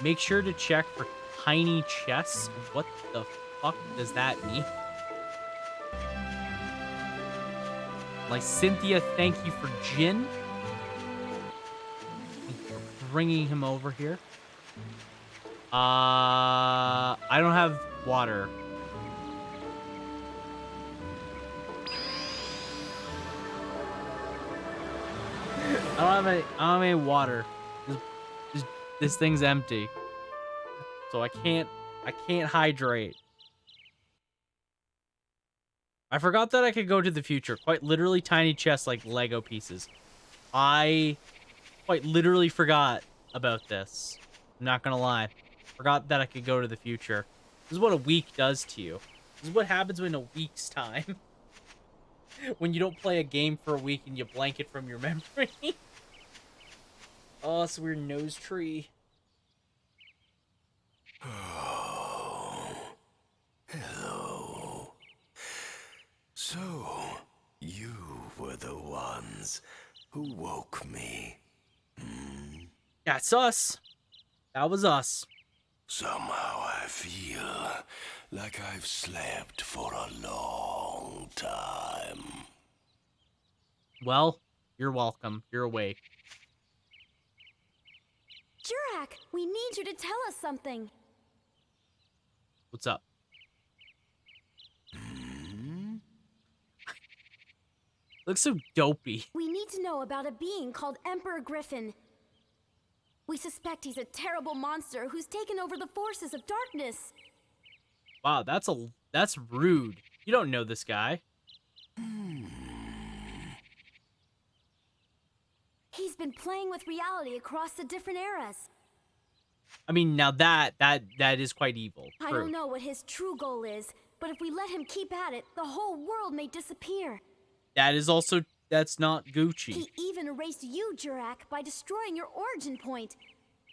Make sure to check for tiny chests. What the fuck does that mean? Like, Cynthia, thank you for gin. Thank you for bringing him over here. I don't have water. I don't have any water. This thing's empty. So I can't hydrate. I forgot that I could go to the future. Quite literally tiny chests like Lego pieces. I quite literally forgot about this. I'm not gonna lie. Forgot that I could go to the future. This is what a week does to you. This is what happens in a week's time. When you don't play a game for a week and you blank it from your memory. Oh, it's a weird nose tree. Oh, hello. So, you were the ones who woke me. That's us. That was us. Somehow I feel like I've slept for a long time. Well, you're welcome. You're awake. Jurak, we need you to tell us something. What's up? Looks so dopey. We need to know about a being called Emperor Griffin. We suspect he's a terrible monster who's taken over the forces of darkness. Wow, that's rude. You don't know this guy. He's been playing with reality across the different eras. I mean, now that is quite evil. I True. don't know what his true goal is, but if we let him keep at it, the whole world may disappear. That's not Gucci. He even erased you, Jurak, by destroying your origin point.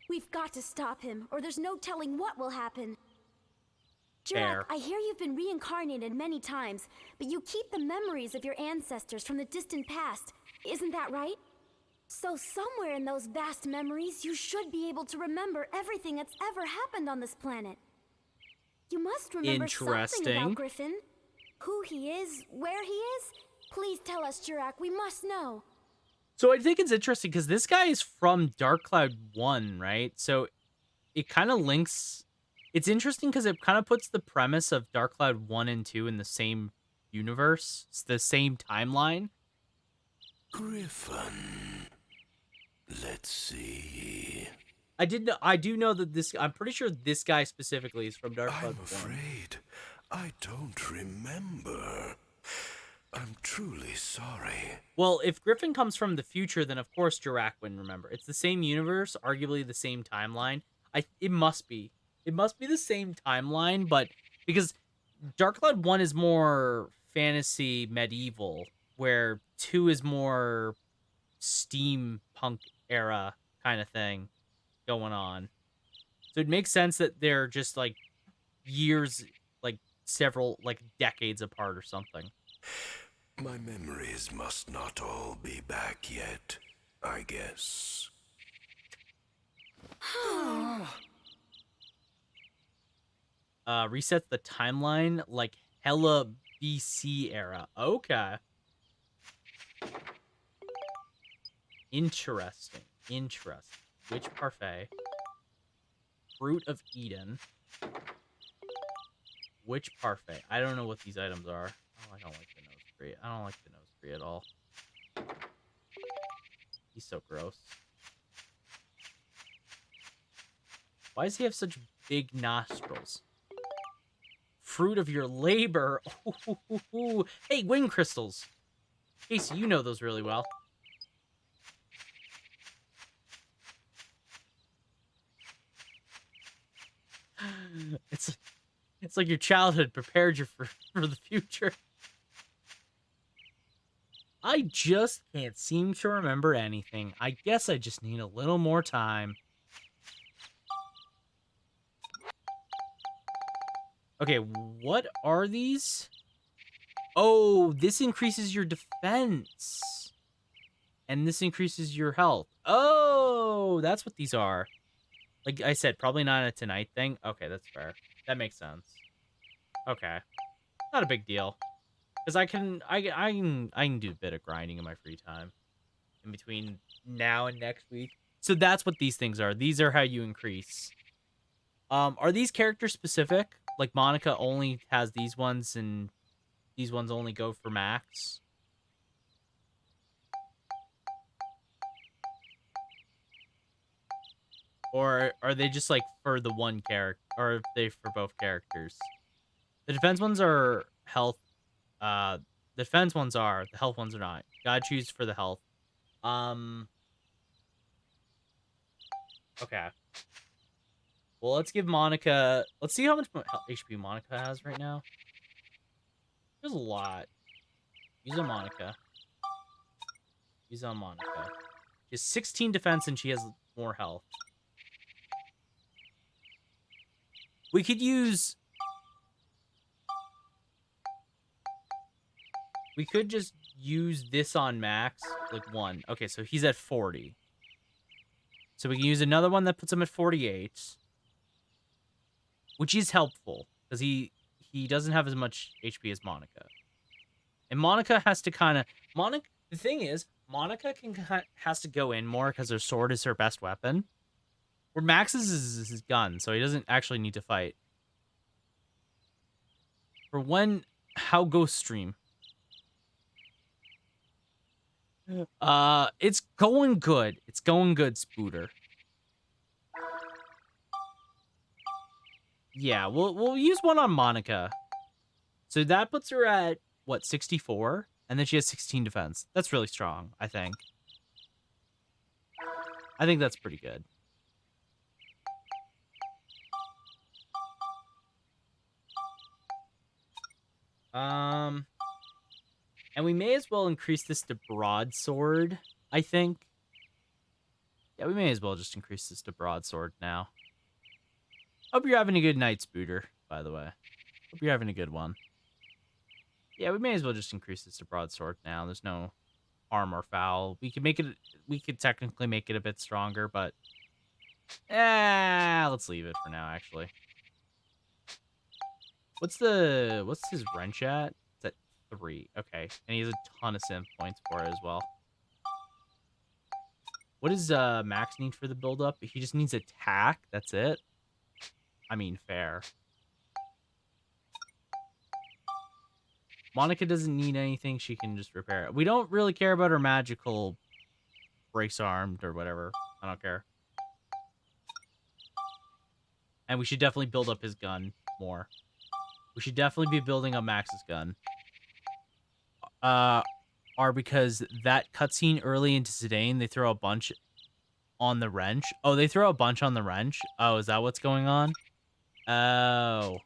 We've got to stop him, or there's no telling what will happen. Fair. Jurak, I hear you've been reincarnated many times, but you keep the memories of your ancestors from the distant past. Isn't that right? So somewhere in those vast memories, you should be able to remember everything that's ever happened on this planet. You must remember something about Griffin. Who he is, where he is. Please tell us, Jurak. We must know. So I think it's interesting because this guy is from Dark Cloud 1, right? So it kind of links... It's interesting because it kind of puts the premise of Dark Cloud 1 and 2 in the same universe. It's the same timeline. Griffin. Let's see. I do know that this... I'm pretty sure this guy specifically is from Dark Cloud 1. I'm afraid I don't remember. I'm truly sorry. Well, if Griffin comes from the future, then of course Jurak wouldn't remember. It's the same universe, arguably the same timeline. It must be. It must be the same timeline, but because Dark Cloud 1 is more fantasy medieval, where 2 is more steampunk era kind of thing going on. So it makes sense that they're just like years, like several, like decades apart or something. My memories must not all be back yet, I guess. Resets the timeline like hella BC era. Okay. Interesting. Which parfait? Fruit of Eden. Which parfait? I don't know what these items are. Oh, I don't like the nose tree. I don't like the nose tree at all. He's so gross. Why does he have such big nostrils? Fruit of your labor. Ooh. Hey, wind crystals. Casey, you know those really well. It's like your childhood prepared you for the future. I just can't seem to remember anything. I guess I just need a little more time. Okay, what are these? Oh, this increases your defense. And this increases your health. Oh, that's what these are. Like I said, probably not a tonight thing. Okay, that's fair. That makes sense. Okay. Not a big deal. Because I can do a bit of grinding in my free time. In between now and next week. So that's what these things are. These are how you increase. Are these character specific? Like Monica only has these ones and these ones only go for max? Or are they just like for the one character? Or are they for both characters? The defense ones are health. The defense ones are. The health ones are not. Gotta choose for the health. Okay. Well, let's give Monica... Let's see how much HP Monica has right now. There's a lot. Use on Monica. Use on Monica. She has 16 defense and she has more health. We could use... We could just use this on max. Like 1. Okay, so he's at 40. So we can use another one that puts him at 48. Which is helpful. Because he doesn't have as much HP as Monica. And Monica has to kind of... The thing is, Monica has to go in more because her sword is her best weapon. Where Max's is his gun, so he doesn't actually need to fight. For when... How Ghost Stream? It's going good. It's going good, Spooter. Yeah, we'll use one on Monica. So that puts her at, what, 64? And then she has 16 defense. That's really strong, I think. I think that's pretty good. And we may as well increase this to broadsword, I think. Yeah, we may as well just increase this to broadsword now. Hope you're having a good night, Spooter, by the way. Hope you're having a good one. Yeah, we may as well just increase this to broadsword now. There's no harm or foul. We could technically make it a bit stronger, but let's leave it for now, actually. What's his wrench at? It's at 3. Okay. And he has a ton of synth points for it as well. What does Max need for the build-up? He just needs attack. That's it. I mean, fair. Monica doesn't need anything. She can just repair it. We don't really care about her magical breaks armed or whatever. I don't care. And we should definitely build up his gun more. We should definitely be building up Max's gun. Because that cutscene early into Zidane, they throw a bunch on the wrench. Oh, they throw a bunch on the wrench? Oh, is that what's going on? Oh.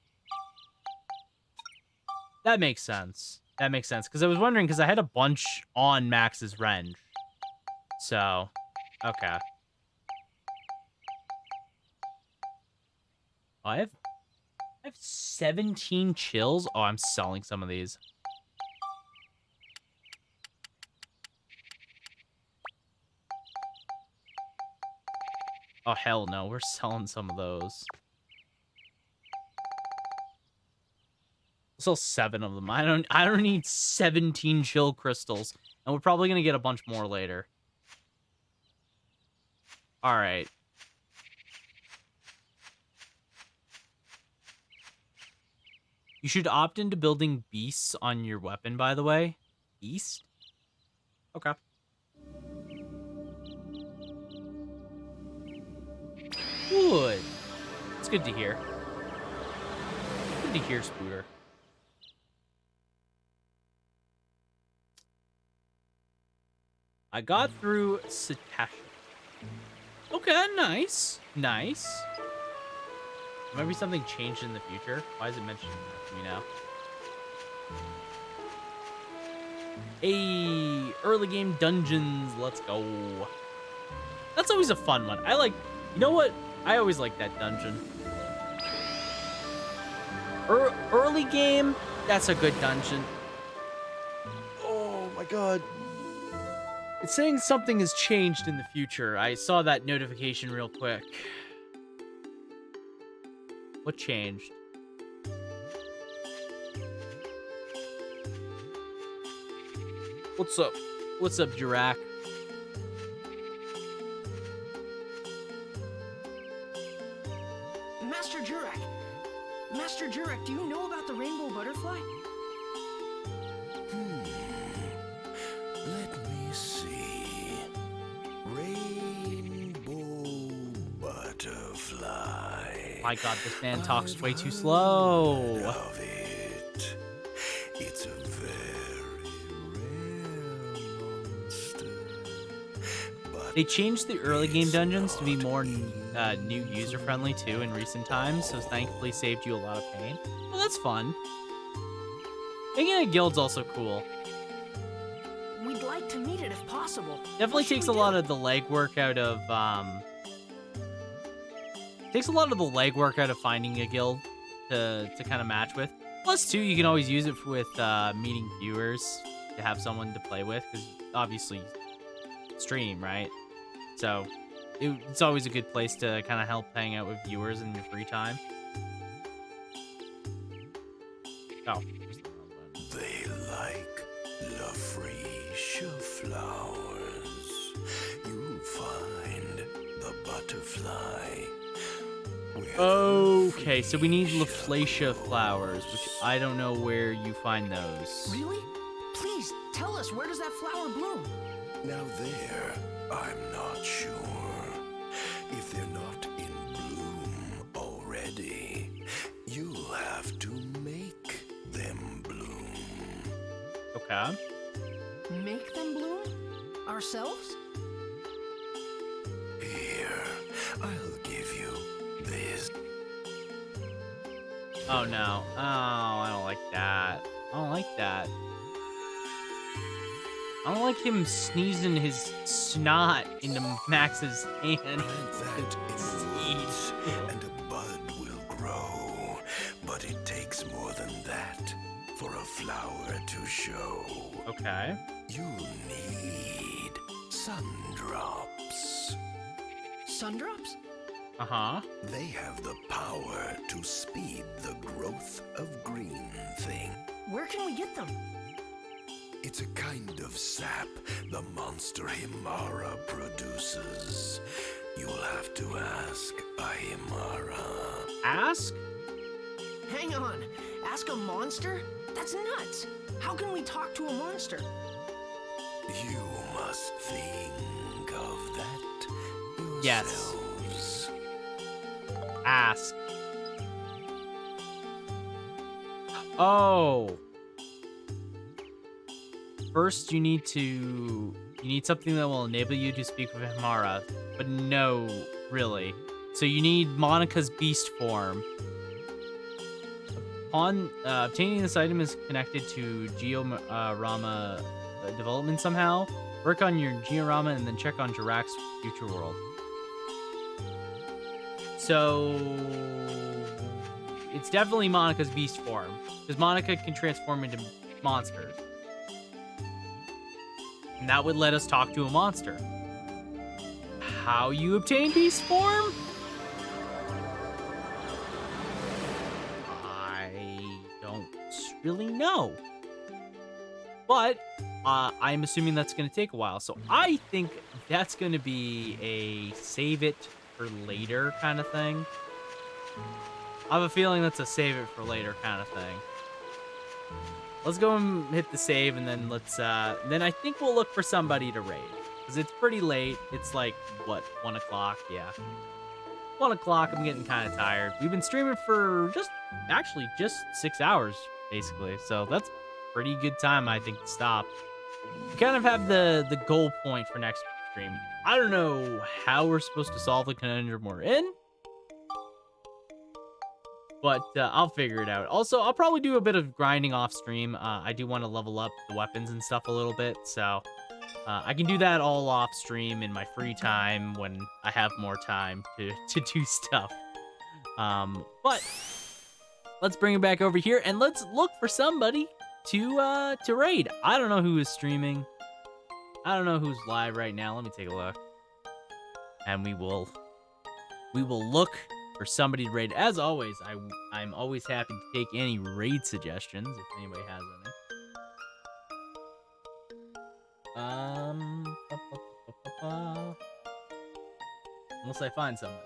That makes sense. That makes sense. Because I was wondering, because I had a bunch on Max's wrench. So, okay. Oh, I have 17 chills. Oh, I'm selling some of these. Oh, hell no. We're selling some of those. We'll sell 7 of them. I don't need 17 chill crystals. And we're probably going to get a bunch more later. All right. You should opt into building beasts on your weapon, by the way. Beast? Okay. Good. It's good to hear. Good to hear, Spooter. I got through Cetacean. Okay, nice. Nice. Maybe something changed in the future. Why is it mentioning that to me now? Hey, early game dungeons. Let's go. That's always a fun one. You know what? I always like that dungeon. Early game, that's a good dungeon. Oh my god. It's saying something has changed in the future. I saw that notification real quick. What changed? What's up? What's up, Jirak? Master Jurak. Master Jurak, do you know about the rainbow butterfly? Let me see. Rainbow butterfly. My God, this man talks way too slow. Love it. It's a very rare monster. But They changed the early game dungeons to be more new user-friendly too in recent times, so it's thankfully saved you a lot of pain. Well, that's fun. Making a guild's also cool. We'd like to meet it if possible. Definitely takes a lot of the legwork out of finding a guild to kind of match with. Plus, too, you can always use it with meeting viewers to have someone to play with, because obviously stream, right? So it's always a good place to kind of help hang out with viewers in your free time. Oh. they like La Freesia flowers. You find the butterfly. where Okay, so we need Freesia Laflacia flowers, which I don't know where you find those. Really? Please, tell us, where does that flower bloom? Now there, I'm not sure. If they're not in bloom already, you'll have to make them bloom. Okay. Make them bloom? Ourselves? Here, I'll give you this. Oh no. Oh, I don't like that. I don't like that. I don't like him sneezing his snot into Max's hand. Plant that in the woods, and a bud will grow. But it takes more than that for a flower to show. Okay. You need sundrops. Sundrops? Uh-huh. They have the power to speed the growth of green thing. Where can we get them? It's a kind of sap the monster Himara produces. You'll have to ask Himara. Ask? Hang on. Ask a monster? That's nuts. How can we talk to a monster? You must think of that Yes. yourselves. Ask. Oh. First, you need something that will enable you to speak with Himara, but no, really. So you need Monica's beast form. Upon obtaining this item is connected to Georama development somehow. Work on your Georama and then check on Jirak's future world. So it's definitely Monica's beast form, because Monica can transform into monsters. And that would let us talk to a monster. How you obtain beast form? I don't really know. But I'm assuming that's going to take a while. So I think that's going to be a save it for later kind of thing. I have a feeling that's a save it for later kind of thing. Let's go and hit the save, and then then I think we'll look for somebody to raid. Because it's pretty late. It's like, what, 1 o'clock? Yeah. 1 o'clock, I'm getting kind of tired. We've been streaming for just 6 hours, basically. So that's pretty good time, I think, to stop. We kind of have the goal point for next stream. I don't know how we're supposed to solve the conundrum we're in. But I'll figure it out. Also, I'll probably do a bit of grinding off stream. I do want to level up the weapons and stuff a little bit. So I can do that all off stream in my free time when I have more time to do stuff. But let's bring it back over here and let's look for somebody to raid. I don't know who is streaming. I don't know who's live right now. Let me take a look. And we will look for somebody to raid. As always, I'm always happy to take any raid suggestions if anybody has any. Unless I find somebody.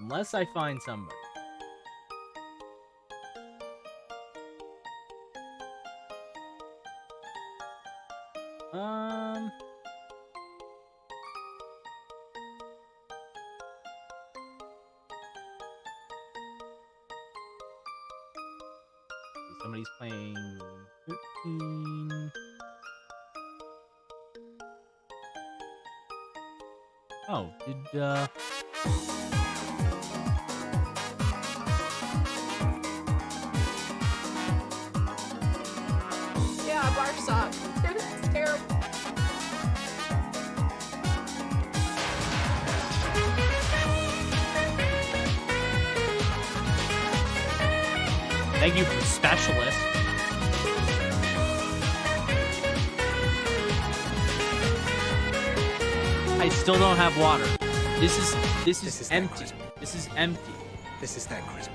Unless I find somebody. Somebody's playing 13. Oh, did Yeah, bar suck. It's terrible. Thank you for specialist. I still don't have water. This is empty. This is empty. This is that crisp.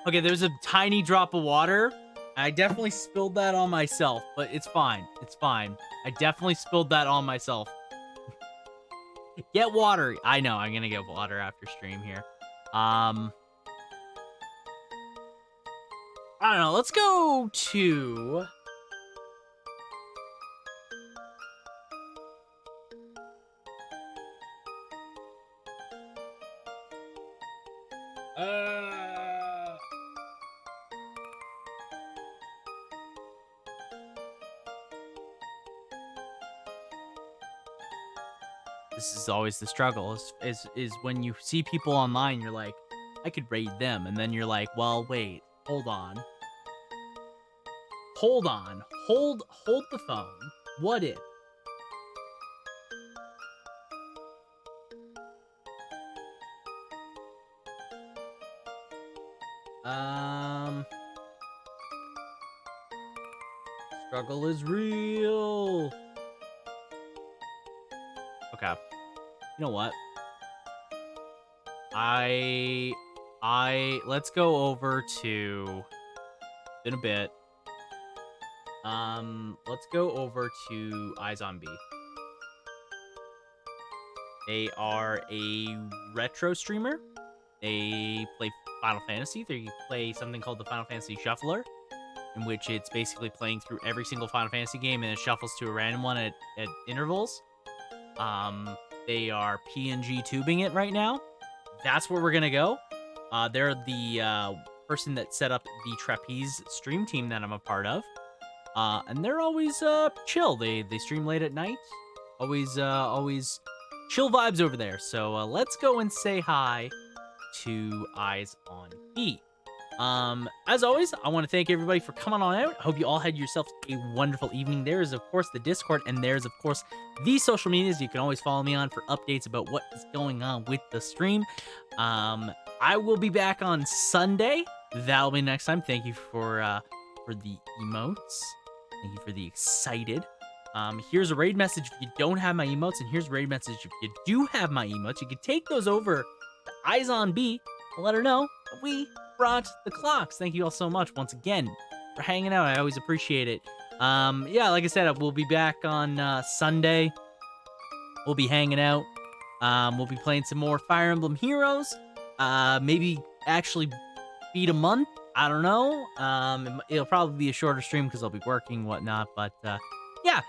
Okay, there's a tiny drop of water. I definitely spilled that on myself, but it's fine. It's fine. I definitely spilled that on myself. Get water. I know, I'm gonna get water after stream here. I don't know. Let's go to... This is always the struggle, is when you see people online, you're like, I could raid them, and then you're like, well, wait, hold on. Hold the phone. What if? Struggle is real. Okay. You know what? Let's go over to in a bit. Let's go over to Eyes on B. They are a retro streamer. They play Final Fantasy. They play something called the Final Fantasy Shuffler, in which it's basically playing through every single Final Fantasy game and it shuffles to a random one at intervals. They are PNG tubing it right now. That's where we're gonna go. They're the person that set up the Trapeze stream team that I'm a part of. And they're always chill. They stream late at night. Always chill vibes over there. So let's go and say hi to Eyes on B. As always, I want to thank everybody for coming on out. I hope you all had yourself a wonderful evening. There is, of course, the Discord, and there's, of course, the social medias. You can always follow me on for updates about what is going on with the stream. I will be back on Sunday. That'll be next time. Thank you for the emotes. Thank you for the excited. Here's a raid message if you don't have my emotes, and here's a raid message if you do have my emotes. You can take those over to Eyes on B and let her know that we brought the clocks. Thank you all so much once again for hanging out. I always appreciate it. Yeah, like I said, we'll be back on Sunday. We'll be hanging out. We'll be playing some more Fire Emblem Heroes. Maybe actually beat a month. I don't know. It'll probably be a shorter stream because I'll be working, whatnot. But yeah.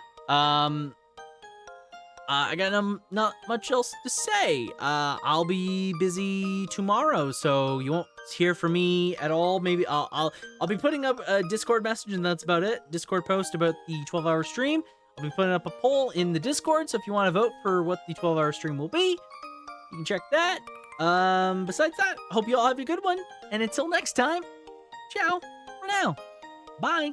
I got not much else to say. I'll be busy tomorrow, so you won't hear from me at all. Maybe I'll be putting up a Discord message, and that's about it. Discord post about the 12-hour stream. I'll be putting up a poll in the Discord, so if you want to vote for what the 12-hour stream will be, you can check that. Besides that, I hope you all have a good one, and until next time, ciao for now. Bye.